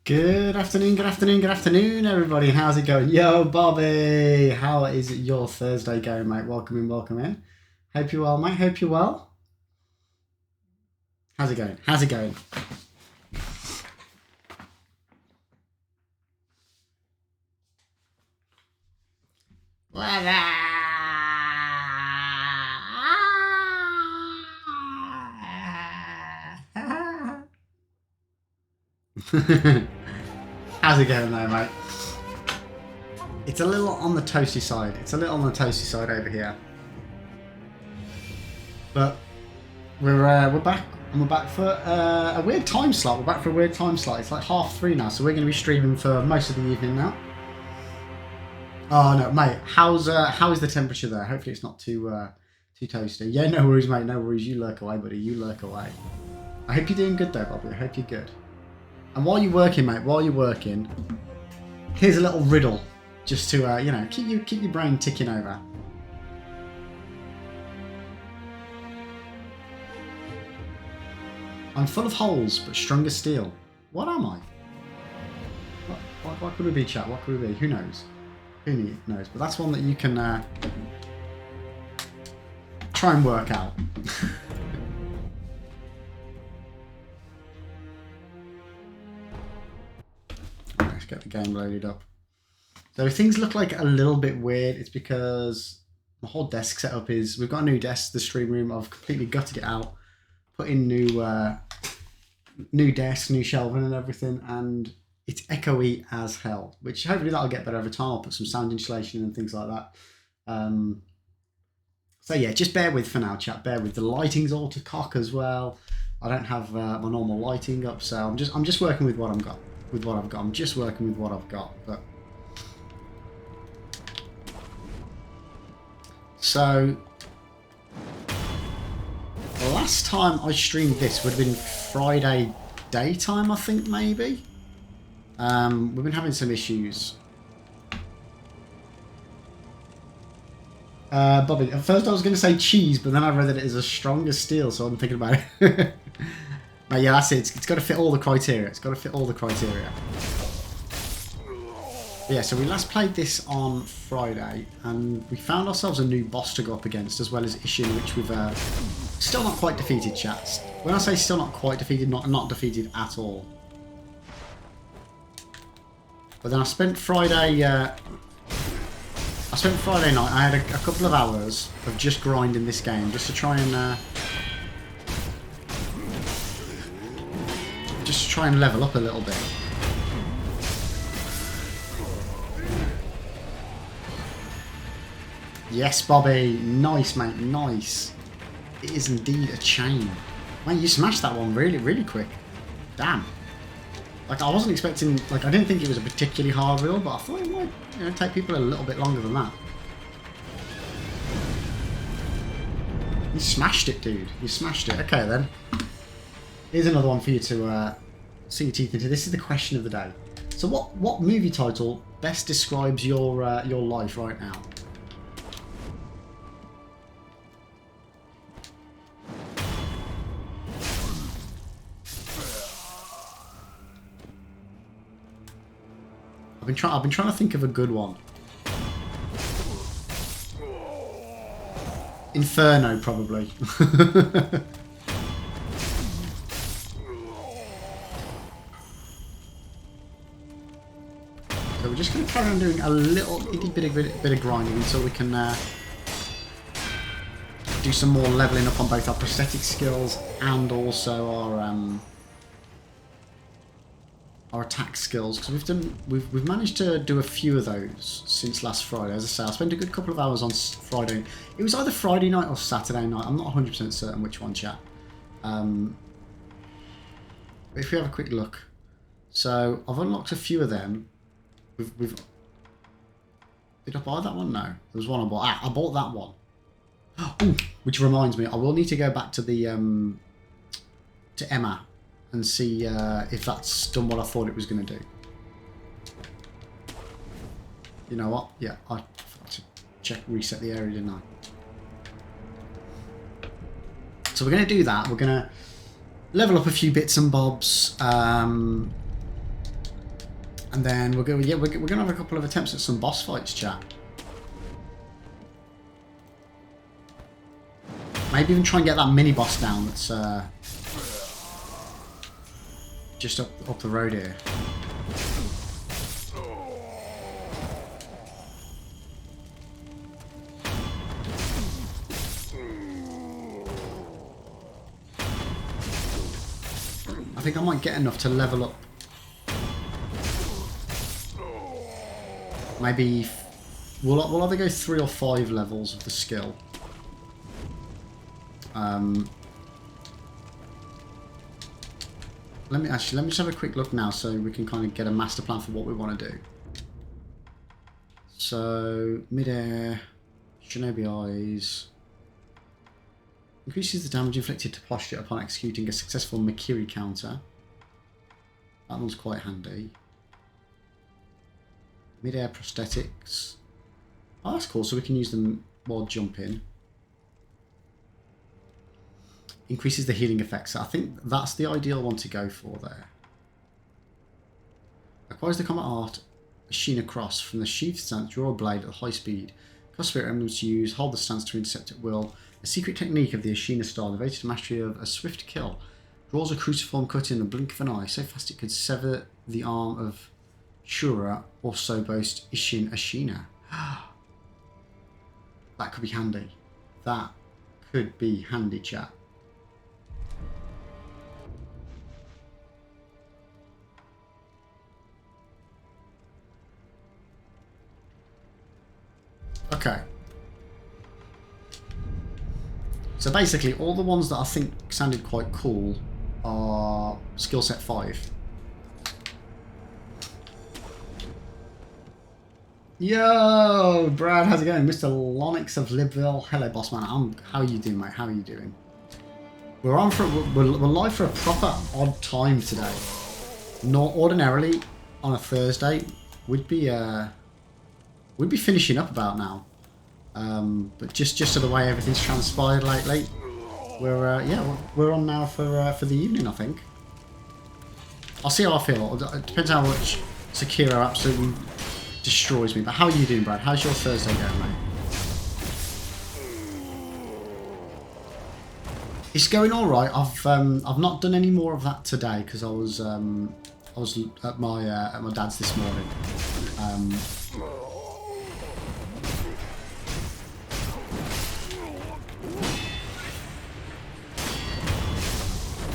Good afternoon, good afternoon, good afternoon, everybody. How's it going? Yo, Bobby, how is your Thursday going, mate? Welcome in, welcome in. Hope you're well, mate. Hope you're well. How's it going? How's it going? How's it going there, mate? It's a little on the toasty side. It's a little on the toasty side over here. But we're back, and we're back for a weird time slot. We're back for a weird time slot. It's like 3:30 now, so we're going to be streaming for most of the evening now. Oh no, mate. How is the temperature there? Hopefully it's not too toasty. Yeah, no worries, mate. No worries. You lurk away, buddy. You lurk away. I hope you're doing good though, Bobby. I hope you're good. And while you're working, mate, while you're working, here's a little riddle, just to keep your brain ticking over. I'm full of holes, but strong as steel. What am I? What could we be, chat? What could we be? Who knows? Who knows? But that's one that you can try and work out. Let's get the game loaded up. So things look like a little bit weird. It's because my whole desk setup is... We've got a new desk, the stream room. I've completely gutted it out. Put in new desk, new shelving and everything. And it's echoey as hell. Which hopefully that'll get better over time. I'll put some sound insulation and things like that. So yeah, just bear with for now, chat. Bear with. The lighting's all to cock as well. I don't have my normal lighting up, so I'm just working with what I've got. I'm just working with what I've got. But so the last time I streamed this would have been Friday daytime, I think, maybe. We've been having some issues. Bobby, at first I was going to say cheese, but then I read that it is as strong as steel, so I'm thinking about it. But yeah, that's it. It's got to fit all the criteria. Yeah, so we last played this on Friday, and we found ourselves a new boss to go up against, as well as Ishin, which we've still not quite defeated, chats. When I say still not quite defeated, not defeated at all. But then I spent Friday night. I had a couple of hours of just grinding this game, just to try and level up a little bit. Yes, Bobby. Nice, mate. Nice. It is indeed a chain. Mate, you smashed that one really, really quick. Damn. Like, I wasn't expecting... Like, I didn't think it was a particularly hard riddle, but I thought it might take people a little bit longer than that. You smashed it, dude. You smashed it. Okay, then. Here's another one for you to sink your teeth into. This is the question of the day. So what movie title best describes your life right now? I've been trying to think of a good one. Inferno, probably. So we're just going to carry on doing a little itty bit of grinding until we can do some more leveling up on both our prosthetic skills and also our attack skills, because we've managed to do a few of those since last Friday. As I say, I spent a good couple of hours on Friday. It was either Friday night or Saturday night. I'm not 100% certain which one, chat. But if we have a quick look, so I've unlocked a few of them. Did I buy that one? No, there was one I bought. I bought that one. Ooh, which reminds me, I will need to go back to the to Emma and see if that's done what I thought it was going to do. You know what? Yeah, I forgot to reset the area, didn't I? So we're going to do that. We're going to level up a few bits and bobs, and then we're going to have a couple of attempts at some boss fights, chat. Maybe even try and get that mini boss down that's just up the road here. I think I might get enough to level up. Maybe we'll either go 3 or 5 levels of the skill. Let me just have a quick look now so we can kind of get a master plan for what we want to do. So mid-air, Shinobi Eyes increases the damage inflicted to posture upon executing a successful Mikiri counter. That one's quite handy. Mid-air prosthetics. Oh, that's cool. So we can use them while jumping. Increases the healing effects. So I think that's the ideal one to go for there. Acquires the combat art Ashina Cross. From the sheath stance, draw a blade at high speed. Cost spirit emblems to use. Hold the stance to intercept at will. A secret technique of the Ashina style, devoted to mastery of a swift kill. Draws a cruciform cut in the blink of an eye, so fast it could sever the arm of Shura, or so boast Ishin Ashina. That could be handy. That could be handy, chat. Okay. So basically, all the ones that I think sounded quite cool are skill set 5. Yo, Brad, how's it going? Mr. Lonix of Libville. Hello, boss man. How are you doing, mate? How are you doing? We're live for a proper odd time today. Not ordinarily on a Thursday, we'd be finishing up about now. But just to the way everything's transpired lately, we're on now for the evening, I think. I'll see how I feel. It depends how much Sekiro absolutely destroys me. But how are you doing, Brad? How's your Thursday going, mate? It's going all right. I've not done any more of that today because I was at my dad's this morning.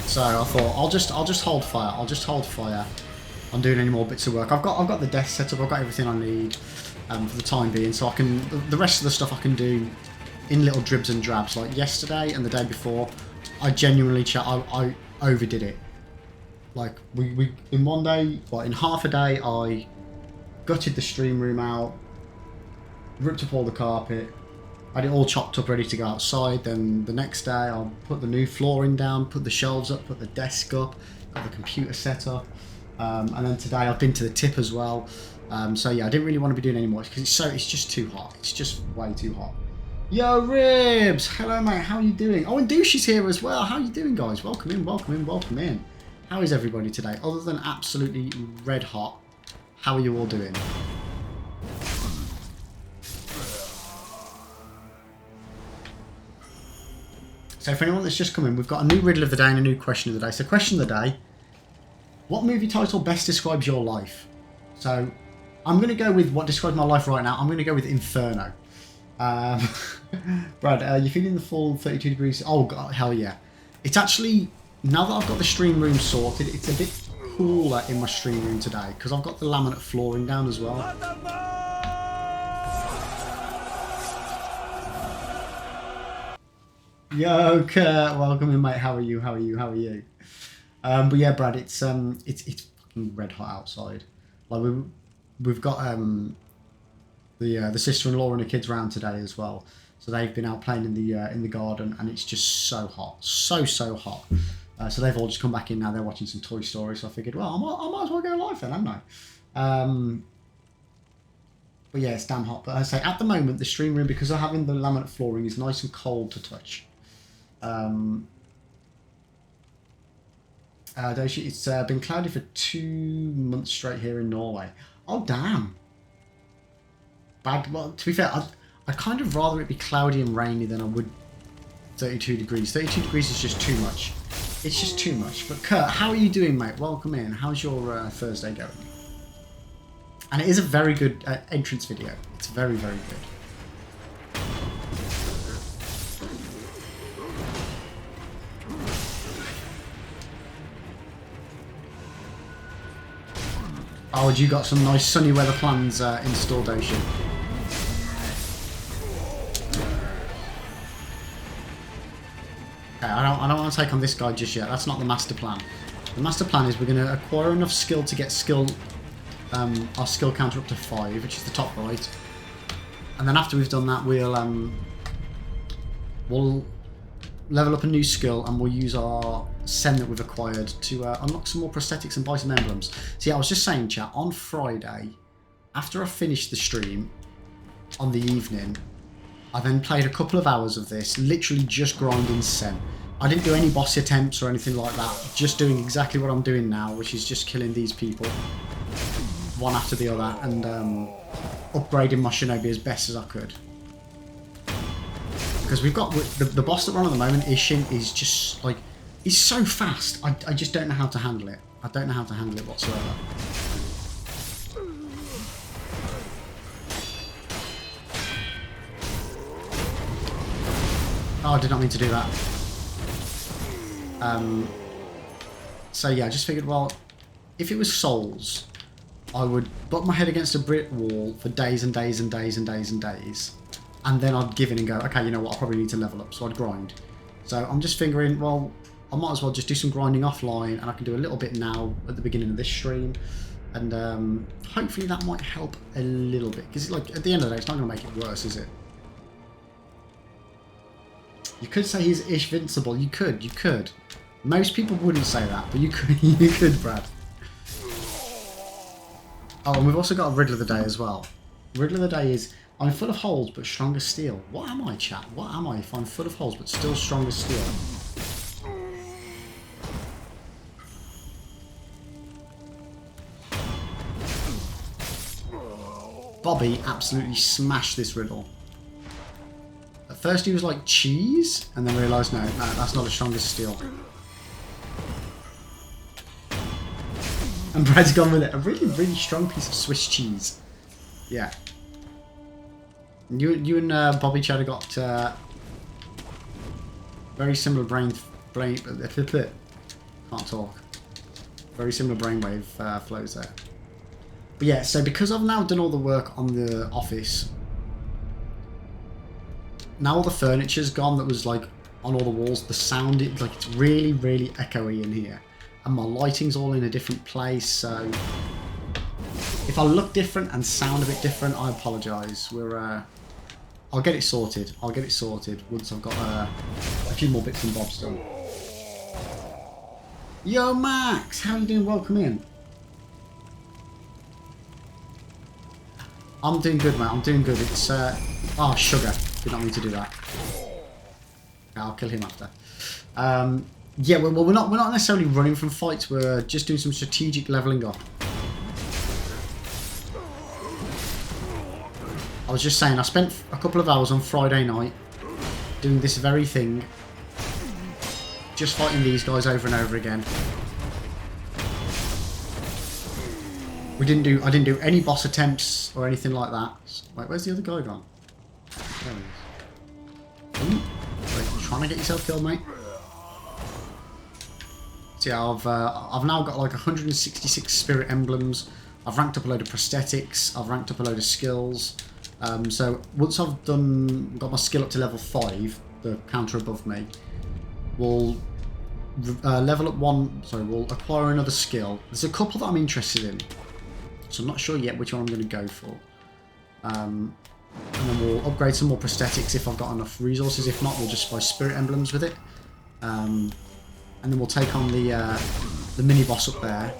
So I thought I'll just hold fire. I'll just hold fire on doing any more bits of work. I've got the desk set up. I've got everything I need for the time being. So I can the rest of the stuff I can do in little dribs and drabs. Like yesterday and the day before, I genuinely I overdid it. Like we in one day, in half a day, I gutted the stream room out, ripped up all the carpet. I had it all chopped up, ready to go outside. Then the next day, I'll put the new flooring down, put the shelves up, put the desk up, got the computer set up. And then today, I've been to the tip as well. So yeah, I didn't really want to be doing any more because it's just too hot. It's just way too hot. Yo, Ribs! Hello, mate. How are you doing? Oh, and Douche is here as well. How are you doing, guys? Welcome in, welcome in, welcome in. How is everybody today? Other than absolutely red hot, How are you all doing? So for anyone that's just come in, we've got a new riddle of the day and a new question of the day. So question of the day, what movie title best describes your life? So I'm going to go with what describes my life right now. I'm going to go with Inferno. Brad, you feeling the full 32 degrees? Oh, God, hell yeah. It's actually, now that I've got the stream room sorted, it's a bit cooler in my stream room today because I've got the laminate flooring down as well. Yo, Kurt, welcome in, mate. How are you? How are you? How are you? But yeah, Brad, it's fucking red hot outside. Like we've got the sister-in-law and the kids round today as well. So they've been out playing in the garden, and it's just so hot, so hot. So they've all just come back in now. They're watching some Toy Story. So I figured, well, I might as well go live then, hadn't I? But yeah, it's damn hot. But I say at the moment, the stream room, because of having the laminate flooring, is nice and cold to touch. It's been cloudy for 2 months straight here in Norway. Oh damn! Bad. Well, to be fair, I'd kind of rather it be cloudy and rainy than I would 32 degrees. 32 degrees is just too much. It's just too much. But Kurt, how are you doing, mate? Welcome in. How's your Thursday going? And it is a very good entrance video. It's very, very good. Oh, you got some nice sunny weather plans installed, Ocean. Okay, I don't want to take on this guy just yet. That's not the master plan. The master plan is we're going to acquire enough skill to get our skill counter up to 5, which is the top right. And then after we've done that, we'll level up a new skill, and we'll use our Sen that we've acquired to unlock some more prosthetics and buy some emblems. See, I was just saying, chat, on Friday, after I finished the stream on the evening, I then played a couple of hours of this, literally just grinding Sen. I didn't do any boss attempts or anything like that, just doing exactly what I'm doing now, which is just killing these people one after the other, and upgrading my Shinobi as best as I could. Because we've got the boss that we're on at the moment, Ishin, is just like, he's so fast. I just don't know how to handle it. I don't know how to handle it whatsoever. Oh, I did not mean to do that. So yeah, I just figured, well, if it was Souls, I would butt my head against a brick wall for days and days and days and days and days. And then I'd give in and go, okay, you know what, I probably need to level up. So I'd grind. So I'm just figuring, well, I might as well just do some grinding offline, and I can do a little bit now at the beginning of this stream. And hopefully that might help a little bit. Because like, at the end of the day, it's not going to make it worse, is it? You could say he's invincible. You could. Most people wouldn't say that, but you could, you could, Brad. Oh, and we've also got a riddle of the day as well. Riddle of the day is, I'm full of holes but strong as steel. What am I, chat? What am I if I'm full of holes but still strong as steel? Bobby absolutely smashed this riddle. At first he was like, cheese? And then realised, no, that's not as strong as steel. And Brad's gone with it. A really, really strong piece of Swiss cheese. Yeah. You and Bobby Cheddar got very similar brain can't talk. Very similar brainwave flows there. But yeah, so because I've now done all the work on the office, now all the furniture's gone that was like on all the walls. The sound, it's really, really echoey in here, and my lighting's all in a different place. So if I look different and sound a bit different, I apologise. I'll get it sorted. I'll get it sorted once I've got a few more bits and bobs done. Yo, Max, how you doing? Welcome in. I'm doing good, mate. I'm doing good. It's oh, sugar. Did not mean to do that. I'll kill him after. Yeah, well, we're not necessarily running from fights. We're just doing some strategic leveling up. I was just saying, I spent a couple of hours on Friday night doing this very thing. Just fighting these guys over and over again. I didn't do any boss attempts or anything like that. Wait, where's the other guy gone? There he is. Wait, you trying to get yourself killed, mate? So yeah, I've now got like 166 spirit emblems. I've ranked up a load of prosthetics. I've ranked up a load of skills. So once I've got my skill up to level 5, the counter above me, we'll level up one. Sorry, we'll acquire another skill. There's a couple that I'm interested in, so I'm not sure yet which one I'm going to go for. And then we'll upgrade some more prosthetics if I've got enough resources. If not, we'll just buy spirit emblems with it. And then we'll take on the mini boss up there,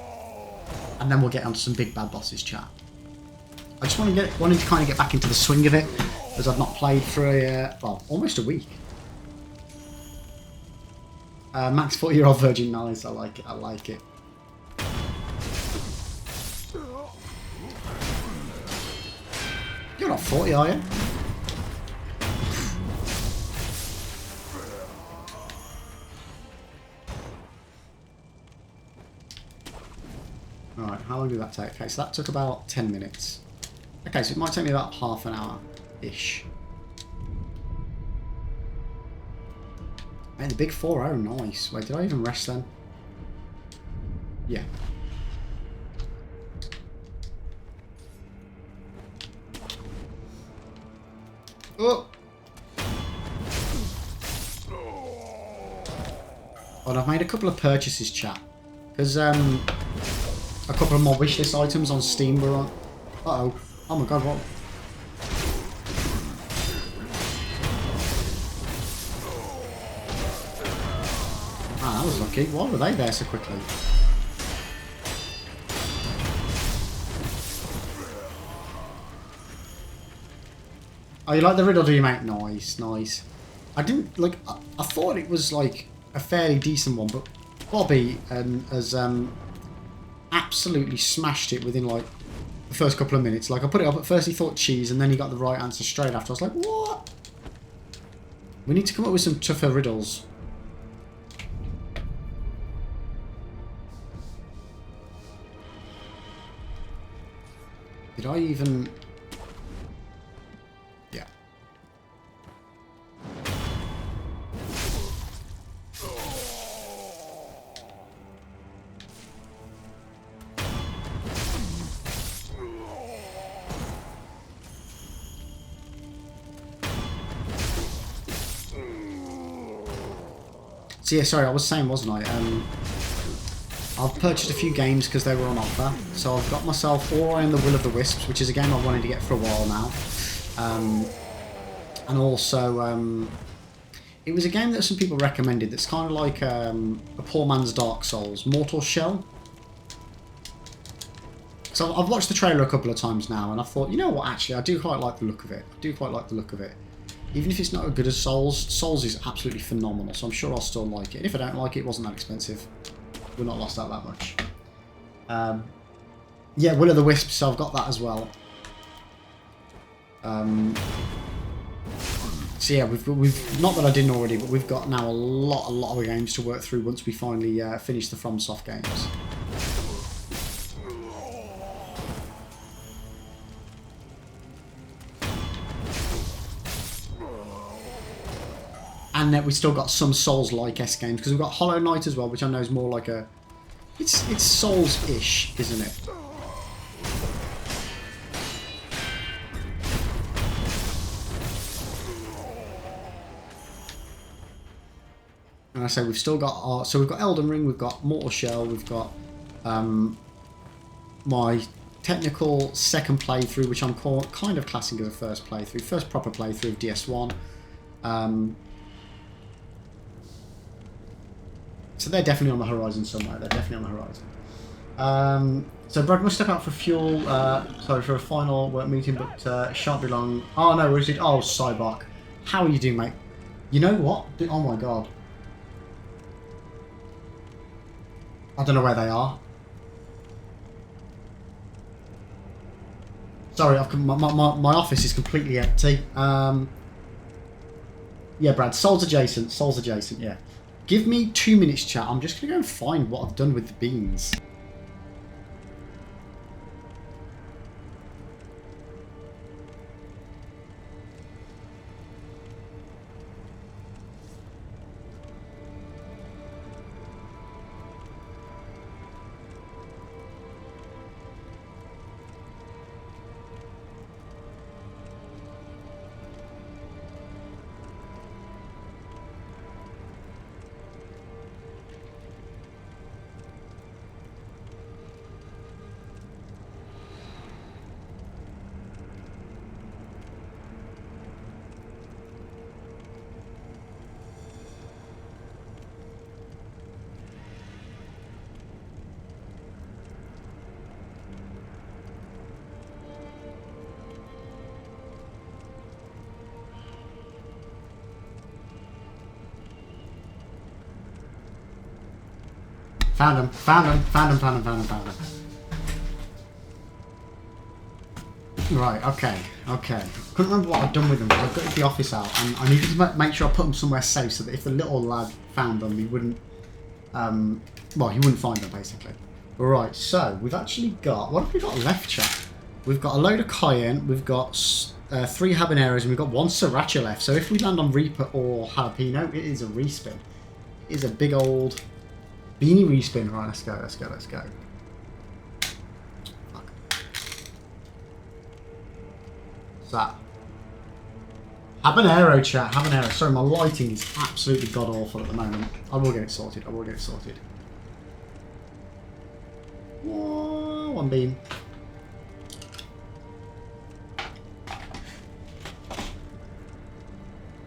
and then we'll get onto some big bad bosses, chat. I just wanted to kind of get back into the swing of it, as I've not played for well, almost a week. Max 40-year-old virgin, nice. I like it. I like it. You're not 40, are you? Alright, how long did that take? Okay, so that took about 10 minutes. Okay, so it might take me about half an hour-ish. Man, the big 4 arrow, nice. Wait, did I even rest then? Yeah. Oh! Oh, and I've made a couple of purchases, chat. Because, a couple of my wishlist items on Steam were on... Uh-oh. Oh my god, what? Ah, that was lucky. Why were they there so quickly? Oh, you like the riddle, do you, mate? Nice, nice. I didn't, like, I thought it was, like, a fairly decent one, but Bobby has, absolutely smashed it within, like, the first couple of minutes. Like, I put it up, at first he thought cheese, and then he got the right answer straight after. I was like, what? We need to come up with some tougher riddles. Did I even... Yeah. So yeah, sorry, I was saying, wasn't I? I've purchased a few games because they were on offer. So I've got myself Ori and the Will of the Wisps, which is a game I've wanted to get for a while now. And also, it was a game that some people recommended that's kind of like a poor man's Dark Souls, Mortal Shell. So I've watched the trailer a couple of times now, and I thought, you know what, actually, I do quite like the look of it. I do quite like the look of it. Even if it's not as good as Souls, Souls is absolutely phenomenal, so I'm sure I'll still like it. And if I don't like it, it wasn't that expensive. We're not lost out that much. Yeah, Will of the Wisps, so I've got that as well. So yeah, we've not that I didn't already, but we've got now a lot of games to work through once we finally finish the FromSoft games. And we still got some Souls-like-esque games, because we've got Hollow Knight as well, which I know is more like a... It's Souls-ish, isn't it? And I say we've still got our... So we've got Elden Ring, we've got Mortal Shell, we've got my technical second playthrough, which I'm kind of classing as a first playthrough, first proper playthrough of DS1. So they're definitely on the horizon somewhere. They're definitely on the horizon. So Brad must step out for fuel. Sorry, for a final work meeting, but shan't be long. Oh no, where is it? Oh, Cybok. How are you doing, mate? You know what? Oh my god. I don't know where they are. Sorry, my office is completely empty. Yeah, Brad, Soul's adjacent. Soul's adjacent, yeah. Give me 2 minutes, chat. I'm just going to go and find what I've done with the beans. Found him. Right, okay. Couldn't remember what I'd done with them. I got the office out and I needed to make sure I put them somewhere safe so that if the little lad found them, he wouldn't, well, he wouldn't find them basically. Right, so we've actually got, what have we got left, chat? We've got a load of cayenne, we've got 3 habaneros, and we've got 1 sriracha left. So if we land on Reaper or jalapeno, it is a respin. It is a big old beanie respin. Right, let's go. Fuck. What's that? Habanero, chat. Habanero. Sorry, my lighting is absolutely god awful at the moment. I will get it sorted. Whoa, 1 bean.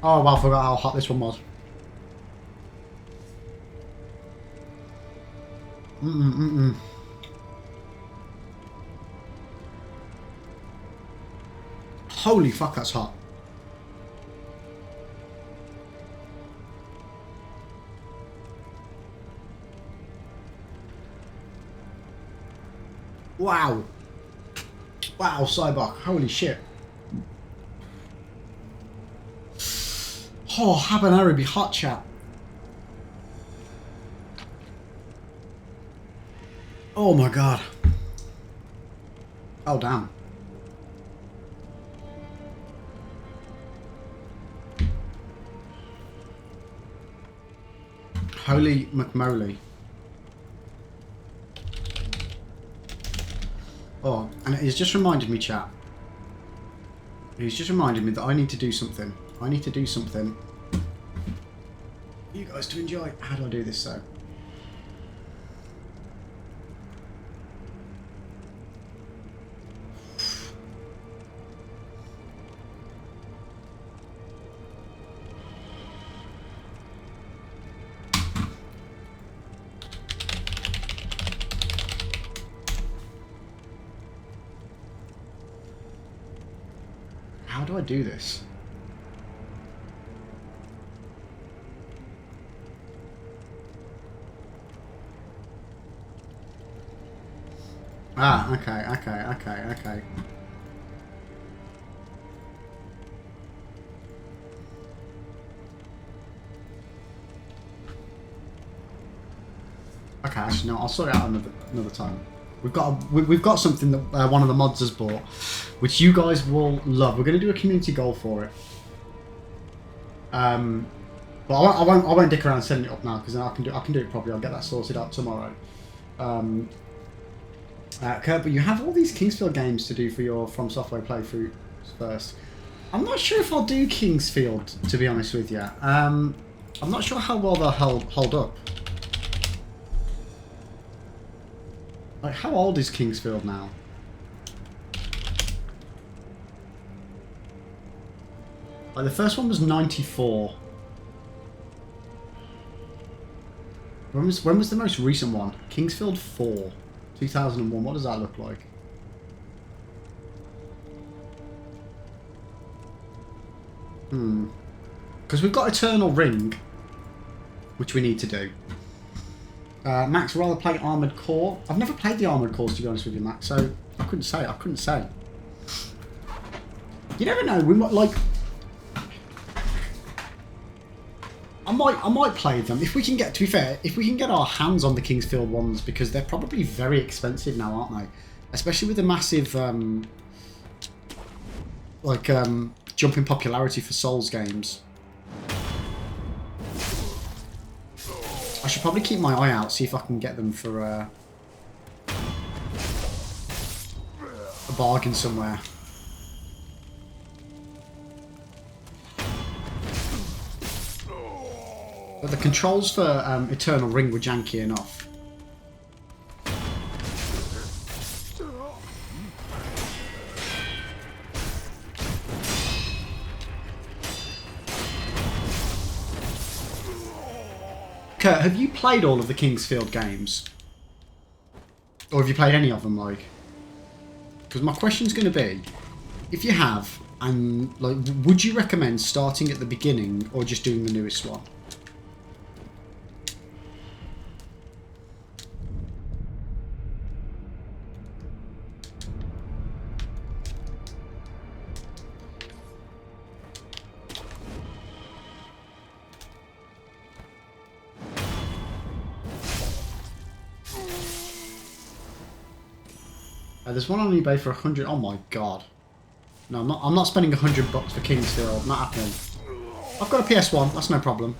Oh, well, I forgot how hot this one was. Holy fuck, that's hot. Wow. Wow, Cybok. Holy shit. Oh, habanero be hot, chat. Oh my god. Oh, damn. Holy McMoley. Oh, and it's just reminded me, chat. He's just reminded me that I need to do something. I need to do something. You guys to enjoy. How do I do this, though? How do I do this? Ah, okay. Okay, actually, no, I'll sort it out another time. We've got something that one of the mods has bought, which you guys will love. We're going to do a community goal for it. But I won't dick around setting it up now because I can do it properly. I'll get that sorted out tomorrow. Kurt, but you have all these Kingsfield games to do for your From Software playthroughs first. I'm not sure if I'll do Kingsfield, to be honest with you. I'm not sure how well they'll hold up. Like, how old is Kingsfield now? Like, the first one was 94. When was the most recent one? Kingsfield 4. 2001. What does that look like? Because we've got Eternal Ring, which we need to do. Max rather play Armored Core. I've never played the Armored Cores, to be honest with you, Max, so I couldn't say. You never know. We might like. I might play them if we can get. To be fair, if we can get our hands on the Kingsfield ones, because they're probably very expensive now, aren't they? Especially with the massive jump in popularity for Souls games. I should probably keep my eye out, see if I can get them for a bargain somewhere. But the controls for Eternal Ring were janky enough. Kurt, have you played all of the Kingsfield games? Or have you played any of them, like? Because my question's going to be, if you have, and like, would you recommend starting at the beginning or just doing the newest one? There's one on eBay for 100. Oh my god! No, I'm not spending $100 for Kingsfield. Not happening. I've got a PS1. That's no problem.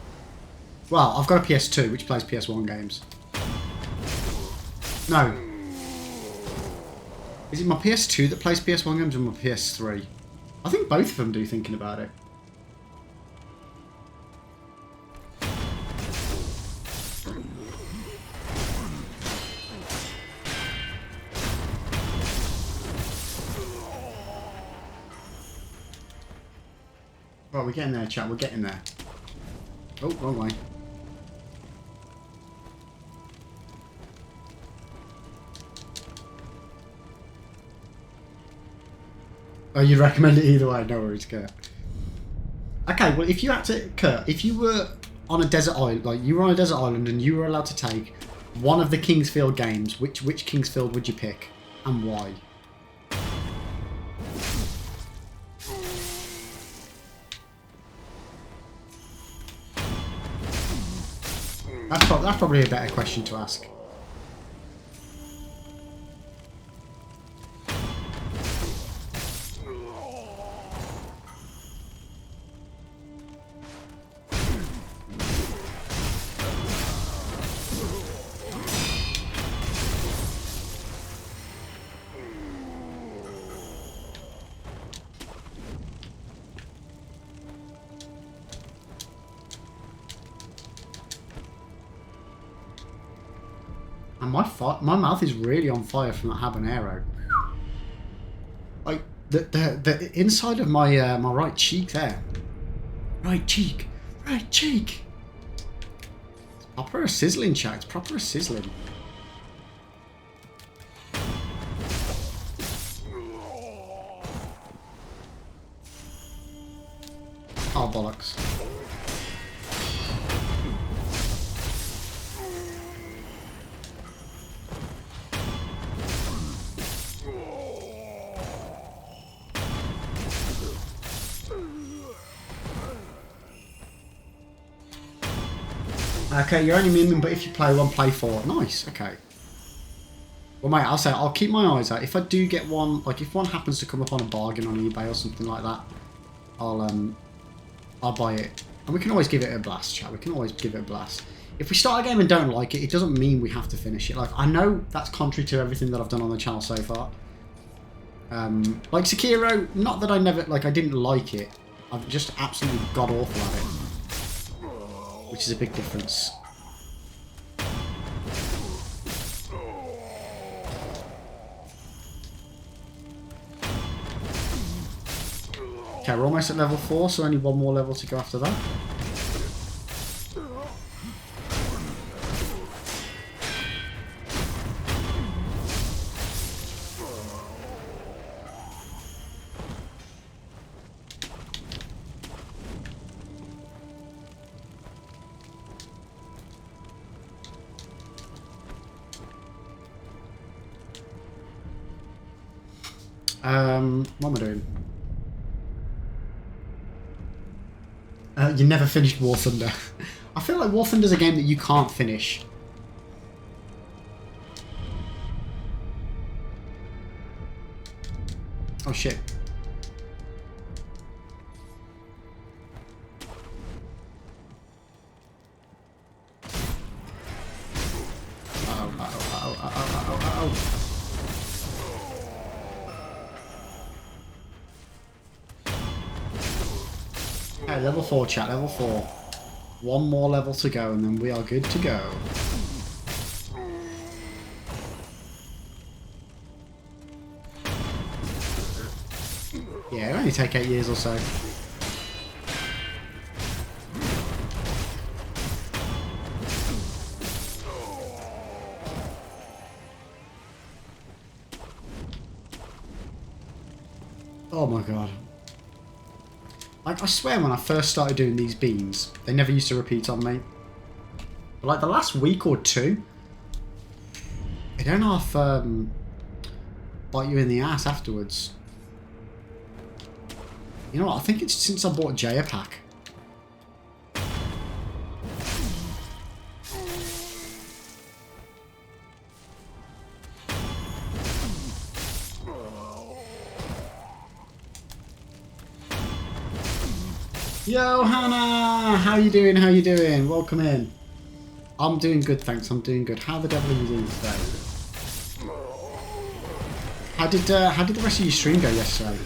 Well, I've got a PS2, which plays PS1 games. No. Is it my PS2 that plays PS1 games or my PS3? I think both of them do. Thinking about it. Right, we're getting there, chat. We're getting there. Oh, wrong way. Oh, you'd recommend it either way. No worries, Kurt. Okay, well, if you had to, Kurt, if you were on a desert island, like you were on a desert island, and you were allowed to take one of the Kingsfield games, which Kingsfield would you pick, and why? That's probably a better question to ask. And my mouth is really on fire from that habanero. Like the inside of my my right cheek there. Right cheek. It's proper a sizzling, chat. It's proper a sizzling. Oh bollocks. Okay, you're only minimum, but if you play one, play four. Nice, okay. Well, mate, I'll keep my eyes out. If I do get one, like if one happens to come up on a bargain on eBay or something like that, I'll buy it. And we can always give it a blast, chat. We can always give it a blast. If we start a game and don't like it, it doesn't mean we have to finish it. Like, I know that's contrary to everything that I've done on the channel so far. Like Sekiro, not that I didn't like it. I've just absolutely god-awful at it. Which is a big difference. Okay, we're almost at level 4, so only one more level to go after that. What am I doing? you never finished War Thunder. I feel like War Thunder's a game that you can't finish. Oh shit. Okay, level 4 chat, level 4. One more level to go and then we are good to go. Yeah, it'll only take 8 years or so. Oh my god. Like, I swear when I first started doing these beams, they never used to repeat on me. But like the last week or two, they don't half bite you in the ass afterwards. You know what, I think it's since I bought Jaya Pack. Yo, Hannah! How you doing? How you doing? Welcome in. I'm doing good, thanks. I'm doing good. How the devil are you doing today? How did the rest of your stream go yesterday?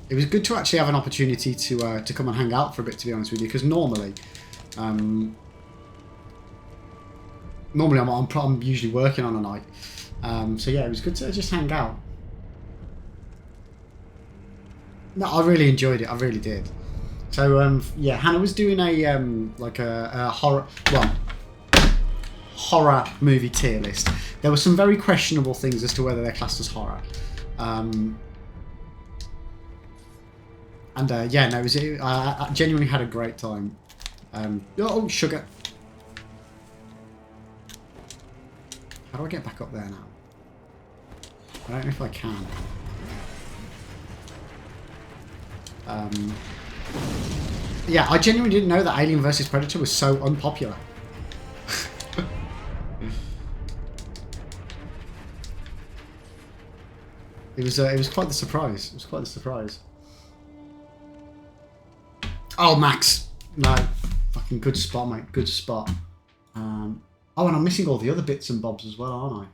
It was good to actually have an opportunity to come and hang out for a bit, to be honest with you, because normally I'm usually working on a night. So yeah, it was good to just hang out. No, I really enjoyed it. I really did. So yeah, Hannah was doing a like a horror movie tier list. There were some very questionable things as to whether they're classed as horror. And yeah, no, I genuinely had a great time. Oh, sugar. How do I get back up there now? I don't know if I can. Yeah, I genuinely didn't know that Alien vs Predator was so unpopular. It was quite the surprise. It was quite the surprise. Oh, Max. No. Fucking good spot, mate. Good spot. Oh, and I'm missing all the other bits and bobs as well, aren't I?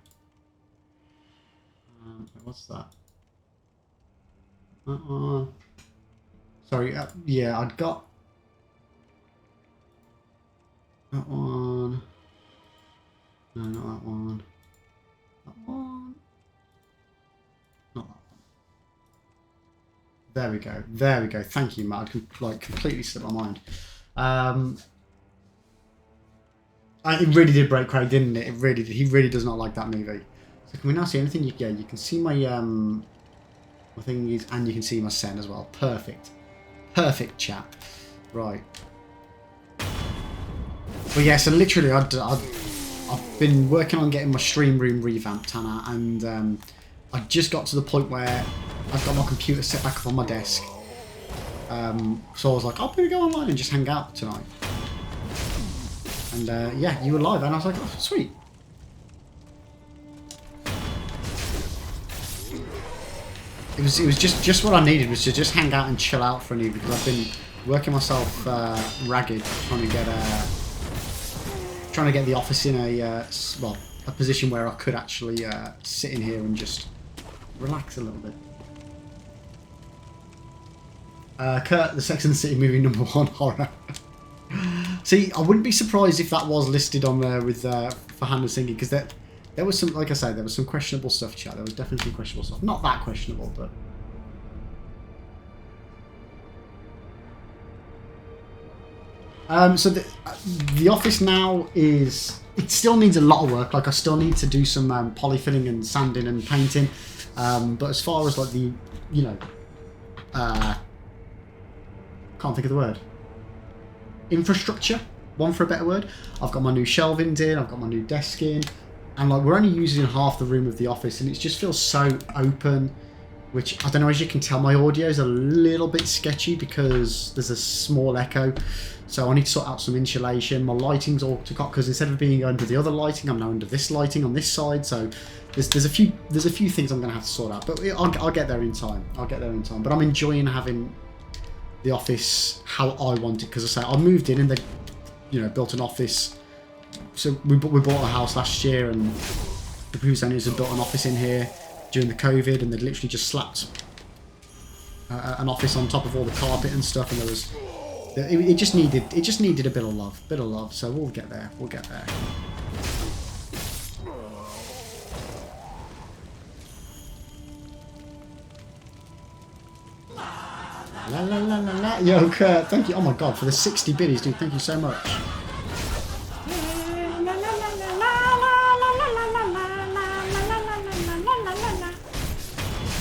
What's that? Sorry. Yeah, I'd got that one. No, not that one. That one. Not that one. There we go. There we go. Thank you, Matt. I'd completely slipped my mind. It really did break Craig, didn't it? It really did. He really does not like that movie. So can we now see anything? Yeah, you can see my my thingies, and you can see my send as well. Perfect. Perfect, chap. Right. Well, yeah, so literally I've been working on getting my stream room revamped, Hannah, and I just got to the point where I've got my computer set back up on my desk. So I was like, I'm going to go online and just hang out tonight. And yeah, you were live, and I was like, oh, sweet. It was just what I needed, was to just hang out and chill out for an evening, because I've been working myself ragged trying to get the office in a position where I could actually sit in here and just relax a little bit. Kurt, the Sex and the City movie #1 horror. See, I wouldn't be surprised if that was listed on there with for Hannah singing, because there was some, like I said, there was some questionable stuff, chat. There was definitely some questionable stuff. Not that questionable, but. So the office now is, it still needs a lot of work. Like, I still need to do some polyfilling and sanding and painting. But as far as like the, you know, can't think of the word. Infrastructure, one for a better word. I've got my new shelving in, I've got my new desk in. And like we're only using half the room of the office, and it just feels so open. Which I don't know. As you can tell, my audio is a little bit sketchy because there's a small echo. So I need to sort out some insulation. My lighting's all to cut because instead of being under the other lighting, I'm now under this lighting on this side. So there's a few things I'm gonna have to sort out. But I'll get there in time. I'll get there in time. But I'm enjoying having the office how I want it, because I say I moved in and they, built an office. So we bought a house last year, and the previous owners had built an office in here during the COVID, and they'd literally just slapped an office on top of all the carpet and stuff, and it just needed a bit of love. So we'll get there. La la la la la. Yo, Kurt, thank you. Oh my god, for the 60 biddies, dude. Thank you so much.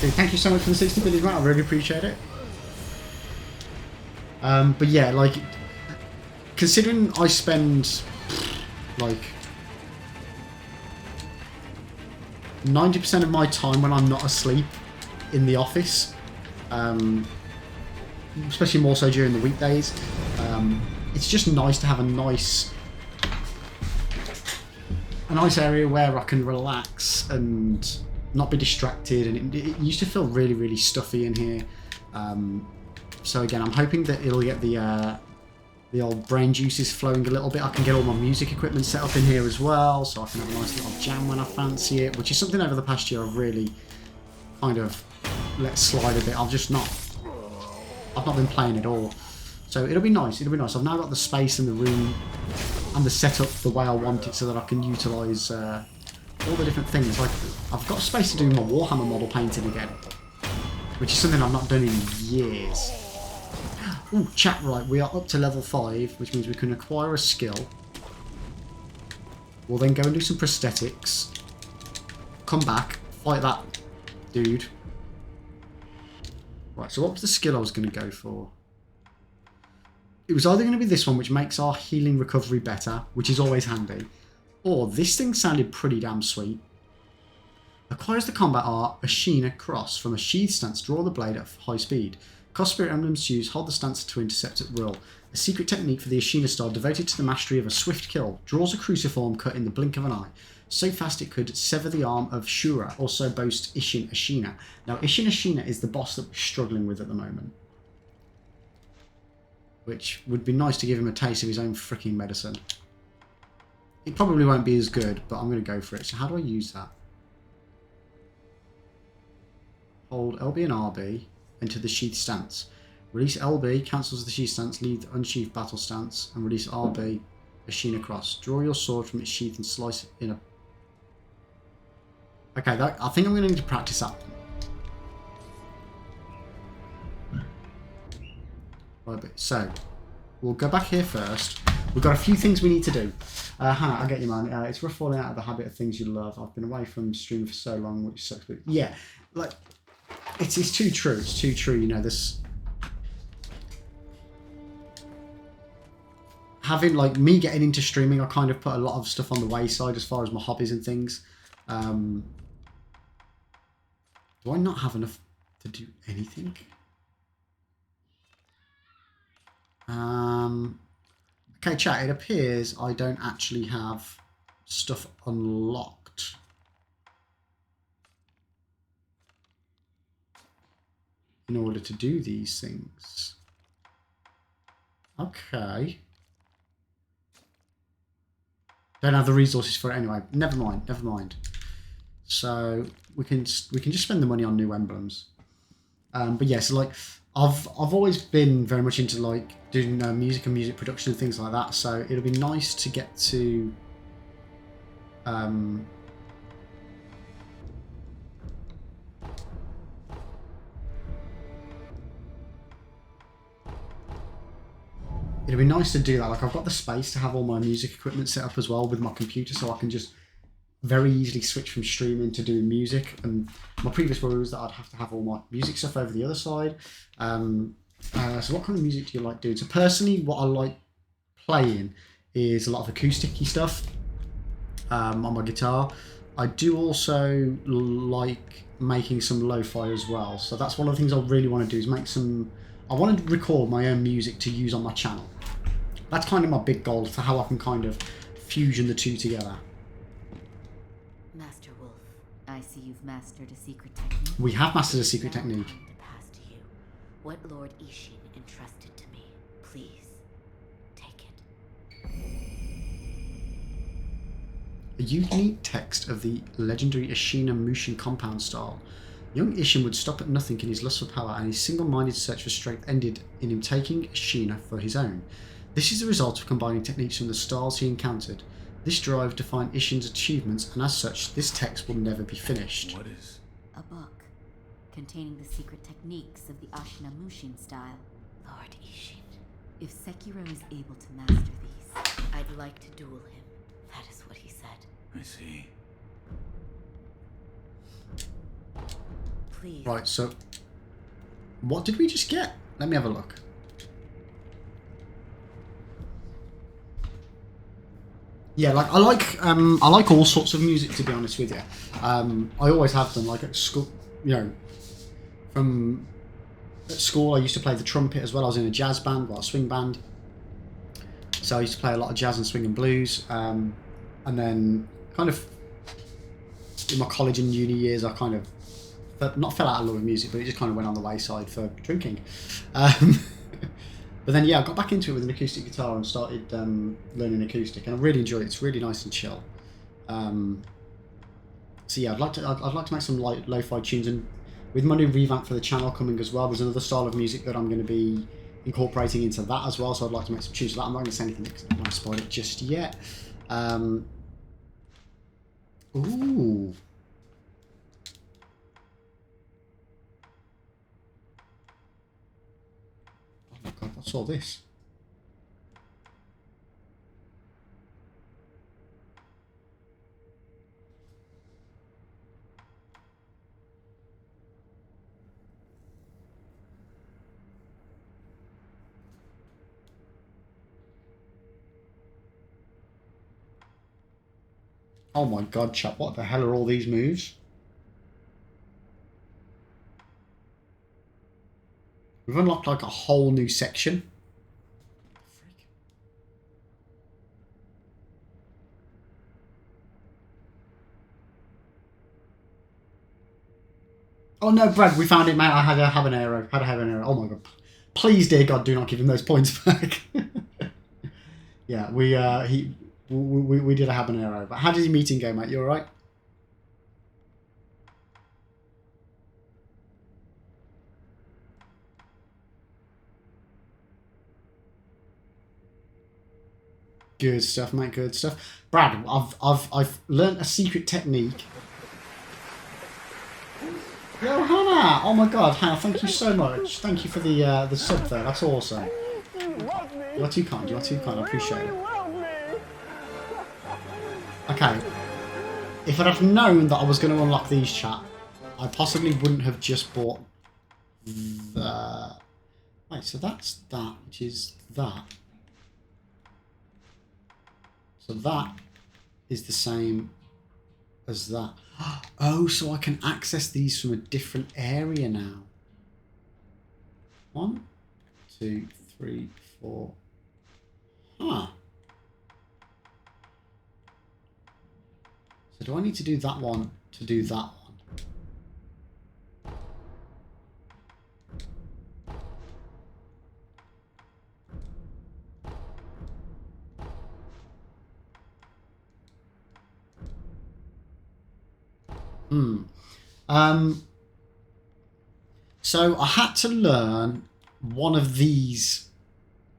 Dude, thank you so much for the 60 biddies, man. I really appreciate it. But yeah, like, considering I spend like 90% of my time when I'm not asleep in the office, especially more so during the weekdays, it's just nice to have a nice area where I can relax and not be distracted. And it used to feel really, really stuffy in here. So again, I'm hoping that it'll get the old brain juices flowing a little bit. I can get all my music equipment set up in here as well, so I can have a nice little jam when I fancy it, which is something over the past year I've really kind of let slide a bit. I've not been playing at all. So it'll be nice. I've now got the space in the room and the setup the way I want it, so that I can utilise all the different things. Like, I've got space to do my Warhammer model painting again, which is something I've not done in years. Ooh, chat, right, we are up to level 5, which means we can acquire a skill. We'll then go and do some prosthetics. Come back, fight that dude. Right, so what was the skill I was going to go for? It was either going to be this one, which makes our healing recovery better, which is always handy, or this thing sounded pretty damn sweet. Acquires the combat art Ashina Cross. From a sheath stance, draw the blade at high speed. Cost spirit emblems to use, hold the stance to intercept at will. A secret technique for the Ashina style devoted to the mastery of a swift kill. Draws a cruciform cut in the blink of an eye. So fast it could sever the arm of Shura. Also boasts Ishin Ashina. Now, Ishin Ashina is the boss that we're struggling with at the moment, which would be nice to give him a taste of his own freaking medicine. It probably won't be as good, but I'm going to go for it. So how do I use that? Hold LB and RB, enter the sheath stance. Release LB, cancels the sheath stance, leave the unsheathed battle stance, and release RB, Ashina Cross. Draw your sword from its sheath and slice it in a... Okay, I think I'm going to need to practice that. Right, so we'll go back here first. We've got a few things we need to do. Hannah, I get you, man. It's rough falling out of the habit of things you love. I've been away from streaming for so long, which sucks. But yeah, like, it's too true. It's too true. You know, this having, like, me getting into streaming, I kind of put a lot of stuff on the wayside as far as my hobbies and things. Do I not have enough to do anything? Okay, chat, it appears I don't actually have stuff unlocked. In order to do these things. Okay. Don't have the resources for it anyway. Never mind. So we can just spend the money on new emblems. But yeah, so like I've always been very much into like doing music and music production and things like that. So it'll be nice to get to it'll be nice to do that. Like, I've got the space to have all my music equipment set up as well with my computer, so I can just very easily switch from streaming to doing music. And my previous worry was that I'd have to have all my music stuff over the other side. So what kind of music do you like doing? So personally, what I like playing is a lot of acoustic-y stuff. on my guitar. I do also like making some lo-fi as well. So that's one of the things I really want to do is make some... I want to record my own music to use on my channel. That's kind of my big goal for how I can kind of fusion the two together. Master Wolf, I see you've mastered a secret technique. We have mastered a secret technique. Now I pass to you. What Lord Ishin entrusted to me, please take it. A unique text of the legendary Ashina Mushin compound style. Young Ishin would stop at nothing in his lust for power, and his single-minded search for strength ended in him taking Ashina for his own. This is the result of combining techniques from the styles he encountered. This drive defined Ishin's achievements, and as such, this text will never be finished. What is? A book containing the secret techniques of the Ashina Mushin style. Lord Ishin, if Sekiro is able to master these, I'd like to duel him. That is what he said. I see. Please. Right, so... what did we just get? Let me have a look. Yeah, like I like all sorts of music, to be honest with you. I always have done, like at school, you know, at school I used to play the trumpet as well. I was in a jazz band, well, a swing band. So I used to play a lot of jazz and swing and blues. And then kind of in my college and uni years, I kind of not fell out of love with music, but it just kind of went on the wayside for drinking. But then, yeah, I got back into it with an acoustic guitar and started learning acoustic, and I really enjoy it. It's really nice and chill. So yeah, I'd like to make some light lo-fi tunes, and with my new revamp for the channel coming as well, there's another style of music that I'm going to be incorporating into that as well. So I'd like to make some tunes for that. I'm not going to say anything because I don't want to spoil it just yet. Ooh. Oh my god, what's all this? Oh my god, chap, what the hell are all these moves? We've unlocked like a whole new section. Freak. Oh no, Brad, we found it, mate. I had a habanero. Oh my god. Please, dear God, do not give him those points back. Yeah, we did a habanero. But how did your meeting go, mate? You alright? Good stuff, mate. Good stuff. Brad, I've learnt a secret technique. Yo, Hannah! Oh my god, Hannah, thank you so much. Thank you for the sub there. That's awesome. You are too kind. You are too kind. I appreciate it. Okay. If I'd have known that I was going to unlock these, chat, I possibly wouldn't have just bought the... Wait, so that's that, which is that. So that is the same as that. Oh, so I can access these from a different area now. 1, 2, 3, 4. Huh. So do I need to do that one to do that one? So I had to learn one of these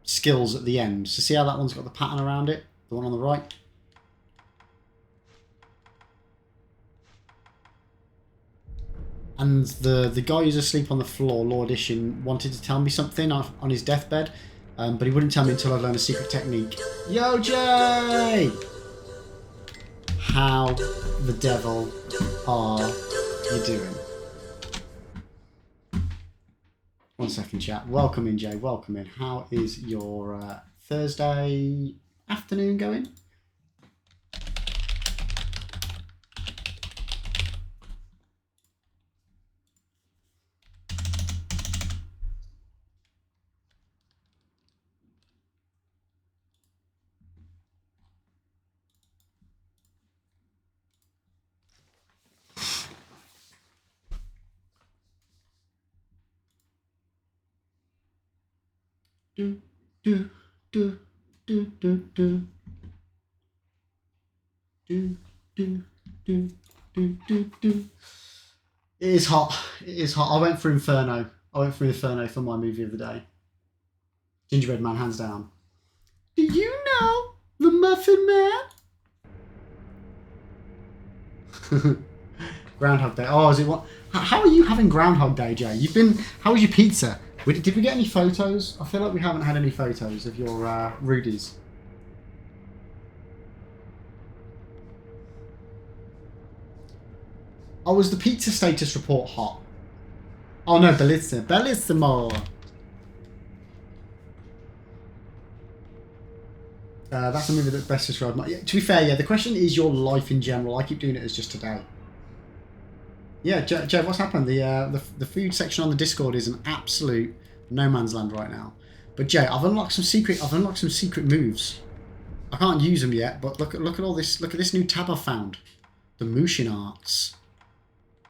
skills at the end. So see how that one's got the pattern around it? The one on the right? And the guy who's asleep on the floor, Lord Ishin, wanted to tell me something on his deathbed, but he wouldn't tell me until I learned a secret technique. Yo, Jay! How the devil are you doing? 1 second, chat. Welcome in, Jay. Welcome in. How is your Thursday afternoon going? do, do, do, do, do, do. Do, do, do, do, do, do. It is hot. It is hot. I went for Inferno. I went for Inferno for my movie of the day. Gingerbread Man, hands down. Do you know the Muffin Man? Groundhog Day. Oh, is it what? How are you having Groundhog Day, Jay? You've been. How was your pizza? Did we get any photos? I feel like we haven't had any photos of your Rudies. Oh, was the pizza status report hot? Oh no, Bellissimo. That's a movie that best describes my... To be fair, yeah, the question is your life in general. I keep doing it as just today. Yeah, Jeff, what's happened? The food section on the Discord is an absolute no man's land right now. But Jay, I've unlocked some secret moves. I can't use them yet, but look at all this. Look at this new tab I found. The Mushin Arts.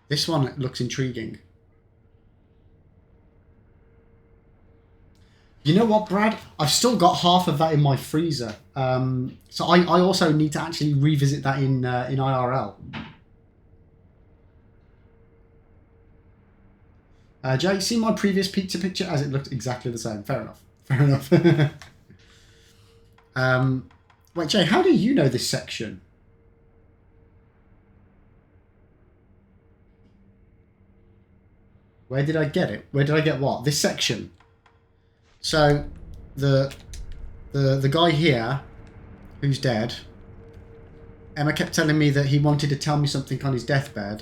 This one looks intriguing. You know what, Brad? I've still got half of that in my freezer. So I also need to actually revisit that in IRL. Jay, see my previous pizza picture as it looked exactly the same. Fair enough. Fair enough. Wait, Jay, how do you know this section? Where did I get it? Where did I get what? This section. So, the guy here, who's dead, Emma kept telling me that he wanted to tell me something on his deathbed,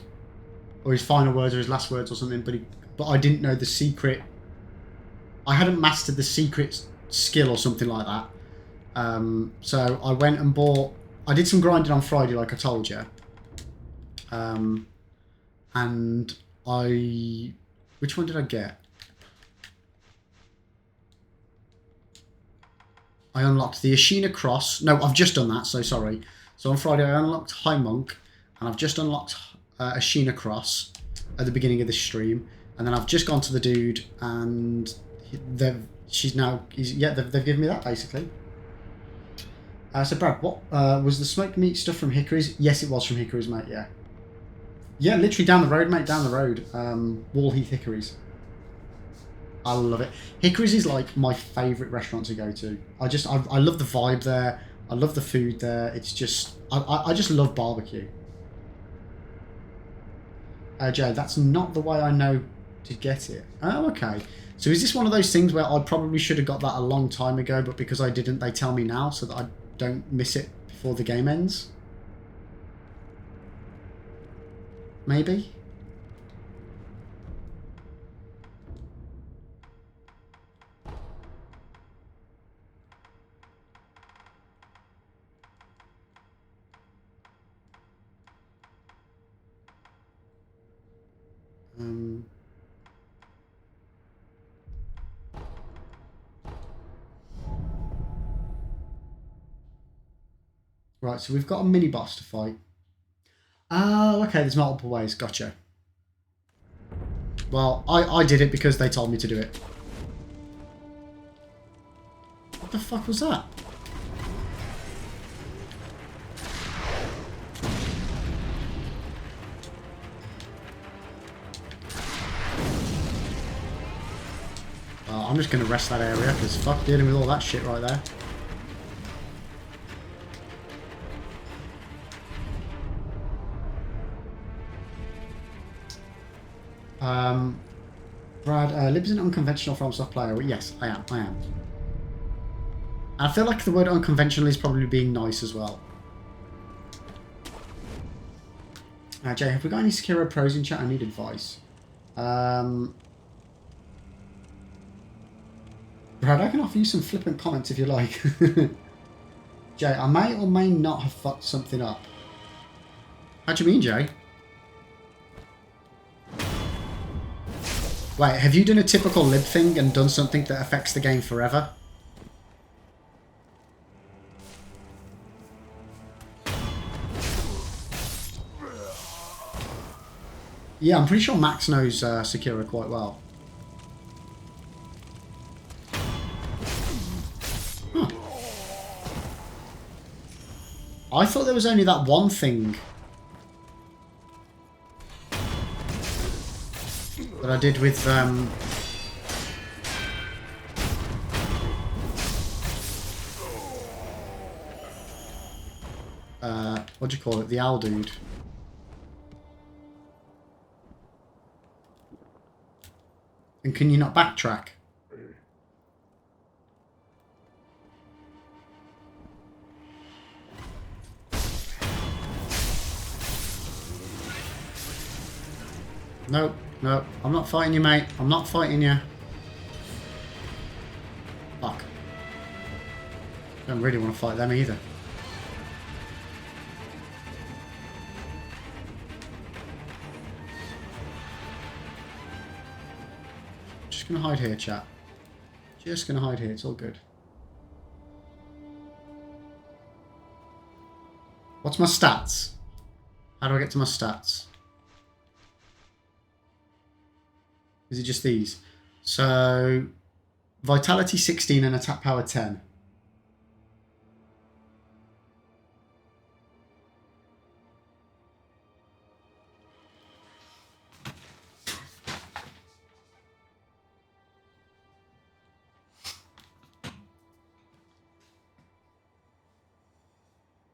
or his final words, or his last words, or something. But I didn't know the secret. I hadn't mastered the secret skill or something like that. So I went and bought. I did some grinding on Friday, like I told you. And I. Which one did I get? I unlocked the Ashina Cross. No, I've just done that, so sorry. So on Friday I unlocked High Monk, and I've just unlocked Ashina Cross at the beginning of this stream. And then I've just gone to the dude, and they've given me that, basically. So Brad, what was the smoked meat stuff from Hickory's? Yes, it was from Hickory's, mate, yeah. Yeah, literally down the road, mate, down the road. Wall Heath Hickory's. I love it. Hickory's is like my favourite restaurant to go to. I love the vibe there. I love the food there. It's just, I just love barbecue. Jay, that's not the way I know to get it. Oh, okay. So is this one of those things where I probably should have got that a long time ago, but because I didn't, they tell me now so that I don't miss it before the game ends? Maybe? Right, so we've got a mini boss to fight. Oh, okay, there's multiple ways. Gotcha. Well, I did it because they told me to do it. What the fuck was that? I'm just going to rest that area because fuck dealing with all that shit right there. Brad, Lib's an unconventional FromSoft player. Well, yes, I am. And I feel like the word unconventional is probably being nice as well. Jay, have we got any Sekiro pros in chat? I need advice. Brad, I can offer you some flippant comments if you like. Jay, I may or may not have fucked something up. How do you mean, Jay? Wait, have you done a typical lib thing and done something that affects the game forever? Yeah, I'm pretty sure Max knows Sekiro quite well. I thought there was only that one thing that I did with what do you call it? The owl dude. And can you not backtrack? No, no, I'm not fighting you, mate. I'm not fighting you. Fuck. Don't really want to fight them either. Just gonna hide here, chat. Just gonna hide here. It's all good. What's my stats? How do I get to my stats? Is it just these? So, vitality 16 and attack power 10.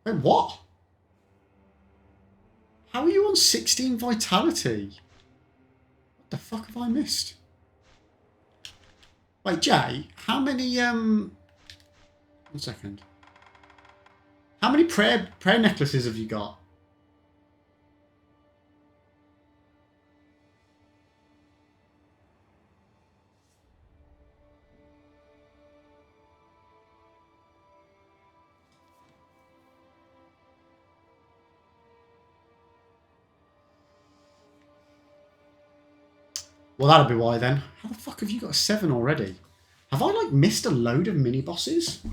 Wait, what? How are you on 16 vitality? What the fuck have I missed? Wait, Jay, how many, 1 second. How many prayer necklaces have you got? Well, that'll be why then. How the fuck have you got 7 already? Have I, like, missed a load of mini-bosses?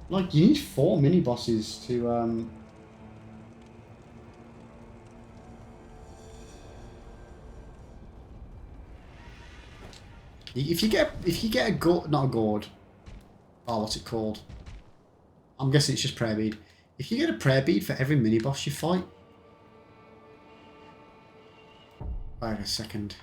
Like, you need 4 mini-bosses to, If you get a gourd, not a gourd. Oh, what's it called? I'm guessing it's just prayer bead. If you get a prayer bead for every mini-boss you fight... Wait a second.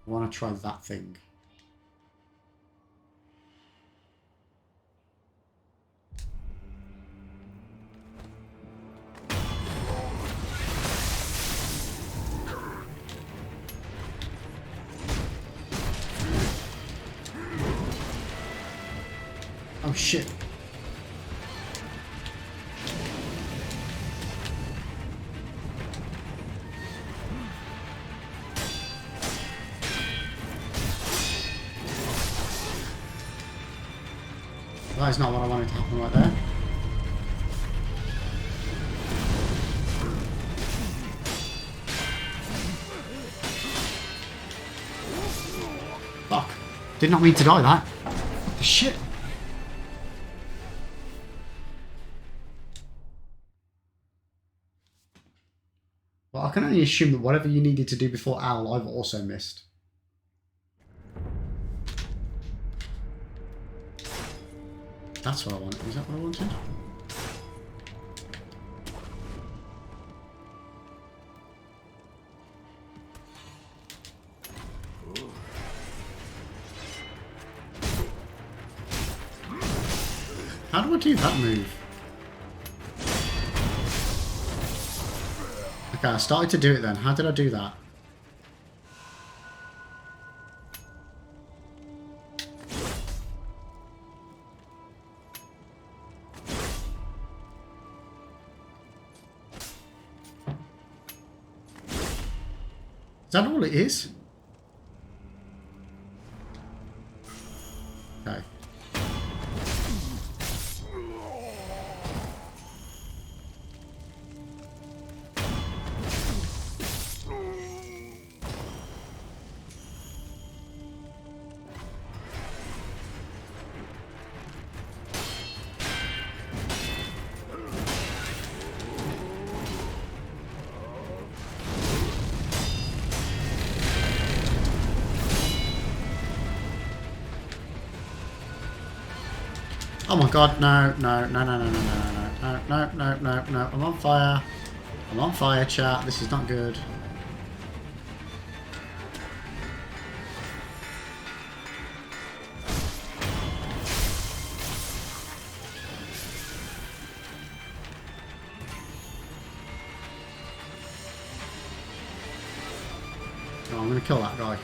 I want to try that thing. Oh shit. That is not what I wanted to happen right there. Fuck. Did not mean to die that. What the shit? Well, I can only assume that whatever you needed to do before Owl, I've also missed. That's what I wanted. Is that what I wanted? How do I do that move? Okay, I started to do it then. How did I do that? Is that all it is? Okay. Oh my god, no, no, no, no, no, no, no, no, no, no, no, no, I'm on fire. I'm on fire, chat. This is not good. Oh, I'm going to kill that guy.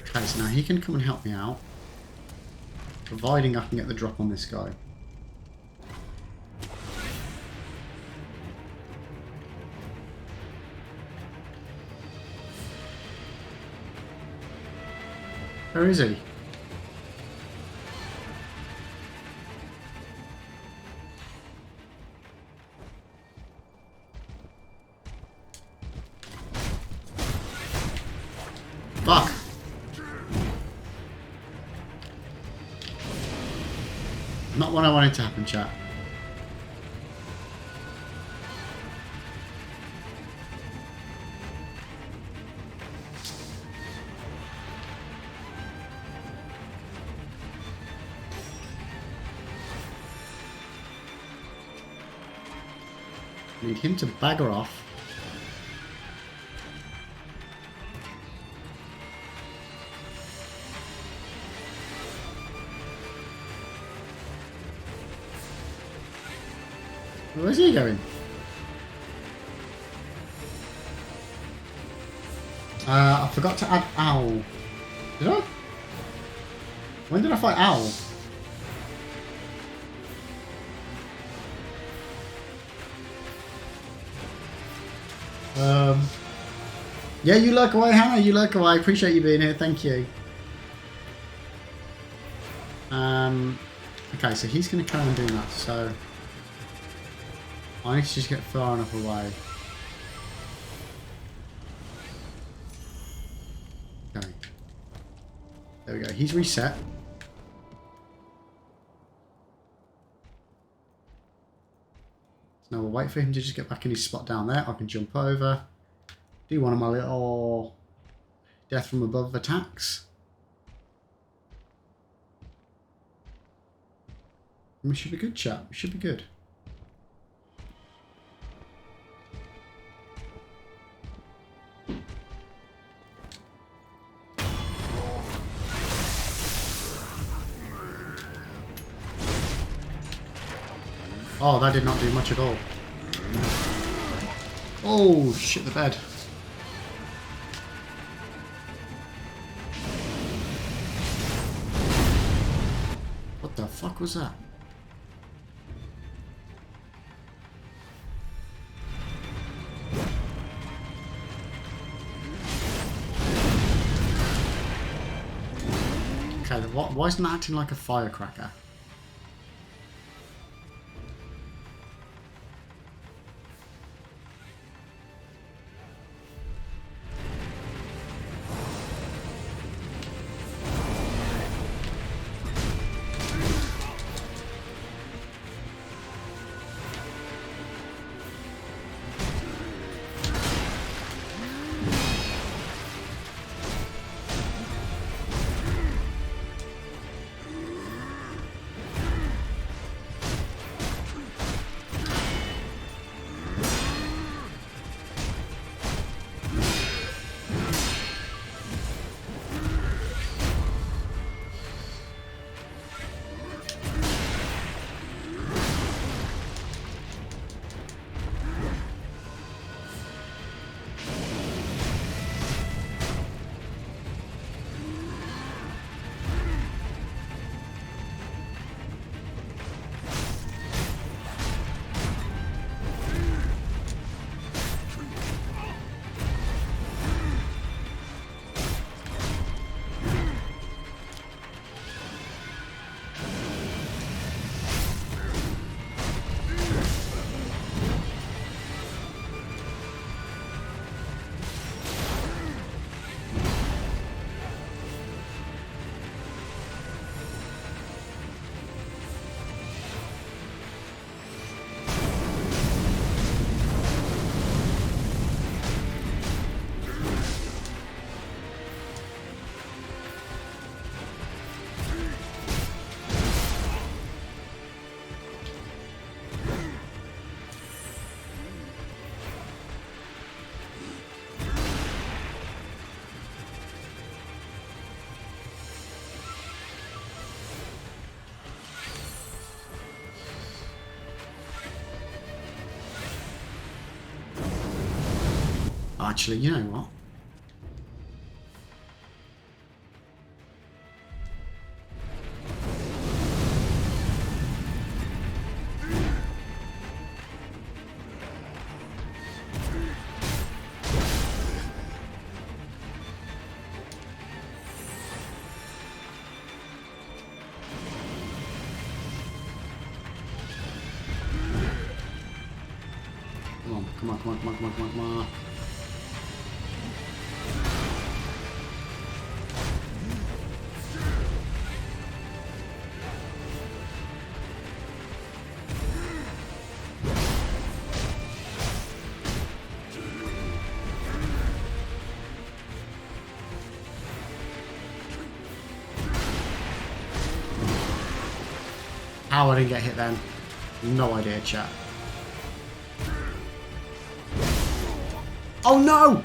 Okay, so now he can come and help me out. Providing I can get the drop on this guy. Where is he? Fuck! Not what I wanted to happen, chat. Need him to bagger off. Where's he going? I forgot to add Owl. Did I? When did I fight Owl? Yeah, you lurk away, Hannah. You lurk away. I appreciate you being here. Thank you. Okay, so he's going to carry on doing that. So I need to just get far enough away. Okay. There we go. He's reset. Now we'll wait for him to just get back in his spot down there. I can jump over. Do one of my little death from above attacks. We should be good, chat. We should be good. Oh, that did not do much at all. Oh, shit the bed. What the fuck was that? Okay, why isn't that acting like a firecracker? actually, you know what? Come on, come on, come on, come on, come on, come on. How I didn't get hit then? No idea, chat. Oh no!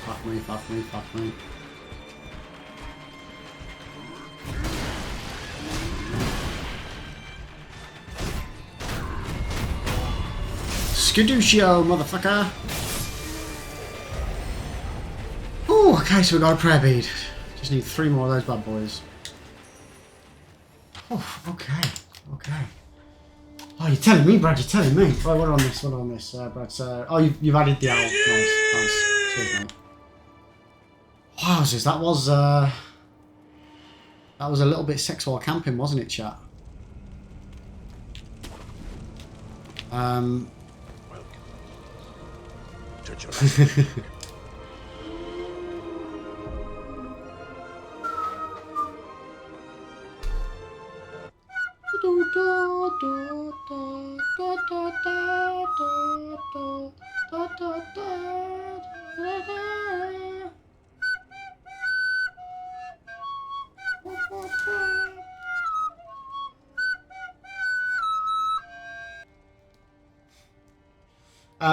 Fuck me, fuck me, fuck me. Skadooshio, motherfucker! Oh, okay, so we got a prayer bead. Just need 3 more of those bad boys. Oh, okay, okay. Oh, you're telling me, Brad, you're telling me. Right, what on this, Brad? Oh, you've added the owl. Nice, nice. Cheers, mate. Wowzers, that was a little bit sex while camping, wasn't it, chat?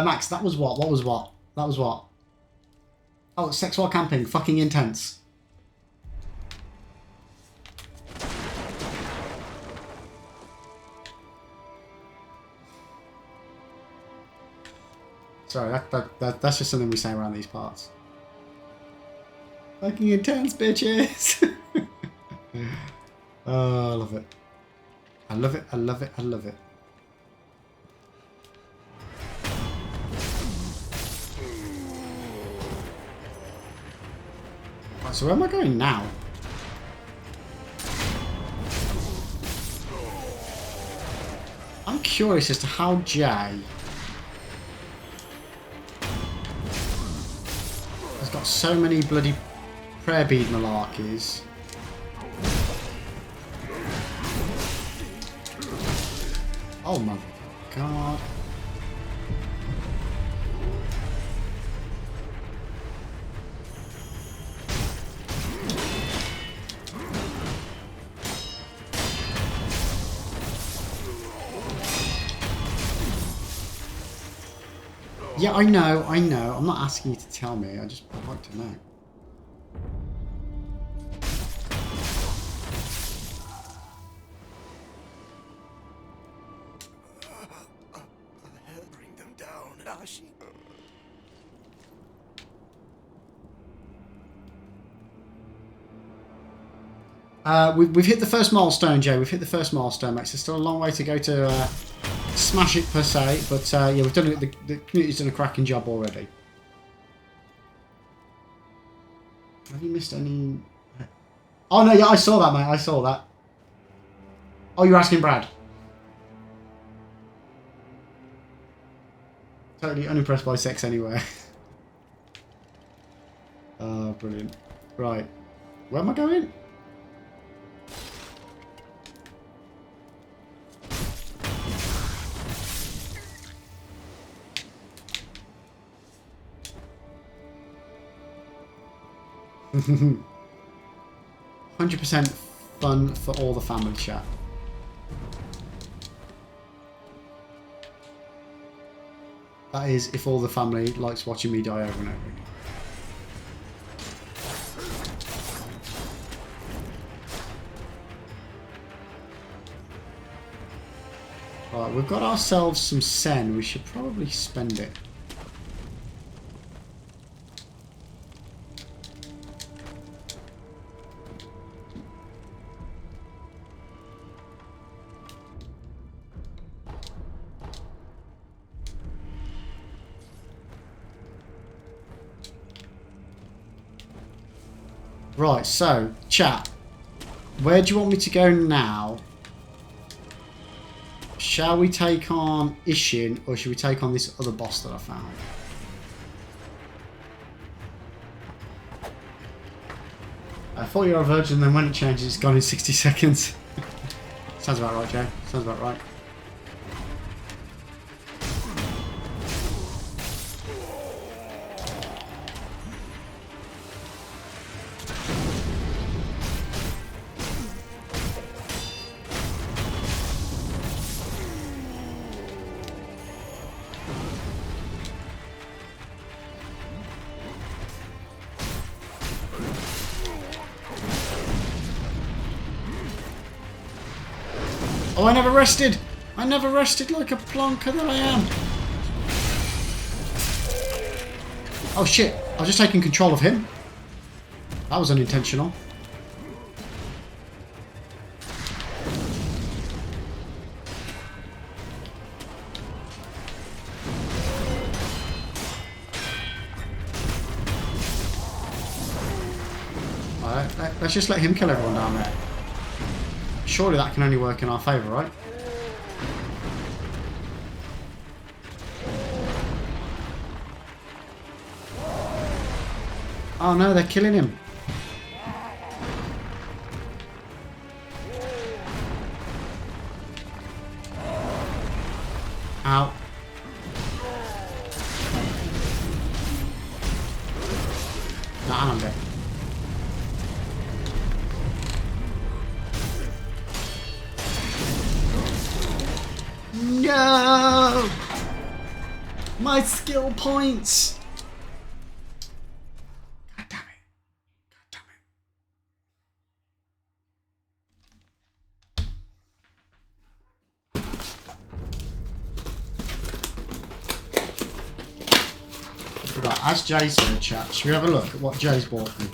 Max, that was what? What was what? That was what? Oh, sex while camping. Fucking intense. Sorry, that's just something we say around these parts. Fucking intense, bitches! Oh, I love it. I love it, I love it, I love it. Right, so where am I going now? I'm curious as to how Jay has got so many bloody prayer bead malarkeys. Oh my god. Yeah, I know. I'm not asking you to tell me. I'd like to know. Bring them down, Ashi. We've hit the first milestone, Jay. We've hit the first milestone, Max. There's still a long way to go to smash it per se, but yeah, we've done it. The community's done a cracking job already. Have you missed any? Oh no, yeah, I saw that, mate. I saw that. Oh, you're asking Brad. Totally unimpressed by sex anywhere. Oh, brilliant. Right, where am I going? 100% fun for all the family chat. That is if all the family likes watching me die over and over again. Right, we've got ourselves some sen. We should probably spend it. Right, so, chat. Where do you want me to go now? Shall we take on Ishin, or should we take on this other boss that I found? I thought you were a virgin, then when it changes, it's gone in 60 seconds. Sounds about right, Jay. Sounds about right. Oh, I never rested! I never rested like a plonker that I am! Oh shit, I've just taken control of him. That was unintentional. Alright, let's just let him kill everyone down there. Surely that can only work in our favour, right? Oh no, they're killing him. Ow. Nah, I'm dead. No! My skill points! God damn it. God damn it. Right, as Jay's in the chat, should we have a look at what Jay's bought me?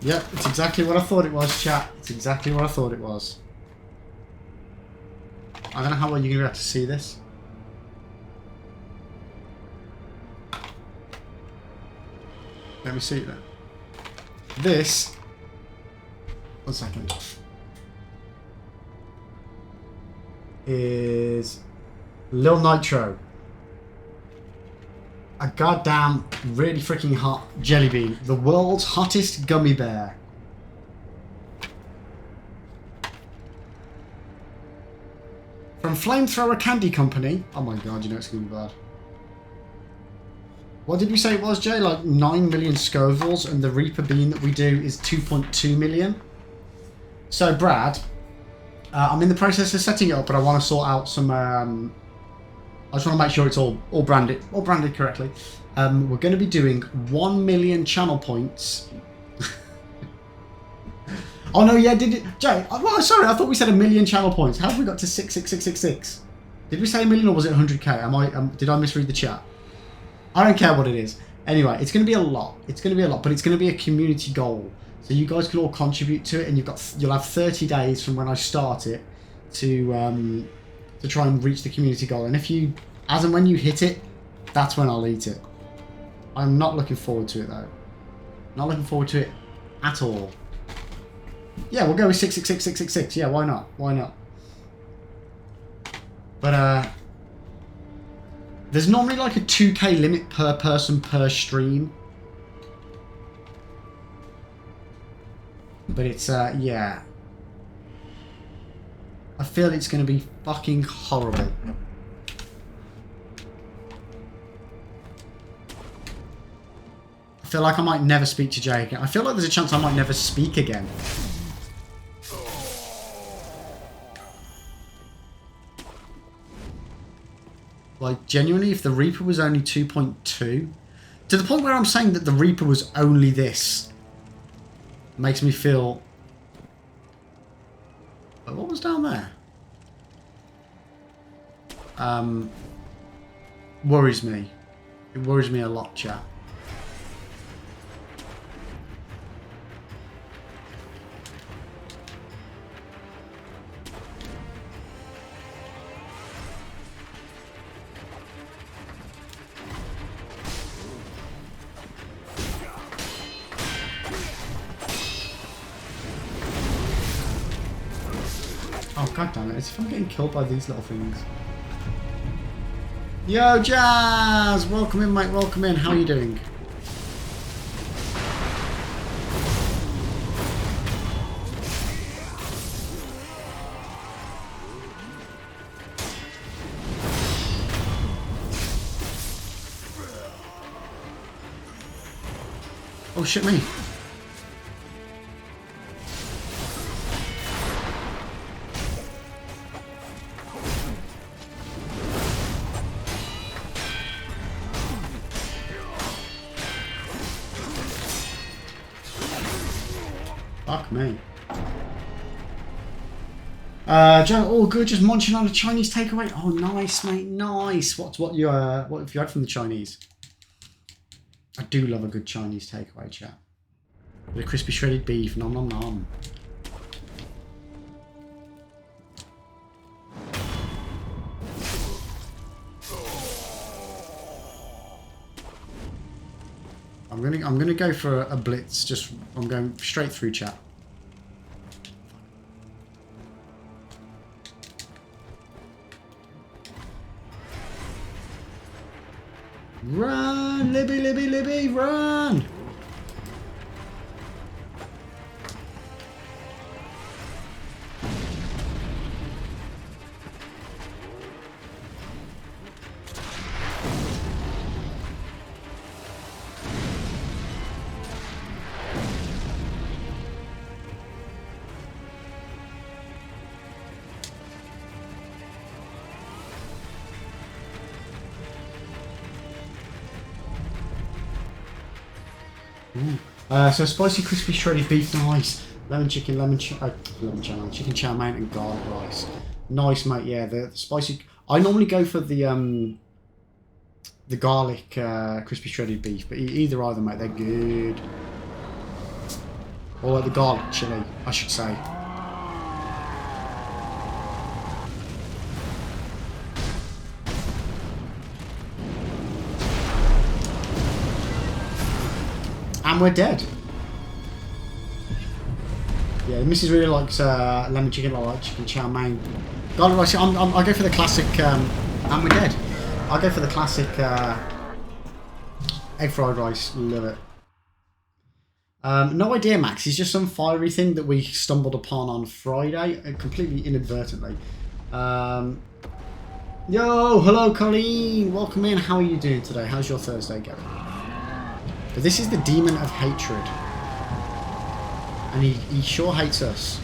Yep, it's exactly what I thought it was, chat. It's exactly what I thought it was. I don't know how well you're going to be able to see this. Let me see it then. This... One second. Is... Lil Nitro. A goddamn really freaking hot jelly bean. The world's hottest gummy bear. From Flamethrower Candy Company. Oh my god, you know it's going to be bad. What did we say it was, Jay? Like 9 million Scovilles, and the Reaper bean that we do is 2.2 million. So, Brad, I'm in the process of setting it up, but I want to sort out some... I just want to make sure it's all branded correctly. We're going to be doing 1 million channel points. Oh no, yeah, did it, Jay? Oh, sorry, I thought we said 1 million channel points. How have we got to 66666? Did we say 1 million or was it 100k? Did I misread the chat? I don't care what it is. Anyway, it's going to be a lot. It's going to be a lot, but it's going to be a community goal. So you guys can all contribute to it, and you'll have 30 days from when I start it to try and reach the community goal. And if you, as and when you hit it, that's when I'll eat it. I'm not looking forward to it though. Not looking forward to it at all. Yeah, we'll go with 66666. Yeah, why not? Why not? But there's normally like a 2k limit per person per stream. But it's yeah. I feel it's going to be fucking horrible. I feel like I might never speak to Jay again. I feel like there's a chance I might never speak again. Like, genuinely, if the Reaper was only 2.2, to the point where I'm saying that the Reaper was only this, makes me feel... But what was down there? Worries me. It worries me a lot, chat. Oh, god damn it. As if I'm getting killed by these little things. Yo, Jazz! Welcome in, mate. Welcome in. How are you doing? Oh, shit me. Fuck me. Joe, all good, just munching on a Chinese takeaway. Oh, nice, mate, nice. What have you had from the Chinese? I do love a good Chinese takeaway, chat. With a crispy shredded beef, nom nom nom. I'm gonna go for a blitz. Just I'm going straight through, chat. Run, Libby, Libby, Libby, run! So spicy crispy shredded beef, nice. Lemon chicken, chicken chow mein and garlic rice. Nice, mate. Yeah, the spicy. I normally go for the garlic crispy shredded beef, but either, mate, they're good. Or like the garlic chili, I should say. And we're dead. Yeah, Mrs. really likes lemon chicken. I like chicken chow mein. Garlic rice. I go for the classic. And we're dead. I go for the classic egg fried rice. Love it. No idea, Max. It's just some fiery thing that we stumbled upon on Friday, completely inadvertently. Yo, hello, Colleen. Welcome in. How are you doing today? How's your Thursday going? But this is the demon of hatred. And he sure hates us.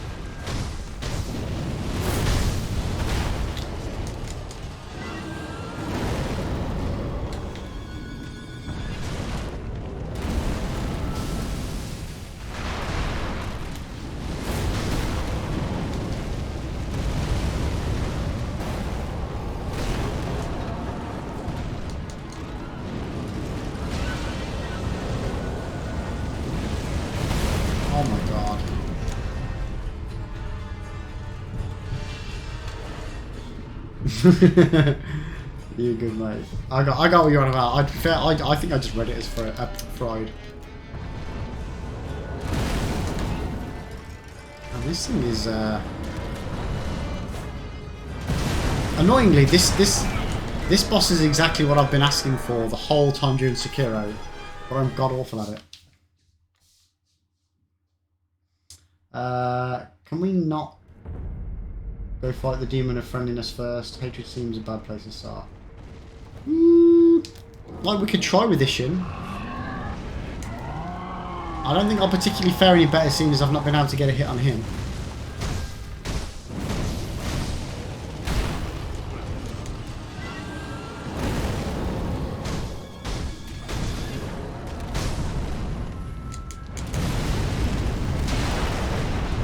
Oh my god. You're good, mate. I got what you're on about. I think I just read it as fried. And this thing is annoyingly this boss is exactly what I've been asking for the whole time during Sekiro, but I'm god awful at it. Can we not go fight the demon of friendliness first? Hatred seems a bad place to start. Like we could try with Ishin. I don't think I'll particularly fare any better seeing as I've not been able to get a hit on him.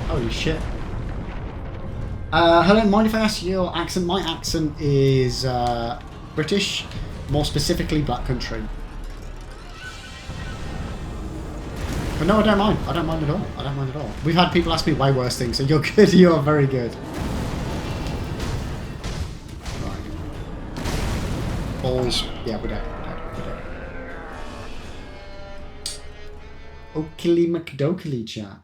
Holy shit. Hello, mind if I ask your accent? My accent is British, more specifically Black Country. But no, I don't mind. I don't mind at all. I don't mind at all. We've had people ask me way worse things, so you're good. You're very good. Right. Balls. Yeah, we're dead. We're dead. Oakley McDokley chat.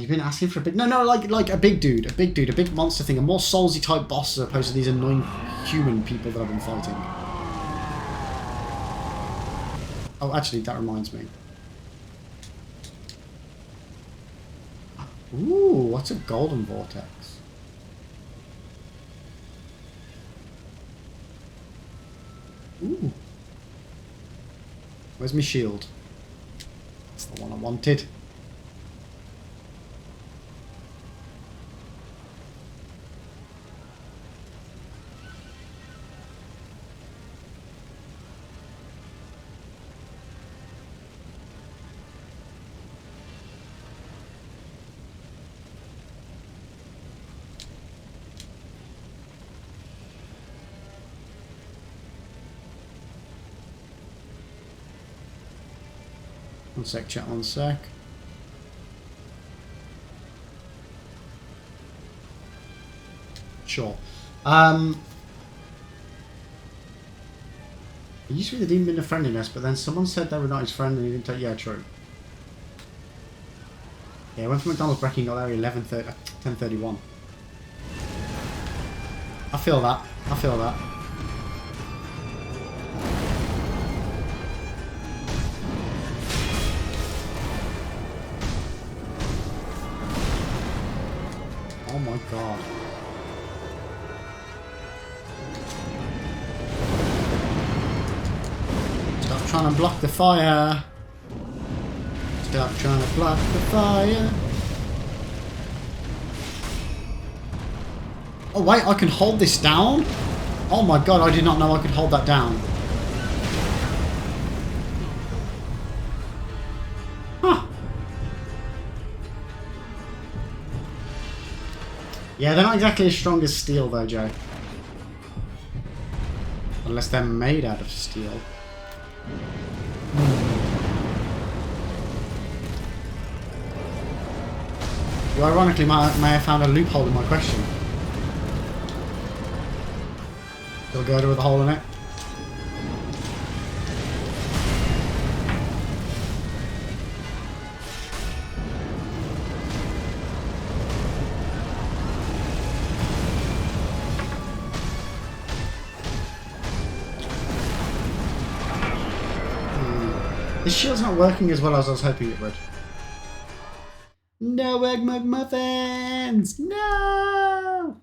You've been asking for a big... No, like a big dude. A big monster thing. A more Soulsy type boss as opposed to these annoying human people that I've been fighting. Oh, actually, that reminds me. Ooh, what's a golden vortex? Ooh. Where's my shield? That's the one I wanted. One sec, chat, one sec. Sure. It used to be the demon in the friendliness, but then someone said they were not his friend and he didn't take... Yeah, true. Yeah, I went from McDonald's breaking got there at 10:31. I feel that. I feel that. Oh my god. Stop trying to block the fire. Stop trying to block the fire. Oh wait, I can hold this down? Oh my god, I did not know I could hold that down. Huh. Yeah, they're not exactly as strong as steel though, Joe. Unless they're made out of steel. You ironically may have found a loophole in my question. Still girder with a hole in it. This shield's not working as well as I was hoping it would. No egg McMuffins! No!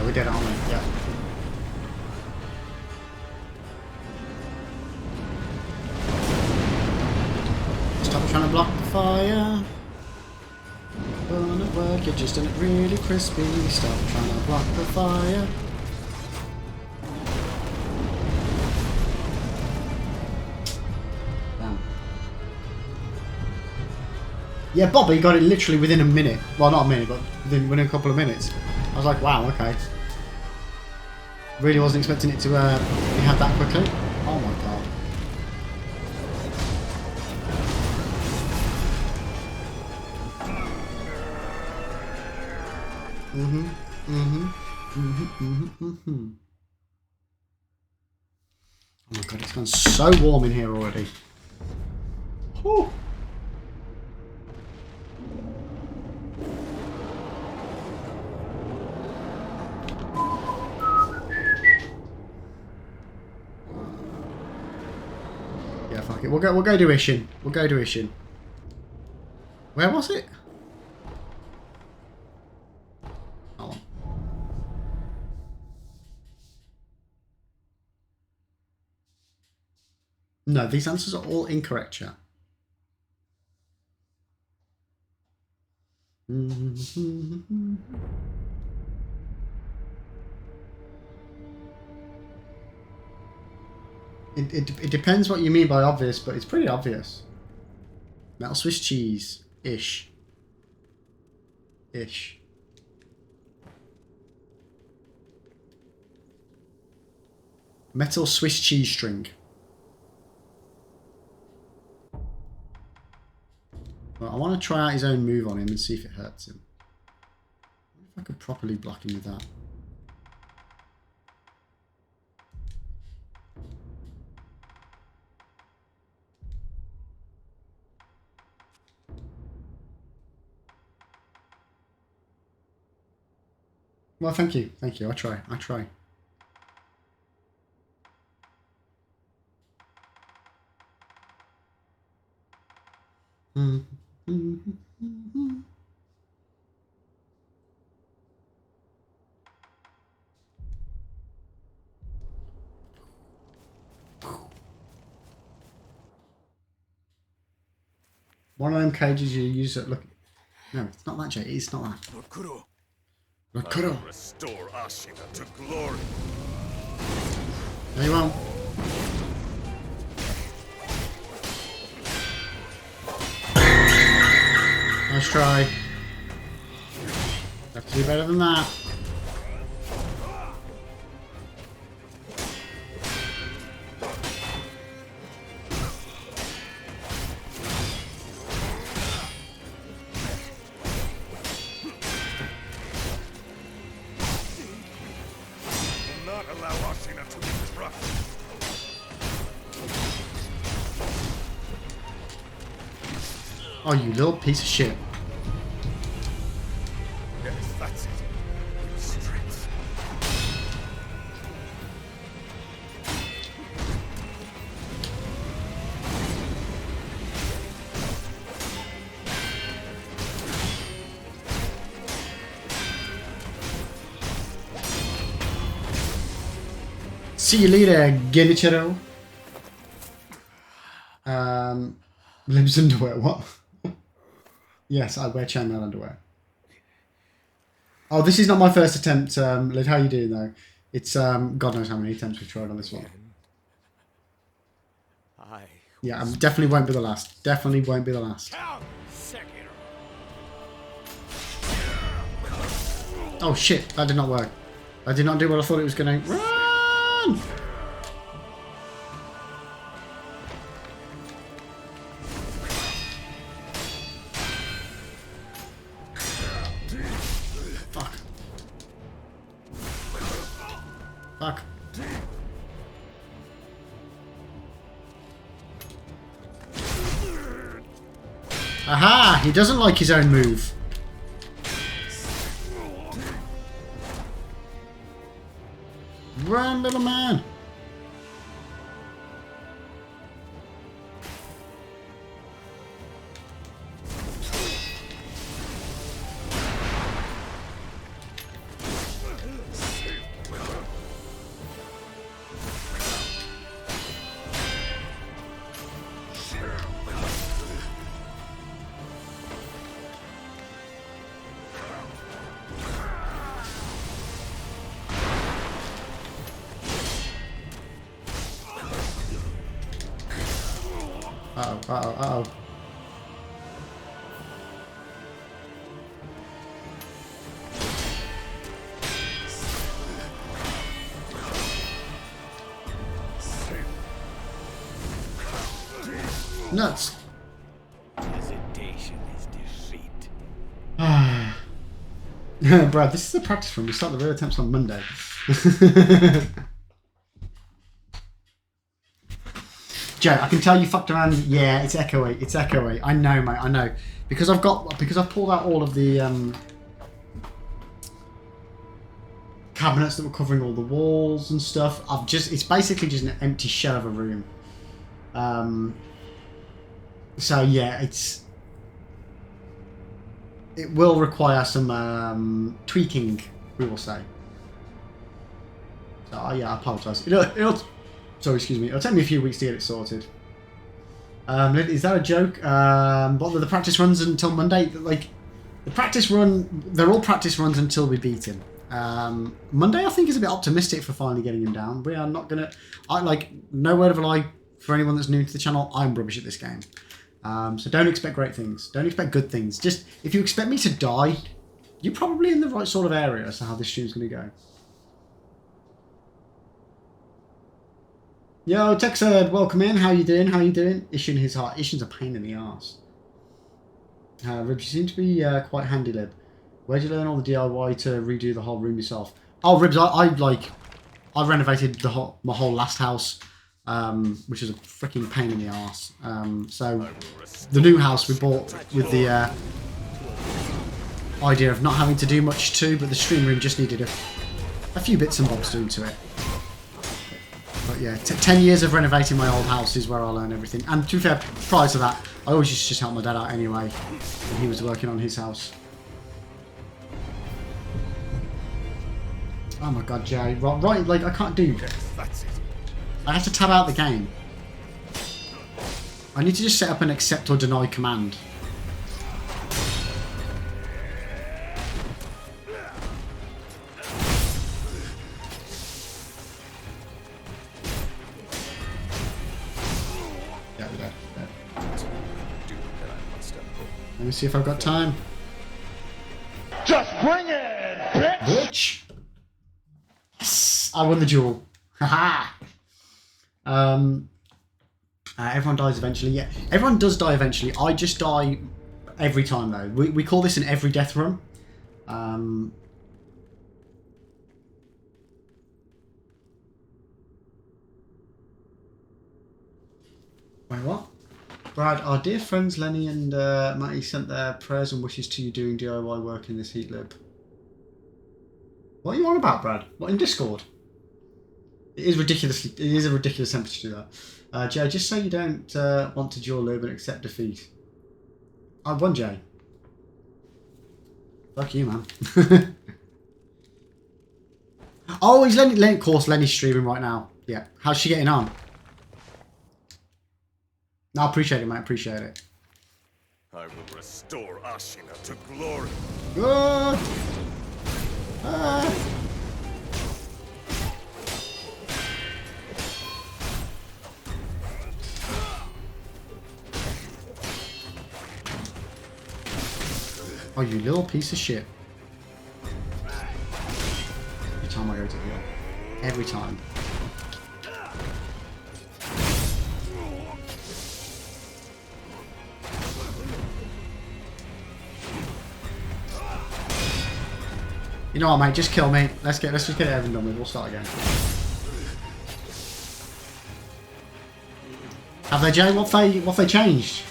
We did it, aren't we? Yeah. Stop trying to block the fire. Don't it work, you're just in it really crispy. Stop trying to block the fire. Damn. Yeah, Bobby got it literally within a minute. Well, not a minute, but within a couple of minutes. I was like, wow, okay. Really wasn't expecting it to be had that quickly. Oh my god. Mm-hmm. Mm-hmm. Mm-hmm. Mm-hmm. Mm-hmm. Oh my god, it's gone so warm in here already. Whew. Yeah, fuck it. We'll go to Ishin. We'll go to Ishin. Where was it? Oh. No, these answers are all incorrect, chat. It depends what you mean by obvious, but it's pretty obvious. Metal Swiss cheese. Ish. Ish. Metal Swiss cheese string. Well, I want to try out his own move on him and see if it hurts him. I wonder if I could properly block him with that. Well, thank you. Thank you. I try. I try. One of them cages you use at look. No, it's not that, Jay. It's not that. Rokuro. Rokuro. Restore Ashina to glory. There you are. Nice try. Have to do better than that. Will not allow Ashina to be crushed. Oh, you little piece of shit. Yes, that's it. With strength. See you later, Genichiro. Limbs underwear, what? Yes, I wear chainmail underwear. Oh, this is not my first attempt, Lid. How you doing, though? It's, God knows how many attempts we've tried on this one. Yeah, definitely won't be the last. Definitely won't be the last. Sekiro. Oh, shit. That did not work. I did not do what I thought it was going to. Run! Fuck. Fuck. Aha! He doesn't like his own move. Run, little man! Uh-oh, uh-oh, uh-oh. Nuts. Hesitation is defeat. Brad, this is the practice run. We start the real attempts on Monday. Joe, I can tell you fucked around. Yeah, it's echoey. It's echoey. I know, mate. I know. Because I've pulled out all of the cabinets that were covering all the walls and stuff. It's basically just an empty shell of a room. So yeah, it will require some tweaking, we will say. So yeah, I apologise. Sorry, excuse me. It'll take me a few weeks to get it sorted. Is that a joke? What were the practice runs until Monday? Like, the practice run, they're all practice runs until we beat him. Monday, I think, is a bit optimistic for finally getting him down. We are not gonna. No word of a lie for anyone that's new to the channel. I'm rubbish at this game. So don't expect great things. Don't expect good things. Just if you expect me to die, you're probably in the right sort of area as to how this stream's gonna go. Yo, Texad, welcome in. How you doing? How you doing? Ishin his heart. Ishin's a pain in the arse. Ribs, you seem to be quite handy, Lib. Where'd you learn all the DIY to redo the whole room yourself? Oh, Ribs, I renovated my whole last house, which is a freaking pain in the arse. So the new house we bought with the idea of not having to do much too, but the stream room just needed a few bits and bobs doing to it. But yeah, 10 years of renovating my old house is where I learn everything. And to be fair, prior to that, I always used to just help my dad out anyway when he was working on his house. Oh my god, Jay. Right, like, I can't do this. I have to tab out the game. I need to just set up an accept or deny command. Let me see if I've got time. Just bring it, bitch! Yes! I won the duel. Haha! Everyone dies eventually. Yeah, everyone does die eventually. I just die every time though. We call this an every death run. Wait, what? Brad, our dear friends Lenny and Matty sent their prayers and wishes to you doing DIY work in this heat lib. What are you on about, Brad? What, in Discord? It is a ridiculous temperature to do that. Jay, just say you don't want to duel lib and accept defeat. I won, Jay. Fuck you, man. Oh, he's Lenny. Of course, Lenny's streaming right now. Yeah. How's she getting on? No, I appreciate it, mate. I appreciate it. I will restore Ashina to glory. Good. Oh, you little piece of shit. Every time I go to heal. Every time. You know what, mate? Just kill me. Let's just get everything done with. We'll start again. Have they, Jay? What have they changed?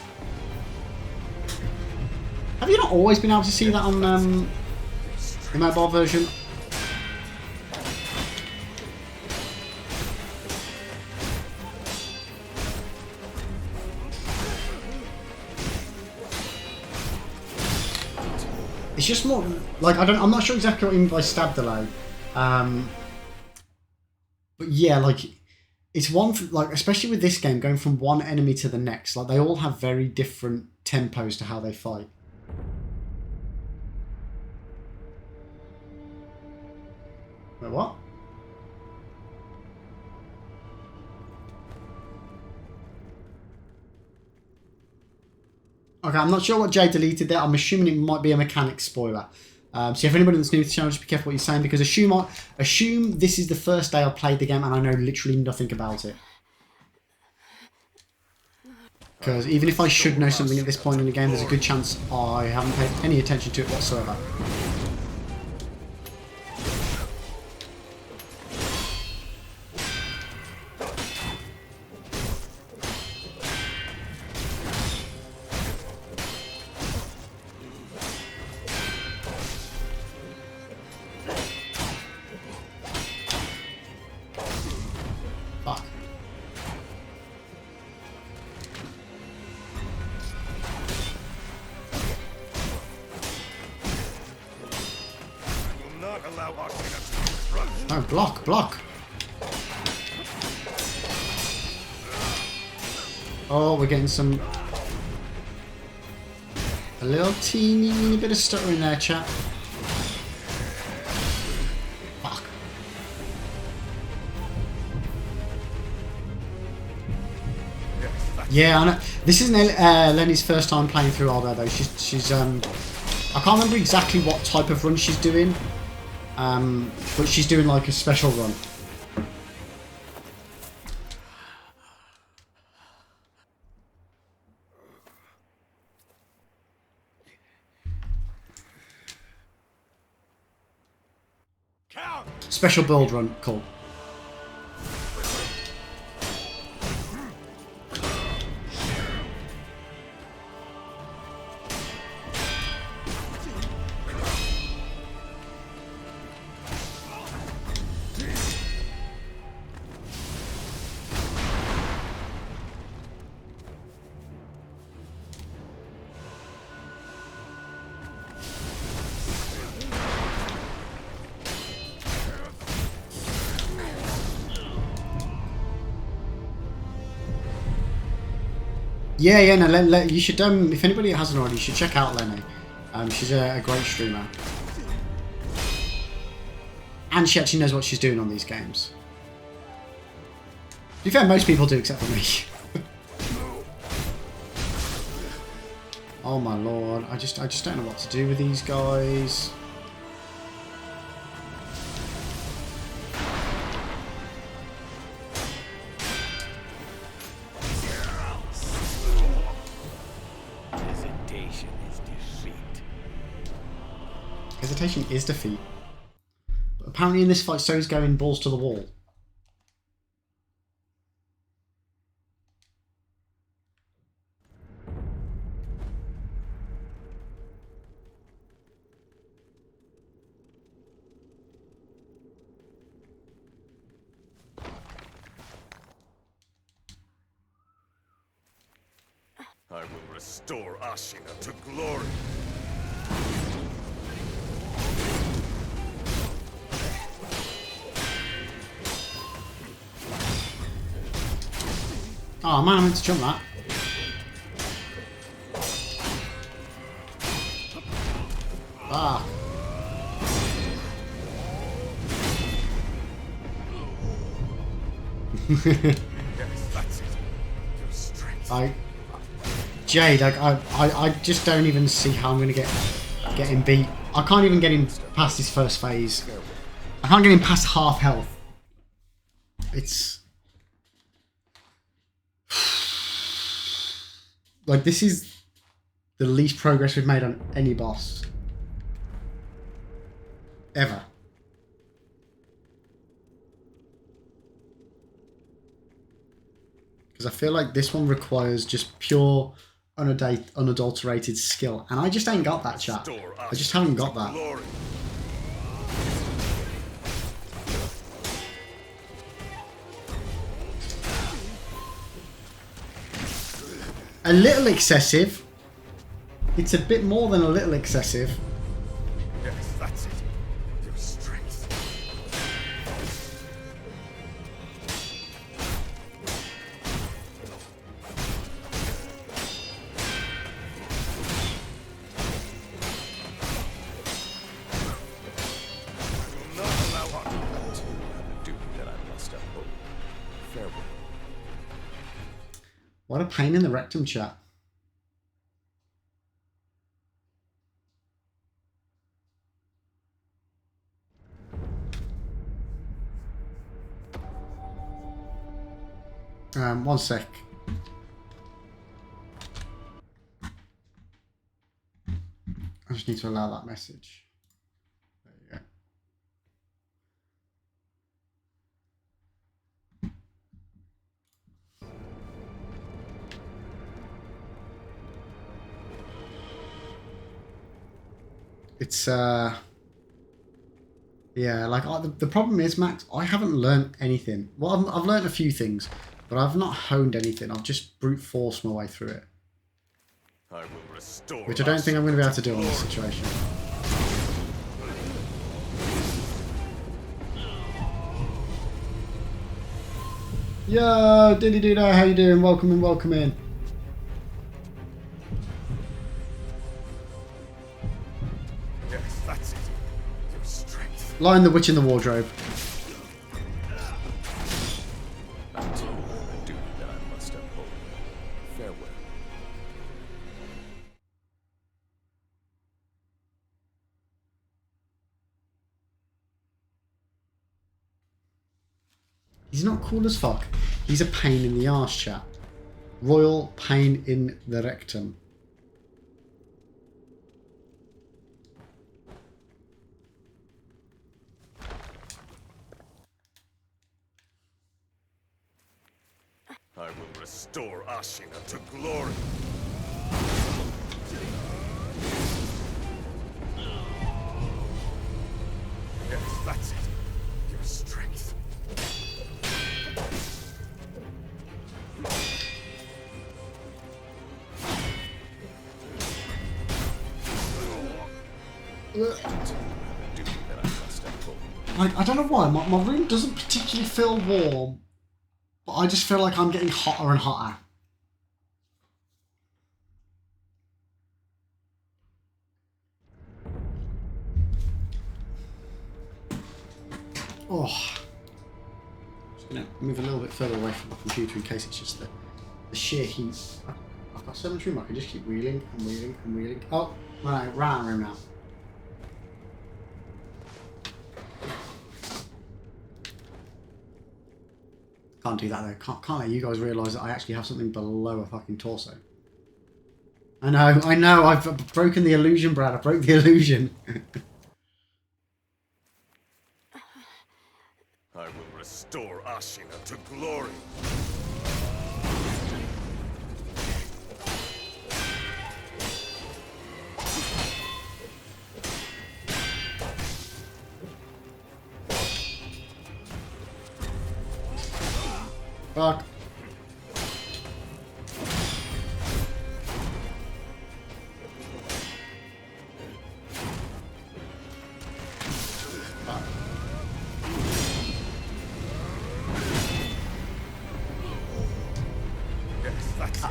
Have you not always been able to see that on the mobile version? It's just more like I'm not sure exactly what you mean by stab delay, but yeah, like it's one like especially with this game going from one enemy to the next, like they all have very different tempos to how they fight. Wait, what? Okay, I'm not sure what Jay deleted there. I'm assuming it might be a mechanic spoiler. So if anybody that's new to the channel, just be careful what you're saying, because assume this is the first day I played the game and I know literally nothing about it. Because even if I should know something at this point in the game, there's a good chance I haven't paid any attention to it whatsoever. No, block, block. Oh, we're getting some... A little teeny bit of stuttering there, chap. Fuck. Yeah, I know. This isn't Lenny's first time playing through Aldo, though. She's I can't remember exactly what type of run she's doing. But she's doing like a special run. Special build run, cool. Yeah, no, you should, if anybody hasn't already, you should check out Lenny. She's a great streamer. And she actually knows what she's doing on these games. To be fair, most people do, except for me. Oh my lord, I just don't know what to do with these guys. Hesitation is defeat. But apparently in this fight, So's going balls to the wall. I will restore Ashina to glory. Oh man, I meant to jump that. Ah. Jade, I just don't even see how I'm gonna get him beat. I can't even get him past his first phase. I can't get him past half health. It's like, this is the least progress we've made on any boss ever. Because I feel like this one requires just pure, unadulterated skill. And I just ain't got that, chat. I just haven't got that. A little excessive. It's a bit more than a little excessive. Yes, that's it. Your strength. I will not allow Ashina to have a duty that I must uphold. Farewell. What a pain in the rectum, chat. One sec. I just need to allow that message. There you go. It's yeah, like the problem is, Max, I haven't learned anything. Well, I've learned a few things, but I've not honed anything. I've just brute forced my way through it, I will restore which I don't think I'm going to be able to do on this situation. Yo, Diddy Dudo, how you doing? Welcome in, welcome in. Yes, that's it. Your strength. Lion the Witch in the Wardrobe. I too have a duty that I must uphold. Farewell. He's not cool as fuck. He's a pain in the arse, chat. Royal pain in the rectum. I will restore Ashina to glory. Yes, that's it. Your strength. I too have a duty that I must uphold. I don't know why, my room doesn't particularly feel warm, but I just feel like I'm getting hotter and hotter. Oh. Just gonna move a little bit further away from the computer in case it's just the sheer heat. I've got so much room I can just keep wheeling and wheeling and wheeling. Oh, right, round room now. Can't do that though. Can't let you guys realise that I actually have something below a fucking torso. I know. I've broken the illusion, Brad. I broke the illusion. I will restore Ashina to glory. Fuck.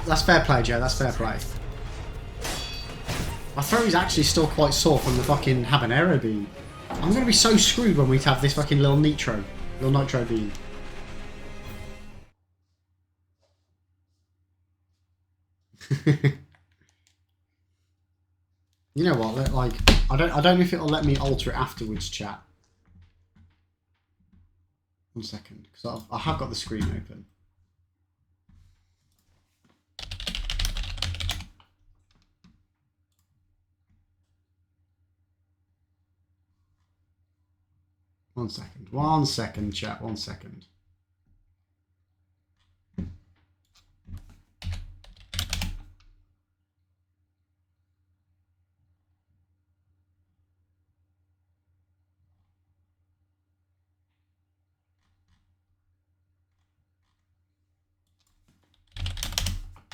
That's fair play, Joe. That's fair play. My throat is actually still quite sore from the fucking habanero bean. I'm going to be so screwed when we have this fucking little nitro bean. You know what? Like, I don't know if it'll let me alter it afterwards, chat. 1 second, because I have got the screen open. One second, chat. 1 second.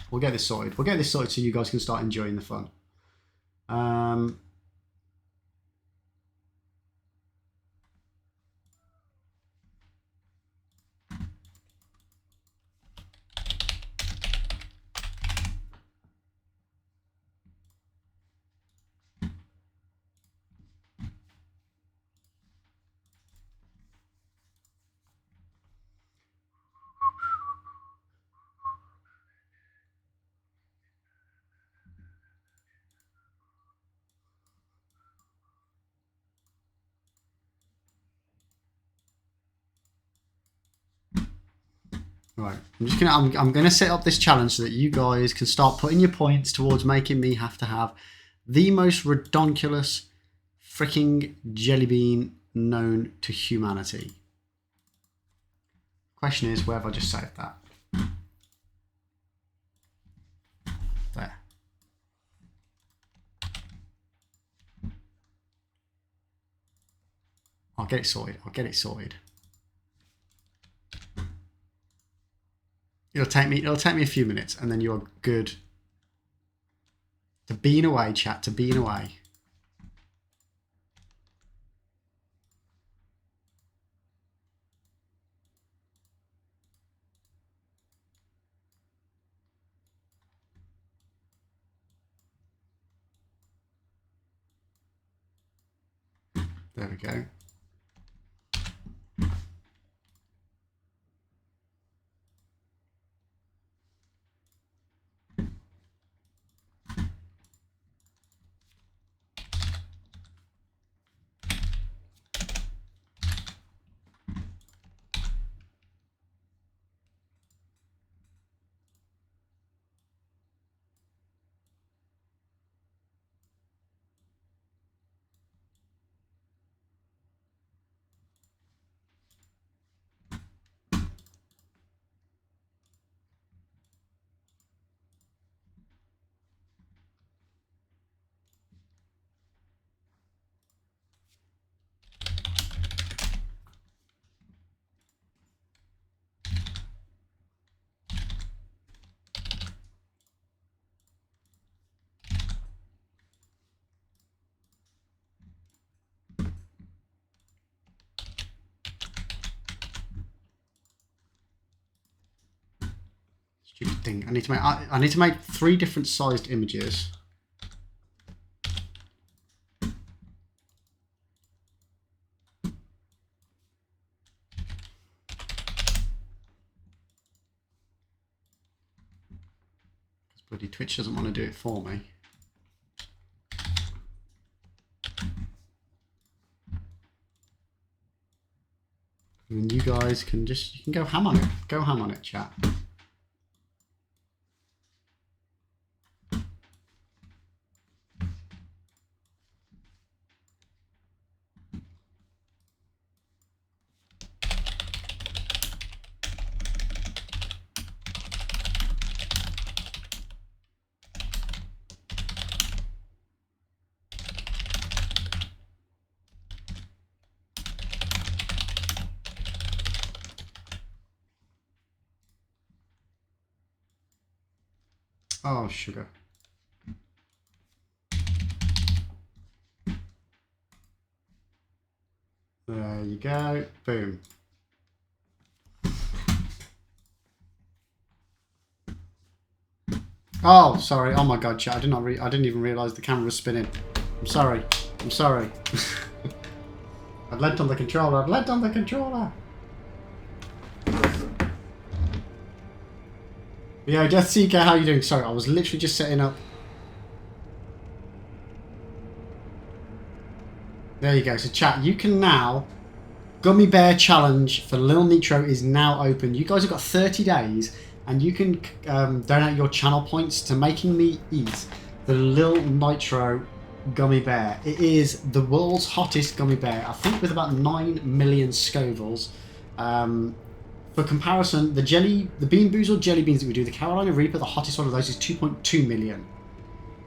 We'll get this sorted. We'll get this sorted so you guys can start enjoying the fun. Right, I'm gonna set up this challenge so that you guys can start putting your points towards making me have to have the most redonkulous freaking jelly bean known to humanity. Question is, where have I just saved that? There. I'll get it sorted. It'll take me a few minutes and then you're good. To bean away, chat, to bean away. There we go. Stupid thing. I need to make 3 different sized images. Bloody Twitch doesn't want to do it for me. And you guys can go ham on it. Go ham on it, chat. Oh, sugar. There you go. Boom. Oh, sorry. Oh my god, chat. I didn't even realise the camera was spinning. I'm sorry. I'm sorry. I've leant on the controller. I've leant on the controller. Yo, Death Seeker, how you doing? Sorry, I was literally just setting up. There you go. So chat, you can now... Gummy Bear Challenge for Lil Nitro is now open. You guys have got 30 days and you can donate your channel points to making me eat the Lil Nitro Gummy Bear. It is the world's hottest gummy bear, I think with about 9 million Scovilles. For comparison, the Bean Boozled jelly beans that we do, the Carolina Reaper, the hottest one of those is 2.2 million.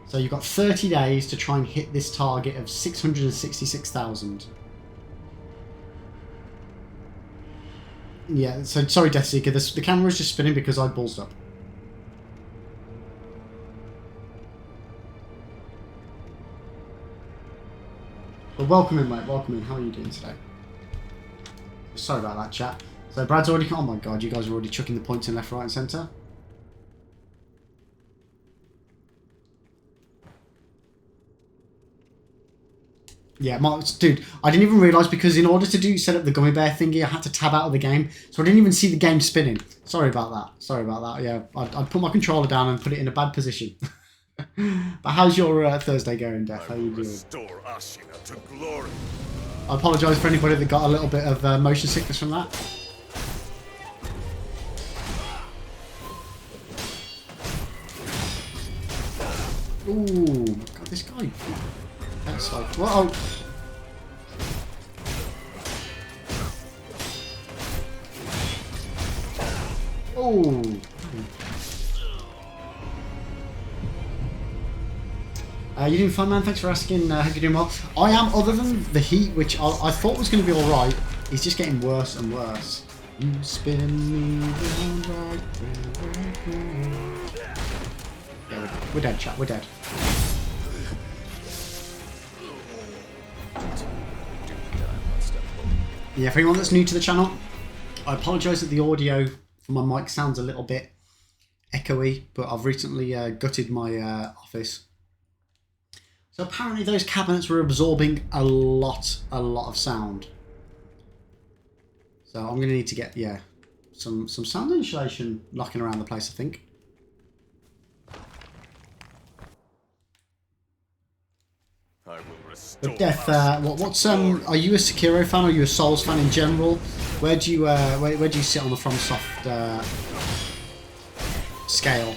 So you've got 30 days to try and hit this target of 666,000. Yeah, so sorry Death Seeker, the camera's just spinning because I ballsed up. But welcome in, mate, welcome in. How are you doing today? Sorry about that, chat. So Brad's already... Oh my god, you guys are already chucking the points in left, right and centre. Yeah, dude, I didn't even realise because in order to set up the gummy bear thingy, I had to tab out of the game. So I didn't even see the game spinning. Sorry about that. Sorry about that. Yeah, I'd put my controller down and put it in a bad position. But how's your Thursday going, Death? How are you doing? Restore Ashina to glory. I apologise for anybody that got a little bit of motion sickness from that. Ooh, God, this guy. That's like, whoa. Oh. You doing fine, man? Thanks for asking. Hope you're doing well. I am, other than the heat, which I thought was going to be alright, it's just getting worse and worse. You spin me round, right, round. Yeah, we're dead, chat. We're dead. Yeah, for anyone that's new to the channel, I apologise that the audio from my mic sounds a little bit echoey, but I've recently gutted my office. So apparently those cabinets were absorbing a lot of sound. So I'm going to need to get, yeah, some sound insulation knocking around the place, I think. I will restore But Death, what's are you a Sekiro fan or are you a Souls fan in general? Where do you where do you sit on the FromSoft scale?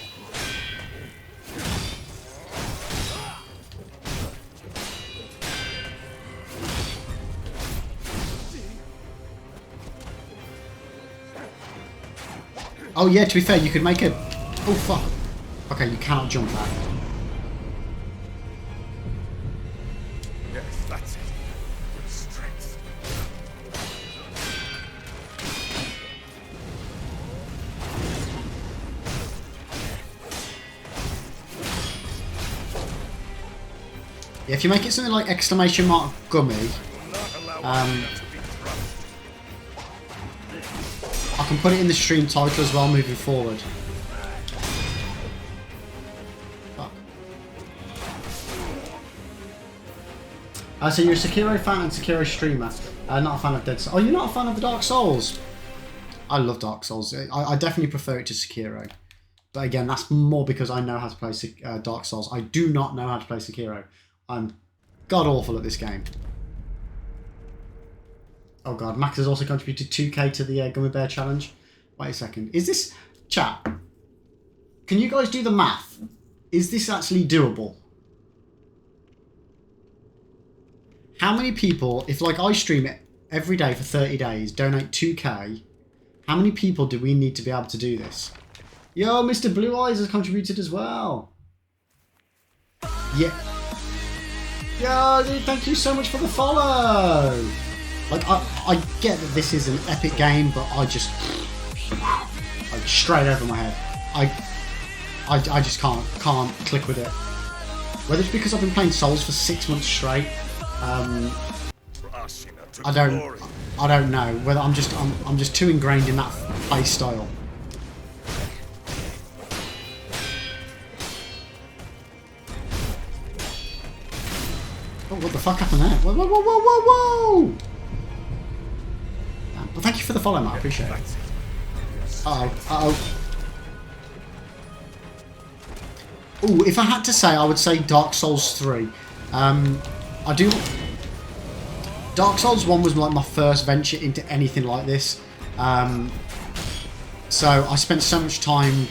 Oh yeah, to be fair, you could make a... Oh fuck. Okay, you cannot jump that. Yes, that's it. With strength. Yeah, if you make it something like exclamation mark gummy, I can put it in the stream title as well moving forward. Fuck. So you're a Sekiro fan and Sekiro streamer. Not a fan of Dead Souls. Oh, you're not a fan of the Dark Souls? I love Dark Souls. I definitely prefer it to Sekiro. But again, that's more because I know how to play Dark Souls. I do not know how to play Sekiro. I'm god awful at this game. Oh god, Max has also contributed 2k to the Gummy Bear Challenge. Wait a second. Is this... Chat. Can you guys do the math? Is this actually doable? How many people, if like I stream it every day for 30 days, donate 2k, how many people do we need to be able to do this? Yo, Mr. Blue Eyes has contributed as well. Yeah. Yo, dude, thank you so much for the follow. Like, I get that this is an epic game, but I just... like, straight over my head. I just can't click with it. Whether it's because I've been playing Souls for 6 months straight, I don't know. Whether I'm just too ingrained in that play style. Oh, what the fuck happened there? Whoa, whoa, whoa, whoa, whoa, whoa! Well, thank you for the follow, Matt. I appreciate it. Uh-oh. Ooh, if I had to say, I would say Dark Souls 3. I do... Dark Souls 1 was like my first venture into anything like this. So I spent so much time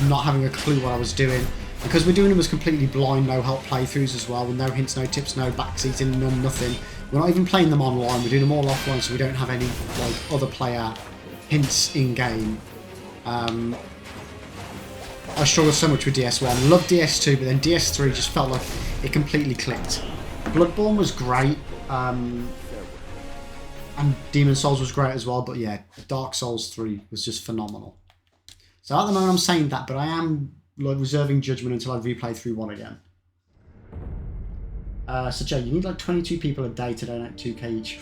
not having a clue what I was doing. Because we're doing them as completely blind, no help playthroughs as well, with no hints, no tips, no backseating, no nothing. We're not even playing them online, we're doing them all offline, so we don't have any like other player hints in game. I struggled so much with DS1, loved DS2, but then DS3 just felt like it completely clicked. Bloodborne was great, and Demon Souls was great as well, but yeah, Dark Souls 3 was just phenomenal. So at the moment I'm saying that, but I am like reserving judgment until I replay through 1 again. So Jay, you need like 22 people a day to donate 2k each.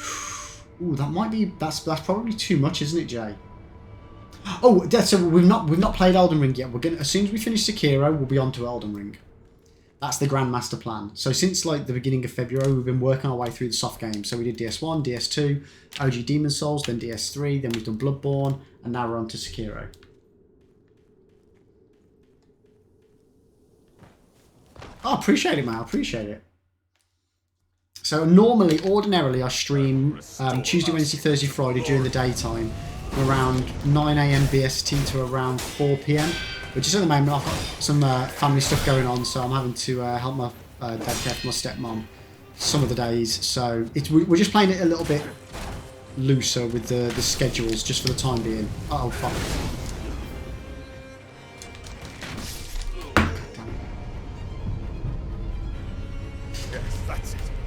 Ooh, that might be that's probably too much, isn't it, Jay? Oh, so we've not played Elden Ring yet. We're gonna, as soon as we finish Sekiro, we'll be on to Elden Ring. That's the Grandmaster plan. So since like the beginning of February, we've been working our way through the soft games. So we did DS1, DS2, OG Demon Souls, then DS3, then we've done Bloodborne, and now we're on to Sekiro. Oh, appreciate it, man. I appreciate it. So ordinarily, I stream Tuesday, Wednesday, Thursday, Friday during the daytime, from around 9 AM BST to around 4 PM. Which is at the moment I've got some family stuff going on, so I'm having to help my dad care for my stepmom some of the days. So we're just playing it a little bit looser with the schedules, just for the time being. Oh fuck.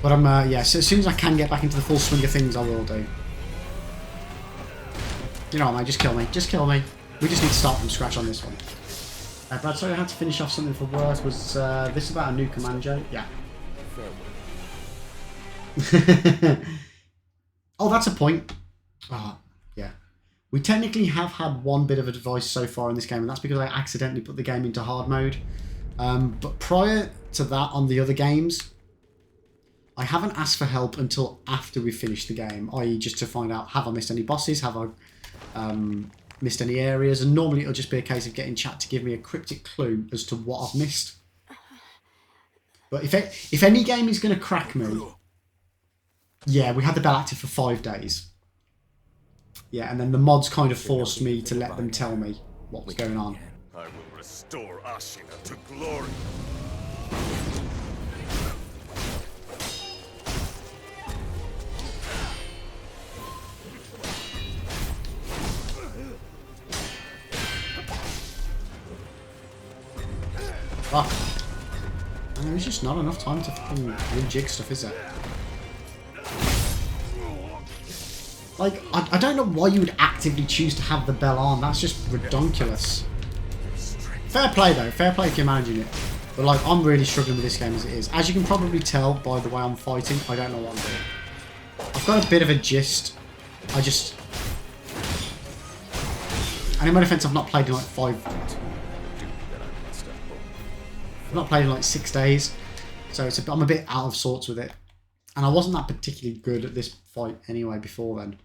But I'm, yeah, so as soon as I can get back into the full swing of things, I will do. You know what, mate, just kill me. Just kill me. We just need to start from scratch on this one. Brad, sorry I had to finish off something for work. Was this about a new command, Joe? Yeah. Oh, that's a point. Oh, yeah. We technically have had one bit of advice so far in this game, and that's because I accidentally put the game into hard mode. But prior to that, on the other games, I haven't asked for help until after we've finished the game, i.e. just to find out, have I missed any bosses, have I missed any areas, and normally it'll just be a case of getting chat to give me a cryptic clue as to what I've missed. But if any game is going to crack me, yeah, we had the bell active for 5 days. Yeah, and then the mods kind of forced me to let them tell me what was going on. I will restore Ashina to glory. Fuck. And there's just not enough time to fucking rejig stuff, is there? Like, I don't know why you would actively choose to have the bell on. That's just ridiculous. Fair play, though. Fair play if you're managing it. But, like, I'm really struggling with this game as it is. As you can probably tell by the way I'm fighting, I don't know what I'm doing. I've got a bit of a gist. I just... And in my defense, I've not played in, like, I've not played in, like, 6 days. So I'm a bit out of sorts with it. And I wasn't that particularly good at this fight anyway before then.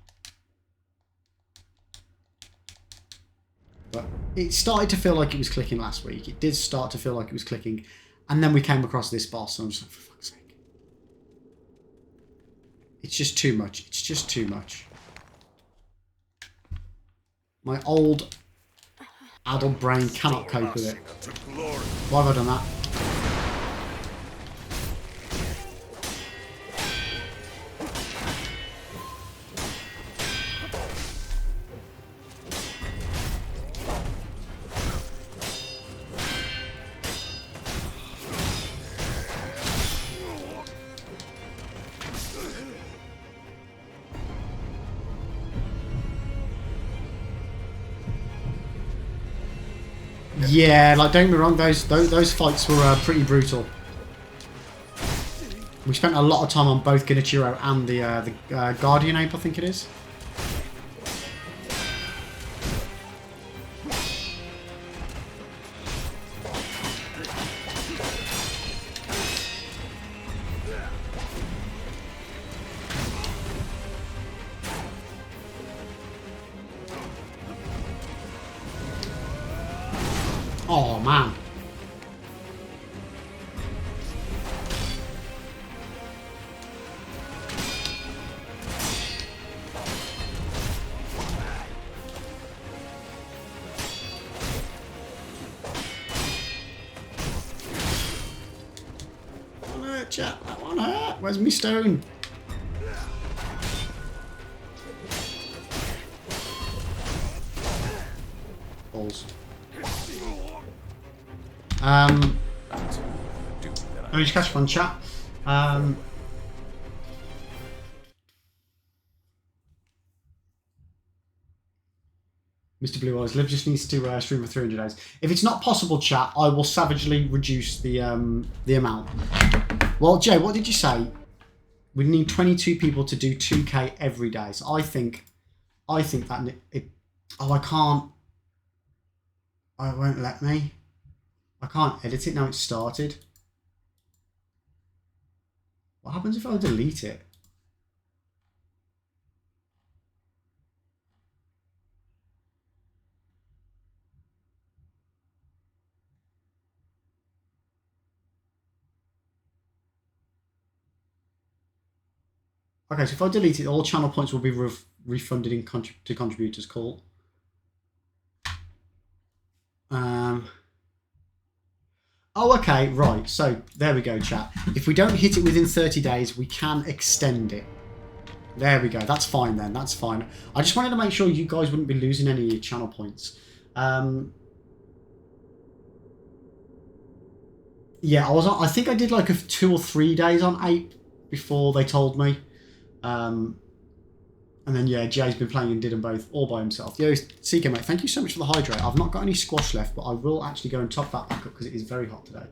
But it started to feel like it was clicking last week. It did start to feel like it was clicking. And then we came across this boss and I was like, for fuck's sake. It's just too much. It's just too much. My old adult brain cannot cope with it. Why have I done that? Yeah, like don't get me wrong, those fights were pretty brutal. We spent a lot of time on both Genichiro and the Guardian Ape, I think it is. Oh man. That one hurt, chat. That one hurt. Where's me stone? Balls. Let me just catch up on chat. Mr. Blue Eyes, Liv just needs to stream for 300 days. If it's not possible, chat, I will savagely reduce the amount. Well, Jay, what did you say? We need 22 people to do 2K every day. So I think that it. Oh, I can't. Oh, it won't let me. I can't edit it now. It's started. What happens if I delete it? Okay, so if I delete it, all channel points will be refunded to contributors. Cool. Oh, okay, right. So there we go, chat. If we don't hit it within 30 days, we can extend it. There we go. That's fine then. That's fine. I just wanted to make sure you guys wouldn't be losing any of your channel points. Yeah, I think I did like 2 or 3 days on 8 before they told me. And then, yeah, Jay's been playing and did them both all by himself. Yo, CK, mate, thank you so much for the hydrate. I've not got any squash left, but I will actually go and top that back up because it is very hot today.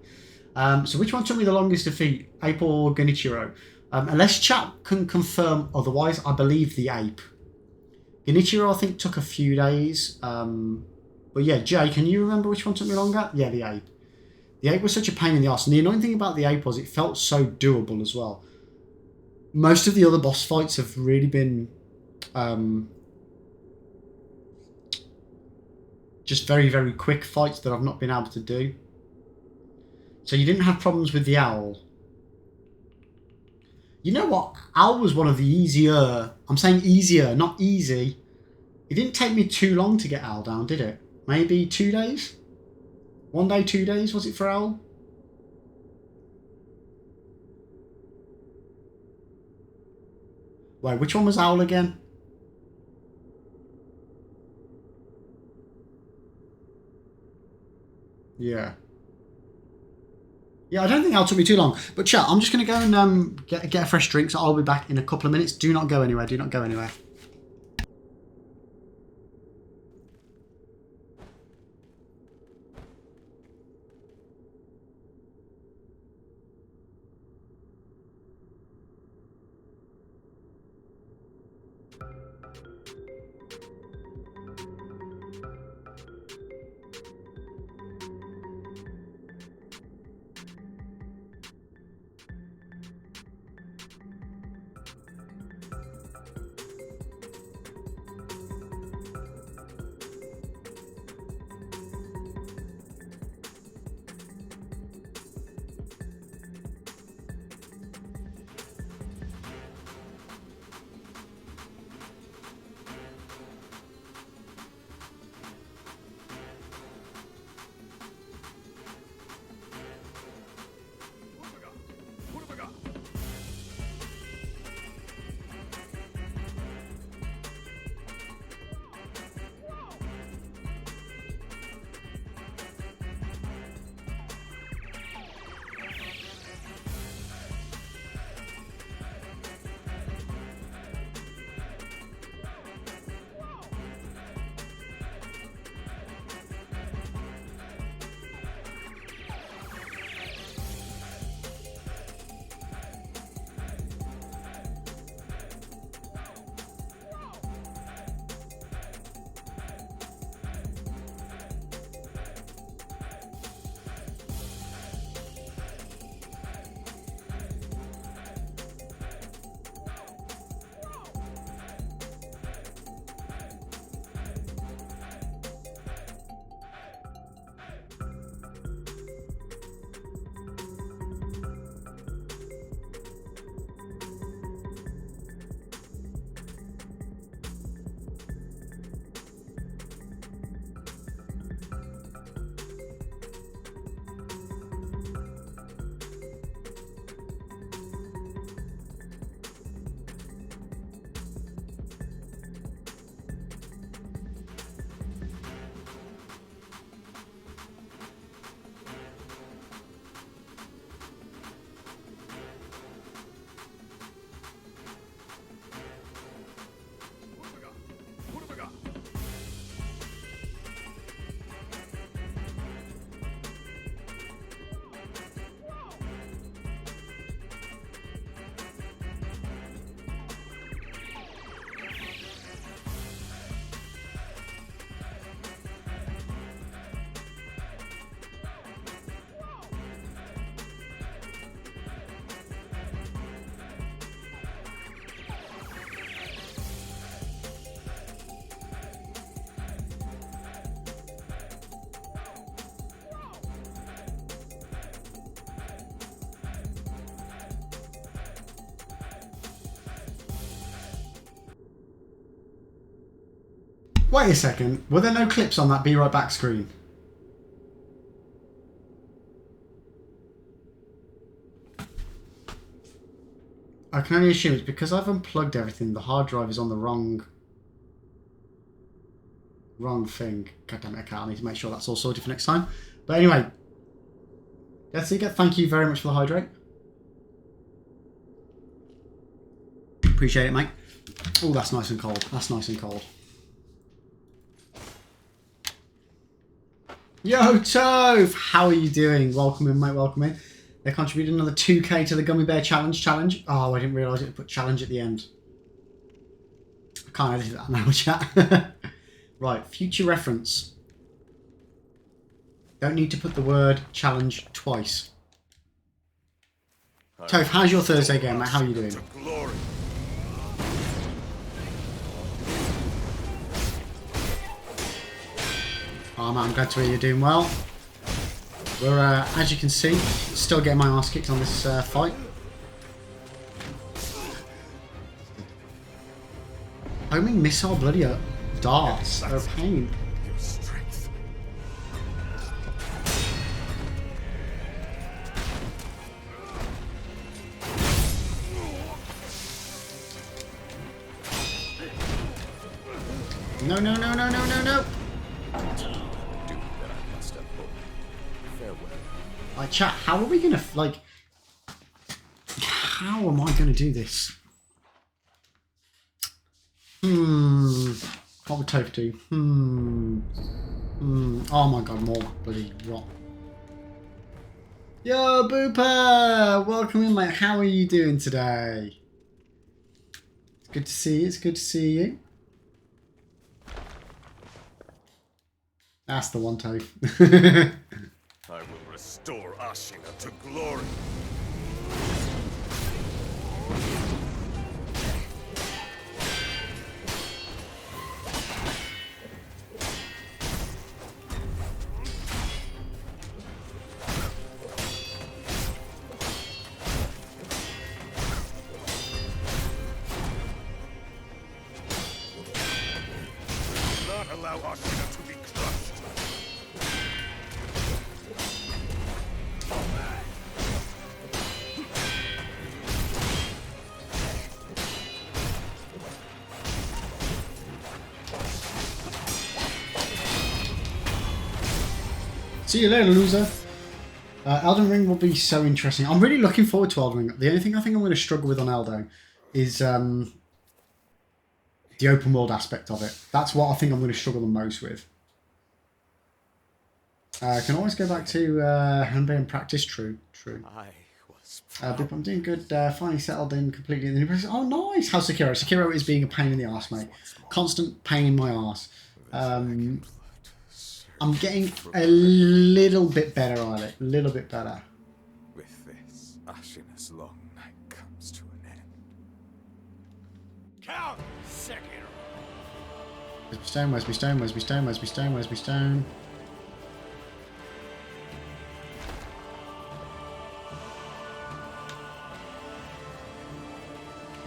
So which one took me the longest to defeat, Ape or Genichiro? Unless chat can confirm otherwise, I believe the Ape. Genichiro, I think, took a few days. But yeah, Jay, can you remember which one took me longer? Yeah, the Ape. The Ape was such a pain in the arse. And the annoying thing about the Ape was it felt so doable as well. Most of the other boss fights have really been just very, very quick fights that I've not been able to do. So you didn't have problems with the owl. You know what? Owl was one of the easier... I'm saying easier, not easy. It didn't take me too long to get Owl down, did it? Maybe 2 days? 1 day, 2 days, was it for Owl? Wait, which one was Owl again? Yeah. Yeah, I don't think Owl took me too long. But chat, I'm just going to go and get a fresh drink, so I'll be back in a couple of minutes. Do not go anywhere, do not go anywhere. Wait a second, were there no clips on that Be Right Back screen? I can only assume it's because I've unplugged everything, the hard drive is on the wrong thing. God damn it, I need to make sure that's all sorted for next time. But anyway, let's see, thank you very much for the hydrate. Appreciate it, mate. Oh, that's nice and cold. That's nice and cold. Yo, Tove! How are you doing? Welcome in, mate, welcome in. They contributed another 2k to the Gummy Bear Challenge. Oh, I didn't realise it would put challenge at the end. I can't edit that now, chat. Right, future reference. Don't need to put the word challenge twice. Tove, how's your Thursday going, mate? How are you doing? Oh man, I'm glad to hear you're doing well. We're, as you can see, still getting my ass kicked on this fight. Homing missile bloody darts. They're a pain. Your strength. No, no, no, no, no, no, no. Duty that I must uphold. Farewell. Like, chat, how are we gonna, like... How am I gonna do this? What would Toph do? Oh my god, more bloody rot. Yo, Booper! Welcome in, mate. How are you doing today? It's good to see you. It's good to see you. That's the one, Toph. I will restore Ashina to glory. Do not allow Ashina to be crushed. See you later, loser. Elden Ring will be so interesting. I'm really looking forward to Elden Ring. The only thing I think I'm going to struggle with on Elden is the open world aspect of it. That's what I think I'm going to struggle the most with. Can always go back to handbag and practice. True. I was But I'm doing good. Finally settled in completely in the new place. Oh, nice. How's Sekiro? Sekiro is being a pain in the arse, mate. Constant pain in my arse. I'm getting a little bit better on it. A little bit better. With this, Ashina's long night comes to an end. Count Sekiro. Where's my stone? Where's my stone? Where's my stone? Where's my stone? Where's my stone?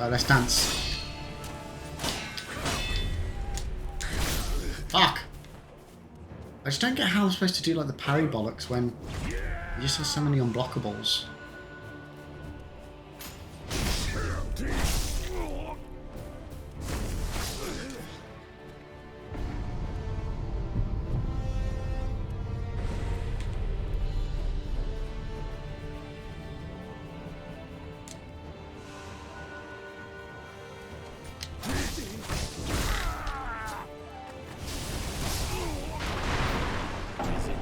Let's dance. Fuck! I just don't get how I'm supposed to do like the parry bollocks when you just have so many unblockables.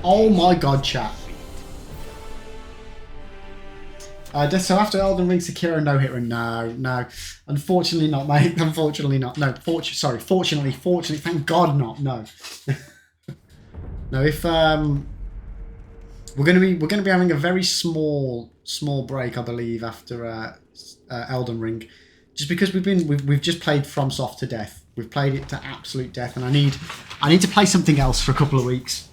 Oh my god, chat. So after Elden Ring, Sekiro, no hit run. No. Unfortunately not, mate. Unfortunately not. No, fortunately, thank God not. No. No, if we're gonna be having a very small break, I believe, after Elden Ring, just because we've just played FromSoft to death. We've played it to absolute death, and I need to play something else for a couple of weeks.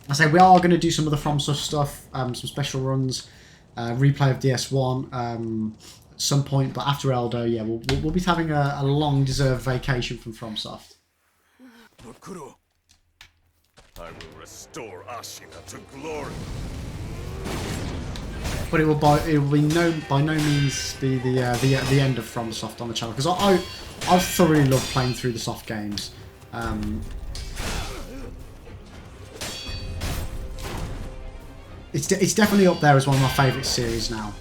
I say we are going to do some of the FromSoft stuff, some special runs, replay of DS1 at some point. But after Eldo, yeah, we'll be having a long-deserved vacation from FromSoft. Bakuro. I will restore Ashina to glory. But it will by no means be the end of FromSoft on the channel, because I've thoroughly loved playing through the soft games. It's definitely up there as one of my favourite series now.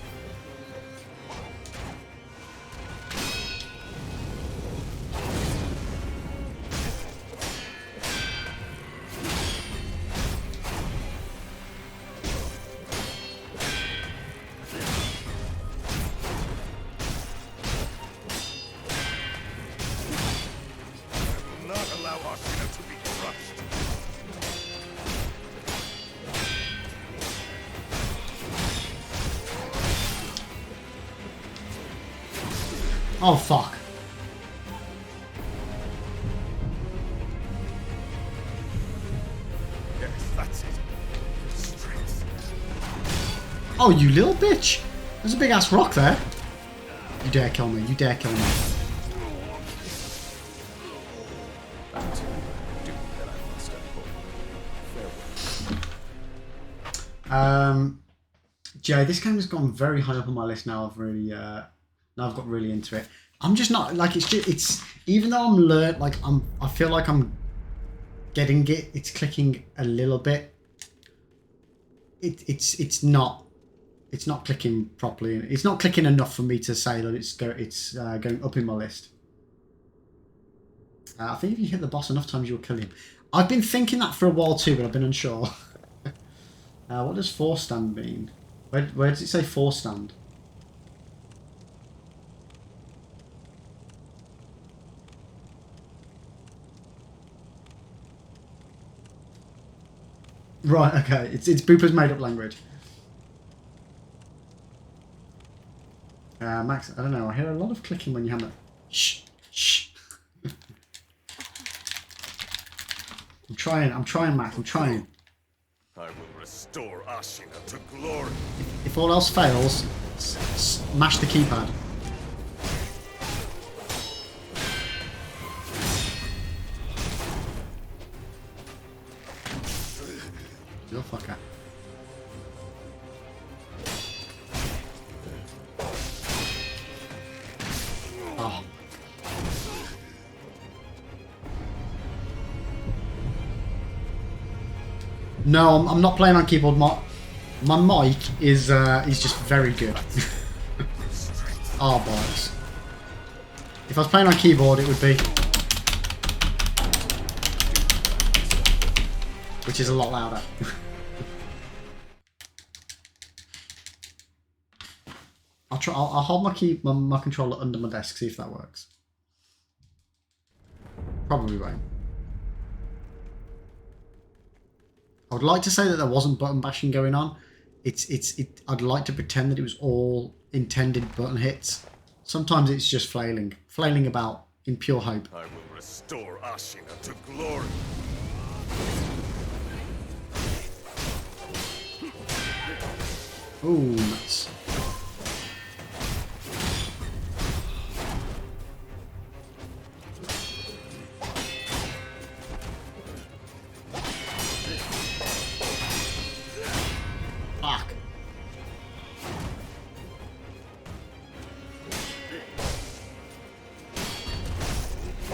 I will not allow Ashina to be crushed. Oh fuck. Oh, you little bitch! There's a big ass rock there. You dare kill me. You dare kill me. Back to a duty that I must uphold. Farewell. Jay, this game has gone very high up on my list now. Now I've got really into it. I'm just not like it's even though I feel like I'm getting it. It's clicking a little bit. It's not clicking properly. It's not clicking enough for me to say that it's going up in my list. I think if you hit the boss enough times, you'll kill him. I've been thinking that for a while too, but I've been unsure. What does 4 stand mean? Where does it say 4 stand? Right, okay. It's Booper's made up language. Max, I don't know. I hear a lot of clicking when you hammer. Shh, shh. I'm trying, Max. I'm trying. I will restore Ashina to glory. If all else fails, smash the keypad. You fucker. Oh. No, I'm not playing on keyboard. My mic is just very good. Oh, bollocks. If I was playing on keyboard, it would be... Which is a lot louder. I'll hold my controller under my desk, see if that works. Probably won't. I would like to say that there wasn't button bashing going on. I'd like to pretend that it was all intended button hits. Sometimes it's just flailing about in pure hope. I will restore Ashina to glory. Ooh, nuts. Fuck. I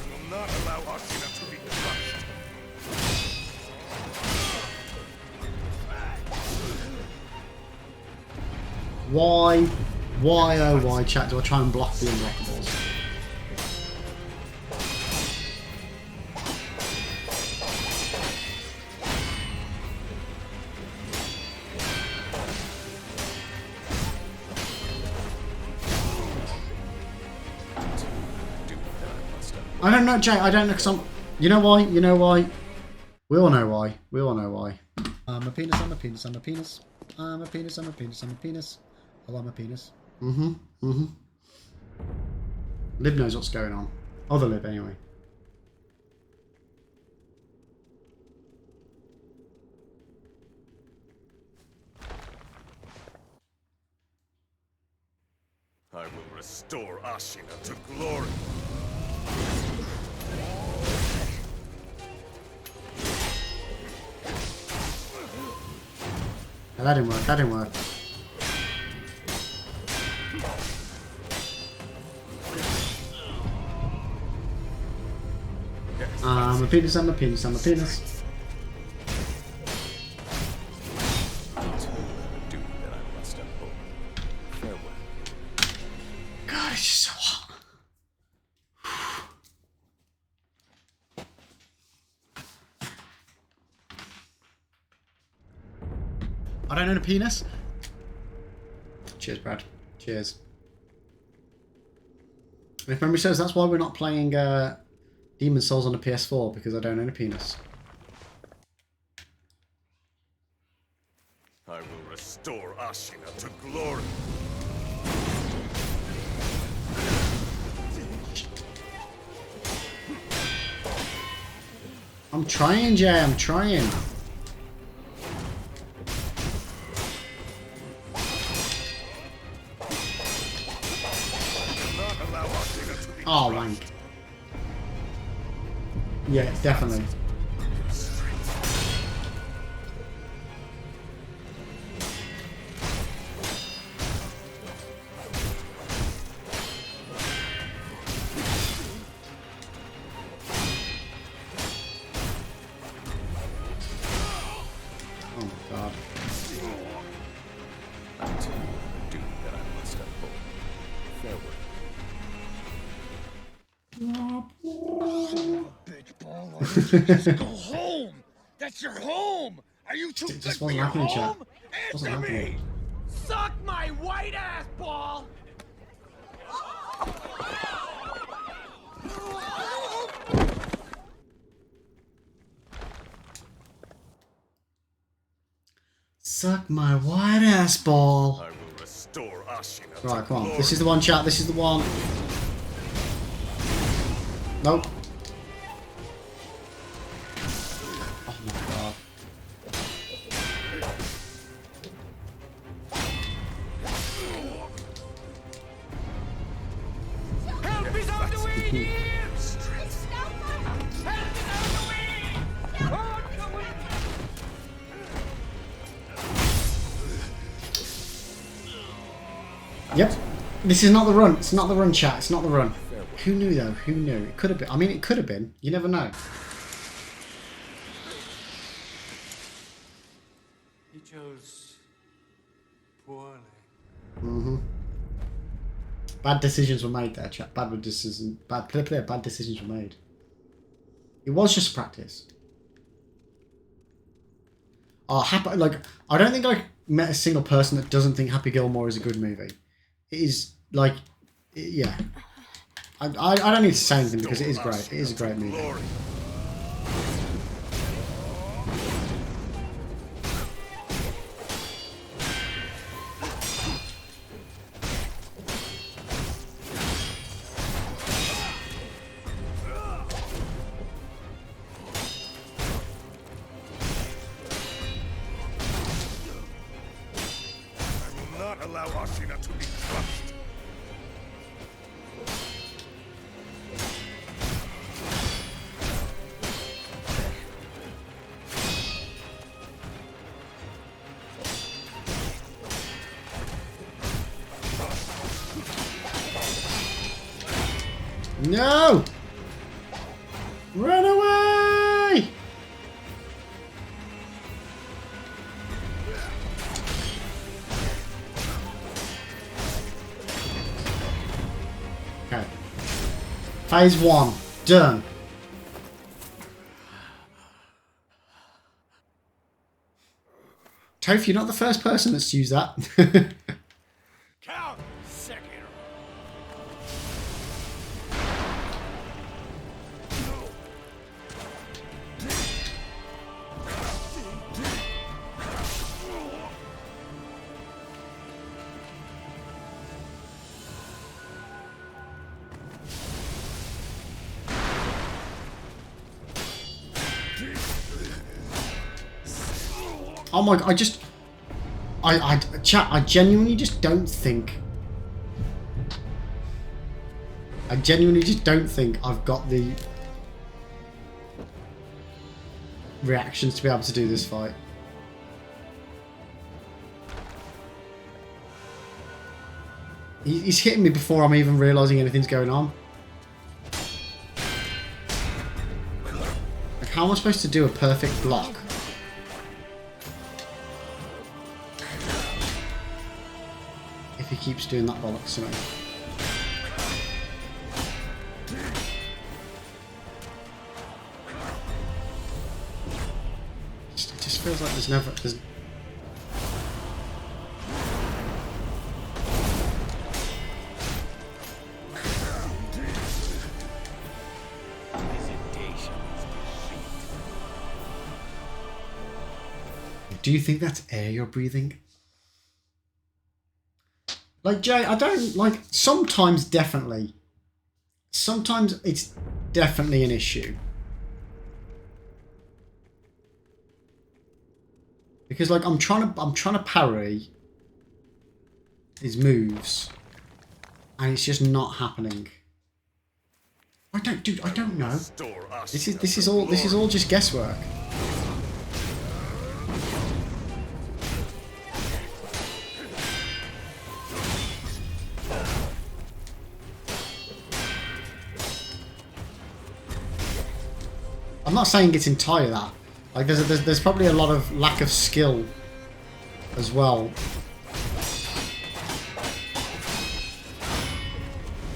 will not allow Ashina to be crushed. Why, oh why, chat, do I try and block the unblockables? I don't know, Jay, I don't know, because I'm... You know why? You know why? We all know why. We all know why. I'm a penis, I'm a penis, I'm a penis. I'm a penis, I'm a penis, I'm a penis. Oh, I'm a penis. Lib knows what's going on. Other Lib, anyway. I will restore Ashina to glory. No, that didn't work, that didn't work. I'm a penis, I'm a penis, I'm a penis. Duty that I must uphold. Farewell. God, it's just so hot. I don't own a penis. Cheers, Brad. Cheers. And if memory serves, that's why we're not playing Demon's Souls on a PS4, because I don't own a penis. I will restore Ashina to glory. I'm trying, Jay, I'm trying. Oh, wank. Yeah, definitely. Oh my god. Back to the duty that I must uphold. Farewell. Bitch ball, why don't you just go home? That's your home! Are you too It good just for wasn't your happening, chat. home? Wasn't Answer happening. me! Suck my white ass ball! Suck my white ass ball. I will restore Ashina. Right, to come on. glory. This is the one, chat. This is the one. Nope. Oh my god. Help is on the way here! Help is on the way! On the way! Yep. This is not the run. It's not the run, chat. It's not the run. Who knew, though? Who knew? It could have been. I mean, it could have been. You never know. He chose poorly. Mm-hmm. Bad decisions were made there, chat. Bad decisions. Bad decisions were made. It was just practice. Oh, like, I don't think I met a single person that doesn't think Happy Gilmore is a good movie. It is, like, yeah. I don't need to say anything because it is great. It is a great movie. Glory. I will not allow Ashina to be crushed. No! Run away! Okay. Phase 1. Done. Toph, you're not the first person that's used that. Count! Sekiro! Oh my god, chat, I genuinely just don't think. I genuinely just don't think I've got the reactions to be able to do this fight. He's hitting me before I'm even realising anything's going on. Like, how am I supposed to do a perfect block? If he keeps doing that bollocks to me. It just feels like there's Do you think that's air you're breathing? Like, Jay, I don't, like, sometimes definitely. Sometimes it's definitely an issue. Because, like, I'm trying to parry his moves, and it's just not happening. I don't, dude. I don't know. Restore us This is all just guesswork. I'm not saying it's entirely that. Like there's probably a lot of lack of skill as well.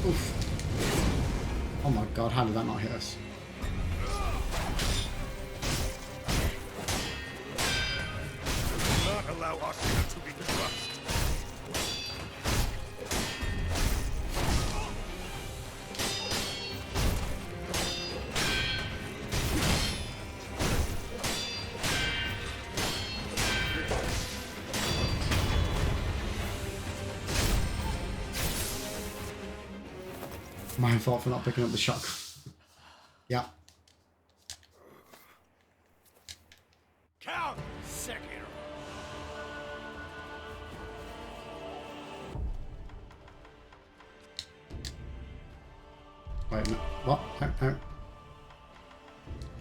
Oof. Oh my god, how did that not hit us? not allow us to be crushed. My fault for not picking up the shotgun. Yeah. Count Sekiro. Wait, no. What? No, no.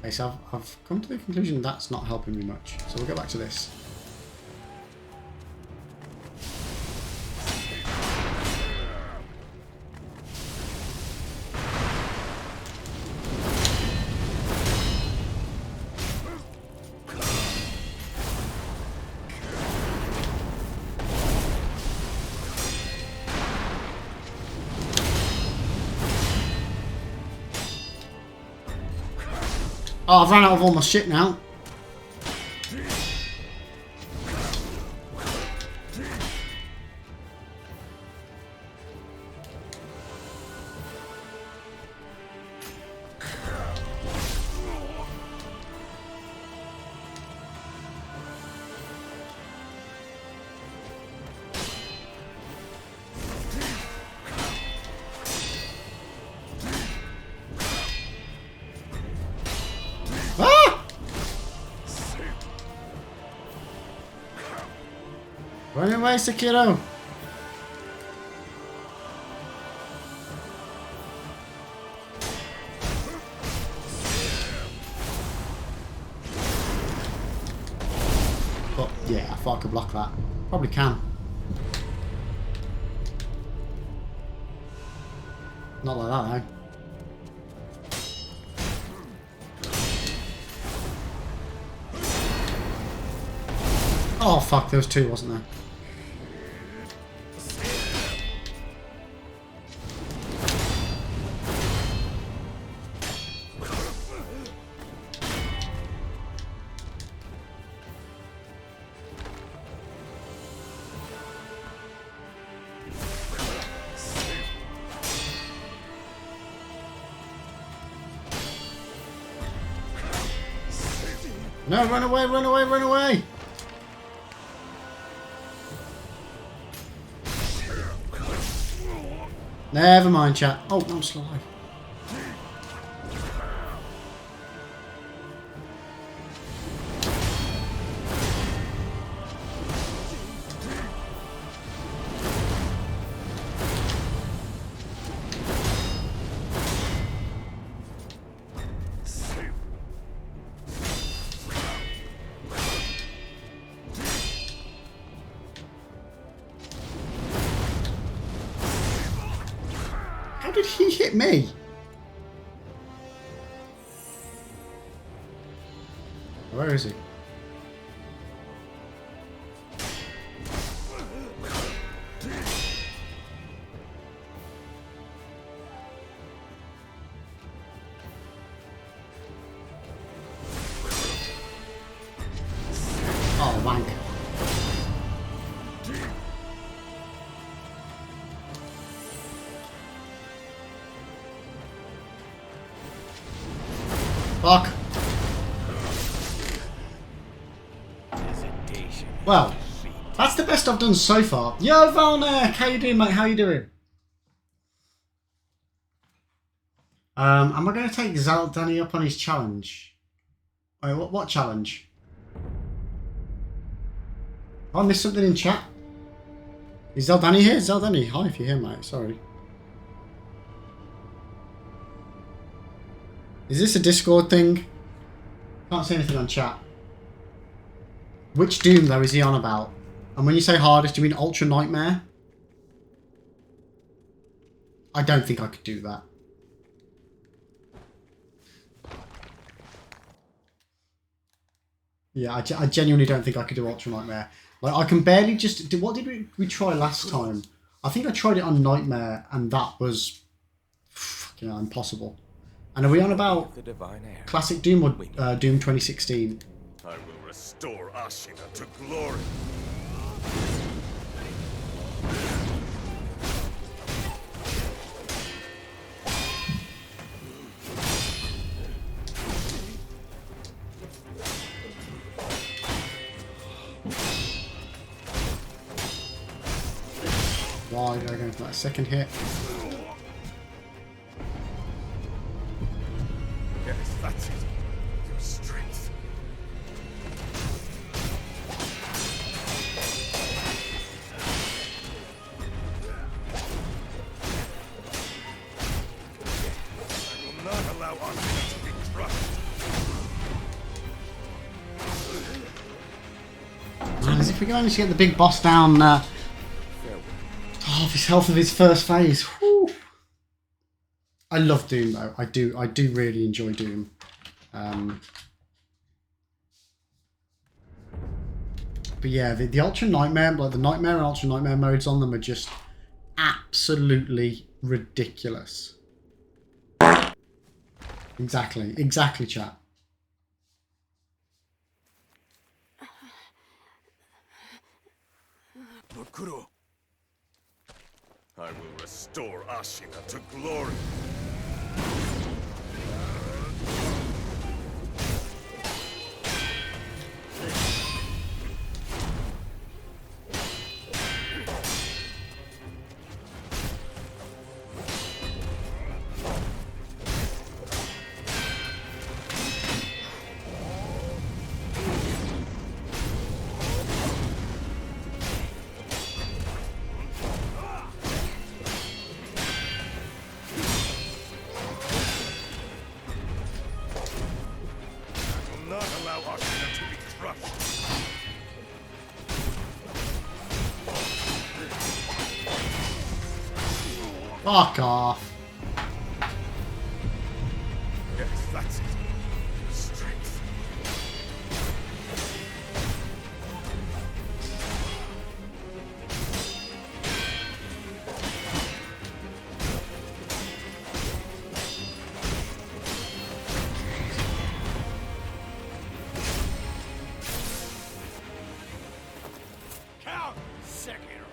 Okay, so I've come to the conclusion that's not helping me much. So we'll go back to this. Oh, I've run out of all my shit now. Run away, Sekiro! But yeah, I thought I could block that. Probably can. Not like that, though. Oh fuck, there was two, wasn't there? No, run away, run away, run away! Never mind, chat. Oh, I'm still alive. How did he hit me? Where is he? Oh, wank. Fuck. Well, that's the best I've done so far. Yo, Valnek, how you doing, mate? How you doing? Am I going to take Zaldani up on his challenge? Wait, what challenge? Oh, I missed something in chat. Is Zaldani here? Zaldani, hi if you're here, mate. Sorry. Is this a Discord thing? Can't see anything on chat. Which Doom, though, is he on about? And when you say hardest, do you mean Ultra Nightmare? I don't think I could do that. Yeah, I genuinely don't think I could do Ultra Nightmare. Like, I can barely just... What did we try last time? I think I tried it on Nightmare, and that was... fucking hell, impossible. And are we on about The divine air. Classic Doom or Doom 2016? I will restore Ashina to glory. Why did I go for that second hit? Yes, that's it. Your strength. I will not allow Ashina to be crushed. Man, as if we manage to get the big boss down half his health of his first phase. Whew. I love Doom though. I do really enjoy Doom. But yeah, the Ultra Nightmare, like the Nightmare and Ultra Nightmare modes on them are just absolutely ridiculous. Exactly, chat. Bakuro. I will restore Ashina to glory. Not allow Ashina to be crushed. Fuck off. Yes, that's it. Your strength. Count Sekiro.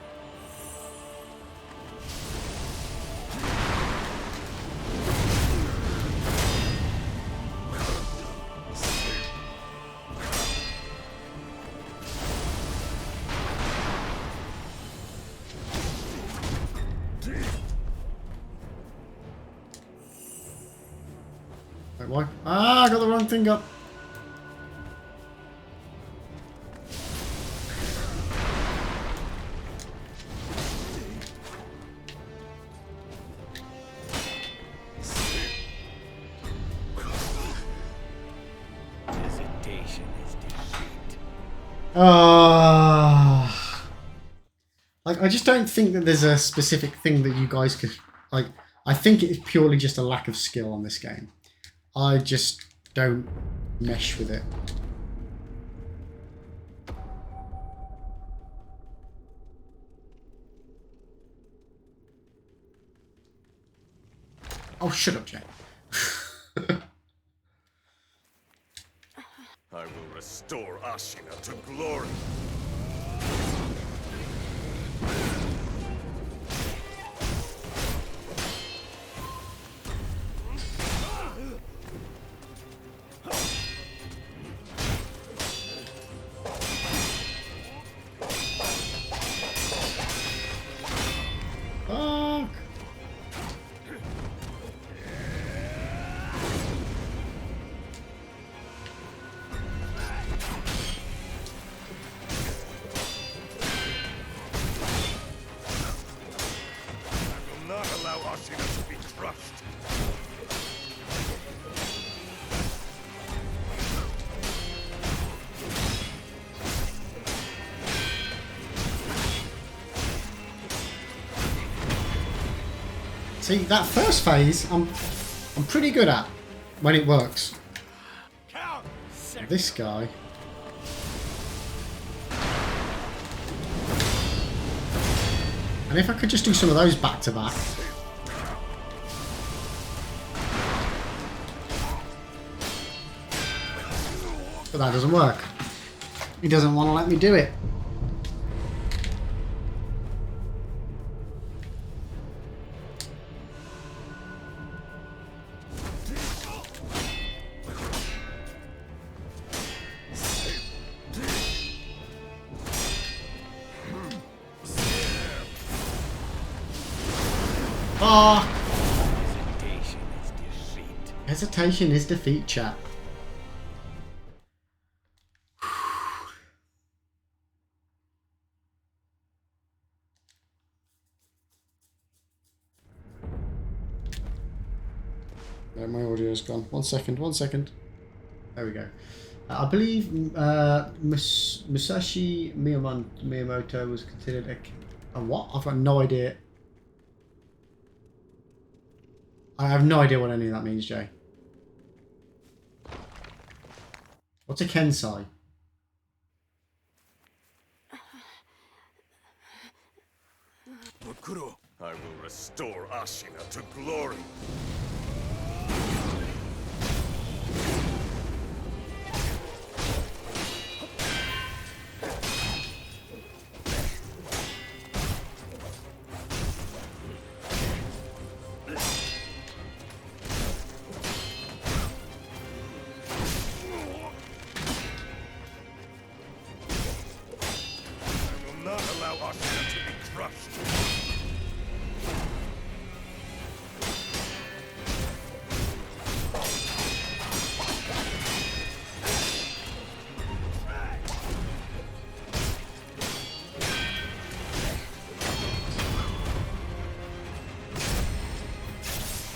Wait, why? Ah, I got the wrong thing up. Hesitation is defeat. Like, I just don't think that there's a specific thing that you guys could... Like, I think it's purely just a lack of skill on this game. I just don't mesh with it. Oh, shut up, Jay. I will restore Ashina to glory. Fuck. I will not allow Ashina to be crushed. See, that first phase, I'm pretty good at when it works. Count Sekiro. This guy. And if I could just do some of those back to back. But that doesn't work. He doesn't want to let me do it. Ah! Hesitation is defeat. Hesitation is defeat, chat. No, my audio's gone. 1 second, 1 second. There we go. I believe Musashi Miyamoto was considered a what? I've got no idea. I have no idea what any of that means, Jay. What's a Kensai? Mukuro, I will restore Ashina to glory. I will not allow Ashina to be crushed.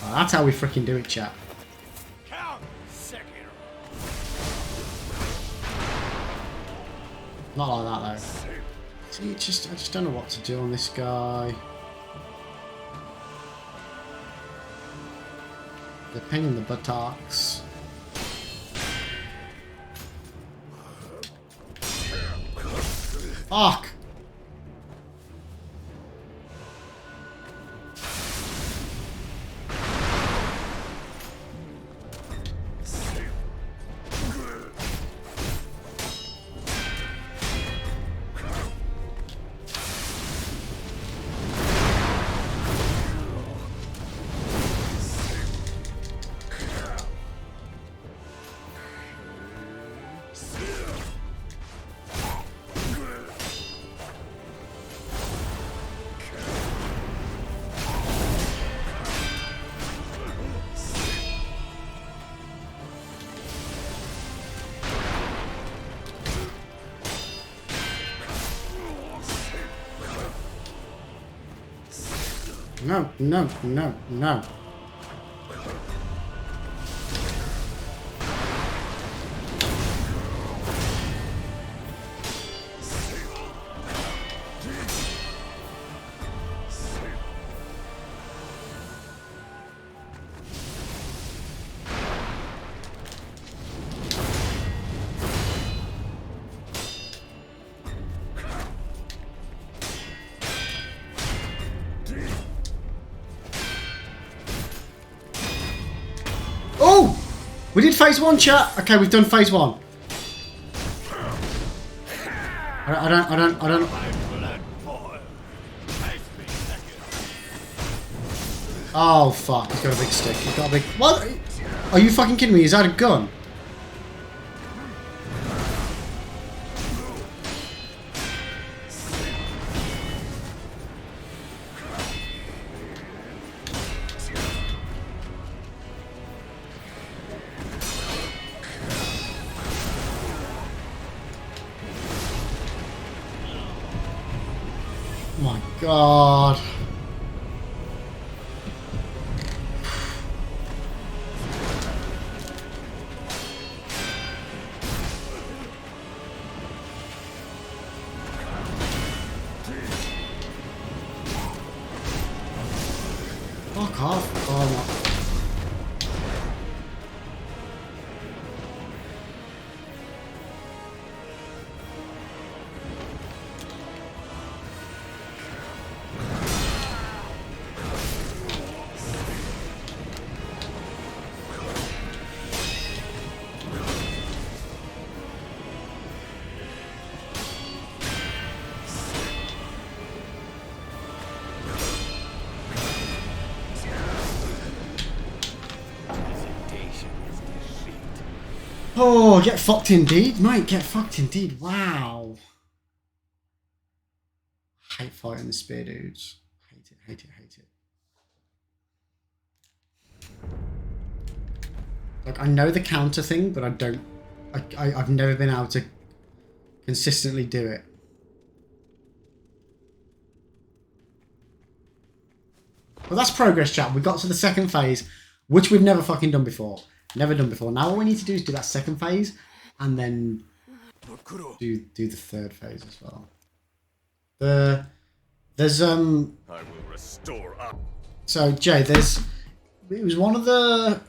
Oh, that's how we freaking do it, chat. Count Sekiro. Not like that though. See, I just don't know what to do on this guy. They're pain in the buttocks. Fuck! No, no, no, no. Oh! We did phase 1, chat. Okay, we've done phase 1. I don't. Oh fuck! He's got a big stick. He's got a big. What? Are you fucking kidding me? Is that a gun? Oh my god. Fuck off. Oh my. Oh, get fucked indeed, mate. Get fucked indeed. Wow. Hate fighting the spear dudes. Hate it, hate it, hate it. Like, I know the counter thing, but I don't... I've never been able to consistently do it. Well, that's progress, chat. We got to the second phase, which we've never fucking done before. Never done before. Now all we need to do is do that second phase, and then do the third phase as well. There's I will restore up. So Jay, it was one of the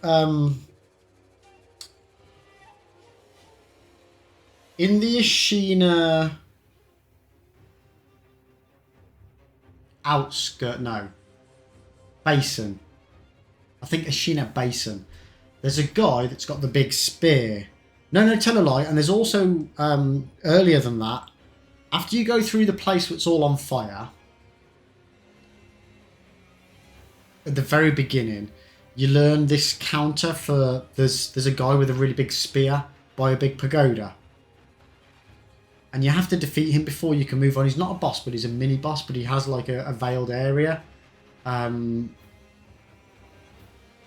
in the Ashina basin. I think Ashina Basin. There's a guy that's got the big spear. No, tell a lie. And there's also, earlier than that, after you go through the place that's all on fire, at the very beginning, you learn this counter for... There's a guy with a really big spear by a big pagoda. And you have to defeat him before you can move on. He's not a boss, but he's a mini-boss, but he has like a veiled area.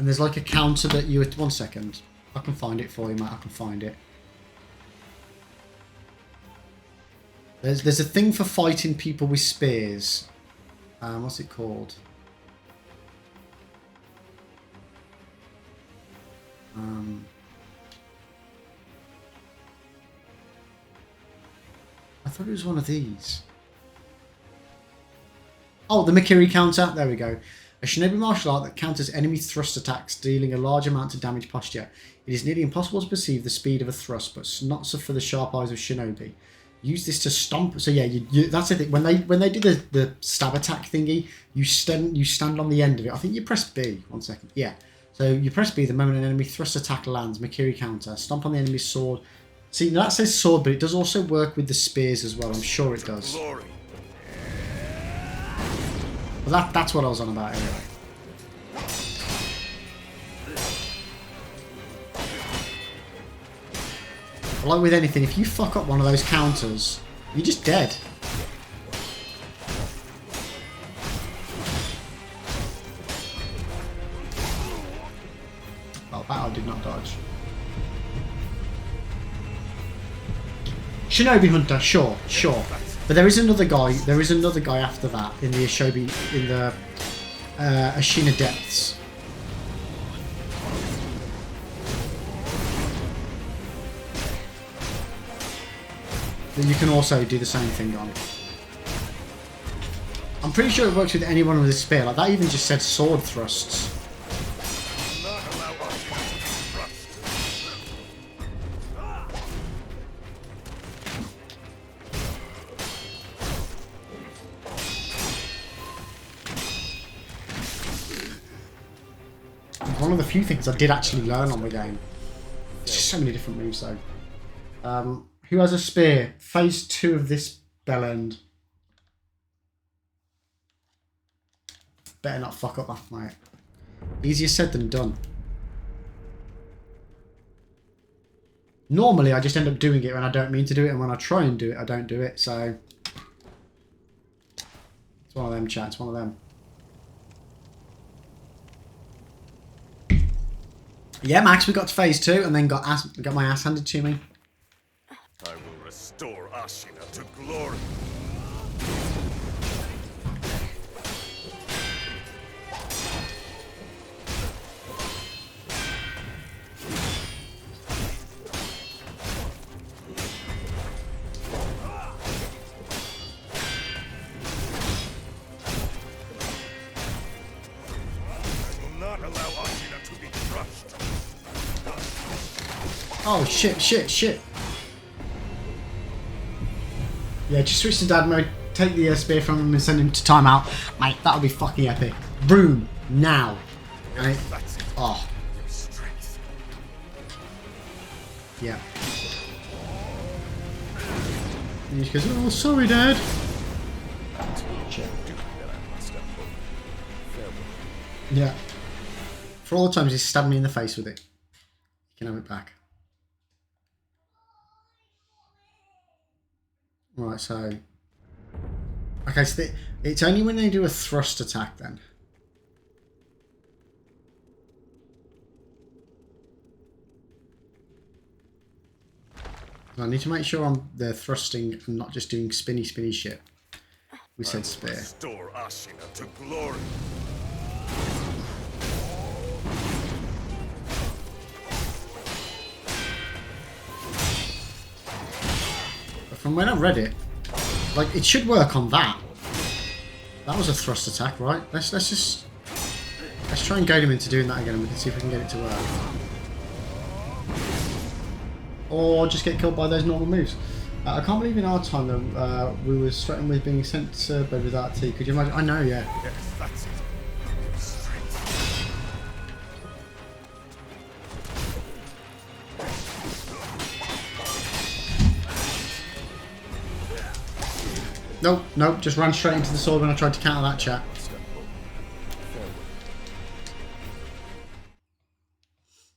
And there's like a counter that you... 1 second. I can find it for you, mate. I can find it. There's a thing for fighting people with spears. What's it called? I thought it was one of these. Oh, the Mikiri counter. There we go. A shinobi martial art that counters enemy thrust attacks, dealing a large amount of damage posture. It is nearly impossible to perceive the speed of a thrust, but not so for the sharp eyes of shinobi. Use this to stomp. So yeah, that's the thing. When they do the stab attack thingy, you stand on the end of it. I think you press B. 1 second. Yeah. So you press B the moment an enemy thrust attack lands. Mikiri counter. Stomp on the enemy's sword. See, that says sword, but it does also work with the spears as well. I'm sure it does. Glory. Well, that's what I was on about anyway. Like with anything, if you fuck up one of those counters, you're just dead. Well, that I did not dodge. Shinobi Hunter, sure. But there is another guy after that in the Ashina Depths. That you can also do the same thing on. I'm pretty sure it works with anyone with a spear. Like that even just said sword thrusts. One of the few things I did actually learn on the game. There's just so many different moves though. Who has a spear? Phase 2 of this bell end. Better not fuck up that, mate. Easier said than done. Normally I just end up doing it when I don't mean to do it, and when I try and do it, I don't do it, so... It's one of them, chat, it's one of them. Yeah, Max, we got to phase 2 and then got my ass handed to me. I will restore Ashina to glory. Oh, shit, shit, shit. Yeah, just switch to dad mode, take the spear from him and send him to timeout. Mate, that'll be fucking epic. Broom, now. Right? Oh. Yeah. And he goes, oh, sorry, Dad. Yeah. For all the times he's stabbed me in the face with it. You can have it back. Right, so... Okay, so it's only when they do a thrust attack then. I need to make sure they're thrusting and not just doing spinny shit. We said spear. Restore Ashina to glory. From when I read it, like it should work on that. That was a thrust attack, right? Let's try and goad him into doing that again, and we can see if we can get it to work. Or just get killed by those normal moves. I can't believe in our time though, we were threatened with being sent to bed without tea. Could you imagine? I know, yeah. Yes, that's it. Nope, nope, just ran straight into the sword when I tried to counter that chat.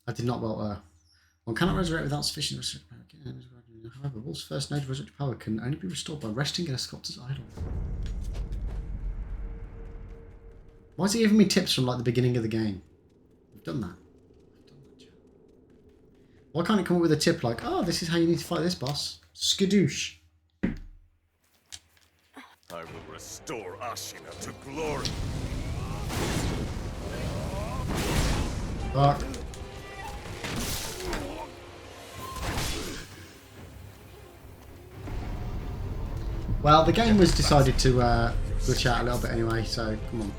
I did not well. One cannot resurrect without sufficient resurrection power. However, Wolf's first node of resurrection power can only be restored by resting in a sculptor's idol. Why is he giving me tips from like the beginning of the game? We've done that. Why can't it come up with a tip like, oh, this is how you need to fight this boss? Skadoosh. I will restore Ashina to glory. Fuck. Well, the game was decided to glitch out a little bit anyway, so come on.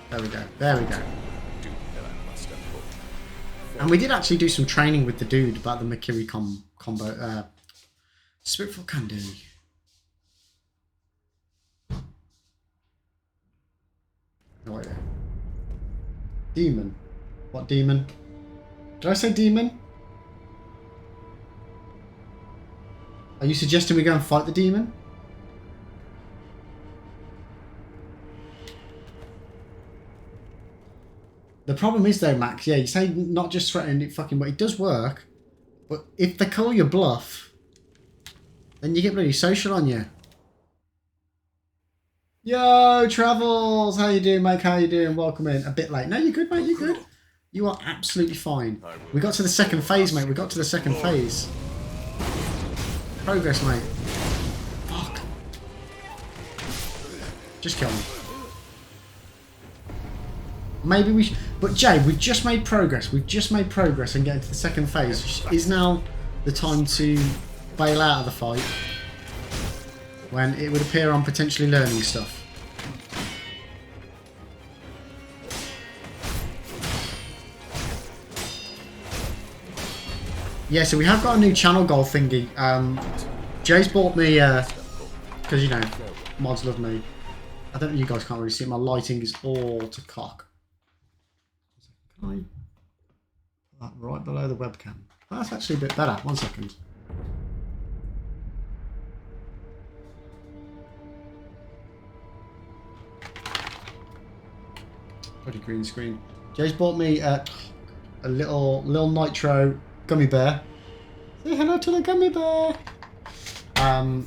There we go. There we go. And we did actually do some training with the dude about the Makiri combo. Spiritful can do. Oh, yeah. Demon. What demon? Did I say demon? Are you suggesting we go and fight the demon? The problem is though, Max, yeah, you say not just threatening it fucking, but it does work. But if they call your bluff, then you get bloody social on you. Yo, Travels! How you doing, mate? How you doing? Welcome in. A bit late. No, you're good, mate. You're good. You are absolutely fine. We got to the second phase, mate. We got to the second phase. Progress, mate. Fuck. Just kill me. Maybe we should... But Jay, we've just made progress. We've just made progress and getting to the second phase. Is now the time to bail out of the fight when it would appear I'm potentially learning stuff. Yeah, so we have got a new channel goal thingy. Jay's bought me, because, you know, mods love me. I don't know, you guys can't really see it. My lighting is all to cock. Can I put that right below the webcam? Oh, that's actually a bit better. 1 second. Bloody green screen. Jay's bought me a little nitro gummy bear. Say hello to the gummy bear. And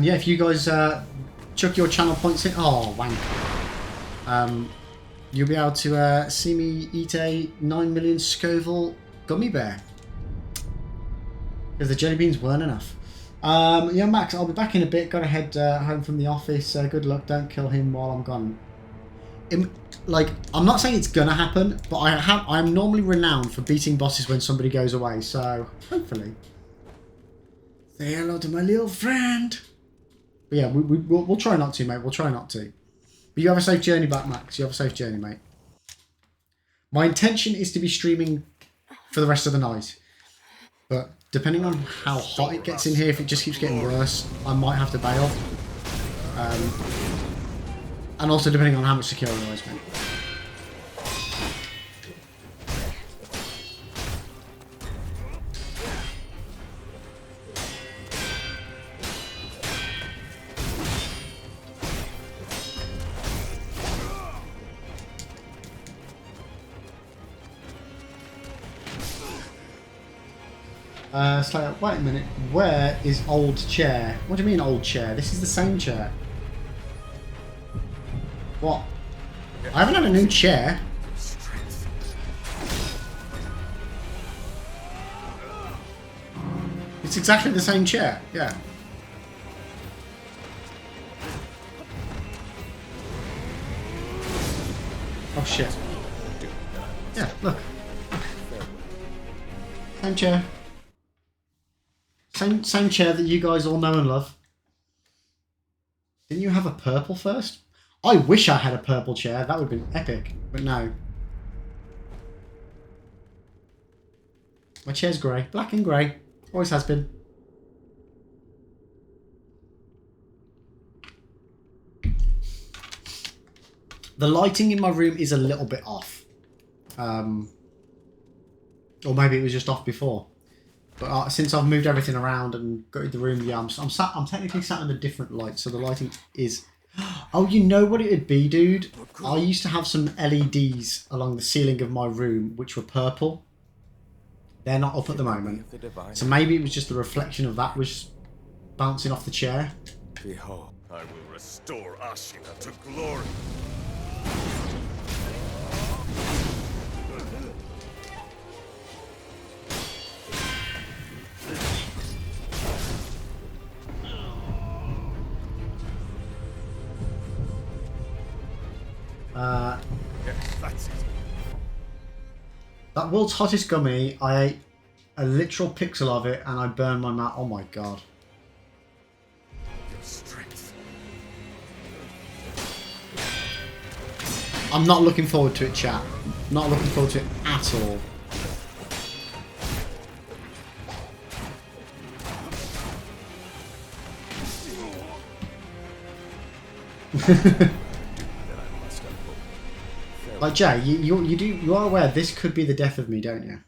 yeah, if you guys chuck your channel points in, oh wank. You'll be able to see me eat a 9 million Scoville gummy bear because the jelly beans weren't enough. Yeah, Max, I'll be back in a bit. Got to head home from the office. Good luck. Don't kill him while I'm gone. I'm not saying it's gonna happen, but I'm normally renowned for beating bosses when somebody goes away. So hopefully, Say hello to my little friend. But yeah, we'll try not to, mate. We'll try not to. But you have a safe journey back, Max. You have a safe journey, mate. My intention is to be streaming for the rest of the night. But depending on how hot it gets in here, if it just keeps getting worse, I might have to bail. And also depending on how much Sekiro annoys me. So wait a minute, where is old chair? What do you mean old chair? This is the same chair. What? I haven't had a new chair. It's exactly the same chair, yeah. Oh shit. Yeah, look. Same chair. Same chair that you guys all know and love. Didn't you have a purple first? I wish I had a purple chair. That would have been epic. But no. My chair's grey. Black and grey. Always has been. The lighting in my room is a little bit off. Or maybe it was just off before. But since I've moved everything around and got the room, yeah, I'm technically sat in a different light, so the lighting is... Oh, you know what it would be, dude? I used to have some LEDs along the ceiling of my room, which were purple. They're not up at the moment. So maybe it was just the reflection of that was bouncing off the chair. Behold, I will restore Ashina to glory. Yes, that's it. That world's hottest gummy, I ate a literal pixel of it and I burned my mouth. Oh my god. Your strength. I'm not looking forward to it, chat. Not looking forward to it at all. Like Jay, you are aware this could be the death of me, don't you?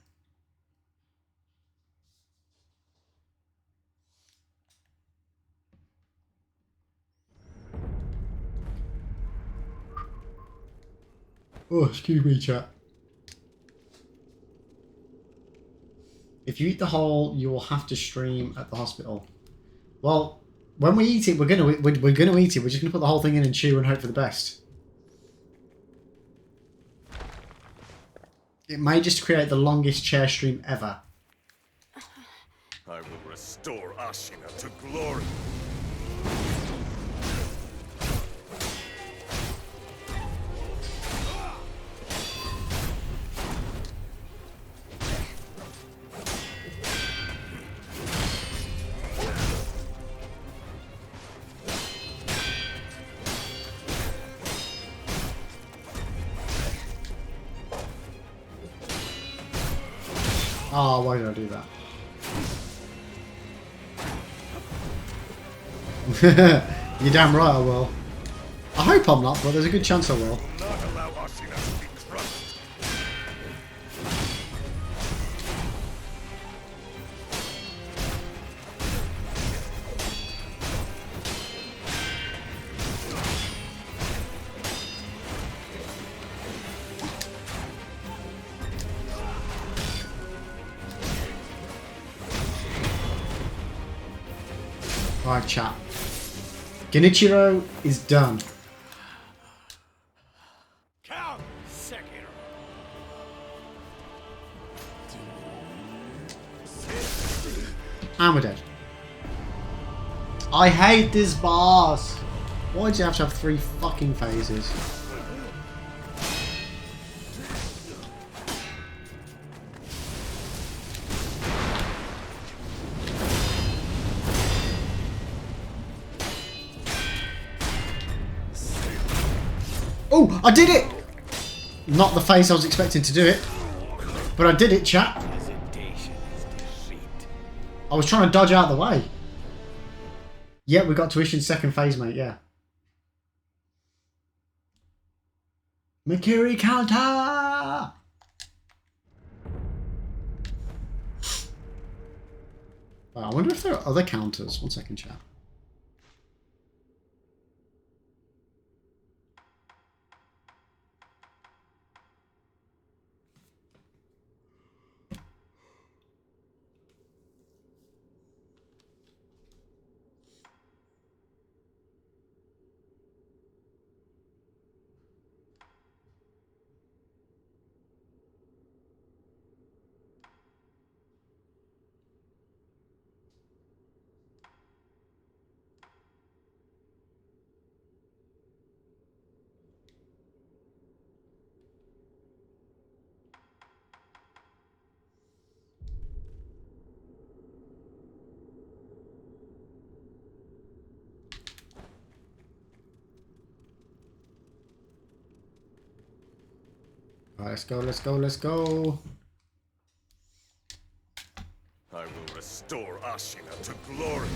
Oh, excuse me, chat. If you eat the whole, you will have to stream at the hospital. Well, when we eat it, we're gonna eat it. We're just gonna put the whole thing in and chew and hope for the best. It may just create the longest chair stream ever. I will restore Ashina to glory. Oh, why did I do that? You're damn right I will. I hope I'm not, but there's a good chance I will. Not allow Ashina to be crushed. Right, chat. Genichiro is done. Count Sekiro. And we're dead. I hate this boss. Why do you have to have 3 fucking phases? Oh, I did it! Not the phase I was expecting to do it. But I did it, chat. Hesitation is defeat. I was trying to dodge out of the way. Yeah, we got to Ishin's second phase, mate, yeah. Mikiri counter! Right, I wonder if there are other counters. 1 second, chat. Right, let's go, let's go, let's go. I will restore Ashina to glory.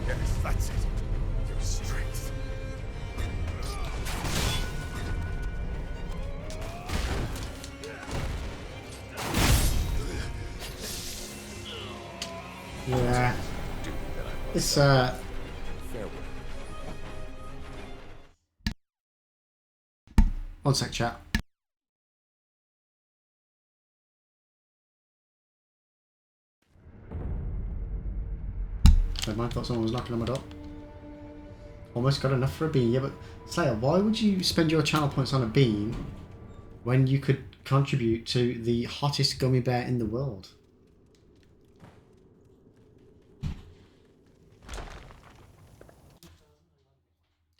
Yes, that's it. Your strength. Yeah. Do that I must. It's, Farewell. 1 sec, chat. I thought someone was knocking on my door. Almost got enough for a bean. Yeah, but Slayer, why would you spend your channel points on a bean when you could contribute to the hottest gummy bear in the world?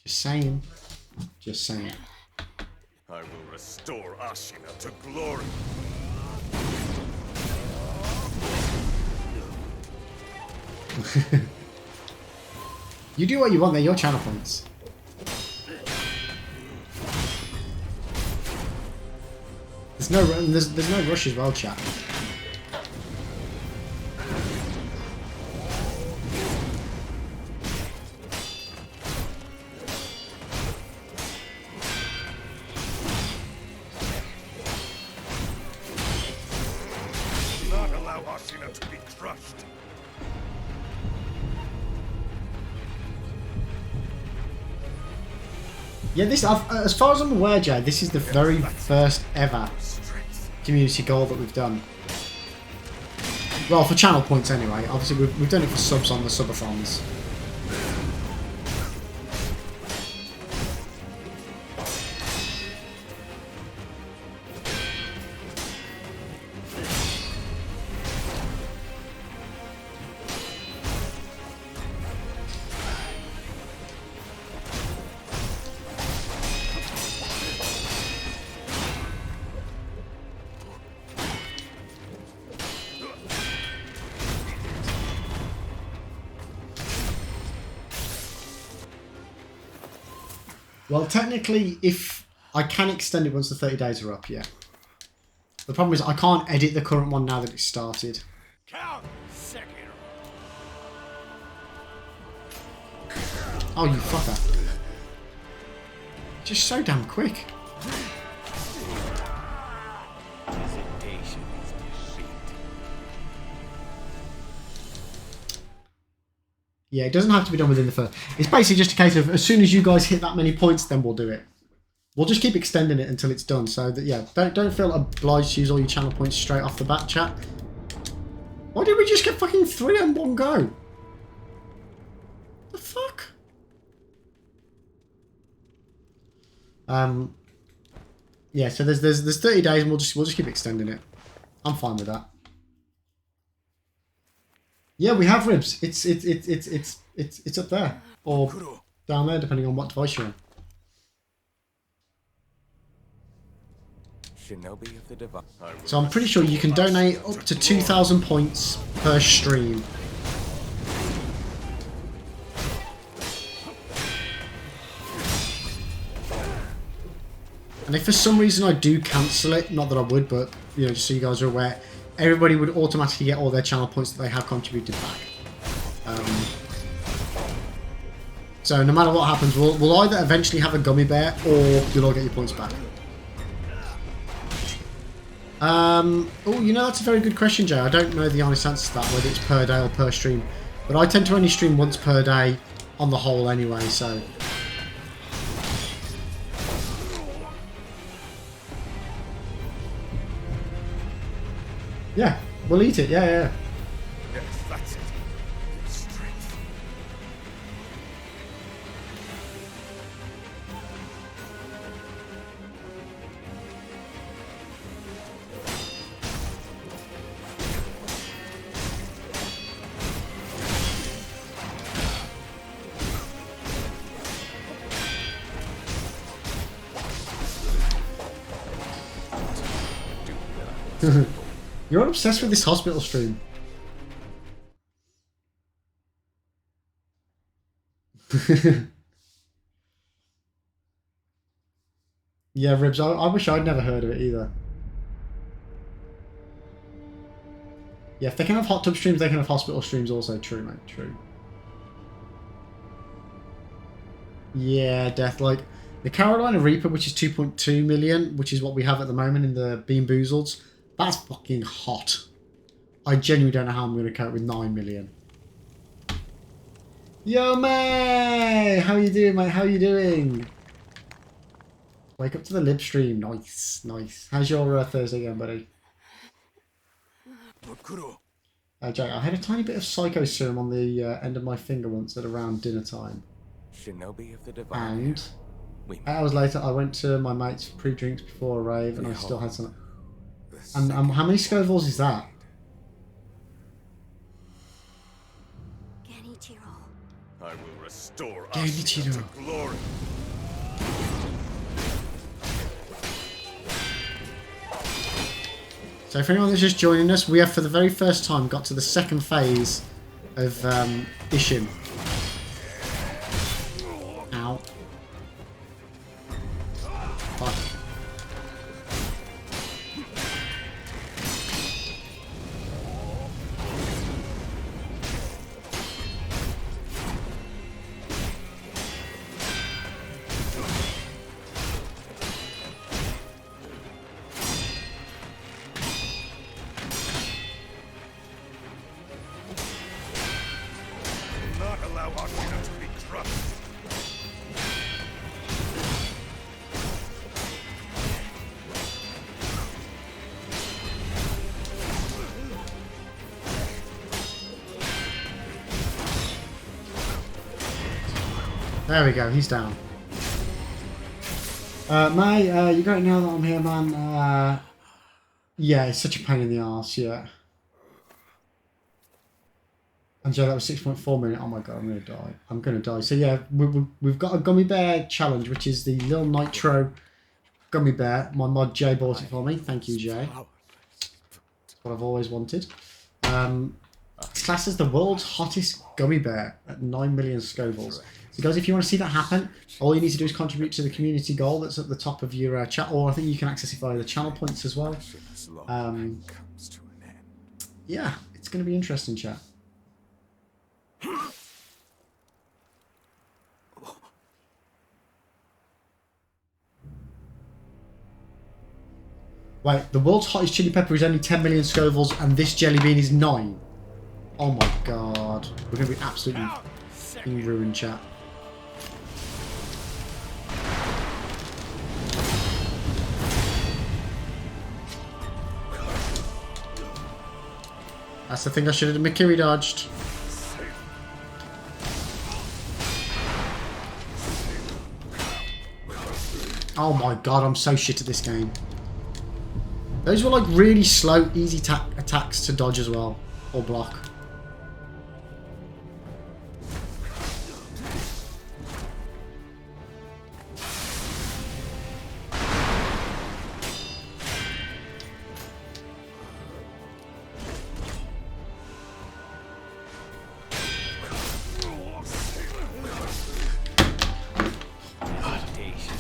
Just saying. Just saying. I will restore Ashina to glory. You do what you want, they're your channel points. There's no rush as well, chat. Do not allow Ashina to be crushed. Yeah, this, as far as I'm aware, Jay, this is the very first ever Strength. community goal that we've done. Well, for channel points anyway. Obviously, we've done it for subs on the subathons. Well, technically, if I can extend it once the 30 days are up, yeah. The problem is I can't edit the current one now that it's started. Count Sekiro. Oh, you fucker. Just so damn quick. Hesitation is defeat. Yeah, it doesn't have to be done within the first. It's basically just a case of as soon as you guys hit that many points, then we'll do it. We'll just keep extending it until it's done. So that, yeah, don't feel obliged to use all your channel points straight off the bat, chat. Why did we just get fucking 3 in one go? The fuck? Yeah, so there's 30 days and we'll just keep extending it. I'm fine with that. Yeah, we have ribs. It's up there or down there, depending on what device you're on. Shinobi of the Divine. So I'm pretty sure you can donate up to 2,000 points per stream. And if for some reason I do cancel it, not that I would, but you know, just so you guys are aware, everybody would automatically get all their channel points that they have contributed back. So no matter what happens, we'll either eventually have a gummy bear or you'll all get your points back. Oh, you know, that's a very good question, Jay. I don't know the honest answer to that, whether it's per day or per stream. But I tend to only stream once per day on the whole anyway, so... Yeah, we'll eat it, yeah. Yes, that's it. Strength. You're obsessed with this hospital stream. Yeah, Ribs, I wish I'd never heard of it either. Yeah, if they can have hot tub streams, they can have hospital streams also. True, mate, true. Yeah, Death, like, the Carolina Reaper, which is 2.2 million, which is what we have at the moment in the Bean Boozleds, that's fucking hot. I genuinely don't know how I'm going to cope with 9 million. Yo, May! How you doing, mate? How you doing? Wake up to the lib stream. Nice, nice. How's your Thursday going, buddy? Jack, I had a tiny bit of Psycho Serum on the end of my finger once at around dinner time. Shinobi of the Divine. And 8 hours later, I went to my mate's pre-drinks before a rave, and I still had some... And how many Scovilles is that? I will restore Genichiro. us to glory. So for anyone that's just joining us, we have for the very first time got to the second phase of Ishin. Ow. Fuck. There we go, he's down. May, you great now that I'm here, man. Yeah, it's such a pain in the arse, yeah. And Joe, that was 6.4 million. Oh my god, I'm going to die. I'm going to die. So yeah, we've got a gummy bear challenge, which is the Lil Nitro gummy bear. My mod Jay bought it for me. Thank you, Jay. That's what I've always wanted. It's classed as the world's hottest gummy bear at 9 million Scovilles. So guys, if you want to see that happen, all you need to do is contribute to the community goal that's at the top of your chat, or I think you can access it via the channel points as well. Yeah, it's going to be interesting, chat. Wait, the world's hottest chili pepper is only 10 million Scovilles, and this jelly bean is 9. Oh my god. We're going to be absolutely in ruined, chat. That's the thing I should have done. Mikiri dodged. Oh my god, I'm so shit at this game. Those were like really slow, easy attacks to dodge as well. Or block.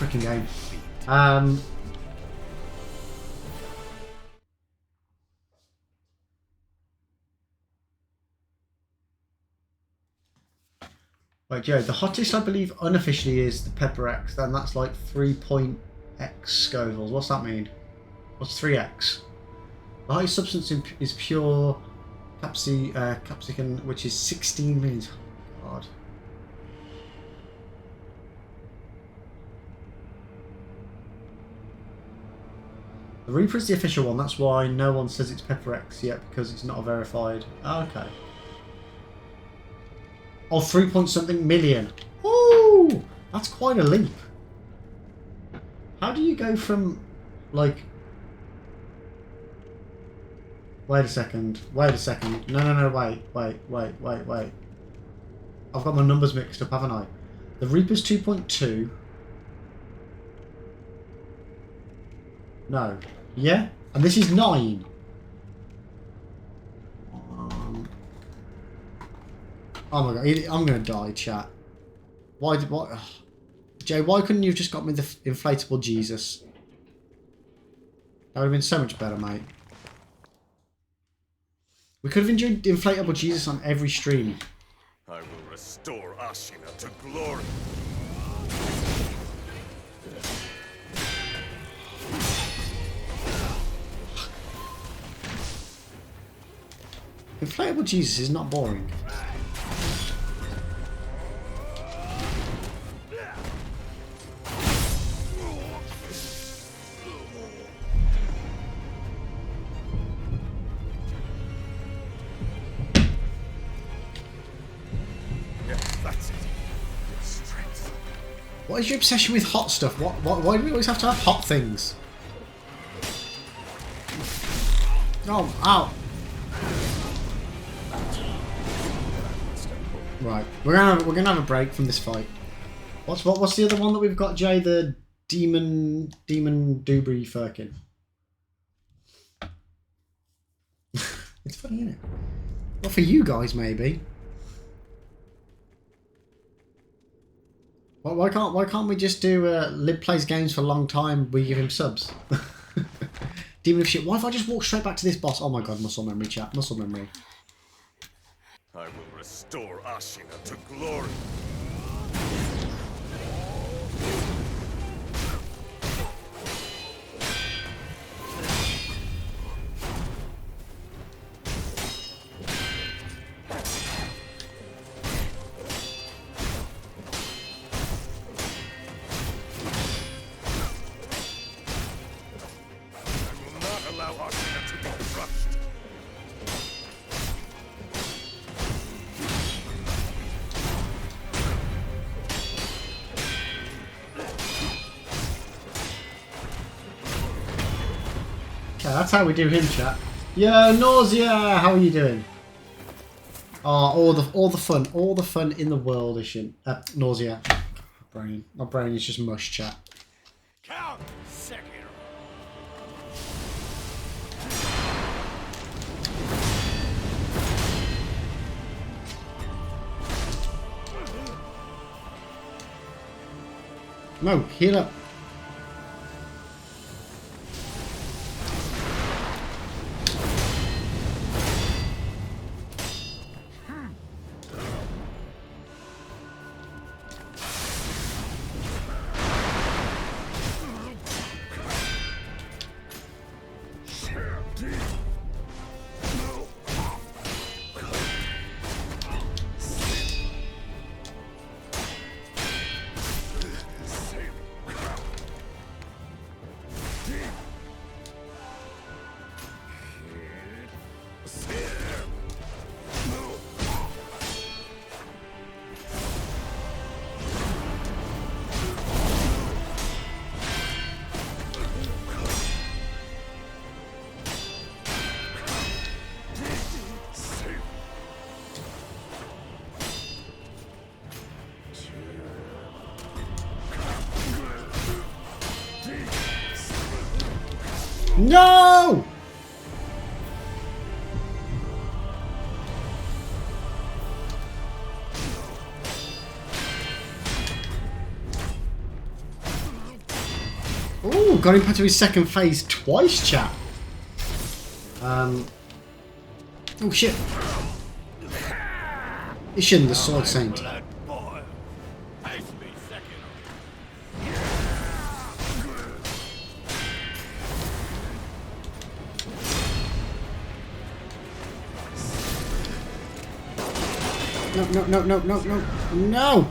fucking game. Right, Joe, the hottest I believe unofficially is the Pepper X, then that's like 3.x Scovilles. What's that mean? What's 3x? The highest substance is pure capsicum, which is 16 million. God. The Reaper is the official one, that's why no one says it's Pepper X yet, because it's not verified. Oh, okay. Oh, 3 point something million. Ooh, that's quite a leap. How do you go from, like... Wait a second. Wait a second. No, wait. I've got my numbers mixed up, haven't I? The Reaper's 2.2. No. Yeah? And this is 9. Oh my god, I'm gonna die, chat. Why? Ugh. Jay, why couldn't you have just got me the inflatable Jesus? That would have been so much better, mate. We could have enjoyed inflatable Jesus on every stream. I will restore Ashina to glory. Inflatable Jesus is not boring. What is your obsession with hot stuff? Why do we always have to have hot things? Oh, ow. Right, we're gonna have a break from this fight. What's the other one that we've got, Jay? The demon Dubry Firkin. It's funny, isn't it? Well, for you guys, maybe. Why can't we just do Lib plays games for a long time? We give him subs. Demon of shit. Why if I just walk straight back to this boss? Oh my god, muscle memory, chat. Muscle memory. I will restore Ashina to glory. That's how we do him, chat. Yo, Nausea, how are you doing? Oh, all the fun in the world, Ishin. Nausea. My brain is just mush, chat. Count Sekiro. No, heal up. No! got him to his second phase twice, chat. Oh shit. Ishin, the Sword Saint. Blood boil. Face me, Sekiro. No, no, no, no, no, no, no!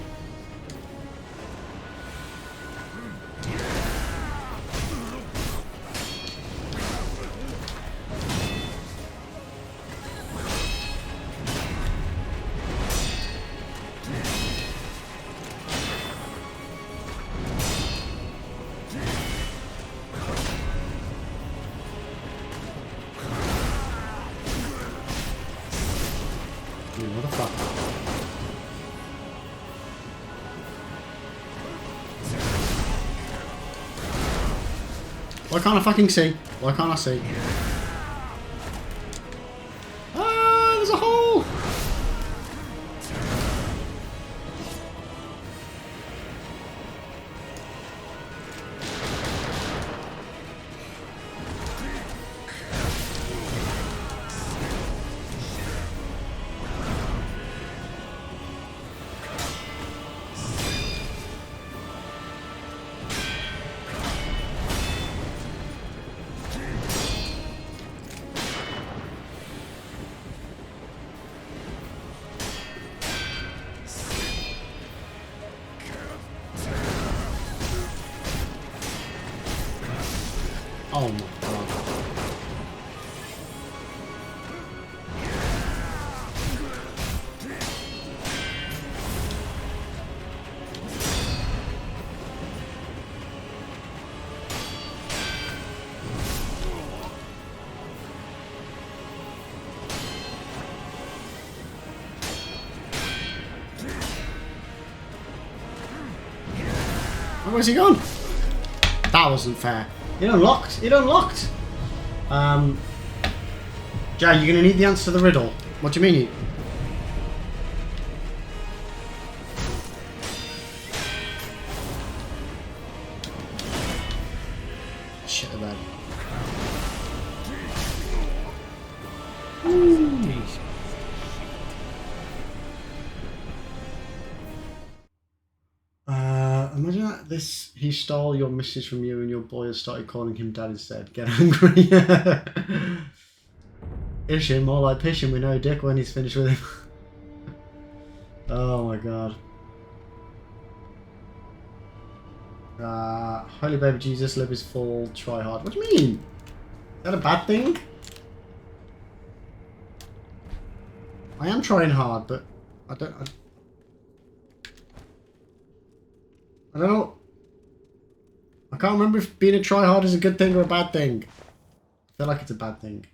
You motherfucker. Why can't I fucking see? Why can't I see? Ah, there's a hole! Oh my god. Where's he gone? That wasn't fair. It unlocked. It unlocked. Jay, you're gonna need the answer to the riddle. What do you mean? Shit about it. Imagine that he stole your message from you and your boy has started calling him dad instead. Get angry. Ishin, more like Pishin with no dick when he's finished with him. Oh my god. Holy baby Jesus, live his fall, try hard. What do you mean? Is that a bad thing? I am trying hard, but I don't know. I can't remember if being a tryhard is a good thing or a bad thing. I feel like it's a bad thing.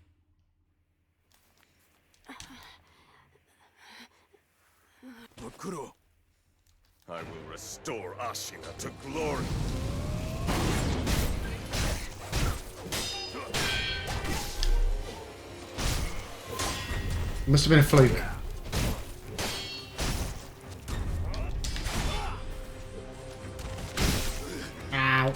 Bakuro, I will restore Ashina to glory. It must have been a fluke. Ow.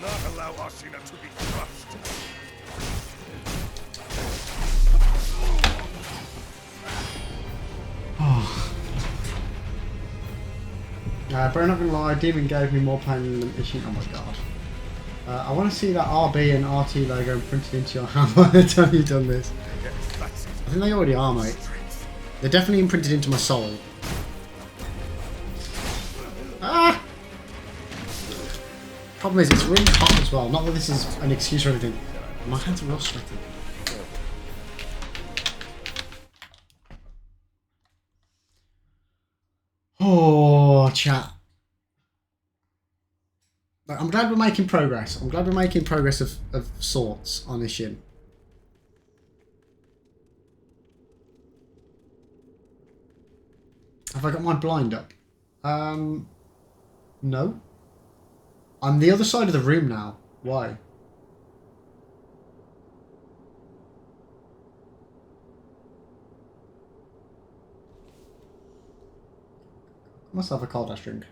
Not allow Ashina to be crushed. But I'm not gonna lie, Demon gave me more pain than Ishin. Oh my god. I want to see that RB and RT logo printed into your hand by the time you've done this. I think they already are, mate. They're definitely imprinted into my soul. Ah! Problem is, it's really hot as well. Not that this is an excuse or anything. My hands are real sweaty. Oh, chat. I'm glad we're making progress. I'm glad we're making progress of sorts on Ishin. Have I got my blind up? No. I'm the other side of the room now. Why? I must have a cold ice drink.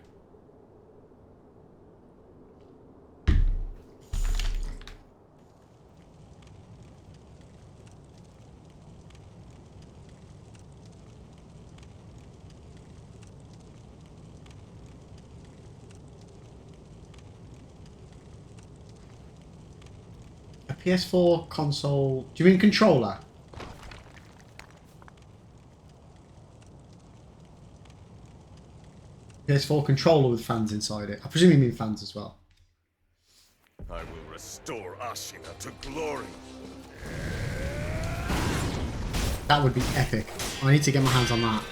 A PS4 console. Do you mean controller? PS4 controller with fans inside it. I presume you mean fans as well. I will restore Ashina to glory. That would be epic. I need to get my hands on that.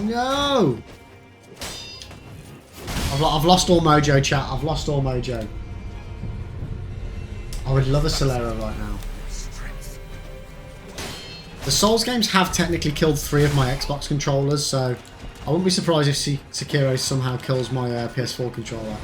No! I've lost all mojo, chat. I've lost all mojo. I would love a Solero right now. The Souls games have technically killed 3 of my Xbox controllers, so I wouldn't be surprised if Sekiro somehow kills my PS4 controller.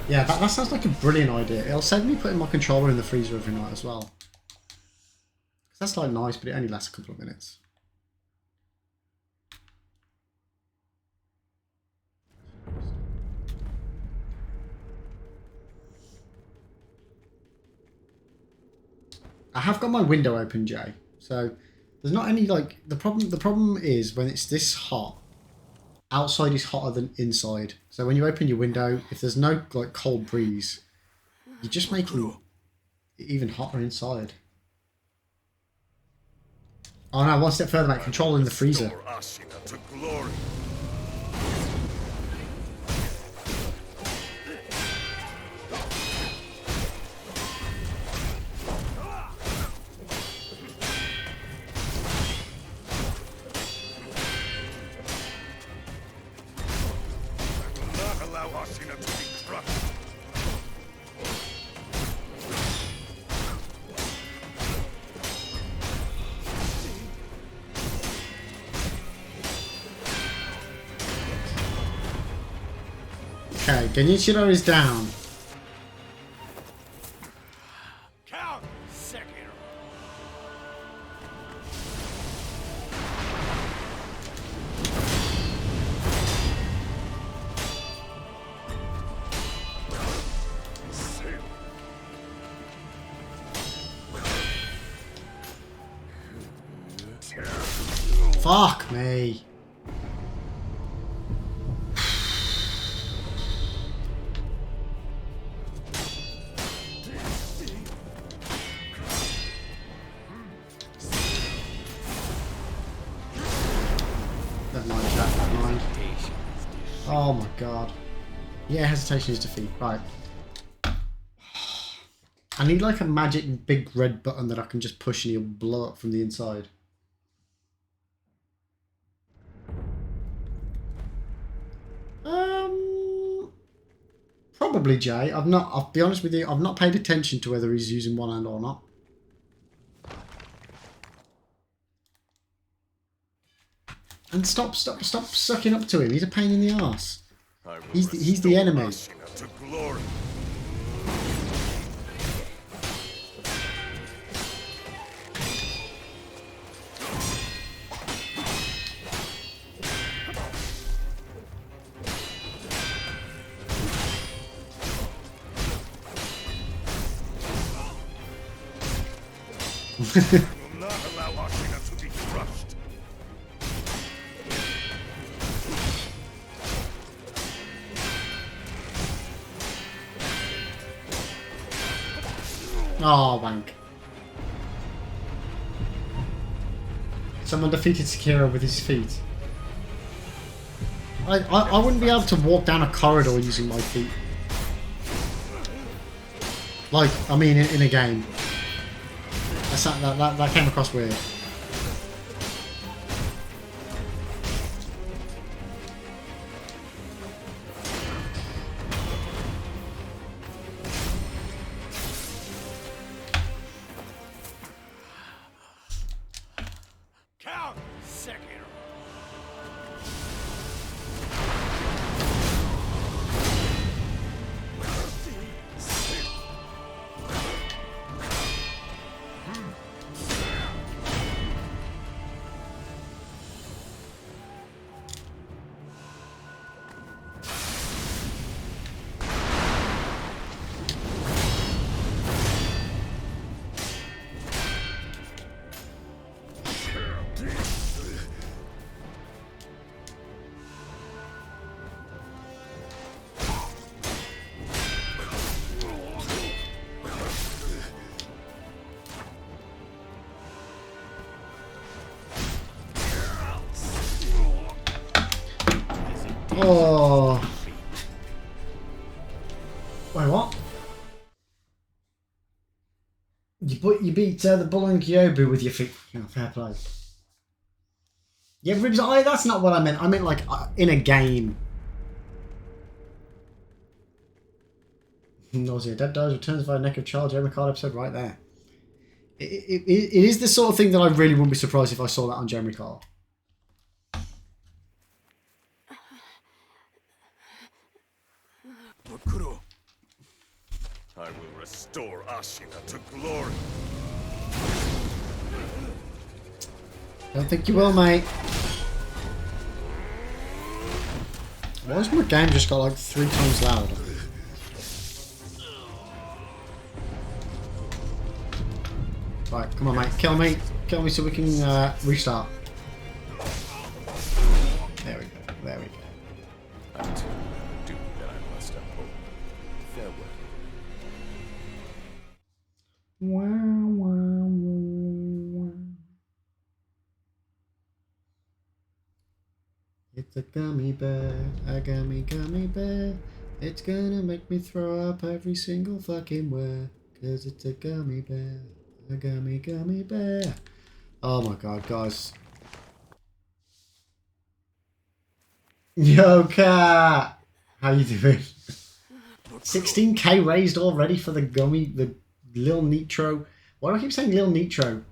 Yeah, that sounds like a brilliant idea. It'll save me putting my controller in the freezer every night as well. That's like nice, but it only lasts a couple of minutes. I have got my window open, Jay. So there's not any like the problem is when it's this hot, outside is hotter than inside. So when you open your window, if there's no like cold breeze, you're just making it even hotter inside. Oh no, one step further, mate. Controlling the freezer. Ashina to glory. Okay, Genichiro is down. Count Sekiro. Fuck me. Never mind, chat, never mind. Oh my god. Yeah, hesitation is defeat. Right. I need like a magic big red button that I can just push and he'll blow up from the inside. Probably Jay. I'll be honest with you, I've not paid attention to whether he's using one hand or not. And stop sucking up to him. He's a pain in the arse. He's the enemy. To glory. I will not allow Ashina to be crushed. Oh, wank. Someone defeated Sekiro with his feet. I wouldn't be able to walk down a corridor using my feet. Like, I mean, in a game. That came across weird. Count Sekiro. Oh. Wait, what? You beat the Bull and Kyobu with your feet. Oh, fair play. Yeah, ribs. That's not what I meant. I meant like in a game. Nausea. Dead dies, returns via neck of child. Jeremy Card episode right there. It is the sort of thing that I really wouldn't be surprised if I saw that on Jeremy Card. Makuro. I will restore Ashina to glory. Don't think you will, mate. Why has my game just got like 3 times louder? Right, come on, mate. Kill me. Kill me so we can restart. There we go. There we go. I too have a duty that I must uphold. Farewell. Wow, wow, wow. It's a gummy bear, a gummy bear. It's gonna make me throw up every single fucking where. 'Cause it's a gummy bear, a gummy bear. Oh my god, guys. Yo, cat! How you doing? 16k raised already for the Lil Nitro. Why do I keep saying Lil Nitro?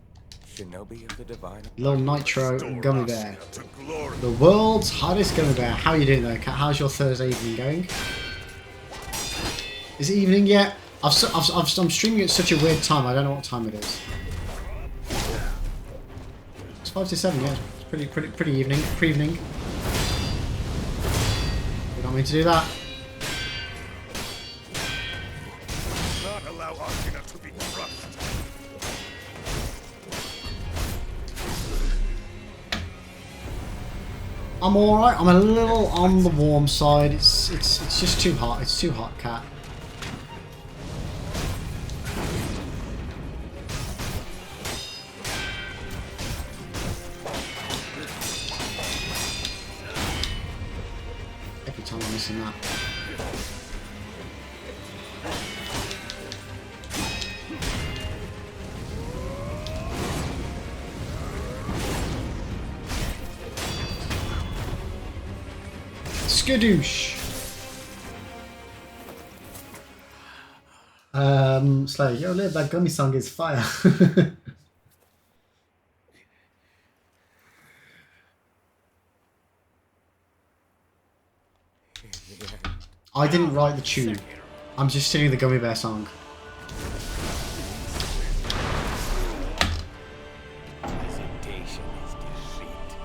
Shinobi of the divine. Lil Nitro Gummy Bear. Ashina to glory. The world's hottest gummy bear. How are you doing though, cat? How's your Thursday evening going? Is it evening yet? I'm streaming at such a weird time. I don't know what time it is. It's 5 to 7. Yeah, it's pretty evening. Pre-evening. You don't mean to do that. Not allow Ashina to be crushed. I'm alright. I'm a little on the warm side. It's just too hot. It's too hot, cat. Every time I'm missing that. Skadoosh. Slayer, yo, live, that gummy song is fire. I didn't write the tune. I'm just singing the Gummy Bear song. Hesitation is defeat.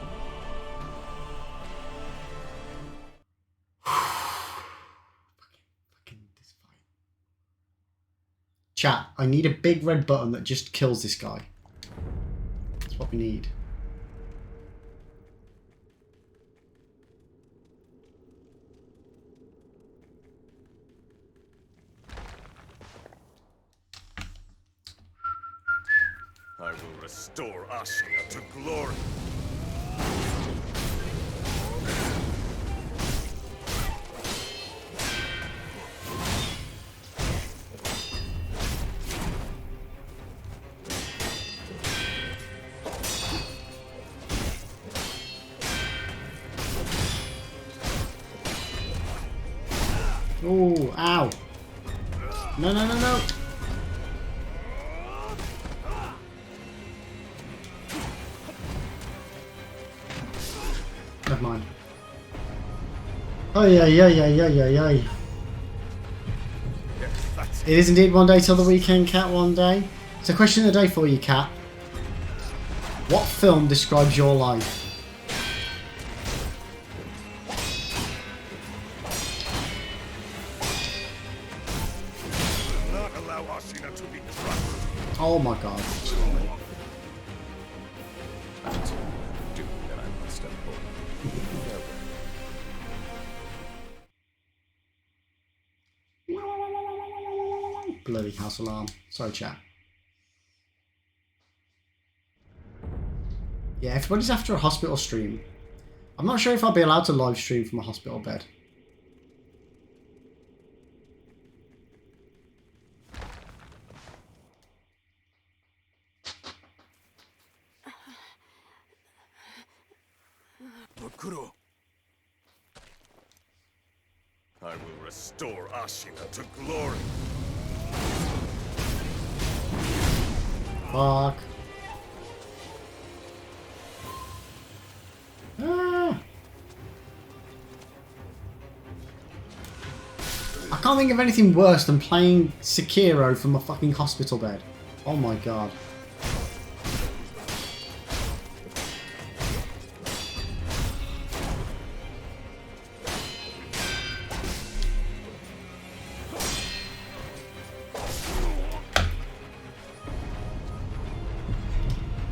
Fucking this fight. Chat, I need a big red button that just kills this guy. That's what we need. I will restore Ashina to glory. Oh, ow. No, no, no, no. Never mind. Oh, yeah, yeah, yeah, yeah, yeah, yeah. Yes, that's it. It is indeed one day till the weekend, Cat, one day. So question of the day for you, Cat. What film describes your life? Not allow Ashina to be crushed. Oh my god. I too have a duty that I must uphold. Farewell. Bloody house alarm. Sorry, chat. Yeah, everybody's after a hospital stream. I'm not sure if I'll be allowed to live stream from a hospital bed. Mukuro. I will restore Ashina to glory. Fuck. Ah. I can't think of anything worse than playing Sekiro from a fucking hospital bed. Oh my god.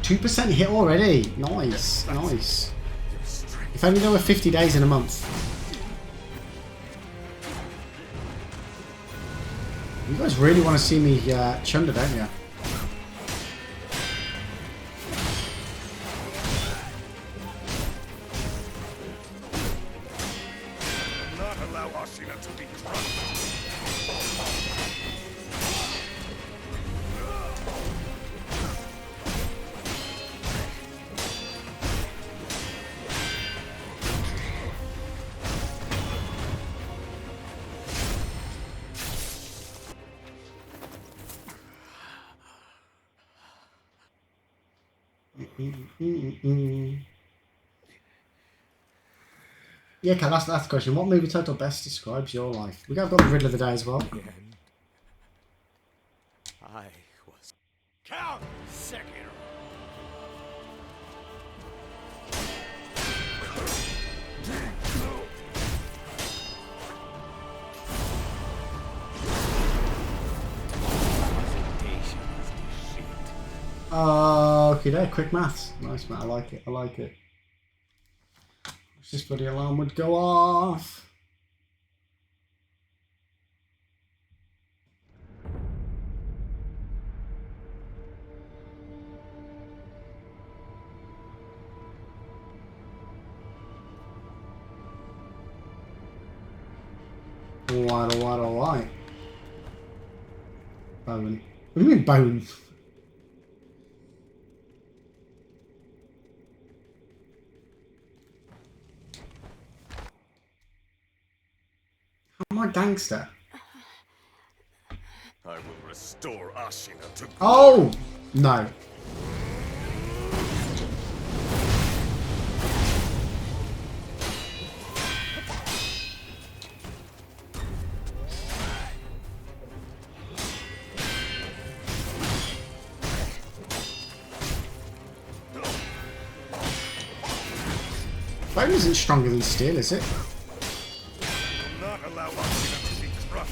%2 hit already. Nice, nice. If only there were 50 days in a month. You guys really want to see me chunder, don't you? Not allow Ashina to be crushed. Yeah, Kat, that's the question. What movie title best describes your life? We got the riddle of the day as well. And I was Count Sekiro. Okay, there. Quick maths. Nice, man. I like it. I like it. Wish this bloody alarm would go off. Alright, alright, alright. Bone. What do you mean bone? I'm a gangster. I will restore Ashina to glory. Oh! No. Bone isn't stronger than steel, is it? Will not allow Ashina to be crushed.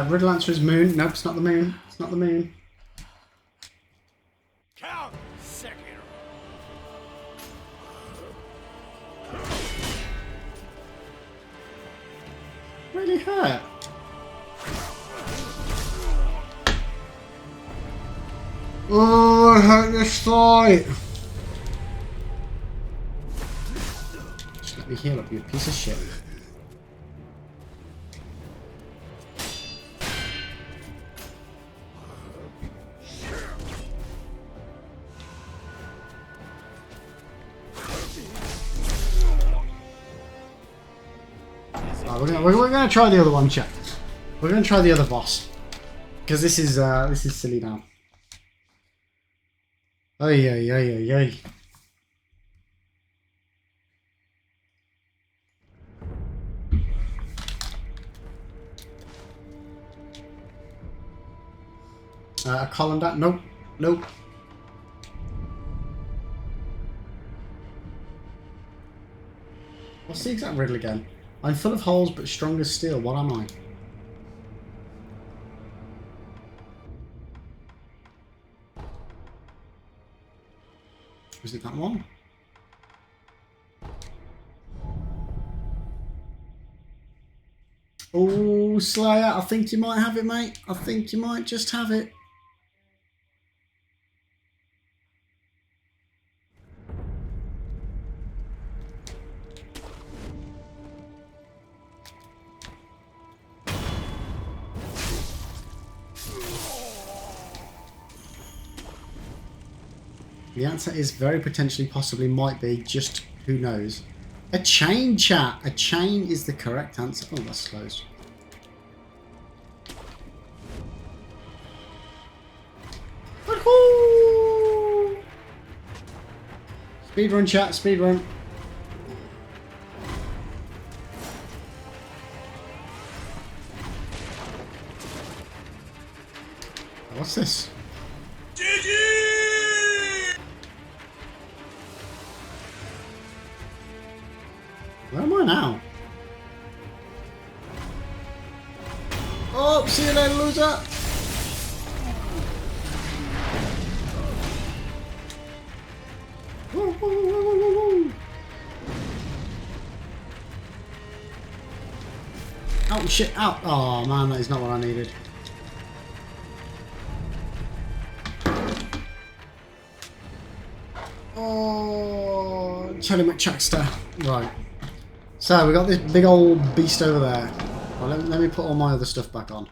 Riddle answer is moon. Nope, it's not the moon. It's not the moon. Count Sekiro. Really hurt. Oh, I hate this fight. Just let me heal up, you piece of shit. We're gonna try the other one, chat. We're gonna try the other boss because this is silly now. Ay ay ay ay ay. A colander? Nope. Nope. What's the exact riddle again? I'm full of holes but strong as steel. What am I? Was it that one? Oh, Slayer, I think you might have it, mate. I think you might just have it. The answer is very potentially, possibly, might be, just who knows. A chain, chat. A chain is the correct answer. Oh, that's closed. Speedrun, chat. Speedrun. What's this? Where am I now? Oh, see you later, loser! Woo, woo, woo, woo, woo, woo. Oh shit, out! Oh man, that is not what I needed. Oh, Charlie McChackster. Right. So we got this big old beast over there. Well, let me put all my other stuff back on.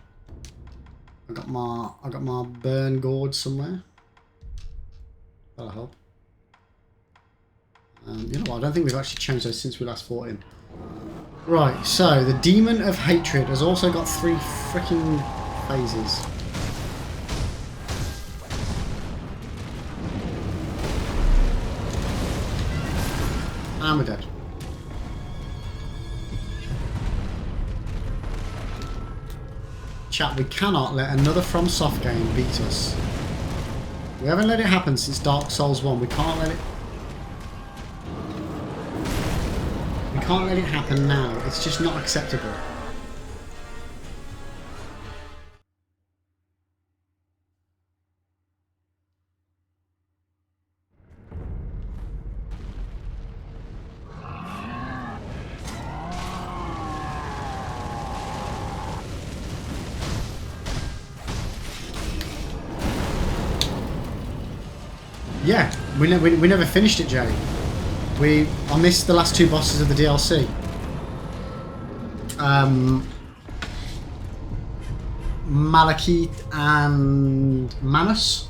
I got my burn gourd somewhere. That'll help. You know what? I don't think we've actually changed those since we last fought him. Right. So the demon of hatred has also got 3 freaking phases. And we're dead. Chat, we cannot let another FromSoft game beat us. We haven't let it happen since Dark Souls 1. We can't let it... We can't let it happen now. It's just not acceptable. Yeah, we never finished it, Jay. I missed the last 2 bosses of the DLC. Malekith and Manus.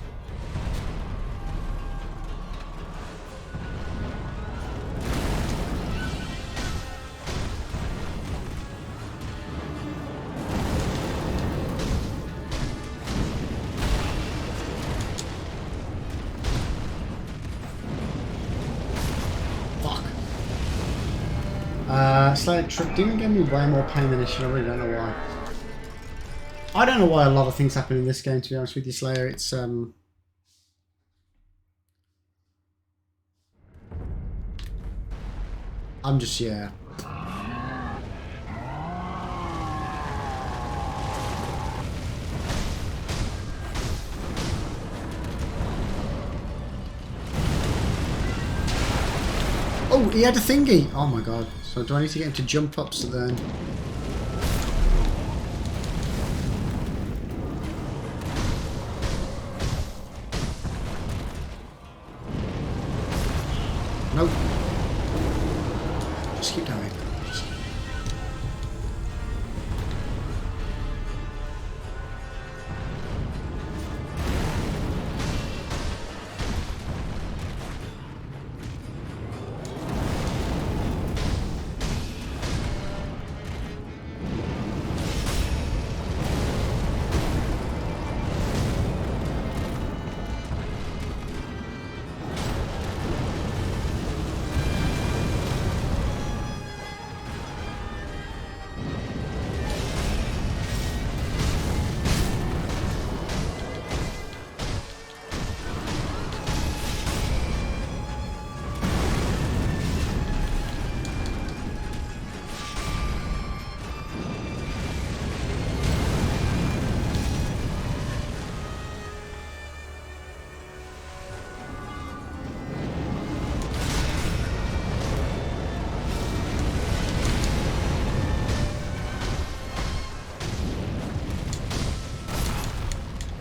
Slayer didn't give me way more pain than it should. I really don't know why. I don't know why a lot of things happen in this game, to be honest with you, Slayer. It's I'm just, yeah. Oh, he had a thingy. Oh my god. So do I need to get him to jump up so then... Nope. Just keep going.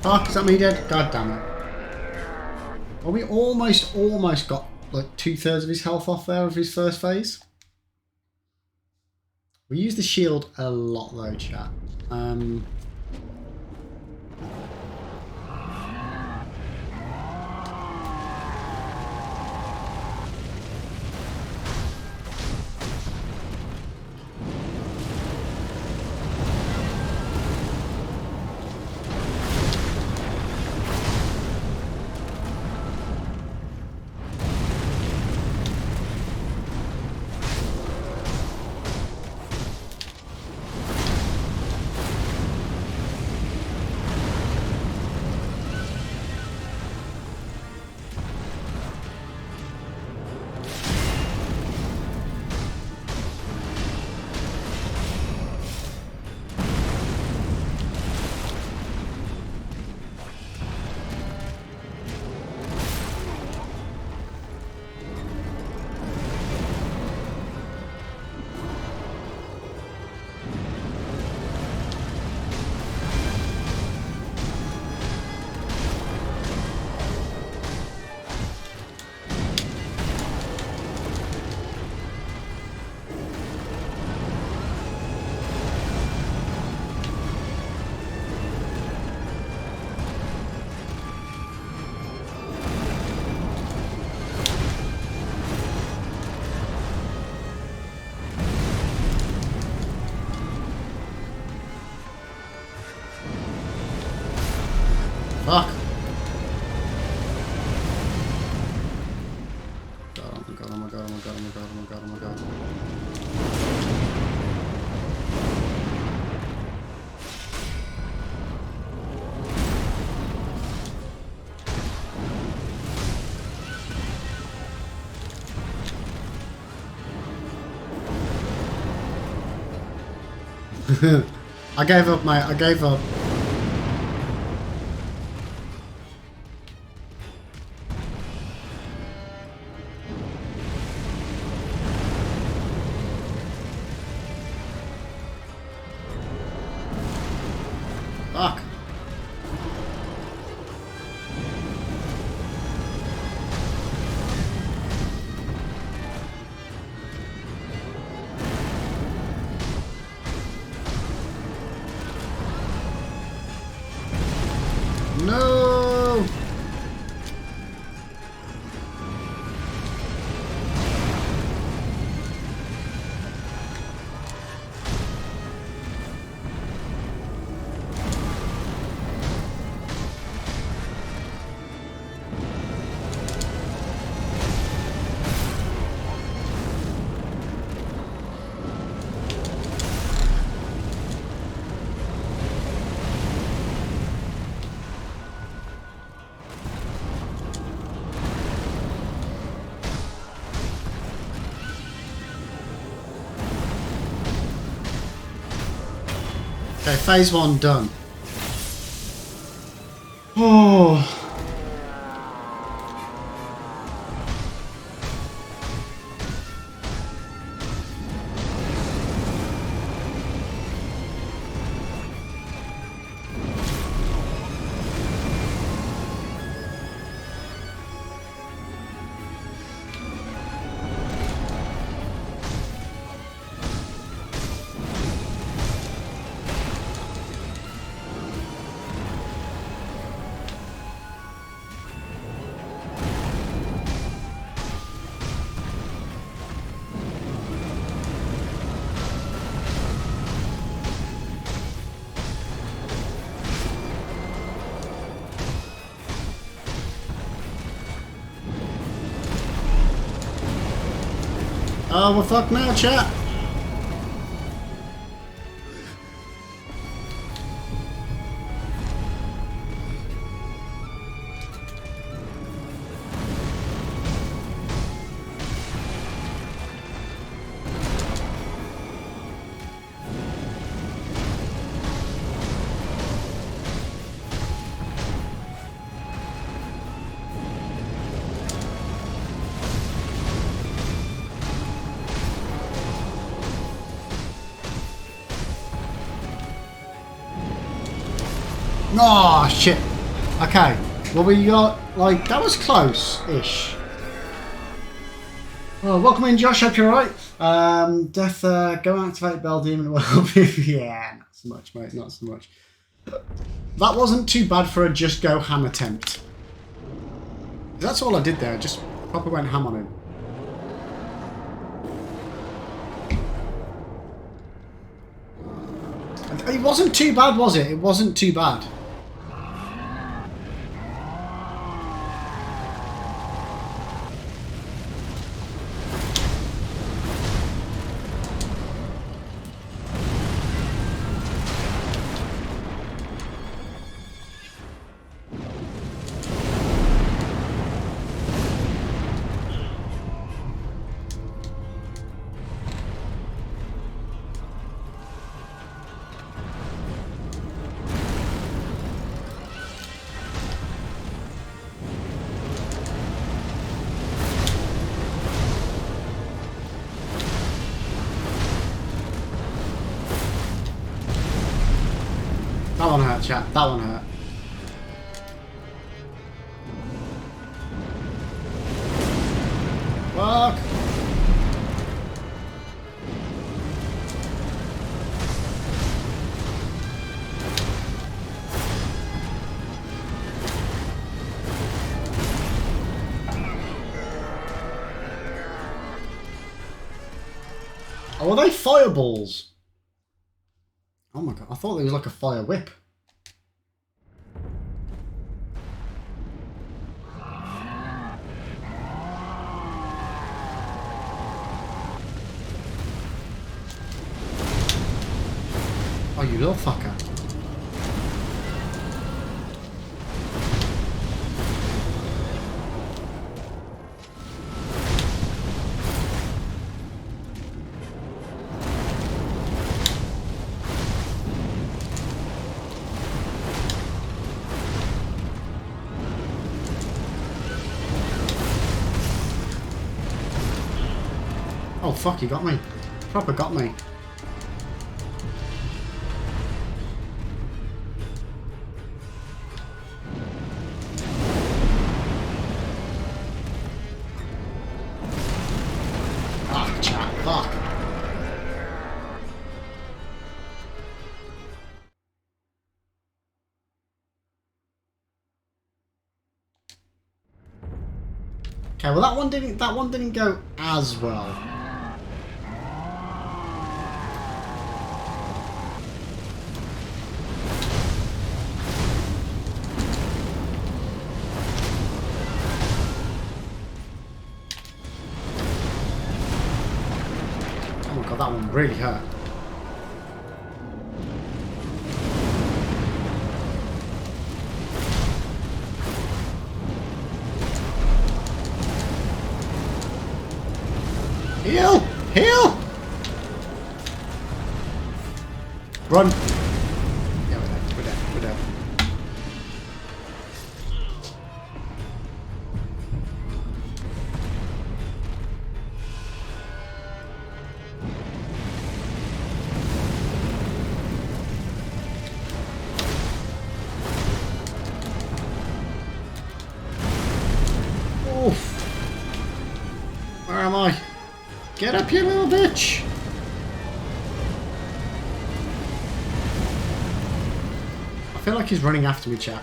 Fuck, is that me dead? God damn it. Well, we almost got like 2/3 of his health off there of his first phase. We use the shield a lot though, chat. Fuck. God, oh my god, oh my god, oh my god, oh my god, oh my god, oh my god. I gave up, mate. I gave up. Fuck. No. Okay, phase one done. Oh. Oh, well, fuck now, chat. Oh, shit. Okay. Well, we got, like, that was close-ish. Well, welcome in, Josh. Hope you're alright. Death, go activate Bell Demon. Well, yeah, not so much, mate. Not so much. That wasn't too bad for a just go ham attempt. That's all I did there. Just proper went ham on him. It wasn't too bad, was it? It wasn't too bad. That one hurt, chat. That one hurt. Fuck! Oh, are they fireballs? Oh my god, I thought it was like a fire whip. Oh, you little fucker. Oh fuck, you got me. Proper got me. Fuck, chat, fuck. Okay, well that one didn't go as well. Oh my god, that one really hurt. Heal! Heal! Run! Yeah, we're dead. We're dead. We're dead. Oof. Where am I? Get up, you little bitch! I feel like he's running after me, chat.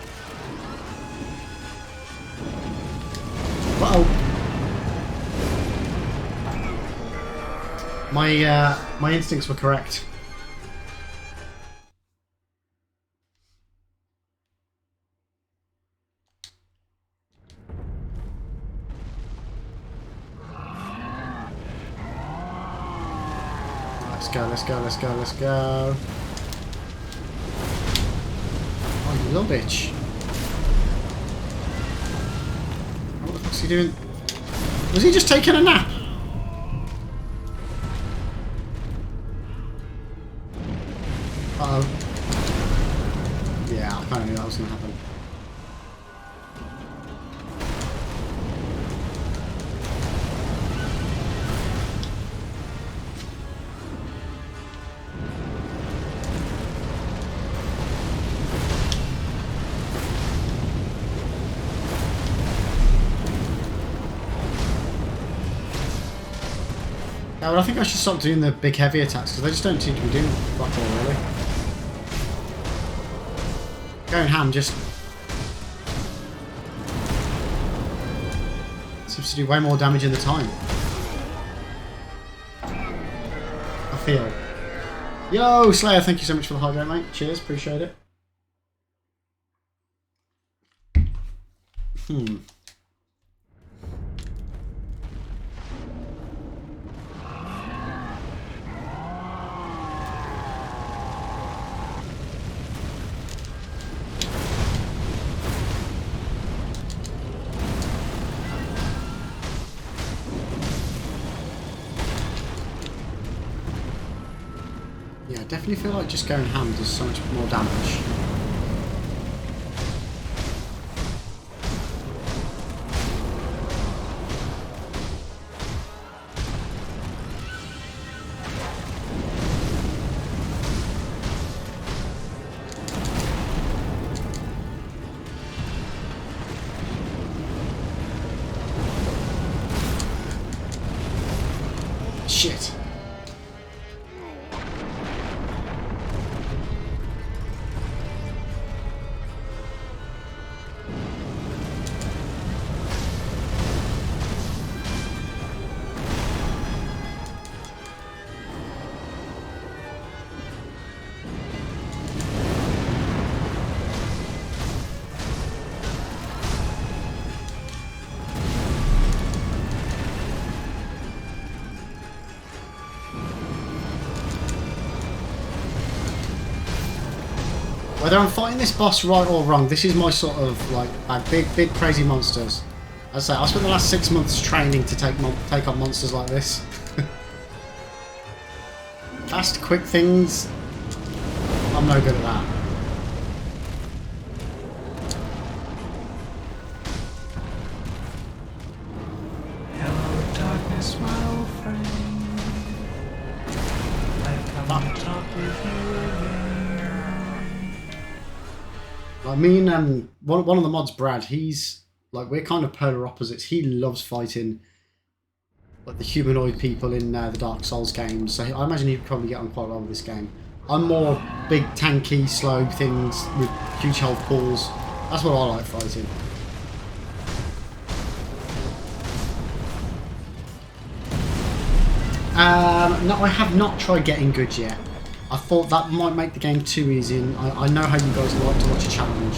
Uh-oh. My instincts were correct. go, let's go, let's go, let's go. Oh, you little bitch. What the fuck's he doing? Was he just taking a nap? Uh-oh. Yeah, I kind of knew that was going to happen. Yeah, well, I think I should stop doing the big heavy attacks because they just don't seem to be doing fuck all really. Going ham just seems to do way more damage in the time. I feel. Yo, Slayer, thank you so much for the high go, mate. Cheers, appreciate it. Yeah, I definitely feel like just going ham does so much more damage. Shit. Whether I'm fighting this boss right or wrong, this is my sort of like big crazy monsters. As I say, I spent the last 6 months training to take on monsters like this. Fast, quick things, I'm no good at that. Hello, darkness, my old friend. I've come to talk with you again. Like me and one of the mods, Brad, he's like, we're kind of polar opposites. He loves fighting like the humanoid people in the Dark Souls games, so I imagine he'd probably get on quite well with this game. I'm more big, tanky, slow things with huge health pools. That's what I like fighting. No, I have not tried getting good yet. I thought that might make the game too easy, and I know how you guys like to watch a challenge.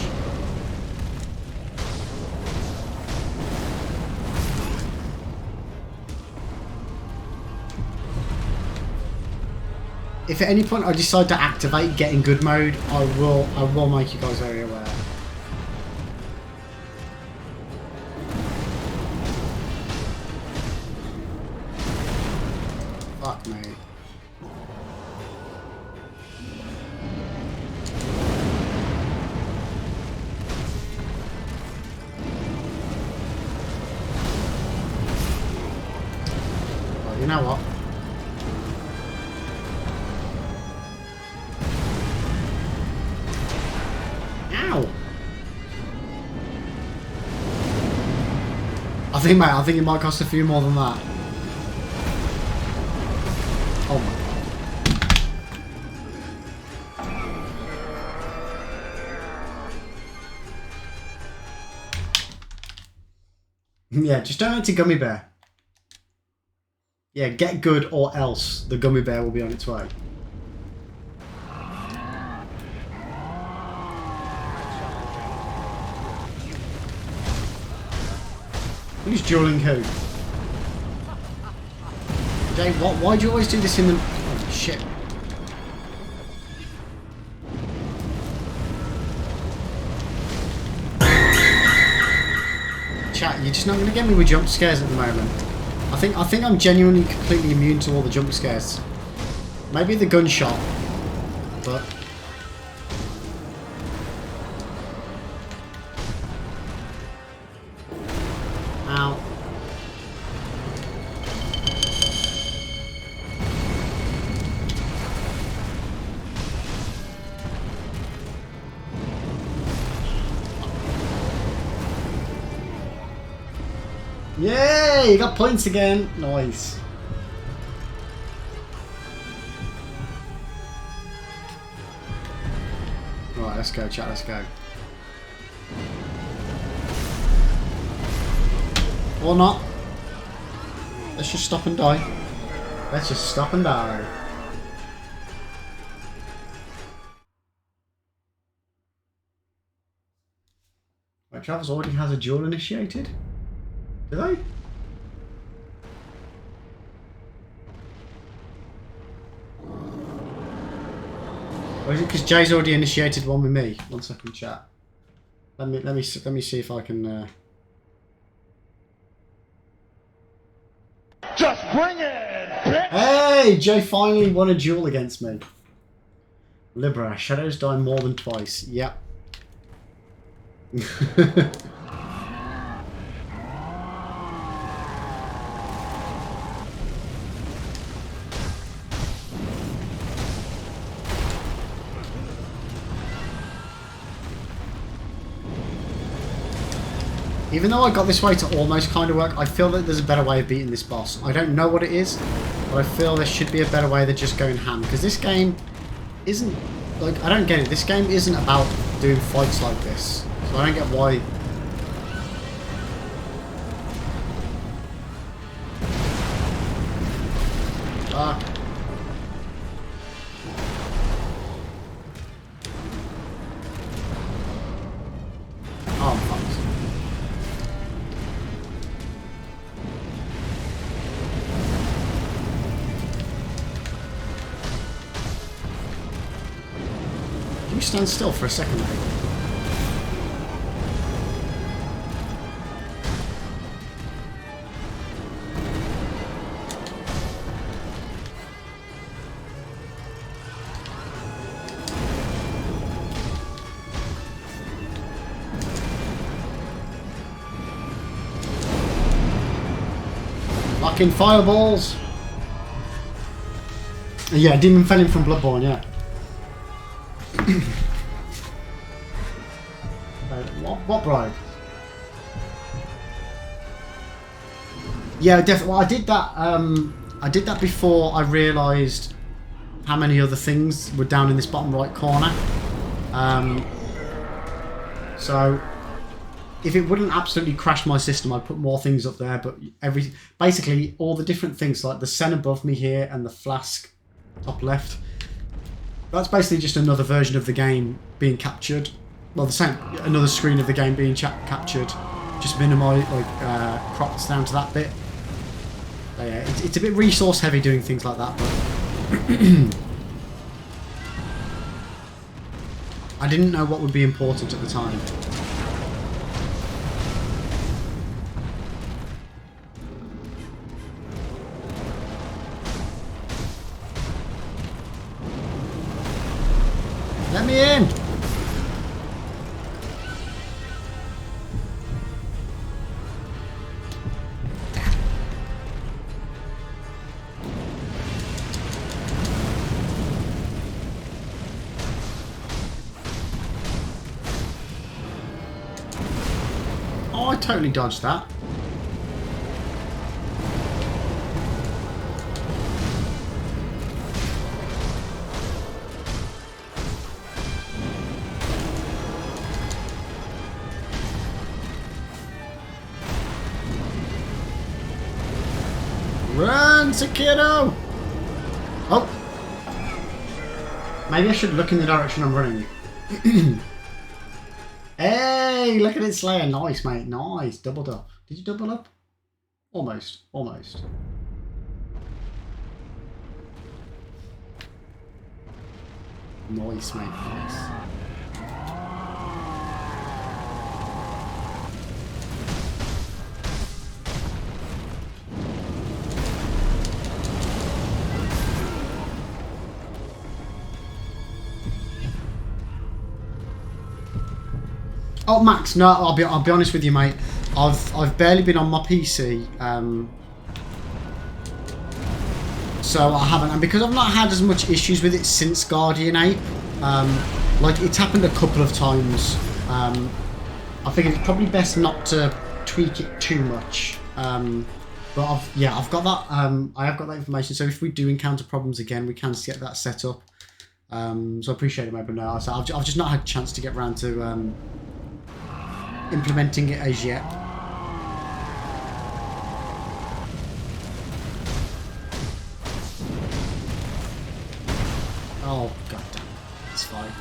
If at any point I decide to activate getting good mode, I will make you guys very aware. Fuck me. Well, you know what? Ow! I think it might cost a few more than that. Oh my god. Yeah, just donate to Gummy Bear. Yeah, get good or else the Gummy Bear will be on its way. Who's dueling who? Jay, why do you always do this in the... Oh, Shit. Chat, you're just not going to get me with jump scares at the moment. I think I'm genuinely completely immune to all the jump scares. Maybe the gunshot, but ow. Yay! You got points again. Nice. Right, let's go, chat. Let's go. Or not. Let's just stop and die. Let's just stop and die. Right, Travis already has a duel initiated. Do they? Or is it because Jay's already initiated one with me? 1 second, chat. Let me see if I can. Just bring it, bitch! Hey, Jay finally won a duel against me. Libra, shadows die more than twice. Yep. Even though I got this way to almost kind of work, I feel that there's a better way of beating this boss. I don't know what it is, but I feel there should be a better way than just going ham. Because this game isn't, like, I don't get it. This game isn't about doing fights like this. So I don't get why. Oh, I'm fucked. You stand still for a second, mate. Fucking fireballs! Yeah, Demon fell in from Bloodborne, yeah. What bribe? Yeah, definitely. Well, I did that. I did that before I realised how many other things were down in this bottom right corner. So if it wouldn't absolutely crash my system, I'd put more things up there. But basically all the different things, like the Sen above me here and the flask top left. That's basically just another version of the game being captured. Well, the same, another screen of the game being captured, just minimised, like cropped down to that bit. So yeah, it's a bit resource heavy doing things like that, but I didn't know what would be important at the time. Let me in! Oh, I totally dodged that. Run, Sekiro! Oh! Maybe I should look in the direction I'm running. Hey, look at it, Slayer. Nice, mate. Nice. Doubled up. Did you double up? Almost. Almost. Nice, mate. Nice. Oh, Max, no, I'll be honest with you, mate. I've barely been on my PC, so I haven't, and because I've not had as much issues with it since Guardian Ape, like it's happened a couple of times. I think it's probably best not to tweak it too much. But I've got that. I have got that information. So if we do encounter problems again, we can get that set up. So I appreciate it, mate. But no, so I've just not had a chance to get around to implementing it as yet. Oh, god damn it. It's fine.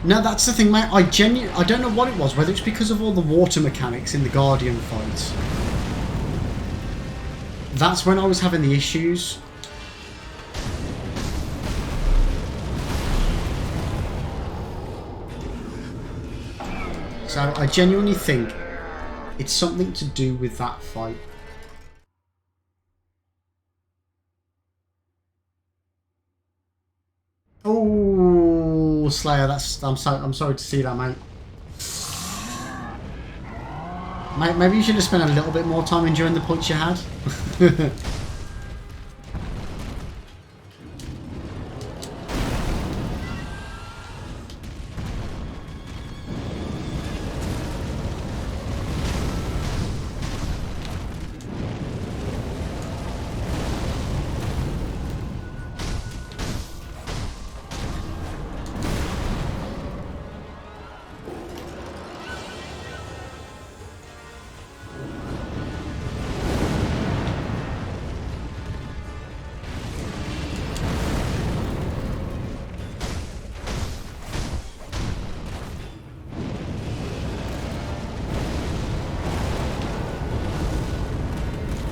No, that's the thing, mate. I don't know what it was, whether it's because of all the water mechanics in the Guardian fight. That's when I was having the issues. So I genuinely think it's something to do with that fight. Oh, Slayer, I'm sorry to see that, mate. Mate, maybe you should have spent a little bit more time enjoying the points you had.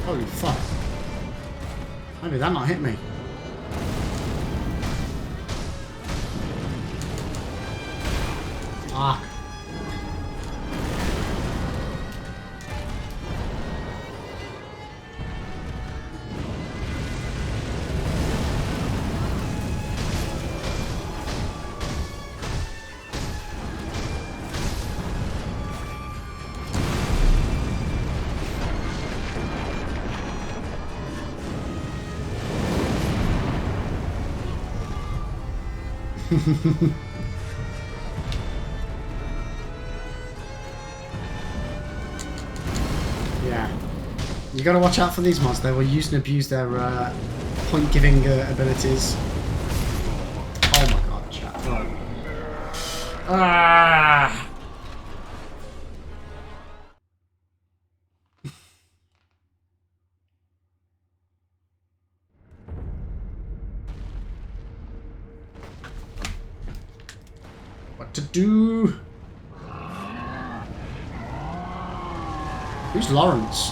Holy fuck. How did that not hit me? Ah. Yeah. You gotta watch out for these mods. They will use and abuse their point giving abilities. Oh my god, chat. Right. Ah! What to do? Who's Lawrence?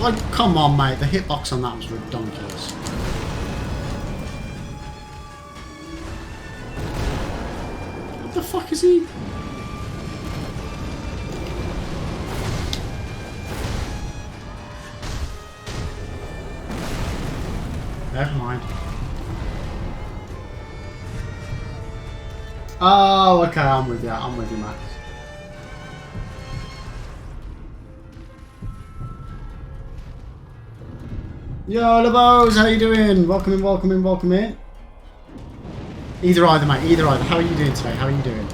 Like, come on, mate. The hitbox on that was ridiculous. he? Never mind. Oh, okay, I'm with you. I'm with you, Max. Yo, Lebos, how you doing? Welcome in, welcome in, welcome in. Either, mate. Either. How are you doing today? How are you doing?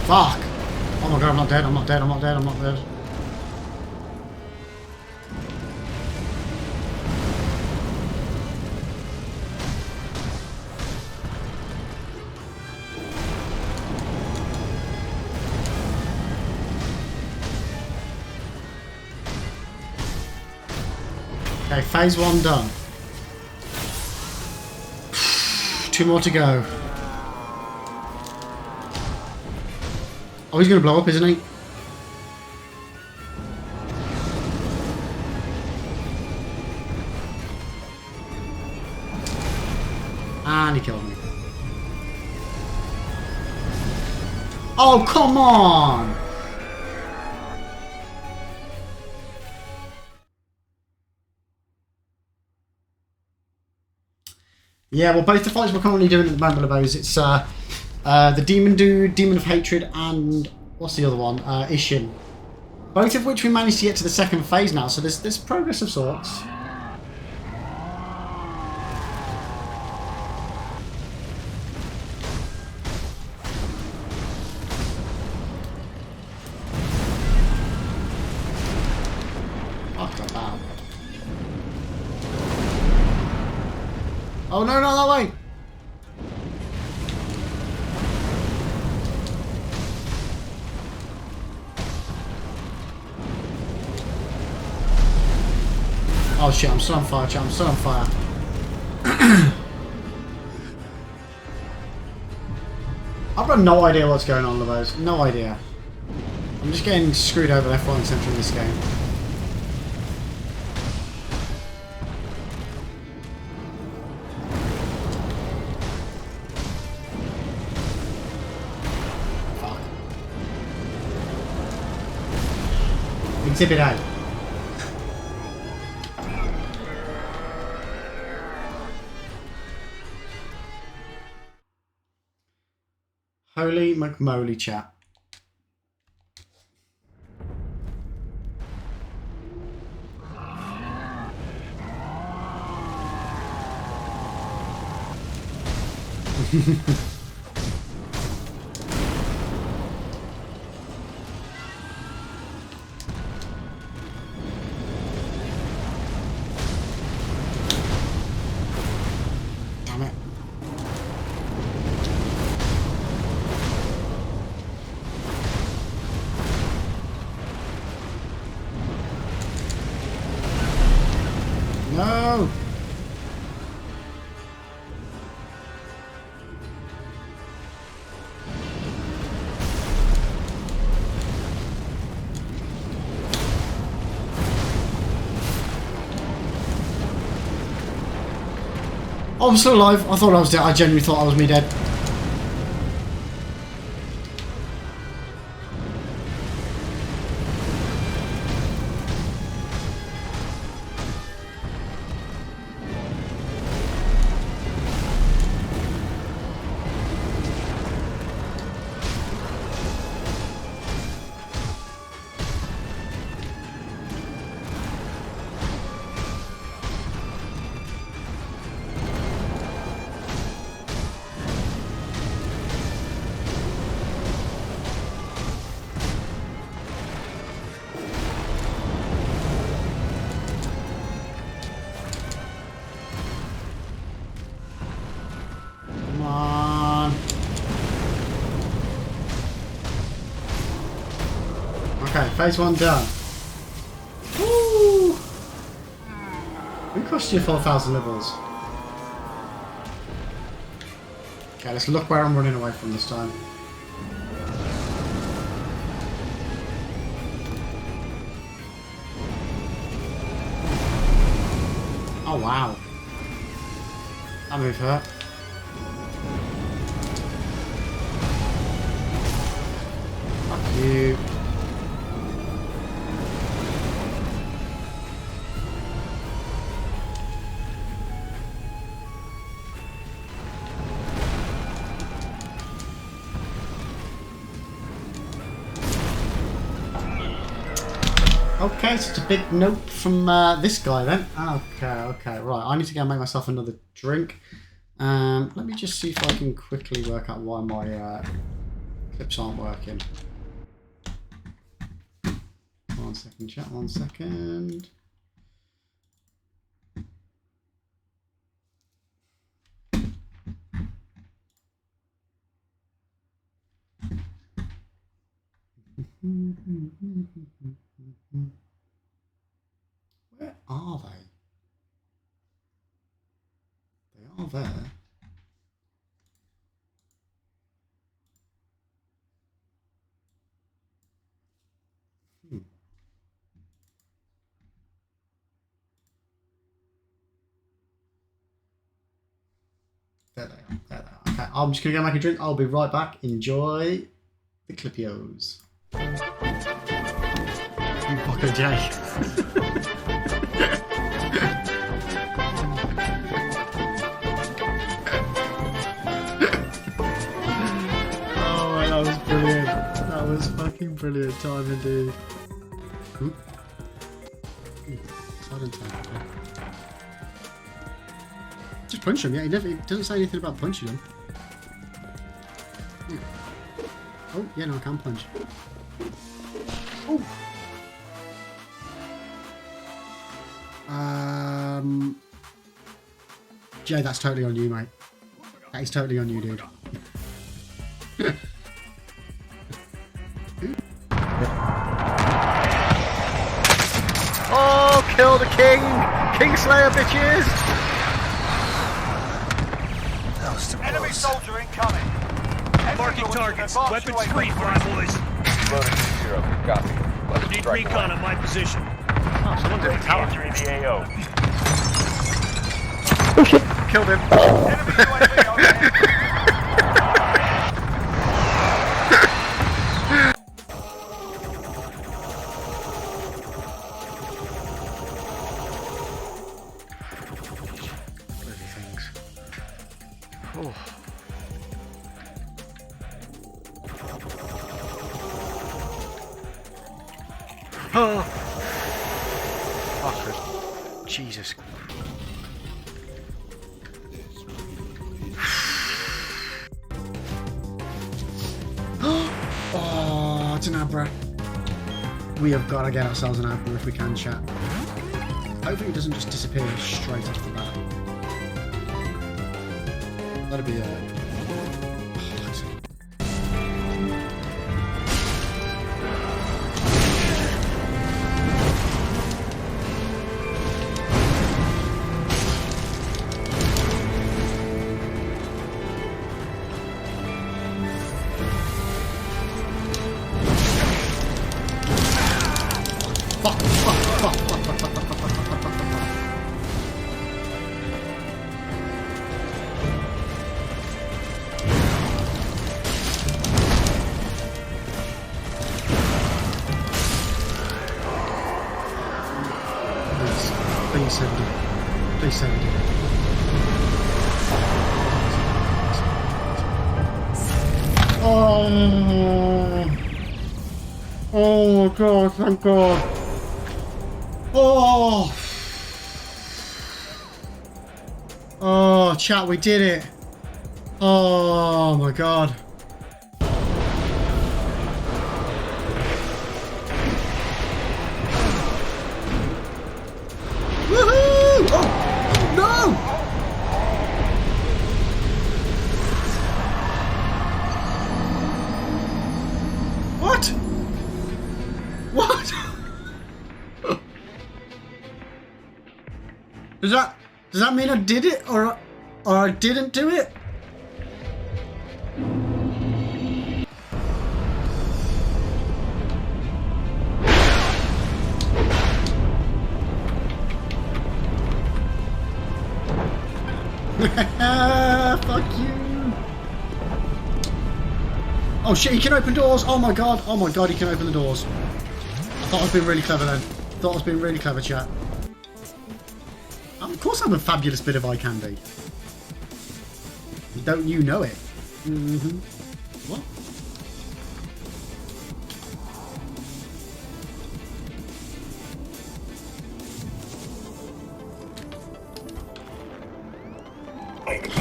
Fuck! Oh my god, I'm not dead, I'm not dead, I'm not dead, I'm not dead. Okay, phase 1 done. 2 more to go. Oh, he's going to blow up, isn't he? And he killed me. Oh, come on! Yeah, well, both the fights we're currently doing at the moment of those, it's the Demon Dude, Demon of Hatred, and what's the other one? Ishin. Both of which we managed to get to the second phase now, so there's progress of sorts. Oh no, not that way! Oh shit, I'm still on fire, chat, I'm still on fire. I've got no idea what's going on with those. No idea. I'm just getting screwed over left, right and centre in this game. Exhibit A. Holy McMoly, chat. No! Oh, I'm still alive. I thought I was dead. I genuinely thought I was me dead. Come on. Okay, phase 1 done. Woo! Who cost you 4,000 levels? Okay, let's look where I'm running away from this time. Oh wow. That move hurt. Fuck you. Okay, so it's a big note from this guy then. Okay, right. I need to go and make myself another drink. Let me just see if I can quickly work out why my clips aren't working. 1 second, chat, 1 second. Where are they? They are there. There they are. There they are. Okay, I'm just gonna go make a drink. I'll be right back. Enjoy the Clippios. You fucking Jay. Oh, that was brilliant. That was fucking brilliant time indeed. Oop. Silent time. Okay. Just punch him, yeah. He doesn't say anything about punching him. Yeah. Oh, yeah, no, I can punch. Oh. Jay, that's totally on you, mate. That is totally on you, dude. Oh, kill the king! Kingslayer, bitches! Enemy soldier incoming. Marking targets. Weapons free, fly boys. Loading Sekiro. Copy. Let's Need strike recon away. on my position. Oh, someone's in the tower. Entering the AO. Oh shit! Killed him. Enemy UAV overhead. Bloody things. Oh. Oh! Fucker. Jesus. Oh, it's an Abra. We have got to get ourselves an Abra if we can, chat. Hopefully it doesn't just disappear straight off the bat. That'd be Please 70. Please 70. Oh! Oh god, thank god. Oh! Oh, chat, we did it. Oh my god. Woohoo! Oh! No! What? What? Does that mean I did it or I didn't do it? Oh shit, he can open doors! Oh my god, he can open the doors. I thought I was being really clever then. Thought I was being really clever, chat. Of course I'm a fabulous bit of eye candy. Don't you know it? Mm-hmm. What?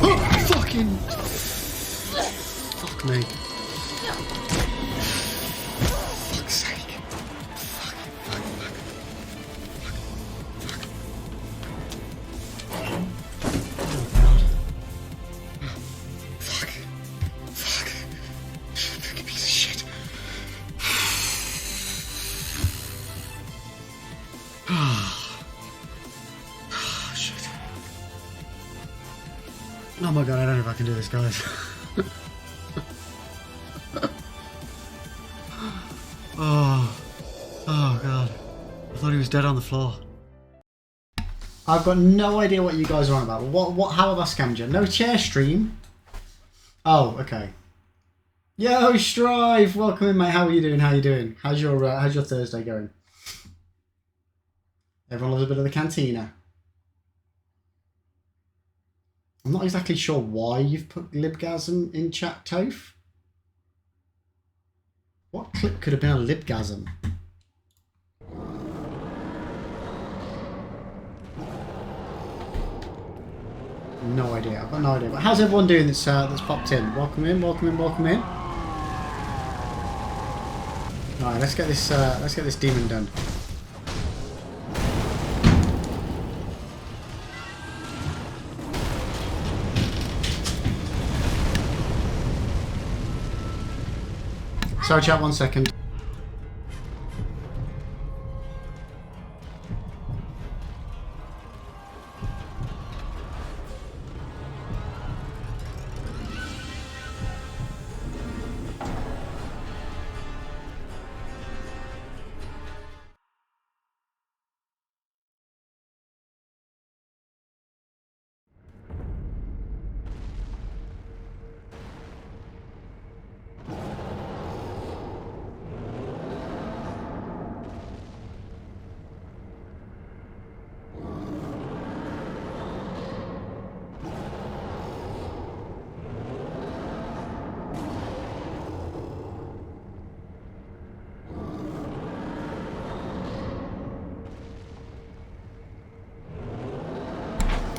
Oh, fucking... Fuck me. Fuck's sake. Fucking piece of shit. Shit. Oh my god, I don't know if I can do this, guys. Oh god. I thought he was dead on the floor. I've got no idea what you guys are on about. How have I scammed you? No chair stream? Oh, okay. Yo, Strive! Welcome in, mate. How are you doing? How you doing? How's your Thursday going? Everyone loves a bit of the cantina. I'm not exactly sure why you've put libgasm in chat, Toph. What clip could have been a libgasm? No idea. I've got no idea. But how's everyone doing that's popped in? Welcome in, welcome in, welcome in. Alright, let's get this demon done. Sorry chat, 1 second.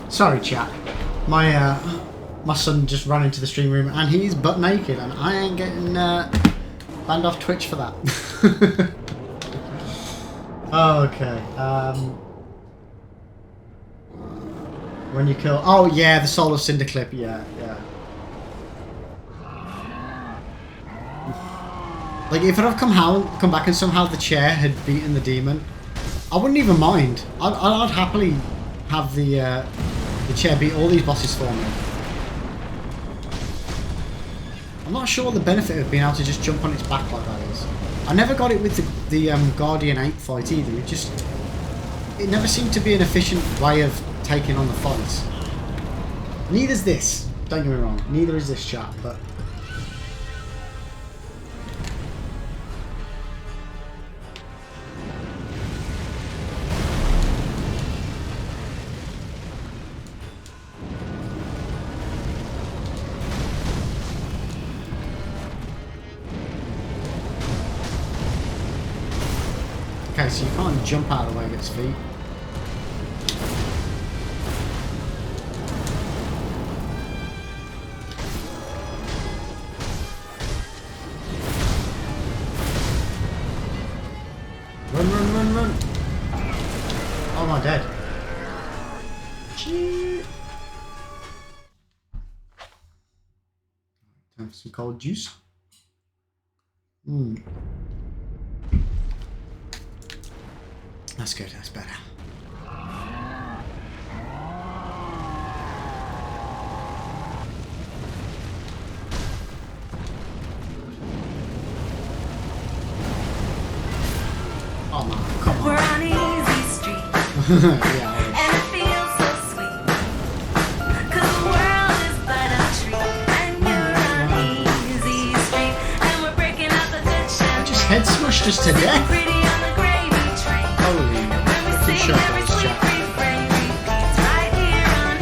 Sorry chat, my son just ran into the stream room and he's butt naked and I ain't getting banned off Twitch for that. Okay, when you kill, oh yeah, the Soul of Cinder clip, yeah. Like if it had come back and somehow the chair had beaten the demon, I wouldn't even mind. I'd happily have the chair beat all these bosses for me. I'm not sure the benefit of being able to just jump on its back like that is. I never got it with the Guardian 8 fight either. It never seemed to be an efficient way of taking on the fights. Neither's this. Don't get me wrong. Neither is this chat, but. Okay, so you can't jump out of the way of its feet. Run. Oh, am I dead? Shit. Time for some cold juice. That's good, that's better. Oh man, come on. We're on easy street. Yeah. And it feels so sweet. 'Cause the world is but a treat. And you're on easy street. And we're head smushed us to death. Pretty on the gravy train. Holy, looking Sing sharp every those sweet chat. refrain repeats right here on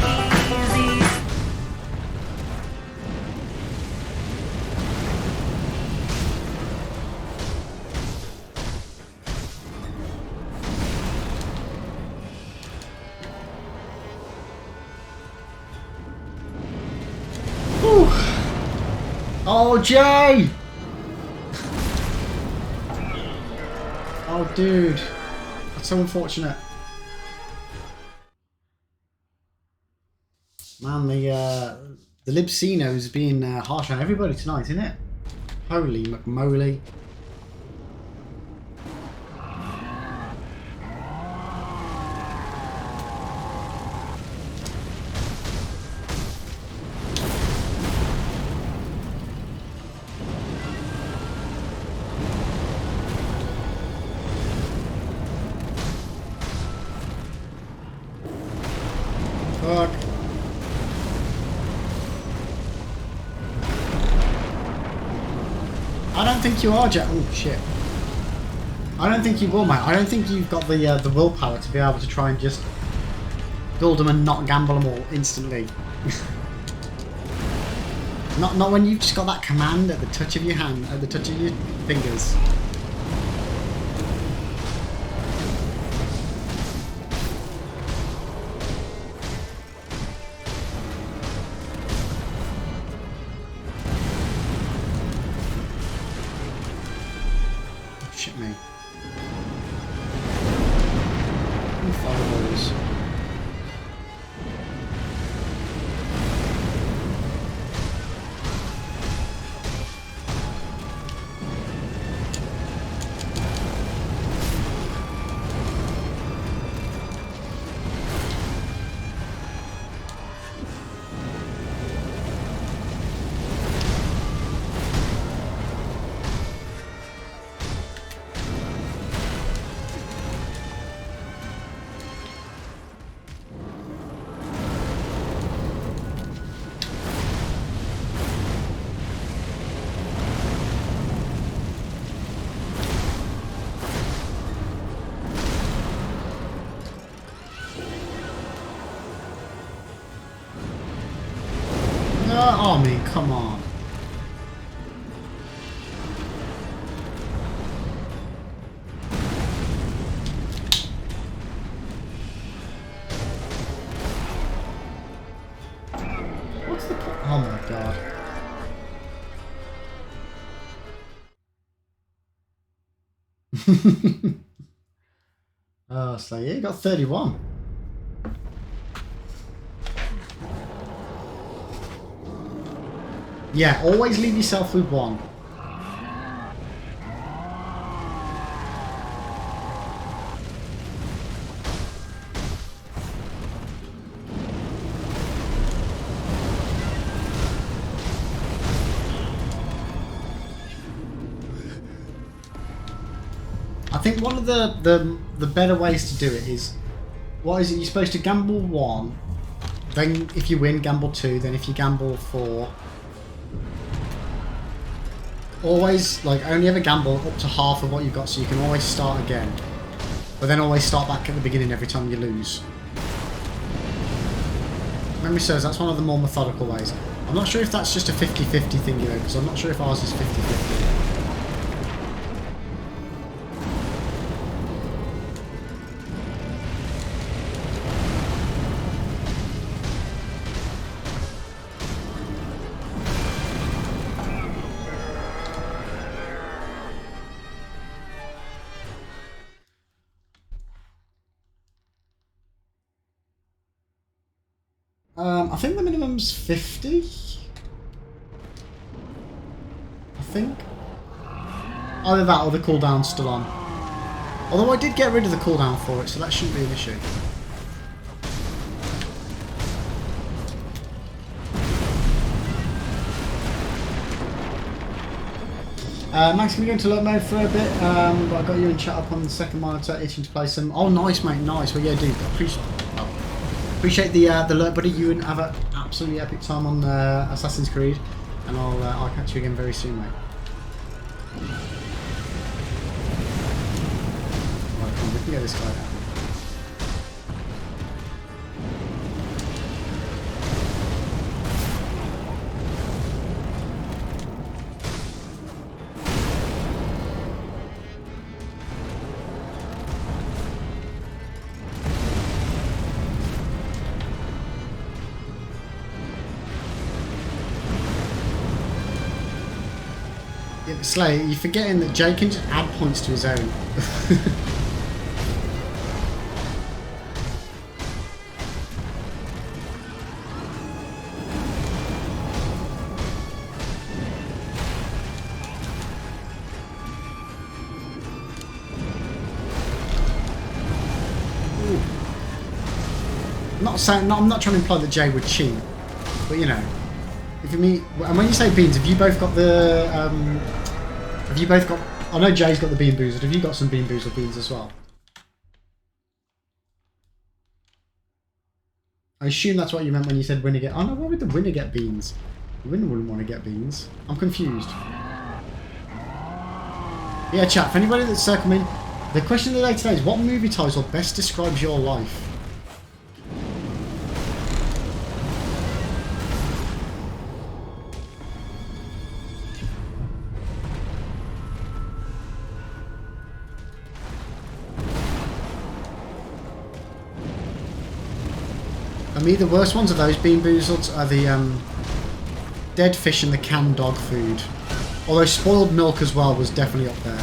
Easy. Whew. Oh, Jay! Oh, dude. That's so unfortunate. Man, the Libsino's being harsh on everybody tonight, isn't it? Holy McMoly. Fuck. I don't think you are, Jack. Oh shit. I don't think you will, mate. I don't think you've got the willpower to be able to try and just build them and not gamble them all instantly. not when you've just got that command at the touch of your hand, at the touch of your fingers. Shit me. Fireballs. Oh, I mean, come on. What's the point? Oh my god. Oh, so yeah, you got 31. Yeah, always leave yourself with one. I think one of the better ways to do it is, what is it? You're supposed to gamble 1, then if you win, gamble 2, then if you gamble 4. Always, like, only ever gamble up to half of what you've got, so you can always start again. But then always start back at the beginning every time you lose. Memory serves, that's one of the more methodical ways. I'm not sure if that's just a 50-50 thing, you know, because I'm not sure if ours is 50-50. I think the minimum's 50. I think. Either that or the cooldown's still on. Although I did get rid of the cooldown for it, so that shouldn't be an issue. Max, can we go into alert mode for a bit? But I got you in chat up on the second monitor, itching to play some. Oh, nice, mate, nice. Well, yeah, dude, appreciate the alert, buddy. You and have an absolutely epic time on Assassin's Creed, and I'll catch you again very soon, mate. Get this guy down. Yeah, Slay, you're forgetting that Jay can just add points to his own. I'm not trying to imply that Jay would cheat, but you know, if you mean, and when you say beans, have you both got the? Have you both got? I know Jay's got the bean boozled. Have you got some bean boozled beans as well? I assume that's what you meant when you said winner get. Oh no, why would the winner get beans? The winner wouldn't want to get beans. I'm confused. Yeah, chat. For anybody that's circling, the question of the day today is: what movie title best describes your life? For me, the worst ones of those bean boozled are the dead fish and the canned dog food. Although spoiled milk as well was definitely up there.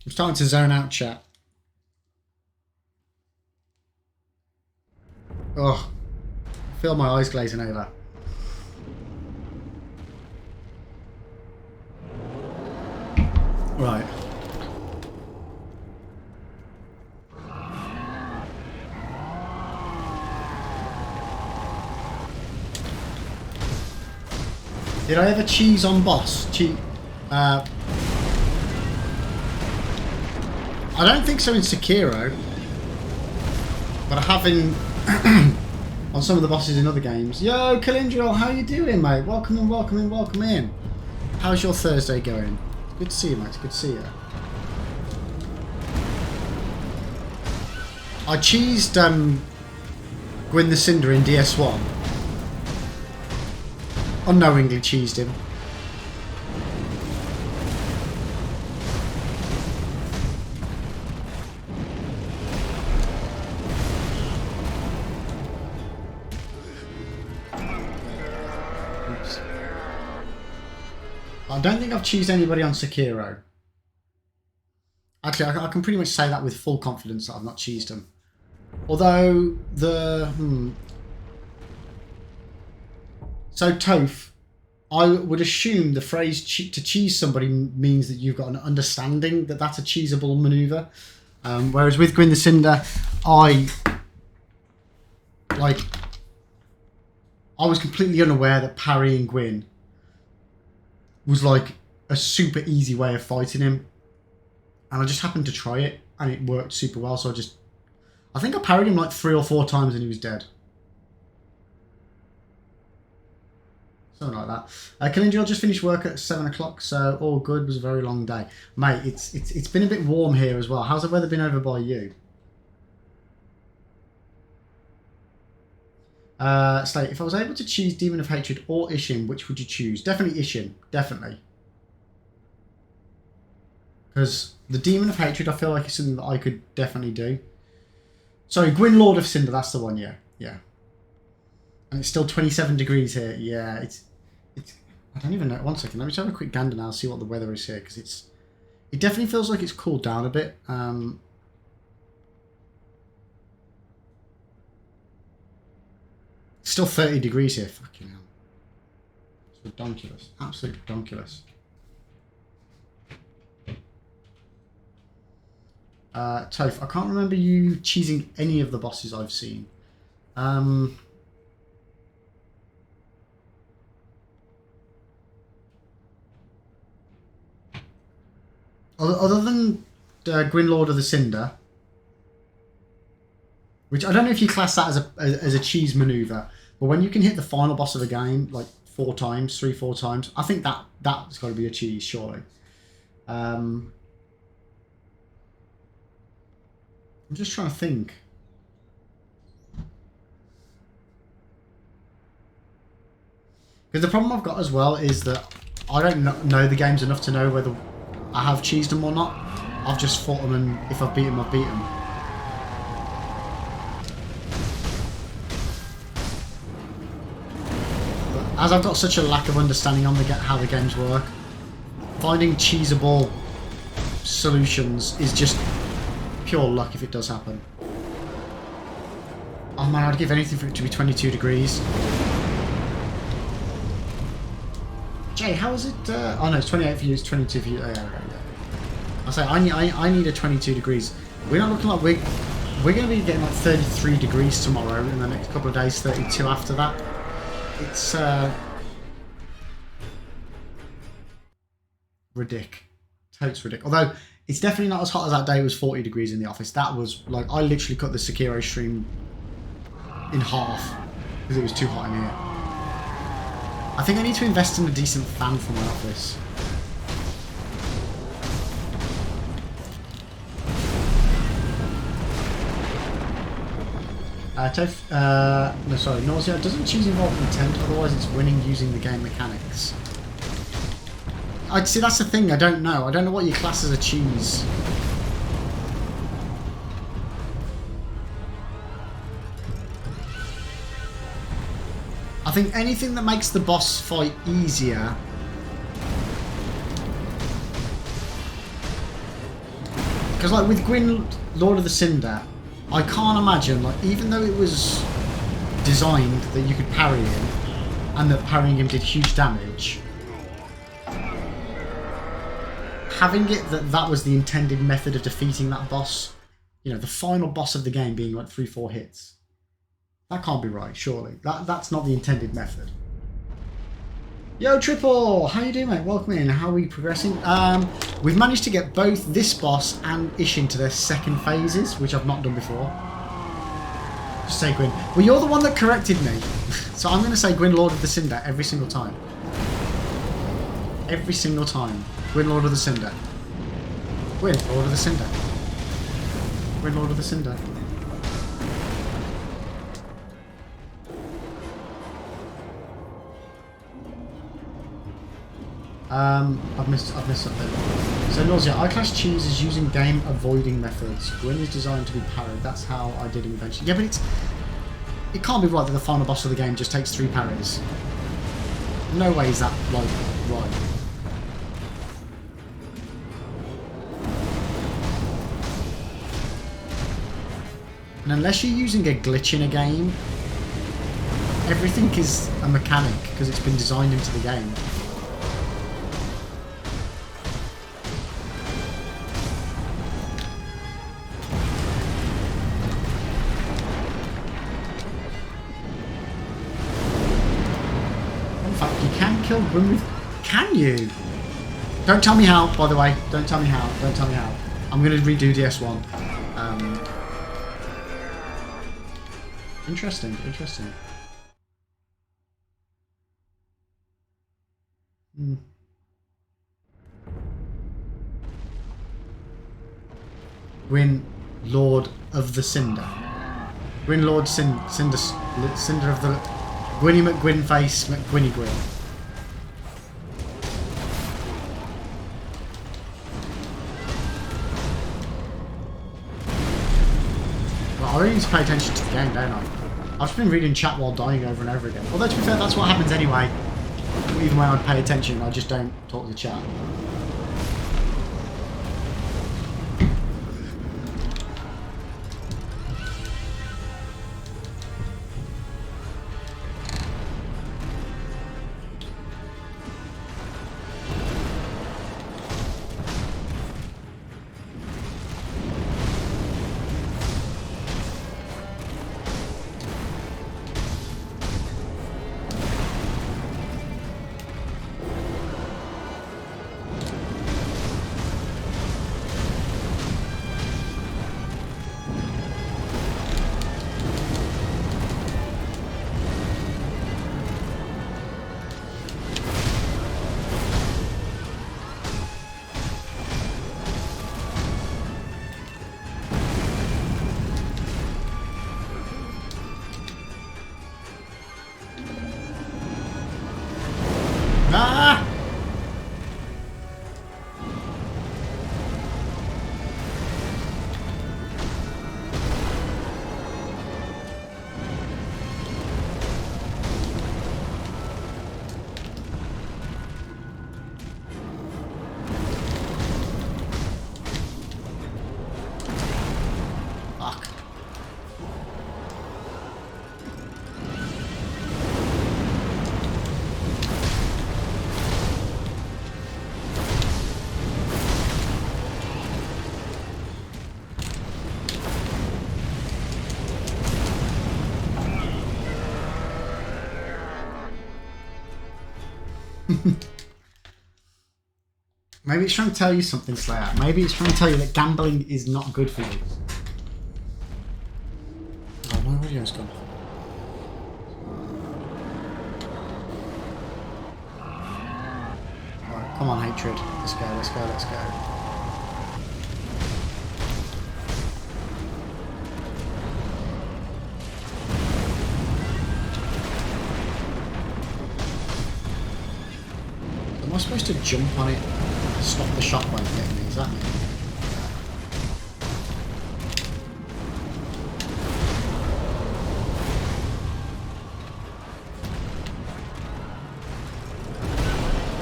I'm starting to zone out, chat. Oh, I feel my eyes glazing over. Right. Did I ever cheese on boss? I don't think so in Sekiro, but I have in on some of the bosses in other games. Yo, Kalindriel, how you doing, mate? Welcome in, welcome in, welcome in. How's your Thursday going? Good to see you, mate. Good to see you. I cheesed Gwyn the Cinder in DS1. Unknowingly cheesed him. Oops. I don't think I've cheesed anybody on Sekiro. Actually, I can pretty much say that with full confidence that I've not cheesed them. Although the So Toph, I would assume the phrase to cheese somebody means that you've got an understanding that that's a cheesable manoeuvre. Whereas with Gwyn the Cinder, I was completely unaware that parrying Gwyn was like a super easy way of fighting him. And I just happened to try it and it worked super well. So I think I parried him like 3 or 4 times and he was dead. Something like that. Kalindra, I just finished work at 7 o'clock, so all good. It was a very long day. Mate, it's been a bit warm here as well. How's the weather been over by you? Slate, if I was able to choose Demon of Hatred or Ishin, which would you choose? Definitely Ishin. Definitely. Because the Demon of Hatred, I feel like is something that I could definitely do. Sorry, Gwyn Lord of Cinder, that's the one, yeah. Yeah. And it's still 27 degrees here. Yeah, it's I don't even know. 1 second, let me just have a quick gander now, see what the weather is here, because it definitely feels like it's cooled down a bit. Still 30 degrees here. Fucking hell. It's ridiculous. Absolutely ridiculous. Toph, I can't remember you cheesing any of the bosses I've seen. Other than Gwyn Lord of the Cinder, Which I don't know if you class that as a cheese maneuver, but when you can hit the final boss of the game like 4 times, 3-4 times, I think that's got to be a cheese, surely. I'm just trying to think. Because the problem I've got as well is that I don't know the games enough to know whether I have cheesed them or not. I've just fought them, and if I've beat them, I've beat them. But as I've got such a lack of understanding on how the games work, finding cheesable solutions is just pure luck if it does happen. Oh man, I'd give anything for it to be 22 degrees. Jay, how is it? Oh no, it's 28 for you, it's 22 for you. Oh, yeah. I'll say I need a 22 degrees. We're not looking like we're going to be getting like 33 degrees tomorrow. In the next couple of days, 32 after that. It's ridiculous. Totes ridiculous. Although it's definitely not as hot as that day. It was 40 degrees in the office. That was like I literally cut the Sekiro stream in half because it was too hot in here. I think I need to invest in a decent fan for my office. No, sorry, nausea. Doesn't cheese involve intent? Otherwise, it's winning using the game mechanics. I'd see. That's the thing. I don't know. I don't know what you class as a cheese. I think anything that makes the boss fight easier. Because like with Gwyn, Lord of the Cinder, I can't imagine, like, even though it was designed that you could parry him, and that parrying him did huge damage, having it that was the intended method of defeating that boss, you know, the final boss of the game being like 3-4 hits. That can't be right, surely. That's not the intended method. Yo, Triple! How you doing, mate? Welcome in. How are we progressing? We've managed to get both this boss and Ishin to their second phases, which I've not done before. Just say Gwyn. Well, you're the one that corrected me. So I'm going to say Gwyn, Lord of the Cinder, every single time. Every single time. Gwyn, Lord of the Cinder. Gwyn, Lord of the Cinder. Gwyn, Lord of the Cinder. I've missed something. So nausea. I class cheese as using game avoiding methods. Gwyn is designed to be parried. That's how I did eventually. Yeah, but it can't be right that the final boss of the game just takes 3 parries. No way is that like right. And unless you're using a glitch in a game, everything is a mechanic because it's been designed into the game. Can you? Don't tell me how, by the way. Don't tell me how. Don't tell me how. I'm going to redo DS1. Interesting. Interesting. Gwyn, Lord of the Cinder. Gwyn, Lord Cinder of the... Gwynny McGwynface McGwynny Gwyn. I really need to pay attention to the game, don't I? I've just been reading chat while dying over and over again. Although, to be fair, that's what happens anyway. Even when I pay attention, I just don't talk to chat. Maybe it's trying to tell you something, Slayer. Maybe it's trying to tell you that gambling is not good for you. Oh, my audio's gone. Alright, come on, hatred. Let's go, let's go, let's go. Am I supposed to jump on it? Stop the shockwave getting me, is that me?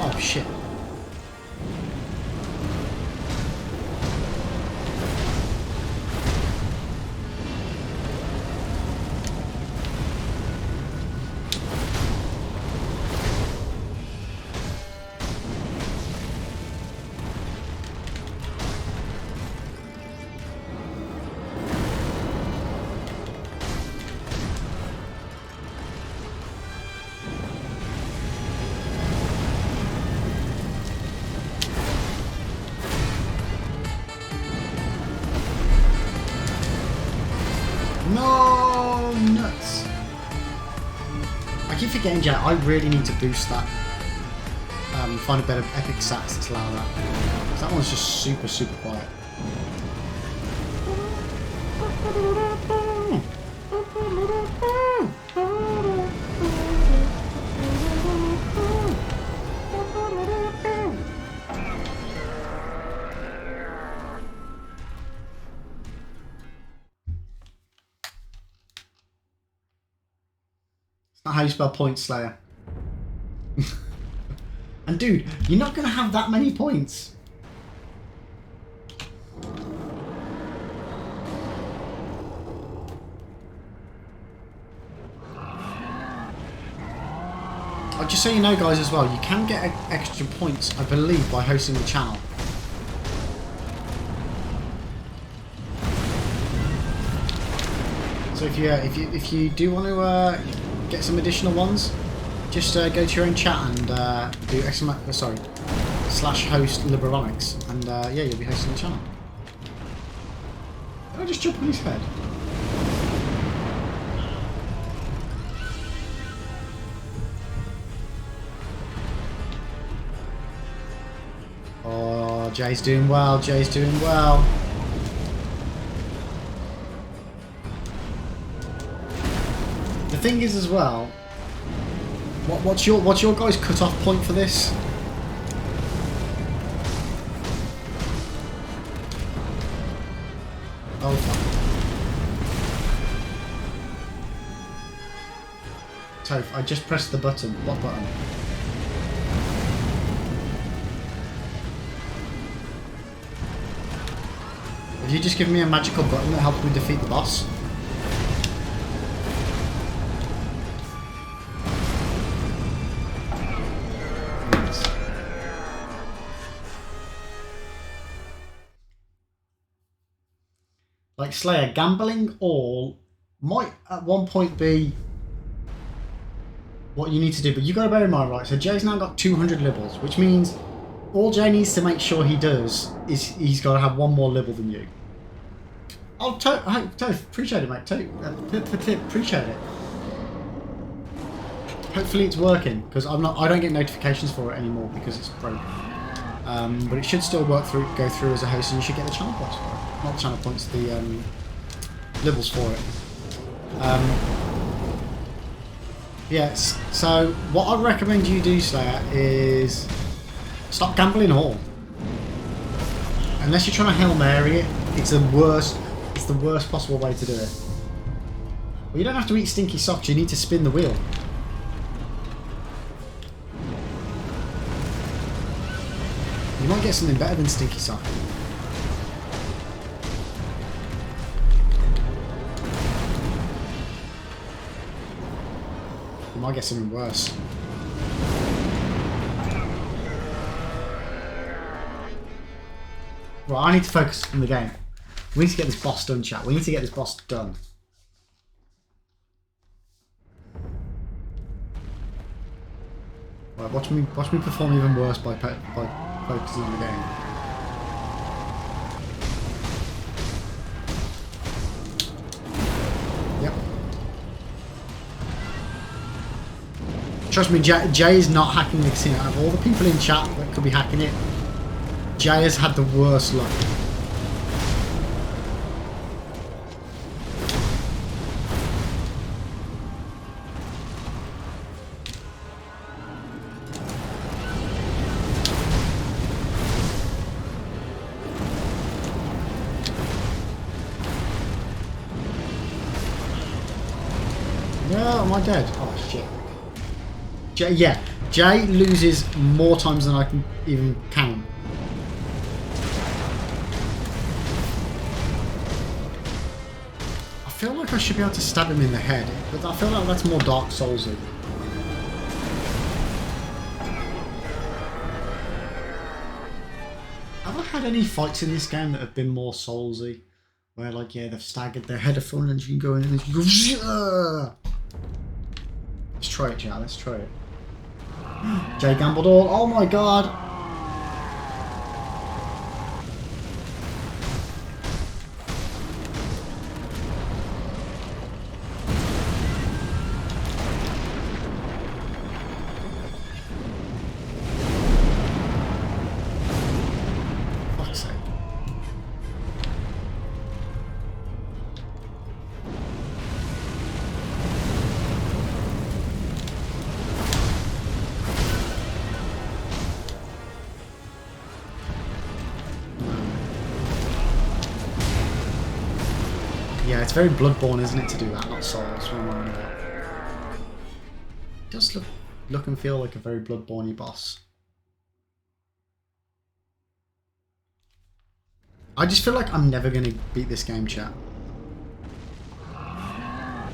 Oh shit. No nuts. I keep forgetting, Jack. I really need to boost that. Find a better epic stats to allow that. 'Cause that one's just super, super quiet. It's not how you spell points, Slayer. And dude, you're not going to have that many points. Just so you know, guys, as well, you can get extra points, I believe, by hosting the channel. So if you do want to get some additional ones, just go to your own chat and do /host Liberonics, and yeah, you'll be hosting the channel. Did I just jump on his head? Oh, Jay's doing well. Jay's doing well. The thing is, as well, what's your guys' cut-off point for this? Oh fuck. Toph, I just pressed the button. What button? Have you just given me a magical button that helps me defeat the boss? Like Slayer, gambling all might at one point be what you need to do, but you got to bear in mind, right? So Jay's now got 200 libels, which means all Jay needs to make sure he does is he's got to have one more libel than you. Oh, Toph, appreciate it, mate. Appreciate it. Hopefully it's working, because I don't get notifications for it anymore because it's broke. But it should still go through as a host, and you should get the channel points for it. Not the channel points, the levels for it. Yes. So what I recommend you do, Slayer, is stop gambling all. Unless you're trying to Hail Mary it, it's the worst possible way to do it. Well, you don't have to eat stinky socks. You need to spin the wheel. You might get something better than stinky sock. You might get something worse. Well, I need to focus on the game. We need to get this boss done, chat. We need to get this boss done. Right, watch me perform even worse by focusing on the game. Yep. Trust me, Jay is not hacking the casino. Out of all the people in chat that could be hacking it, Jay has had the worst luck. No, am I dead? Oh shit. Jay loses more times than I can even count. I feel like I should be able to stab him in the head, but I feel like that's more Dark Soulsy. Have I had any fights in this game that have been more Soulsy? Where like, yeah, they've staggered their head of fun and you can go in and you can go, Zah! Let's try it, chat, let's try it. Jay gambled all, oh my god! Fuck's sake. Yeah, it's very Bloodborne, isn't it, to do that, not Souls. What am I on about? It does look and feel like a very Bloodborne-y boss. I just feel like I'm never going to beat this game, chat. I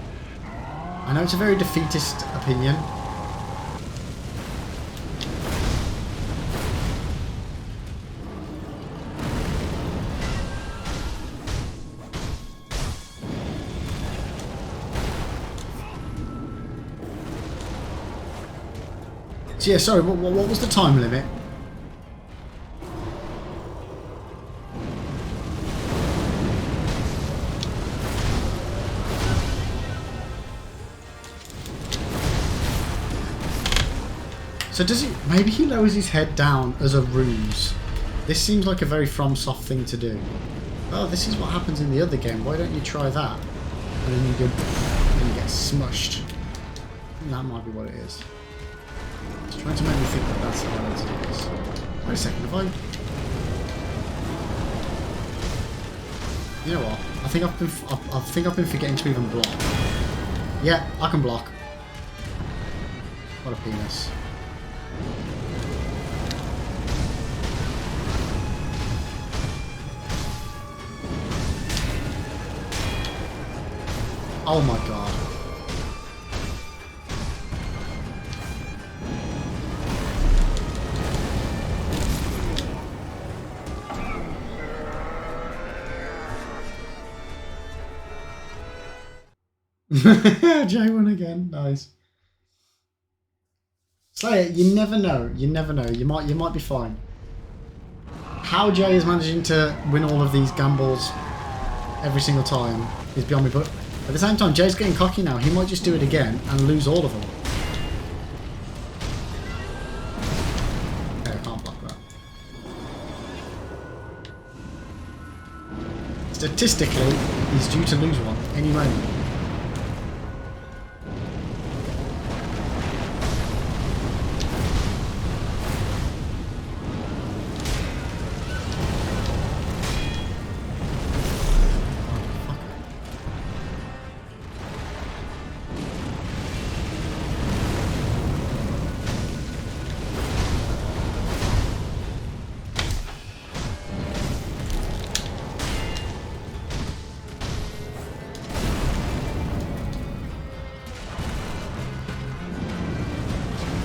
know it's a very defeatist opinion. So yeah, sorry, what was the time limit? So does he... Maybe he lowers his head down as a ruse. This seems like a very FromSoft thing to do. Oh, this is what happens in the other game. Why don't you try that? And then you go... and you get smushed. That might be what it is. It's trying to make me think that that's how it is. Wait a second, have I... You know what? I think I've been forgetting to even block. Yeah, I can block. What a penis. Oh my god. Jay won again. Nice. Slay it. You never know. You never know. You might be fine. How Jay is managing to win all of these gambles every single time is beyond me. But at the same time, Jay's getting cocky now. He might just do it again and lose all of them. Okay, I can't block that. Statistically, he's due to lose one any moment.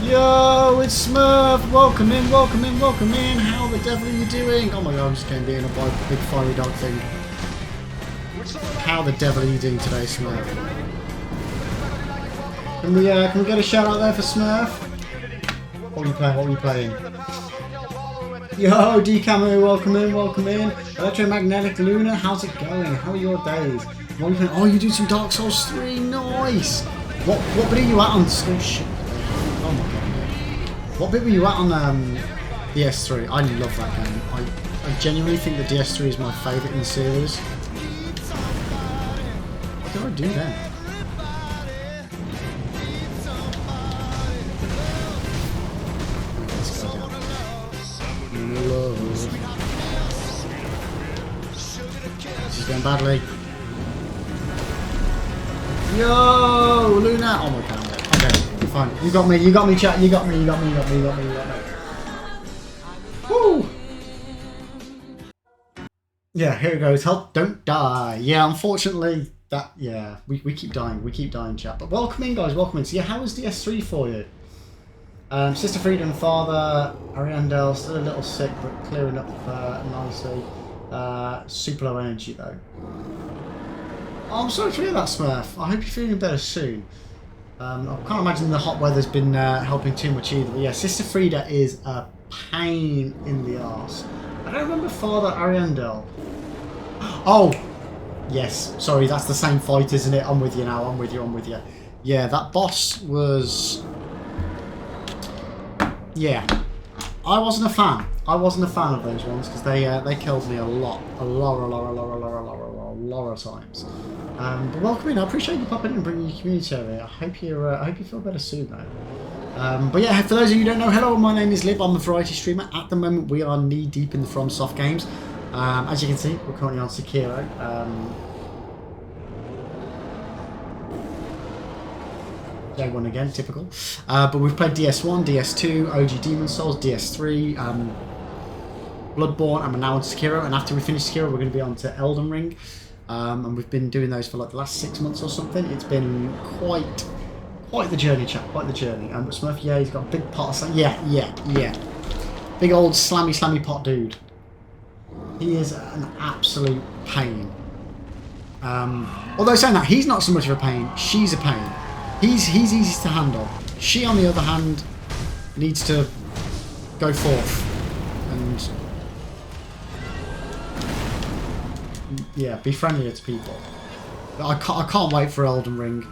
Yo, it's Smurf! Welcome in, welcome in, welcome in! How the devil are you doing? Oh my god, I'm just getting beaten up by a big fiery dog thing. How the devil are you doing today, Smurf? Can we get a shout out there for Smurf? What are you playing? What are you playing? Yo, D-Camu, welcome in, welcome in. Electromagnetic Luna, how's it going? How are your days? What are you playing? Oh, you doing some Dark Souls 3, nice! What bit are you at on... Oh, shit. Oh my god. What bit were you at on DS3? I love that game. I genuinely think the DS3 is my favourite in the series. What do I do then? Let's go down. This is going badly. Yo, Luna! Oh my god. Okay, fine. You got me, chat. You got me. Woo! Yeah, here it goes. Help, don't die. Yeah, unfortunately, we keep dying, chat. But welcome in, guys, welcome in. So yeah, how was DS3 for you? Sister Frida and Father, Ariandel, still a little sick, but clearing up nicely. Super low energy, though. Oh, I'm sorry to hear that, Smurf. I hope you're feeling better soon. I can't imagine the hot weather's been helping too much either. But yeah, Sister Frida is a pain in the arse. I don't remember Father Ariandel. Oh! Yes, sorry, that's the same fight, isn't it? I'm with you now, I'm with you. Yeah, that boss was... Yeah. I wasn't a fan. Of those ones because they killed me a lot of times. But welcome in. I appreciate you popping in and bringing your community over here. I hope you feel better soon though. But yeah, for those of you who don't know, hello, my name is Lib. I'm a variety streamer. At the moment, we are knee deep in the FromSoft games. As you can see, we're currently on Sekiro. Day one again, typical. But we've played DS1, DS2, OG Demon Souls, DS3, Bloodborne, and we're now on Sekiro. And after we finish Sekiro, we're going to be on to Elden Ring. And we've been doing those for like the last 6 months or something. It's been quite the journey, chap. Quite the journey. But Smurf, yeah, he's got a big pot of yeah. Big old slammy pot dude. He is an absolute pain. Although saying that, he's not so much of a pain. She's a pain. He's easy to handle. She, on the other hand, needs to go forth and yeah, be friendlier to people. But I can't wait for Elden Ring,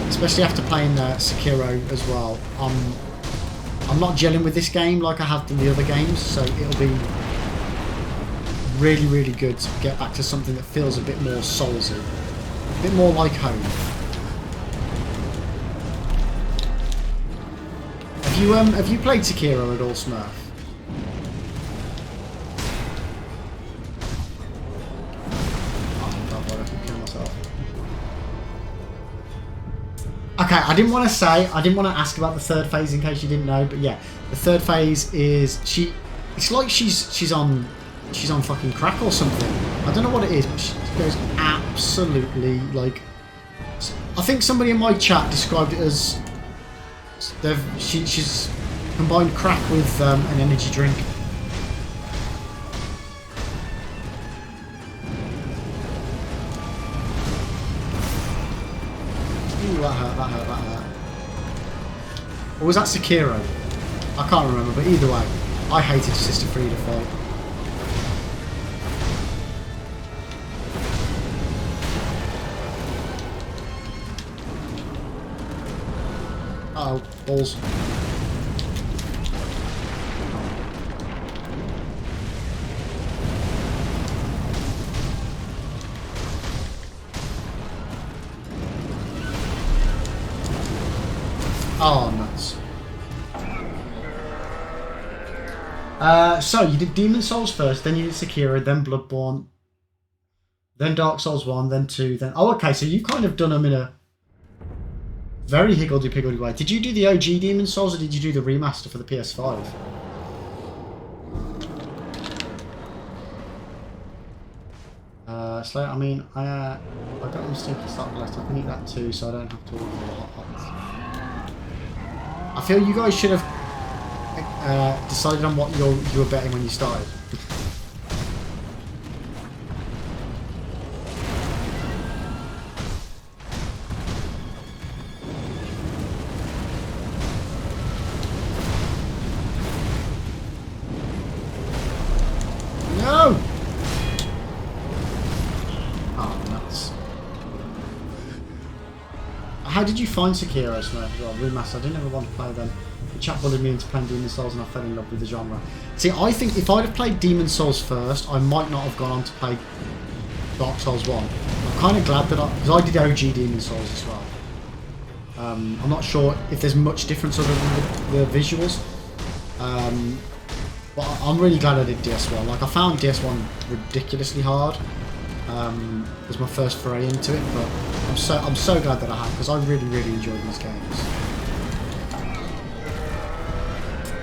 especially after playing Sekiro as well. I'm not gelling with this game like I have done the other games, so it'll be really good to get back to something that feels a bit more soulsy, a bit more like home. Have you played Sekiro at all, Smurf? Okay, I didn't want to ask about the third phase in case you didn't know, but yeah, the third phase is it's like she's on fucking crack or something. I don't know what it is, but she goes absolutely like. I think somebody in my chat described it as she's combined crack with an energy drink. Ooh, that hurt. Or was that Sekiro? I can't remember, but either way, I hated Sister Frida fight. Uh oh, balls. Oh, nuts. So, you did Demon Souls first, then you did Sekiro, then Bloodborne, then Dark Souls 1, then 2, then... Oh, okay, so you've kind of done them in a very higgledy-piggledy way. Did you do the OG Demon Souls, or did you do the remaster for the PS5? So, I mean, I got them stinky stuff left. I can eat that too, so I don't have to order all the hot pots. I feel you guys should have decided on what you were betting when you started. How did you find Sekiro, Smurf, as well? Remaster. I didn't ever want to play them. The chap bullied me into playing Demon Souls and I fell in love with the genre. See, I think if I'd have played Demon Souls first, I might not have gone on to play Dark Souls 1. I'm kind of glad that because I did OG Demon Souls as well. I'm not sure if there's much difference other than the visuals. But I'm really glad I did DS1. Like, I found DS1 ridiculously hard. It was my first foray into it, but I'm so glad that I have, because I really, really enjoyed these games.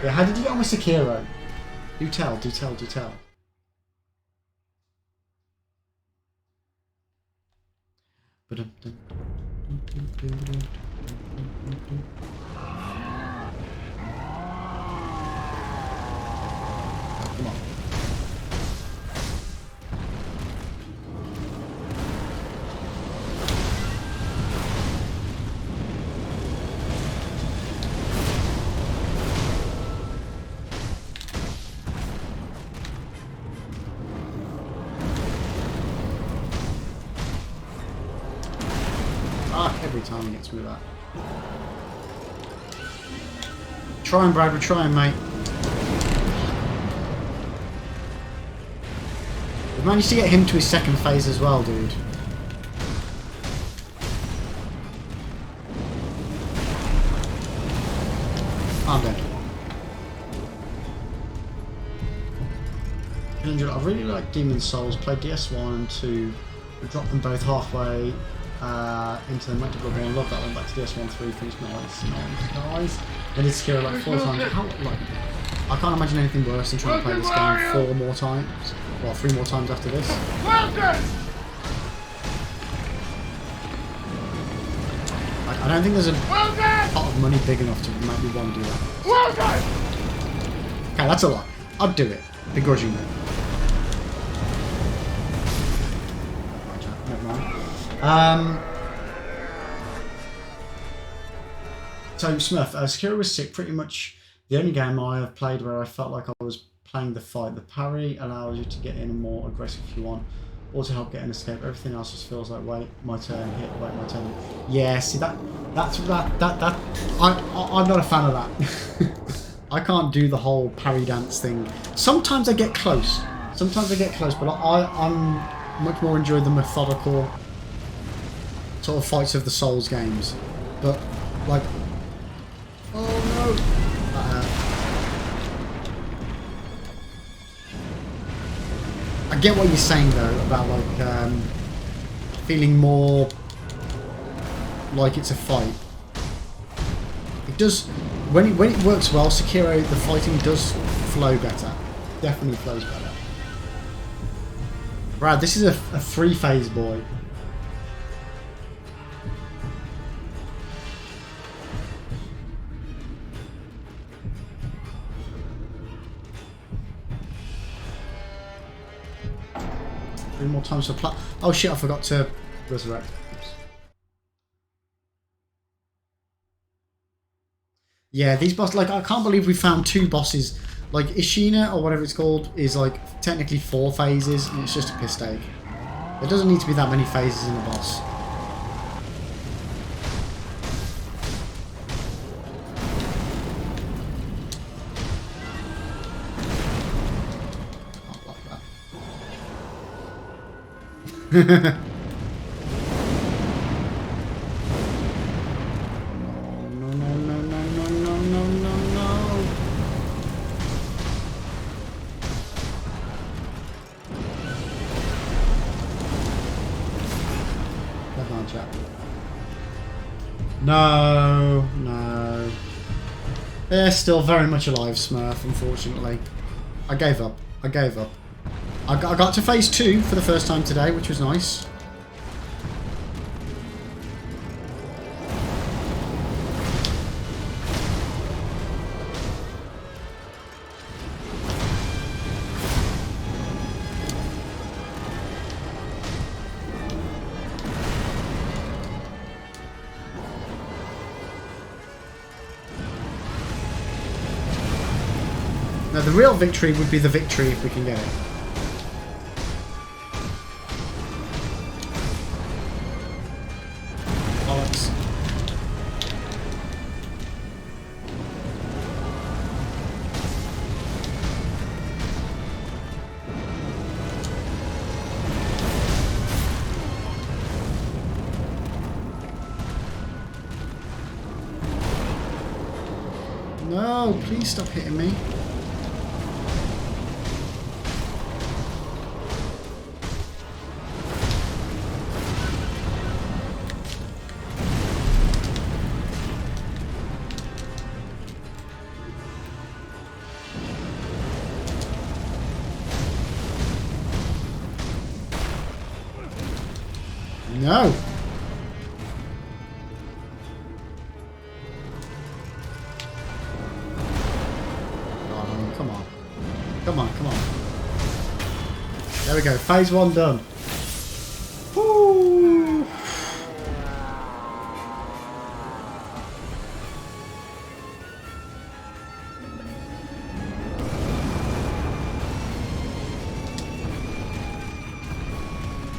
Yeah, how did you get on with Sekiro? Do tell, do tell, do tell. Come on. Every time he gets me that. Trying, Brad, we're trying, mate. We've managed to get him to his second phase as well, dude. I'm dead. I really like Demon Souls. Played DS1 and 2. We dropped them both halfway into the multiple game. I love that one. Back to DS1 3. Finished nice. Then did Sekiro like 4 times. I can't imagine anything worse than trying to play this game 4 more times. Well, 3 more times after this. I don't think there's a pot of money big enough to make me want to do that. Okay, that's a lot. I'd do it, begrudgingly. Never mind. So Smurf, Sekiro was sick. Pretty much the only game I have played where I felt like I was playing the fight. The parry allows you to get in and more aggressive if you want, or to help get an escape. Everything else just feels like wait, my turn, hit, wait, my turn. Yeah, see that I'm not a fan of that. I can't do the whole parry dance thing. Sometimes I get close. But I'm much more enjoy the methodical sort of fights of the Souls games. But like, oh no. I get what you're saying though about like feeling more like it's a fight. It does when it works well. Sekiro, the fighting does flow better. Definitely flows better. Brad, this is a 3-phase boy. Three more times for plat. Oh shit! I forgot to resurrect. Oops. Yeah, these bosses. Like, I can't believe we found 2 bosses. Like Ishina or whatever it's called is like technically 4 phases, and it's just a piss take. There doesn't need to be that many phases in a boss. No, no. Come on, chat. No. They're still very much alive, Smurf, unfortunately. I gave up. I got to phase 2 for the first time today, which was nice. Now the real victory would be the victory if we can get it. No, please stop hitting me. No. Oh, come on. Come on, come on. There we go. Phase 1 done. Woo.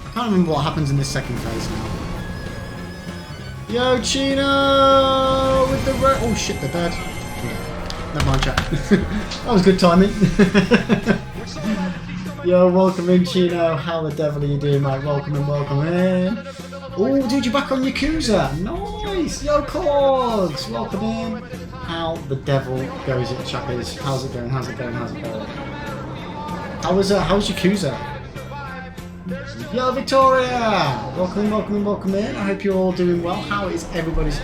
I can't remember what happens in this second phase now. Yo, Chino! With the oh shit, they're dead. Yeah. Never mind, chat. That was good timing. Yo, welcome in, Chino. How the devil are you doing, mate? Welcome in, welcome in. Oh, dude, you're back on Yakuza. Nice. Yo, Cords. Welcome in. How the devil goes it, chappers? How's it going? How's it going? How's it going? How's Yakuza? Yo, Victoria! Welcome in, welcome in, welcome in. I hope you're all doing well. How is everybody's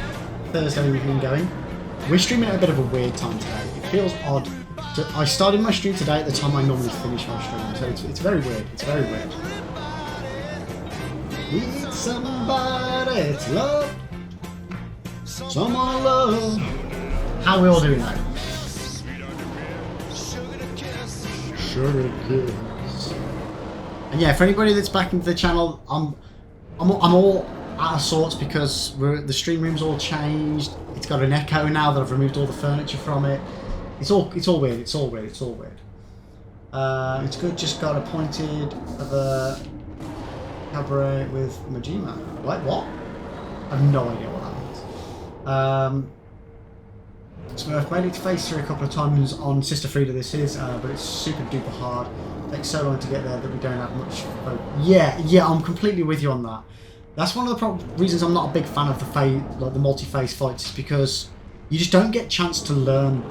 Thursday evening going? We're streaming at a bit of a weird time today. It feels odd. I started my stream today at the time I normally finish my stream, so it's very weird. It's very weird. Need somebody to love. Someone love. How are we all doing now? Sugar kiss. And yeah, for anybody that's back into the channel, I'm all out of sorts because the stream room's all changed. It's got an echo now that I've removed all the furniture from it. It's all weird. It's all weird. It's all weird. It's good. Just got appointed for the cabaret with Majima. Like what? I have no idea what that means. Smurf made it to phase 3 a couple of times on Sister Frida. This is, but it's super duper hard. It takes so long to get there that we don't have much. Yeah, I'm completely with you on that. That's one of the reasons I'm not a big fan of the multi-phase fights, is because you just don't get a chance to learn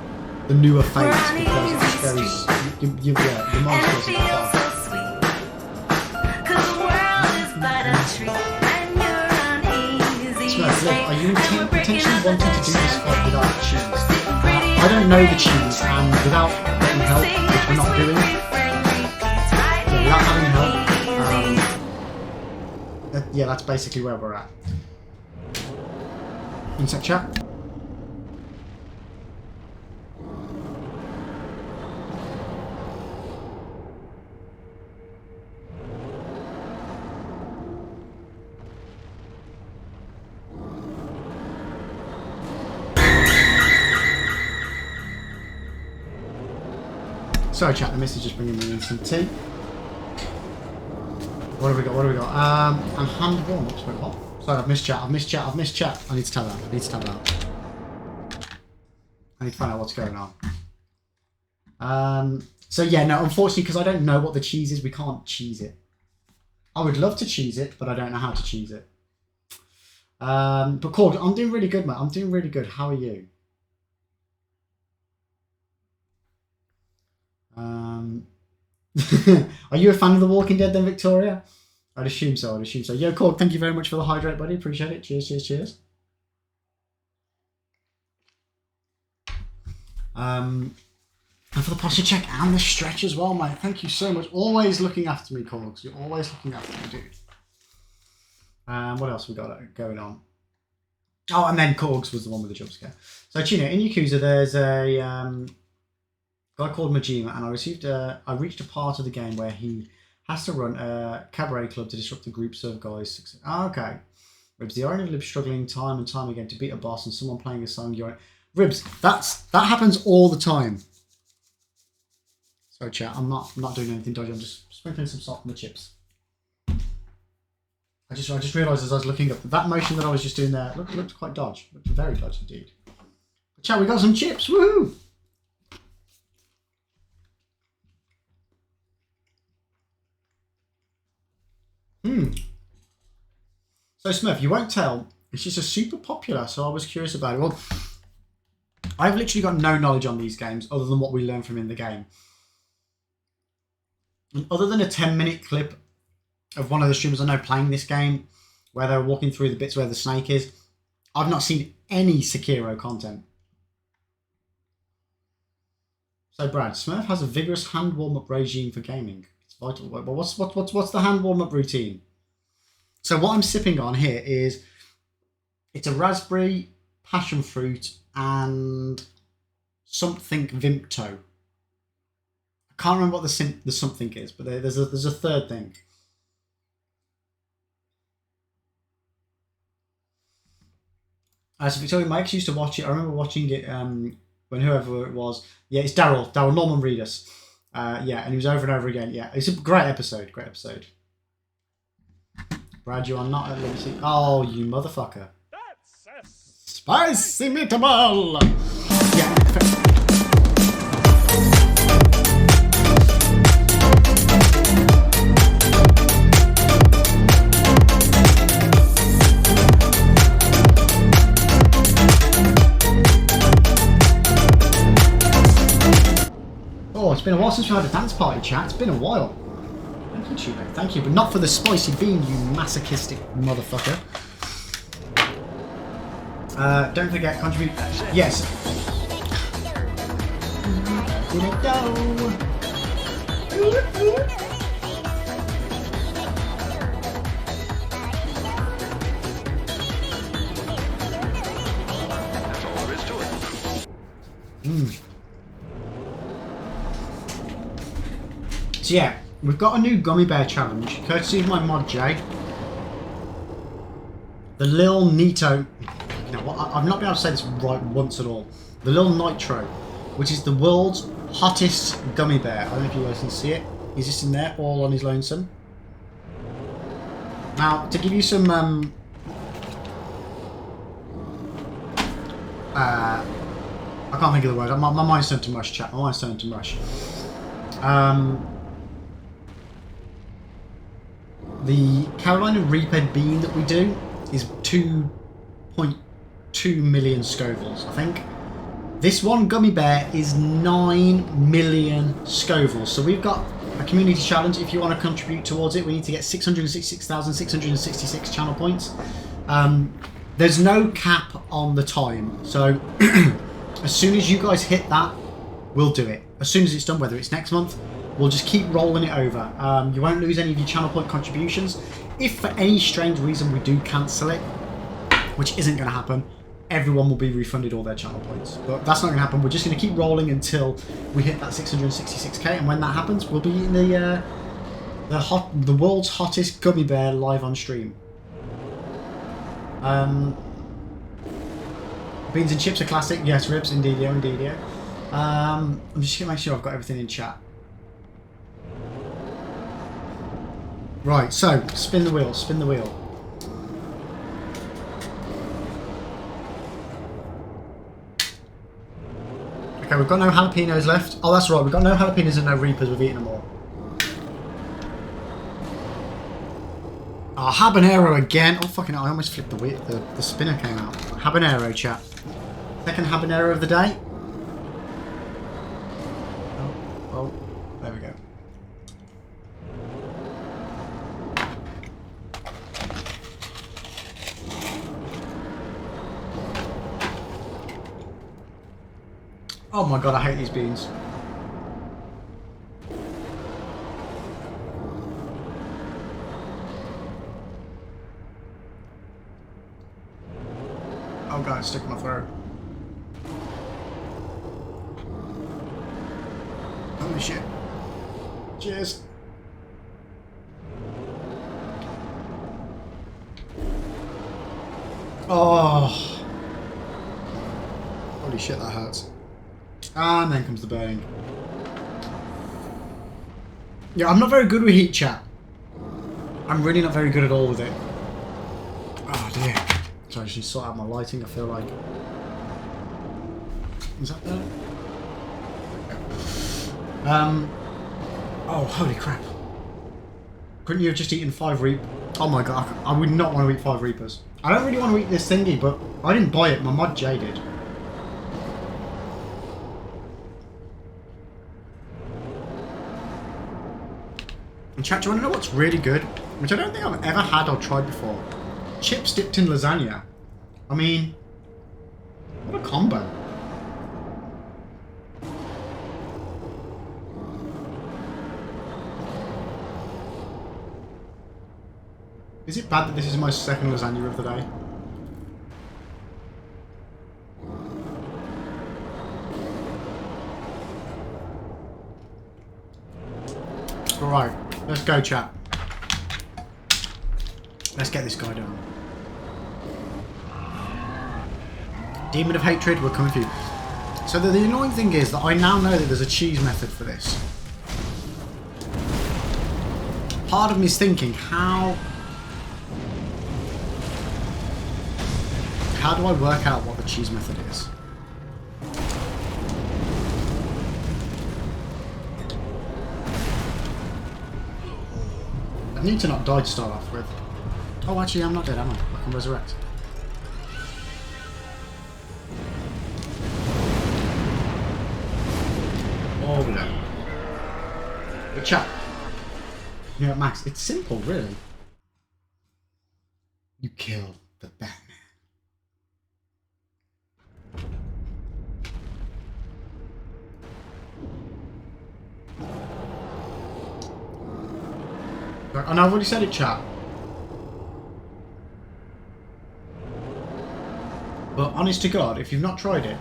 the newer phases because it just goes. Your mind goes into far. Smurf, are you potentially wanting to do this fight without cheese? I don't know the cheese, and without getting help, which we're not doing. Without having help, yeah, that's basically where we're at. Insect chat. Sorry chat, the message is bringing me in some tea. What have we got? What have we got? And hand warm-ups. Wait, what? Sorry, I've missed chat. I need to tell that. I need to find out what's going on. So yeah, no, unfortunately, because I don't know what the cheese is, we can't cheese it. I would love to cheese it, but I don't know how to cheese it. But Cord, I'm doing really good, mate. I'm doing really good. How are you? Are you a fan of The Walking Dead then, Victoria? I'd assume so. Yo, Cord, thank you very much for the hydrate, buddy. Appreciate it. Cheers. And for the posture check and the stretch as well, mate. Thank you so much. Always looking after me, Corgs. You're always looking after me, dude. What else we got going on? Oh, and then Corgs was the one with the jump scare. So, Chino, in Yakuza, there's a guy called Majima, and I reached a part of the game where he has to run a cabaret club to disrupt the groups of guys. Okay. Ribs, the irony of Libs struggling time and time again to beat a boss and someone playing a song. Ribs, that happens all the time. Sorry, chat. I'm not doing anything dodgy. I'm just sprinkling some salt on the chips. I just realised as I was looking up that motion that I was just doing there looked quite dodgy. Looked very dodgy indeed. But chat, we got some chips. Woohoo! So Smurf, you won't tell. It's just a super popular, so I was curious about it. Well, I've literally got no knowledge on these games other than what we learn from in the game. And other than a 10-minute clip of one of the streamers I know playing this game, where they're walking through the bits where the snake is, I've not seen any Sekiro content. So Brad, Smurf has a vigorous hand warm-up regime for gaming. It's vital. But what's the hand warm-up routine? So what I'm sipping on here is, it's a raspberry, passion fruit, and something Vimto. I can't remember what the something is, but there's a third thing. So Victoria Mike's used to watch it. I remember watching it when whoever it was. Yeah, it's Daryl Norman Reedus. Yeah, and he was over and over again. Yeah, it's a great episode. Great episode. Brad, you are not at liberty. Oh, you motherfucker. Spicy meatball! Yeah. Oh, it's been a while since we had a dance party chat. It's been a while. Thank you, Chube. Thank you, but not for the spicy bean, you masochistic motherfucker. Don't forget, contribute. Yes. Did it go? That's all there is to it. So yeah, we've got a new gummy bear challenge, courtesy of my mod J. The Lil Nito. No, I've not been able to say this right once at all. The Lil Nitro, which is the world's hottest gummy bear. I don't know if you guys can see it. He's just in there, all on his lonesome. Now, to give you some I can't think of the word. My mind's turned to mush, chat. My mind's turned to mush. The Carolina Reaper bean that we do is 2.2 million Scovilles, I think. This one gummy bear is 9 million Scovilles. So we've got a community challenge. If you want to contribute towards it, we need to get 666,666 channel points. There's no cap on the time. So as soon as you guys hit that, we'll do it. As soon as it's done, whether it's next month, we'll just keep rolling it over. You won't lose any of your channel point contributions. If for any strange reason we do cancel it, which isn't going to happen, everyone will be refunded all their channel points. But that's not going to happen. We're just going to keep rolling until we hit that 666k, and when that happens, we'll be in the world's hottest gummy bear live on stream. Beans and chips are classic. Yes, ribs, indeedio. I'm just going to make sure I've got everything in chat. Right, so, spin the wheel. Okay, we've got no jalapenos left. Oh, that's right, we've got no jalapenos and no reapers. We've eaten them all. Oh, habanero again. Oh, fucking hell, I almost flipped the wheel. The spinner came out. Habanero, chat. Second habanero of the day. Oh, there we go. Oh my god, I hate these beans. Oh god, it's stuck in my throat. Holy shit. Cheers. Oh. Holy shit, that hurts. And then comes the burning. Yeah, I'm not very good with heat, chat. I'm really not very good at all with it. Oh dear. So I should sort out my lighting, I feel like. Is that there? Oh, holy crap. Couldn't you have just eaten 5 reap? Oh my god, I would not want to eat 5 reapers. I don't really want to eat this thingy, but I didn't buy it, my mod J did. Chat, do you want to know what's really good? Which I don't think I've ever had or tried before. Chips dipped in lasagna. I mean, what a combo. Is it bad that this is my second lasagna of the day? Alright, let's go, chat. Let's get this guy down. Demon of Hatred, we're coming for you. So the annoying thing is that I now know that there's a cheese method for this. Part of me is thinking, how do I work out what the cheese method is? I need to not die to start off with. Oh, actually, I'm not dead, am I? I can resurrect. Oh, we go. But chat. Yeah, Max, it's simple, really. You kill the Batman. I know I've already said it, chat. But honest to God, if you've not tried it,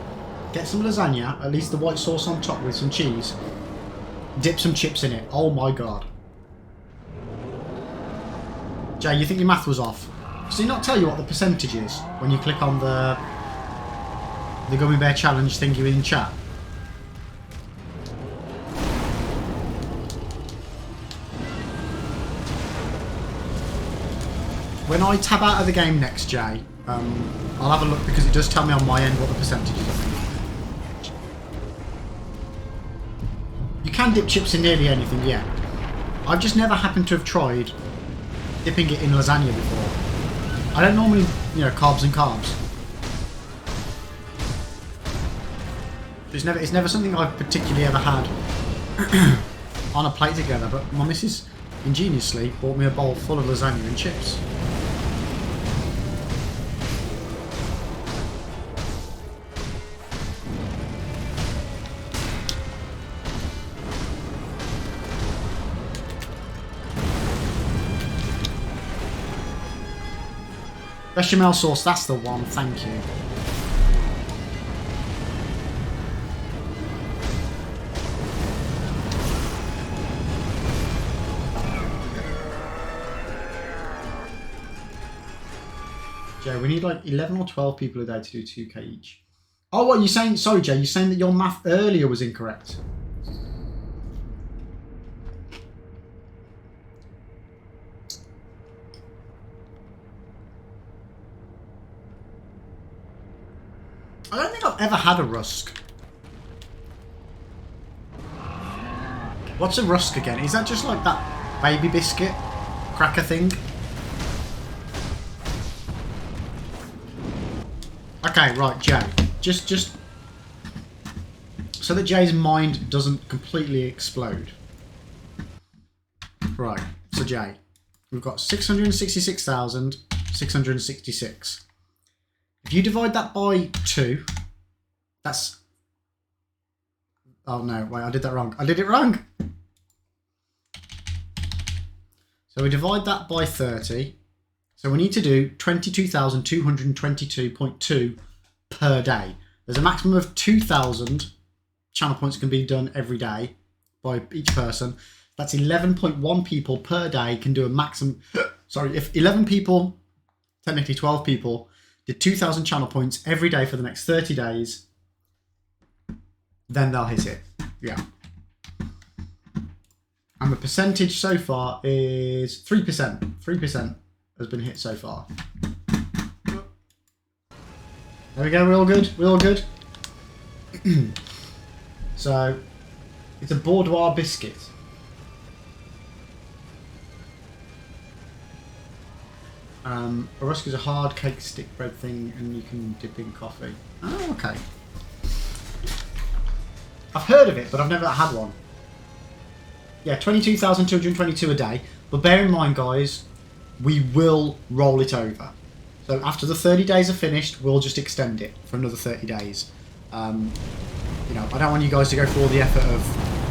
get some lasagna, at least the white sauce on top with some cheese. Dip some chips in it. Oh my God. Jay, you think your math was off? Does he not tell you what the percentage is when you click on the Gummy Bear Challenge thingy in chat? When I tab out of the game next, Jay, I'll have a look because it does tell me on my end what the percentage is. You can dip chips in nearly anything, yeah. I've just never happened to have tried dipping it in lasagna before. I don't normally, carbs and carbs. It's never something I've particularly ever had on a plate together, but my missus ingeniously bought me a bowl full of lasagna and chips. Bechamel sauce, that's the one, thank you. Jay, we need like 11 or 12 people a day to do 2k each. Oh, what are you saying? Sorry, Jay, you're saying that your math earlier was incorrect. I don't think I've ever had a rusk. What's a rusk again? Is that just like that baby biscuit cracker thing? Okay, right, Jay. Just so that Jay's mind doesn't completely explode. Right, so Jay, we've got 666,666. If you divide that by 2, that's... Oh no, wait, I did that wrong. I did it wrong! So we divide that by 30. So we need to do 22,222.2 per day. There's a maximum of 2,000 channel points can be done every day by each person. That's 11.1 people per day can do a maximum... Sorry, if 11 people, technically 12 people, did 2,000 channel points every day for the next 30 days, then they'll hit it. Yeah. And the percentage so far is 3%. 3% has been hit so far. There we go, we're all good. We're all good. So, it's a boudoir biscuit. A rusk is a hard cake stick bread thing and you can dip in coffee. Oh, okay. I've heard of it, but I've never had one. Yeah, 22,222 a day. But bear in mind, guys, we will roll it over. So after the 30 days are finished, we'll just extend it for another 30 days. You know, I don't want you guys to go through all the effort of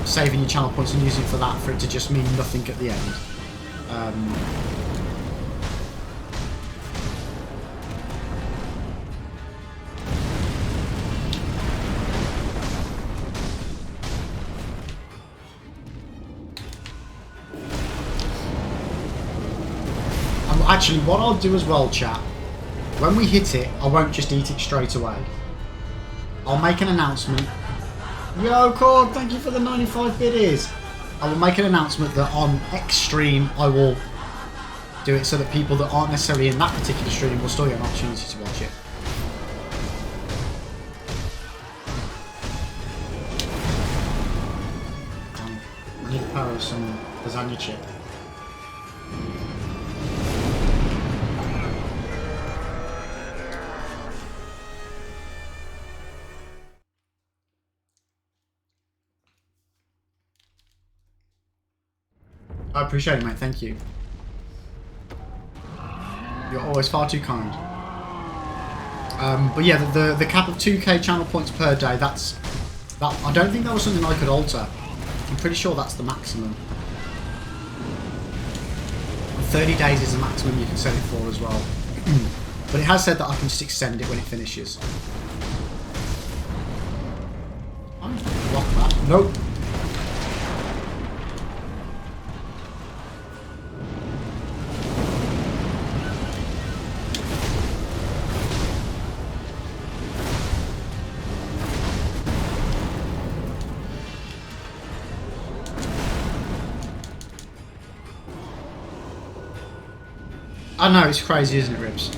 saving your channel points and using it for that, for it to just mean nothing at the end. Actually, what I'll do as well, chat, when we hit it, I won't just eat it straight away. I'll make an announcement. Yo, Cord, thank you for the 95 biddies. I will make an announcement that on X stream, I will do it so that people that aren't necessarily in that particular stream will still get an opportunity to watch it. I need a pair of some lasagna chip. I appreciate it, mate. Thank you. You're always far too kind. But yeah, the cap of 2k channel points per day, that I don't think that was something I could alter. I'm pretty sure that's the maximum. And 30 days is the maximum you can set it for as well. But it has said that I can just extend it when it finishes. I'm gonna block that. Nope. I know, it's crazy, isn't it, Ribs?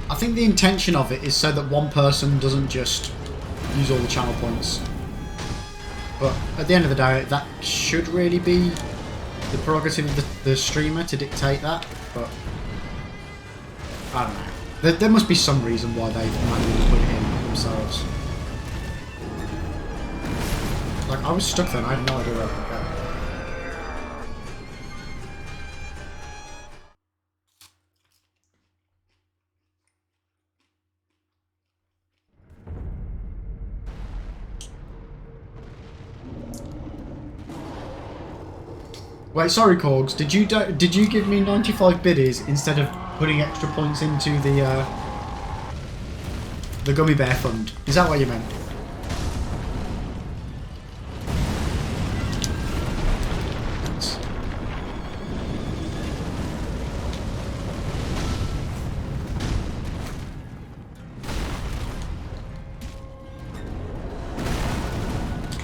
I think the intention of it is so that one person doesn't just use all the channel points. But at the end of the day, that should really be the prerogative of the streamer to dictate that. But I don't know. There must be some reason why they manually put it in themselves. Like, I was stuck then, I had no idea where I could go. Wait, sorry, Corgs. Did you give me 95 biddies instead of putting extra points into the gummy bear fund? Is that what you meant? Thanks.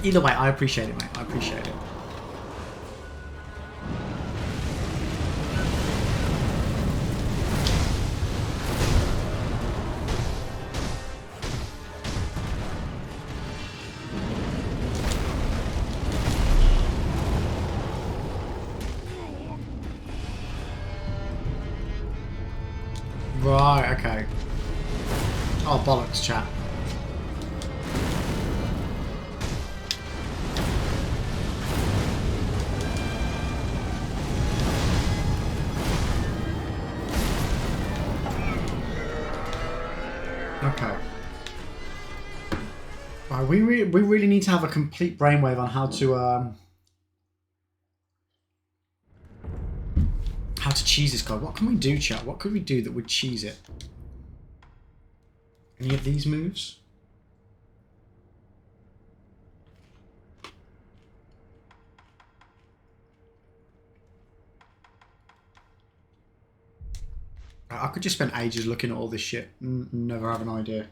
Either way, I appreciate it, mate. I appreciate it. Right, okay. Oh, bollocks, chat. Okay. Right, we really need to have a complete brainwave on how to cheese this guy. What can we do, chat? What could we do that would cheese it? Any of these moves? I could just spend ages looking at all this shit and never have an idea.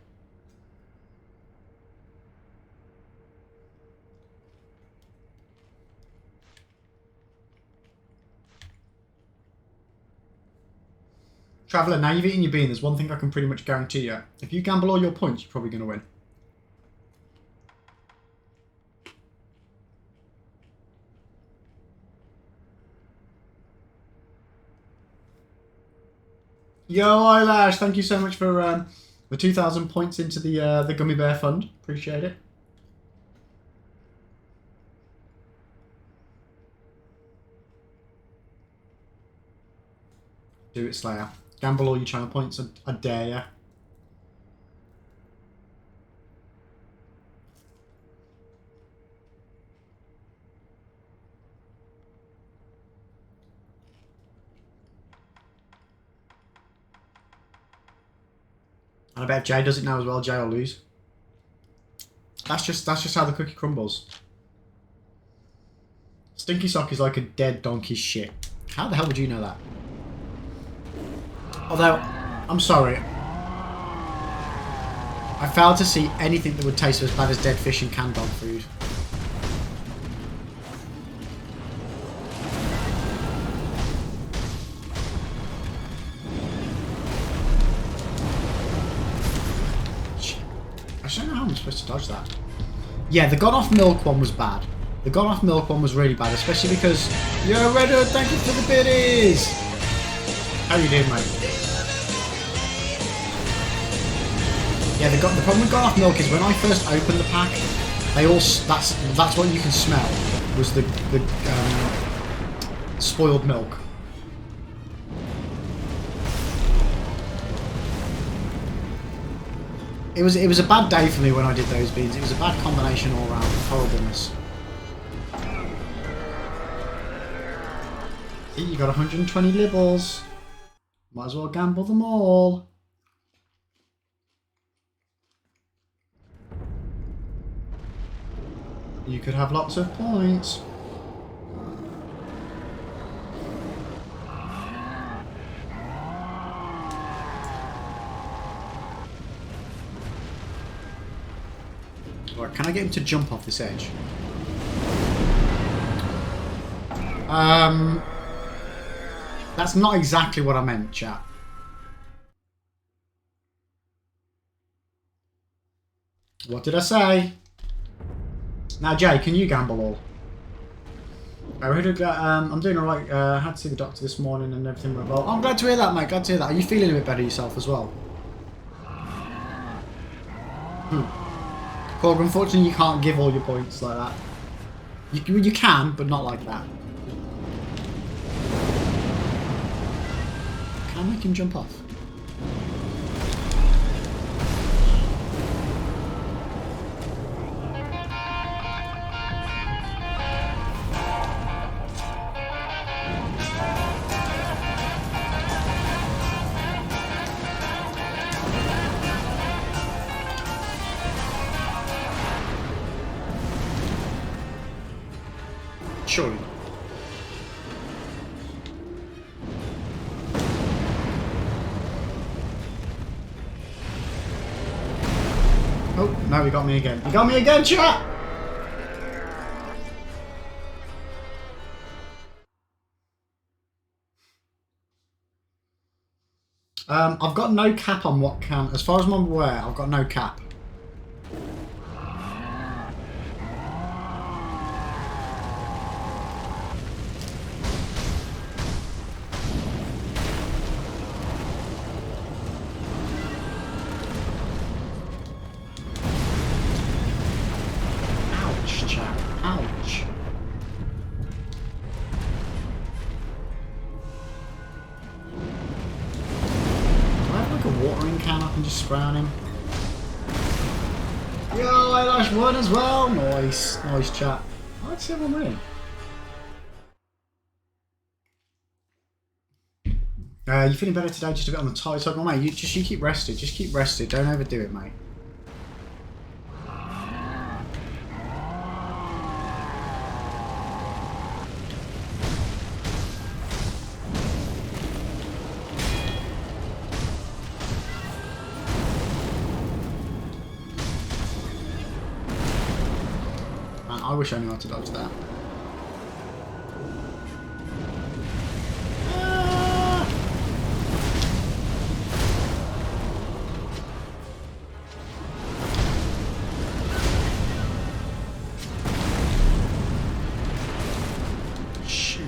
Traveller, now you've eaten your bean, there's one thing I can pretty much guarantee you. If you gamble all your points, you're probably going to win. Yo, Eyelash, thank you so much for The 2,000 points into the Gummy Bear Fund. Appreciate it. Do it, Slayer. Gamble all your channel points. I dare ya. And I bet if Jay does it now as well, Jay will lose. That's just how the cookie crumbles. Stinky Sock is like a dead donkey's shit. How the hell would you know that? Although, I'm sorry. I failed to see anything that would taste as bad as dead fish and canned dog food. I don't know how I'm supposed to dodge that. Yeah, the gone off milk one was bad. The gone off milk one was really bad, especially because... Yo, Redwood, thank you for the biddies! How you doing, mate? Yeah, the problem with gone off milk is when I first opened the pack, they all... That's what you can smell, was the spoiled milk. It was a bad day for me when I did those beans. It was a bad combination all around. Horribleness. See, you got 120 libels. Might as well gamble them all. You could have lots of points. Right, can I get him to jump off this edge? That's not exactly what I meant, chat. What did I say? Now, Jay, can you gamble all? I'm doing alright. I had to see the doctor this morning and everything went well. I'm glad to hear that, mate. Glad to hear that. Are you feeling a bit better yourself as well? Corg, unfortunately you can't give all your points like that. You can, but not like that. Can I make him jump off? Surely not. Oh, no, he got me again. He got me again, chat! I've got no cap on what can... As far as I'm aware, I've got no cap. Brown him. Yo, Eyelash won as well. Nice, nice chat. I'd say one win. You feeling better today? Just a bit on the tight side, well, mate. You keep rested. Just keep rested. Don't overdo it, mate. I wish I knew how to dodge that. Shoot.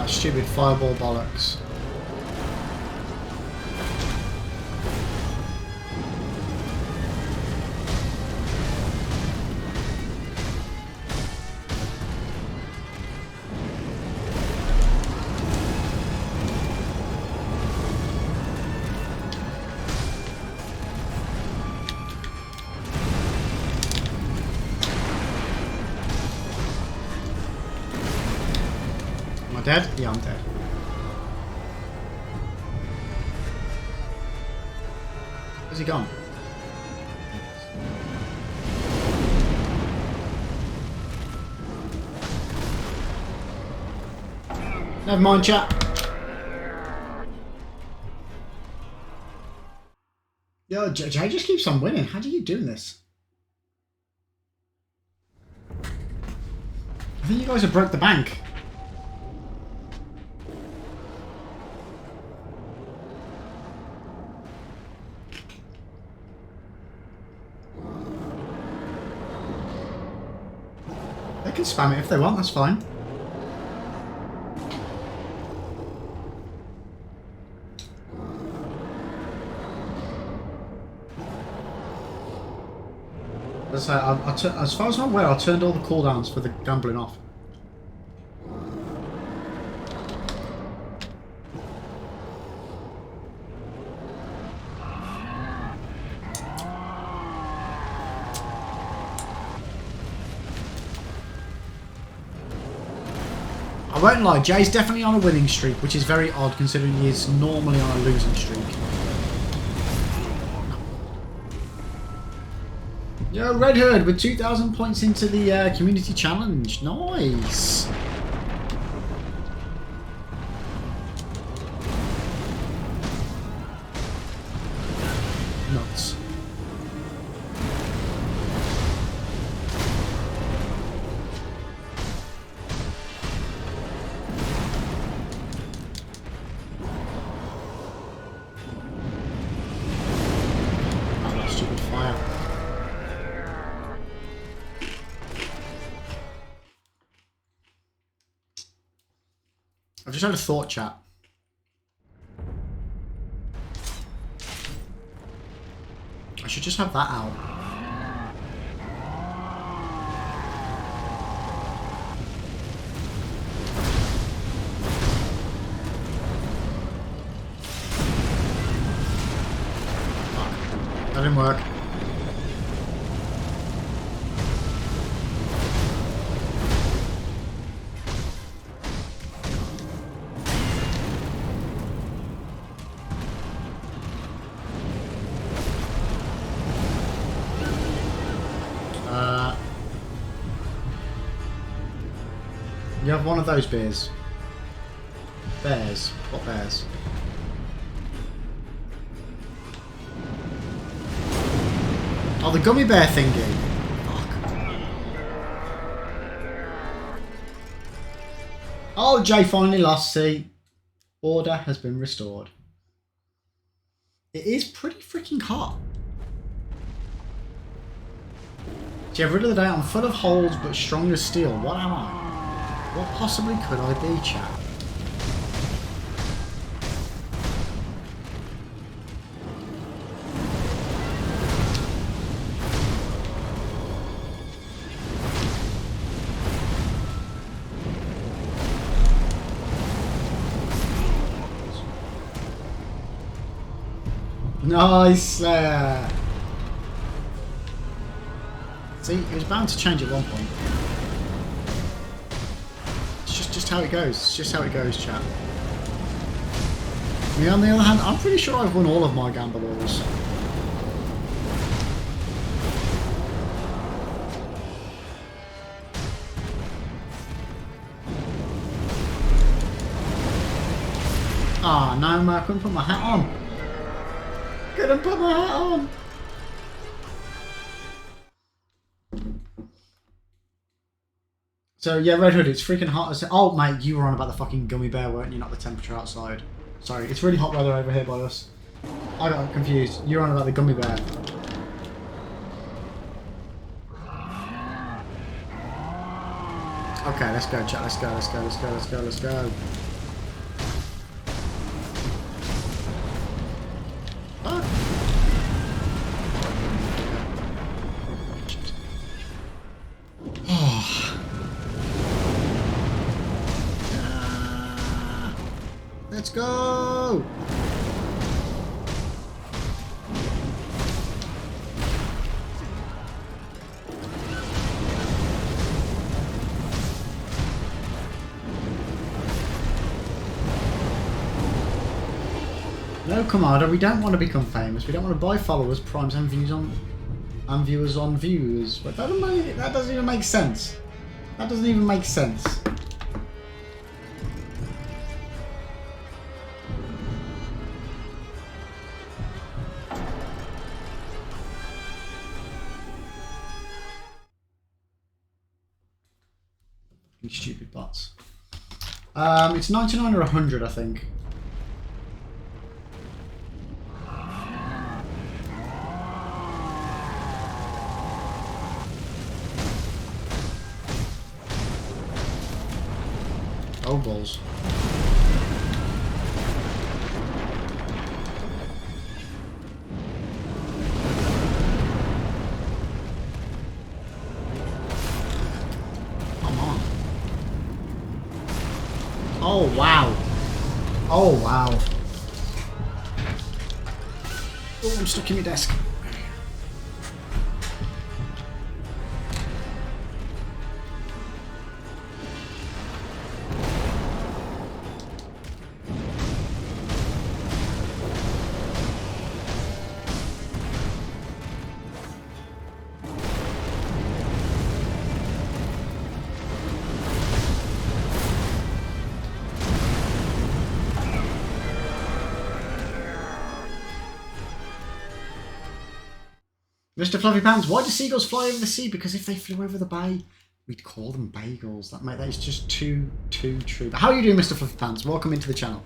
that stupid fireball bollocks. Dead? Yeah, I'm dead. Where's he gone? Never mind, chat. Yo, Jay just keeps on winning. How do you do this? I think you guys have broke the bank. They can spam it if they want, that's fine. As far as I'm aware, I turned all the cooldowns for the gambling off. I won't lie, Jay's definitely on a winning streak, which is very odd considering he is normally on a losing streak. Yo, Red Hood with 2,000 points into the community challenge. Nice. Nuts. Oh, that stupid fire. I've just had a thought, chat. I should just have that out. Fuck. That didn't work. You have one of those beers. Bears. What bears? Oh, the gummy bear thingy. Fuck. Oh, Jay finally lost. See, order has been restored. It is pretty freaking hot. See, every other day I'm full of holes but strong as steel. What am I? What possibly could I be, chat? Nice! See, it was bound to change at one point. It's just how it goes. It's just how it goes, chat. Me, on the other hand, I'm pretty sure I've won all of my gamblers. Ah, no, I couldn't put my hat on. Couldn't put my hat on. So yeah, Red Hood, it's freaking hot as... Oh mate, you were on about the fucking gummy bear, weren't you? Not the temperature outside. Sorry, it's really hot weather over here by us. I got confused. You're on about the gummy bear. Okay, let's go, chat. Let's go, let's go, let's go, let's go, let's go. Let's go! No, Commander, we don't want to become famous. We don't want to buy followers, primes, and views on viewers. But that doesn't even make sense. That doesn't even make sense. Stupid bots. It's 99 or 100, I think. Oh, balls. Come on. Oh, wow. Oh, wow. Oh, I'm stuck in my desk. Mr. Fluffy Pants, why do seagulls fly over the sea? Because if they flew over the bay, we'd call them bagels. That is just too true. But how are you doing, Mr. Fluffy Pants? Welcome into the channel.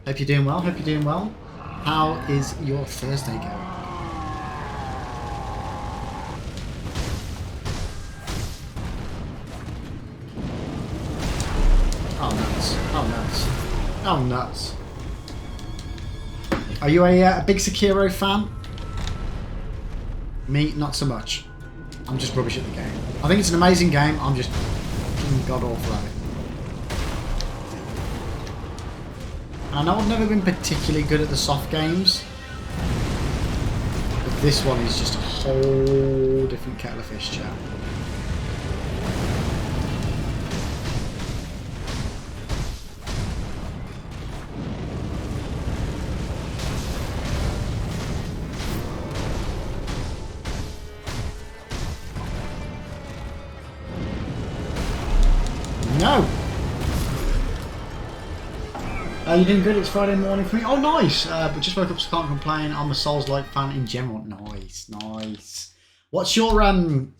Hope you're doing well. Hope you're doing well. How is your Thursday going? Oh, nuts. Oh, nuts. Oh, nuts. Are you a big Sekiro fan? Me, not so much. I'm just rubbish at the game. I think it's an amazing game. I'm just god awful at it. And I know I've never been particularly good at the soft games, but this one is just a whole different kettle of fish, chat. No! You're doing good, it's Friday morning for me. Oh, nice! But just woke up, so can't complain. I'm a Souls-like fan in general. Nice, nice. What's your,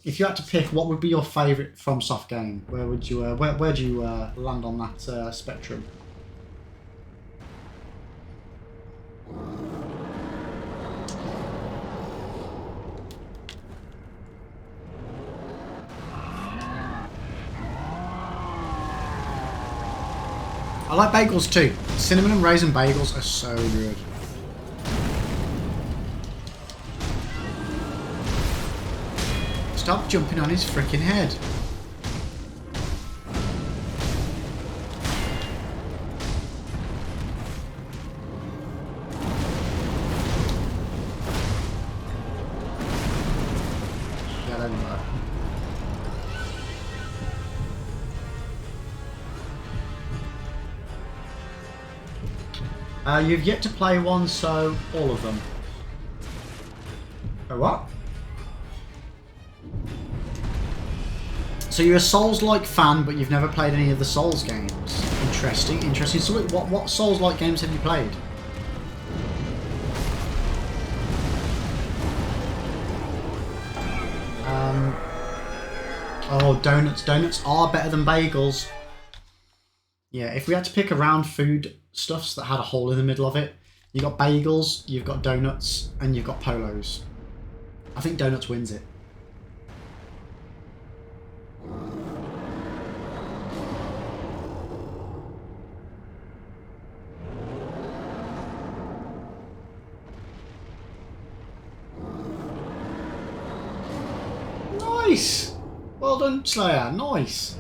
if you had to pick, what would be your favourite from soft game? Where would you, where do you land on that spectrum? I like bagels too. Cinnamon and raisin bagels are so good. Stop jumping on his freaking head. Yeah, that didn't work. You've yet to play one, so all of them. Oh, what? So you're a Souls-like fan, but you've never played any of the Souls games. Interesting, interesting. So what Souls-like games have you played? Oh, donuts. Donuts are better than bagels. Yeah, if we had to pick around food stuffs that had a hole in the middle of it, you got bagels, you've got donuts, and you've got polos. I think donuts wins it. Nice! Well done, Slayer. Nice.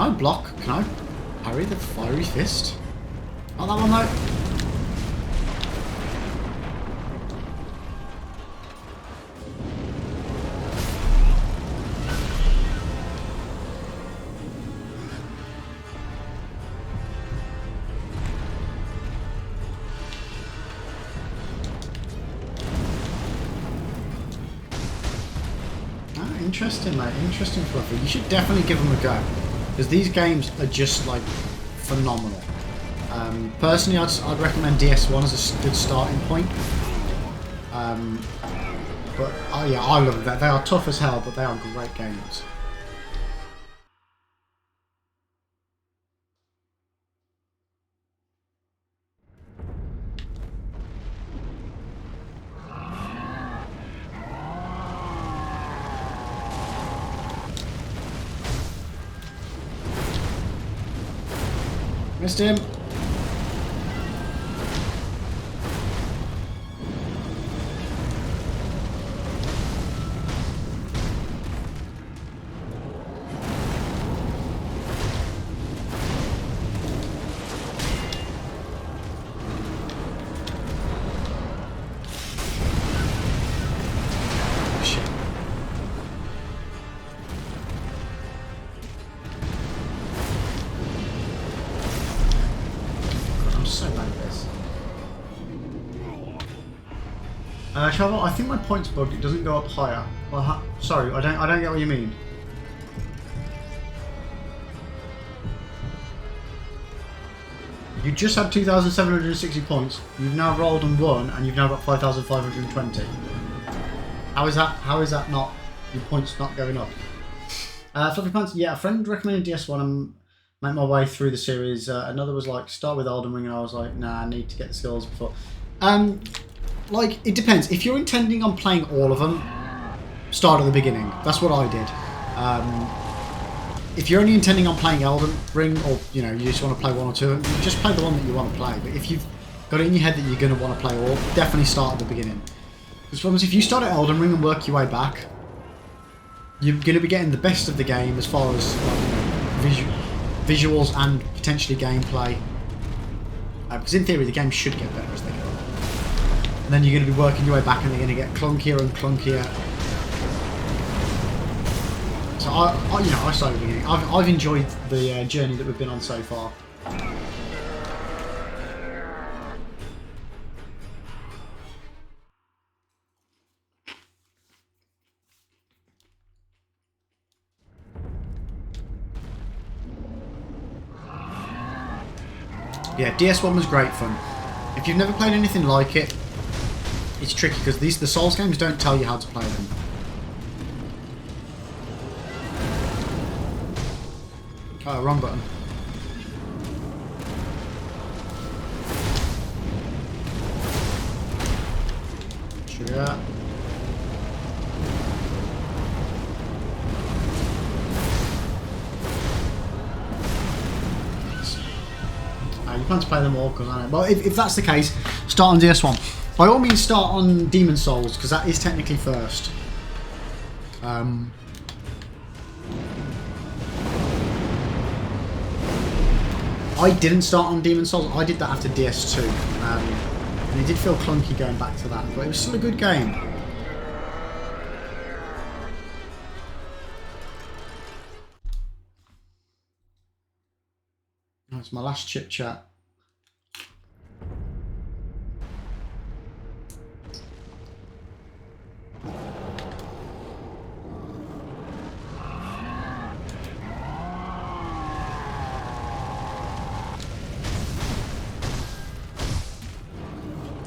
I block? Can I parry the fiery fist? Not that one though. Interesting, mate. Interesting, Fluffy. You should definitely give them a go, because these games are just like phenomenal. Personally, I'd recommend DS1 as a good starting point. But yeah, I love that. They are tough as hell, but they are great games. Missed him. Shit. I'm so bad at this. Travel, I think my points bugged. It doesn't go up higher. Well, sorry, I don't get what you mean. You just had 2,760 points. You've now rolled and won, and you've now got 5,520. How is that not your points not going up? Fluffy Pants, yeah, a friend recommended DS1 and make my way through the series. Another was like, start with Elden Ring, and I was like, nah, I need to get the skills before. Like, it depends. If you're intending on playing all of them, start at the beginning. That's what I did. If you're only intending on playing Elden Ring, or you know, you just want to play one or two, just play the one that you want to play. But if you've got it in your head that you're going to want to play all, definitely start at the beginning. Because if you start at Elden Ring and work your way back, you're going to be getting the best of the game as far as like, you know, visuals and potentially gameplay. Because in theory, the game should get better as they go. And then you're going to be working your way back, and they're going to get clunkier and clunkier. So I started at the beginning. I've enjoyed the journey that we've been on so far. Yeah, DS1 was great fun. If you've never played anything like it, it's tricky because the Souls games don't tell you how to play them. Oh, wrong button. Sure. You plan to play them all because I know. Well, if that's the case, start on DS1. By all means, start on Demon Souls because that is technically first. I didn't start on Demon Souls. I did that after DS2, and it did feel clunky going back to that, but it was still a good game. That's my last chit chat.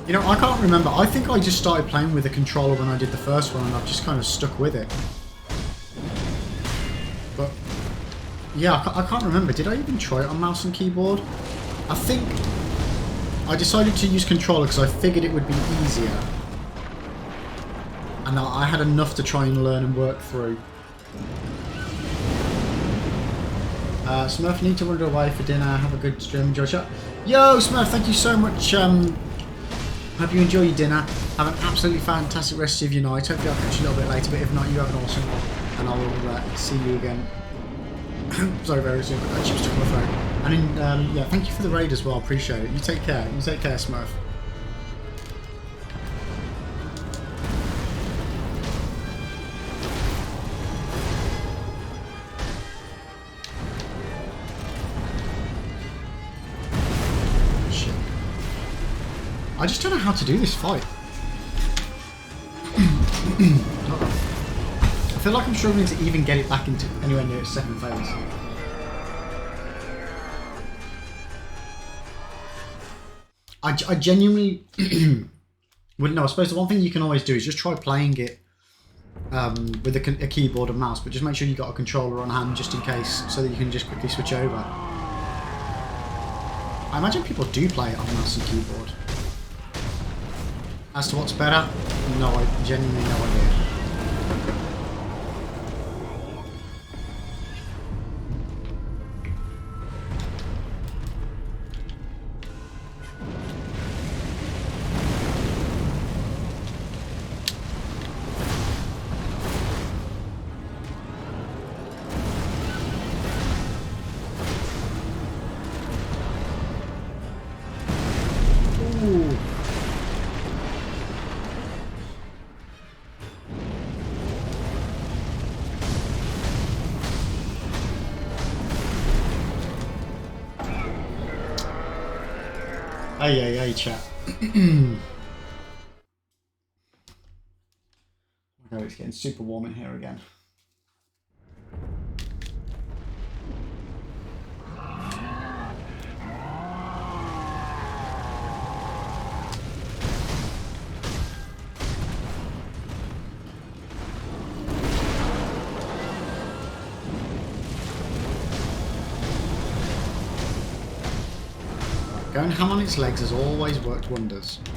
You know, I can't remember. I think I just started playing with a controller when I did the first one, and I've just kind of stuck with it. But yeah, I can't remember. Did I even try it on mouse and keyboard? I think I decided to use controller because I figured it would be easier. And I had enough to try and learn and work through. Smurf, need to wander away for dinner. Have a good stream. Enjoy shot. Yo, Smurf, thank you so much. Hope you enjoy your dinner. Have an absolutely fantastic rest of your night. Hopefully I'll catch you a little bit later, but if not, you have an awesome one. And I will see you again Sorry, very soon. I just took my phone. And then, yeah, thank you for the raid as well. Appreciate it. You take care. You take care, Smurf. Shit. I just don't know how to do this fight. I feel like I'm struggling to even get it back into anywhere near its second phase. I genuinely wouldn't know. I suppose the one thing you can always do is just try playing it with a keyboard and mouse, but just make sure you got a controller on hand just in case, so that you can just quickly switch over. I imagine people do play it on mouse and keyboard. As to what's better, no, I genuinely no idea. Hey, chat. Oh, it's getting super warm in here again. Going ham on its legs has always worked wonders. I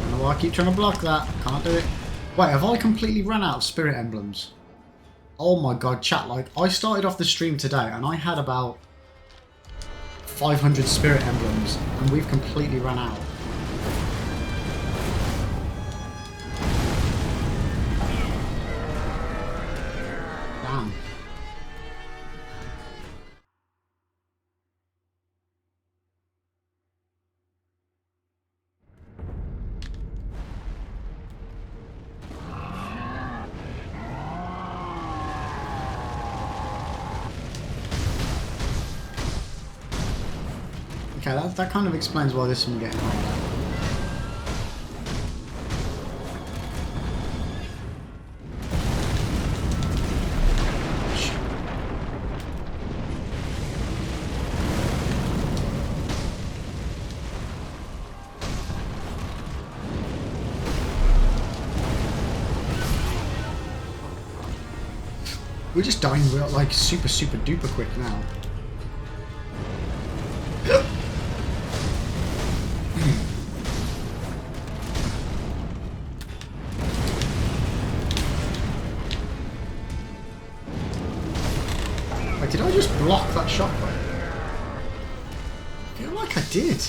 don't know why I keep trying to block that. Can't do it. Wait, have I completely run out of spirit emblems? Oh my god, chat, like, I started off the stream today and I had about 500 spirit emblems and we've completely run out. Damn. Okay, that kind of explains why this one getting harder. We're just dying real, like super duper quick now. Did I just block that shotgun? I feel like I did.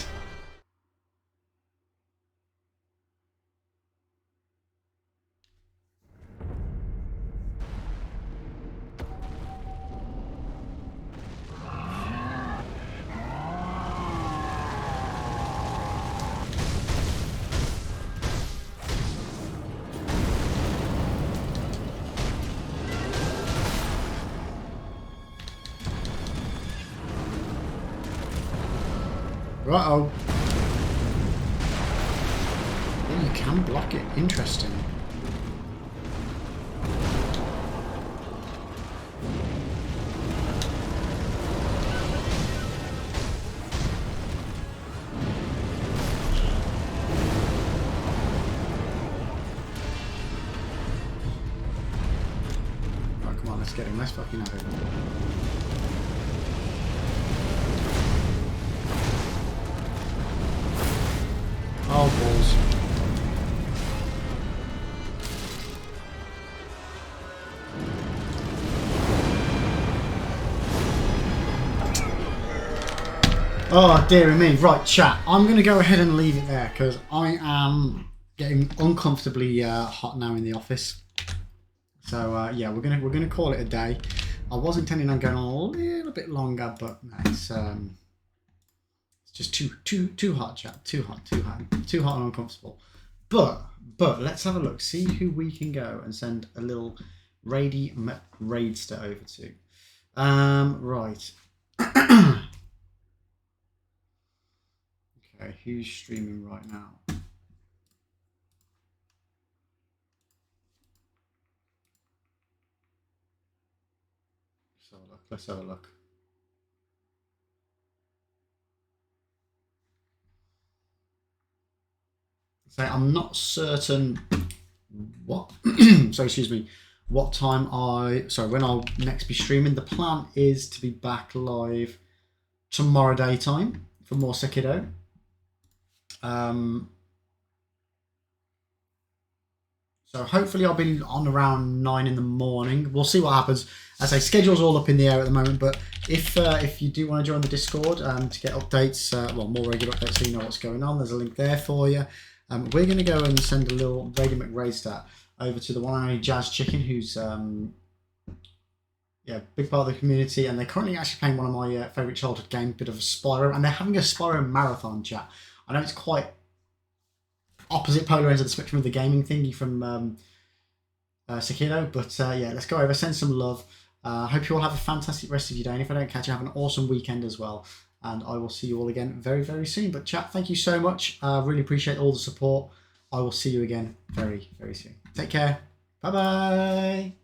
Uh-oh. Yeah, you can block it. Interesting. Oh, come on, let's get him. Let's fucking have him. Oh, balls. Oh, dearie me. Right, chat. I'm going to go ahead and leave it there because I am getting uncomfortably hot now in the office. So yeah, we're gonna call it a day. I was intending on going on a little bit longer, but no, it's just too hot, chat. Too hot and uncomfortable. But let's have a look. See who we can go and send a little raidster over to. Right. Okay, who's streaming right now? Let's have a look. So I'm not certain what so excuse me, what time when I'll next be streaming. The plan is to be back live tomorrow daytime for more Sekiro. So hopefully I'll be on around 9 in the morning. We'll see what happens. As I say, schedule's all up in the air at the moment, but if you do want to join the Discord to get updates, more regular updates so you know what's going on, there's a link there for you. We're going to go and send a little Radio McRaystat over to the one and only Jazz Chicken, who's big part of the community, and they're currently actually playing one of my favourite childhood games, bit of a Spyro, and they're having a Spyro marathon, chat. I know it's quite opposite polar ends of the spectrum of the gaming thingy from Sekiro, but yeah, let's go over, send some love. Hope you all have a fantastic rest of your day, and if I don't catch you, have an awesome weekend as well, and I will see you all again very, very soon. But chat, thank you so much. Really appreciate all the support. I will see you again very, very soon. Take care. Bye bye.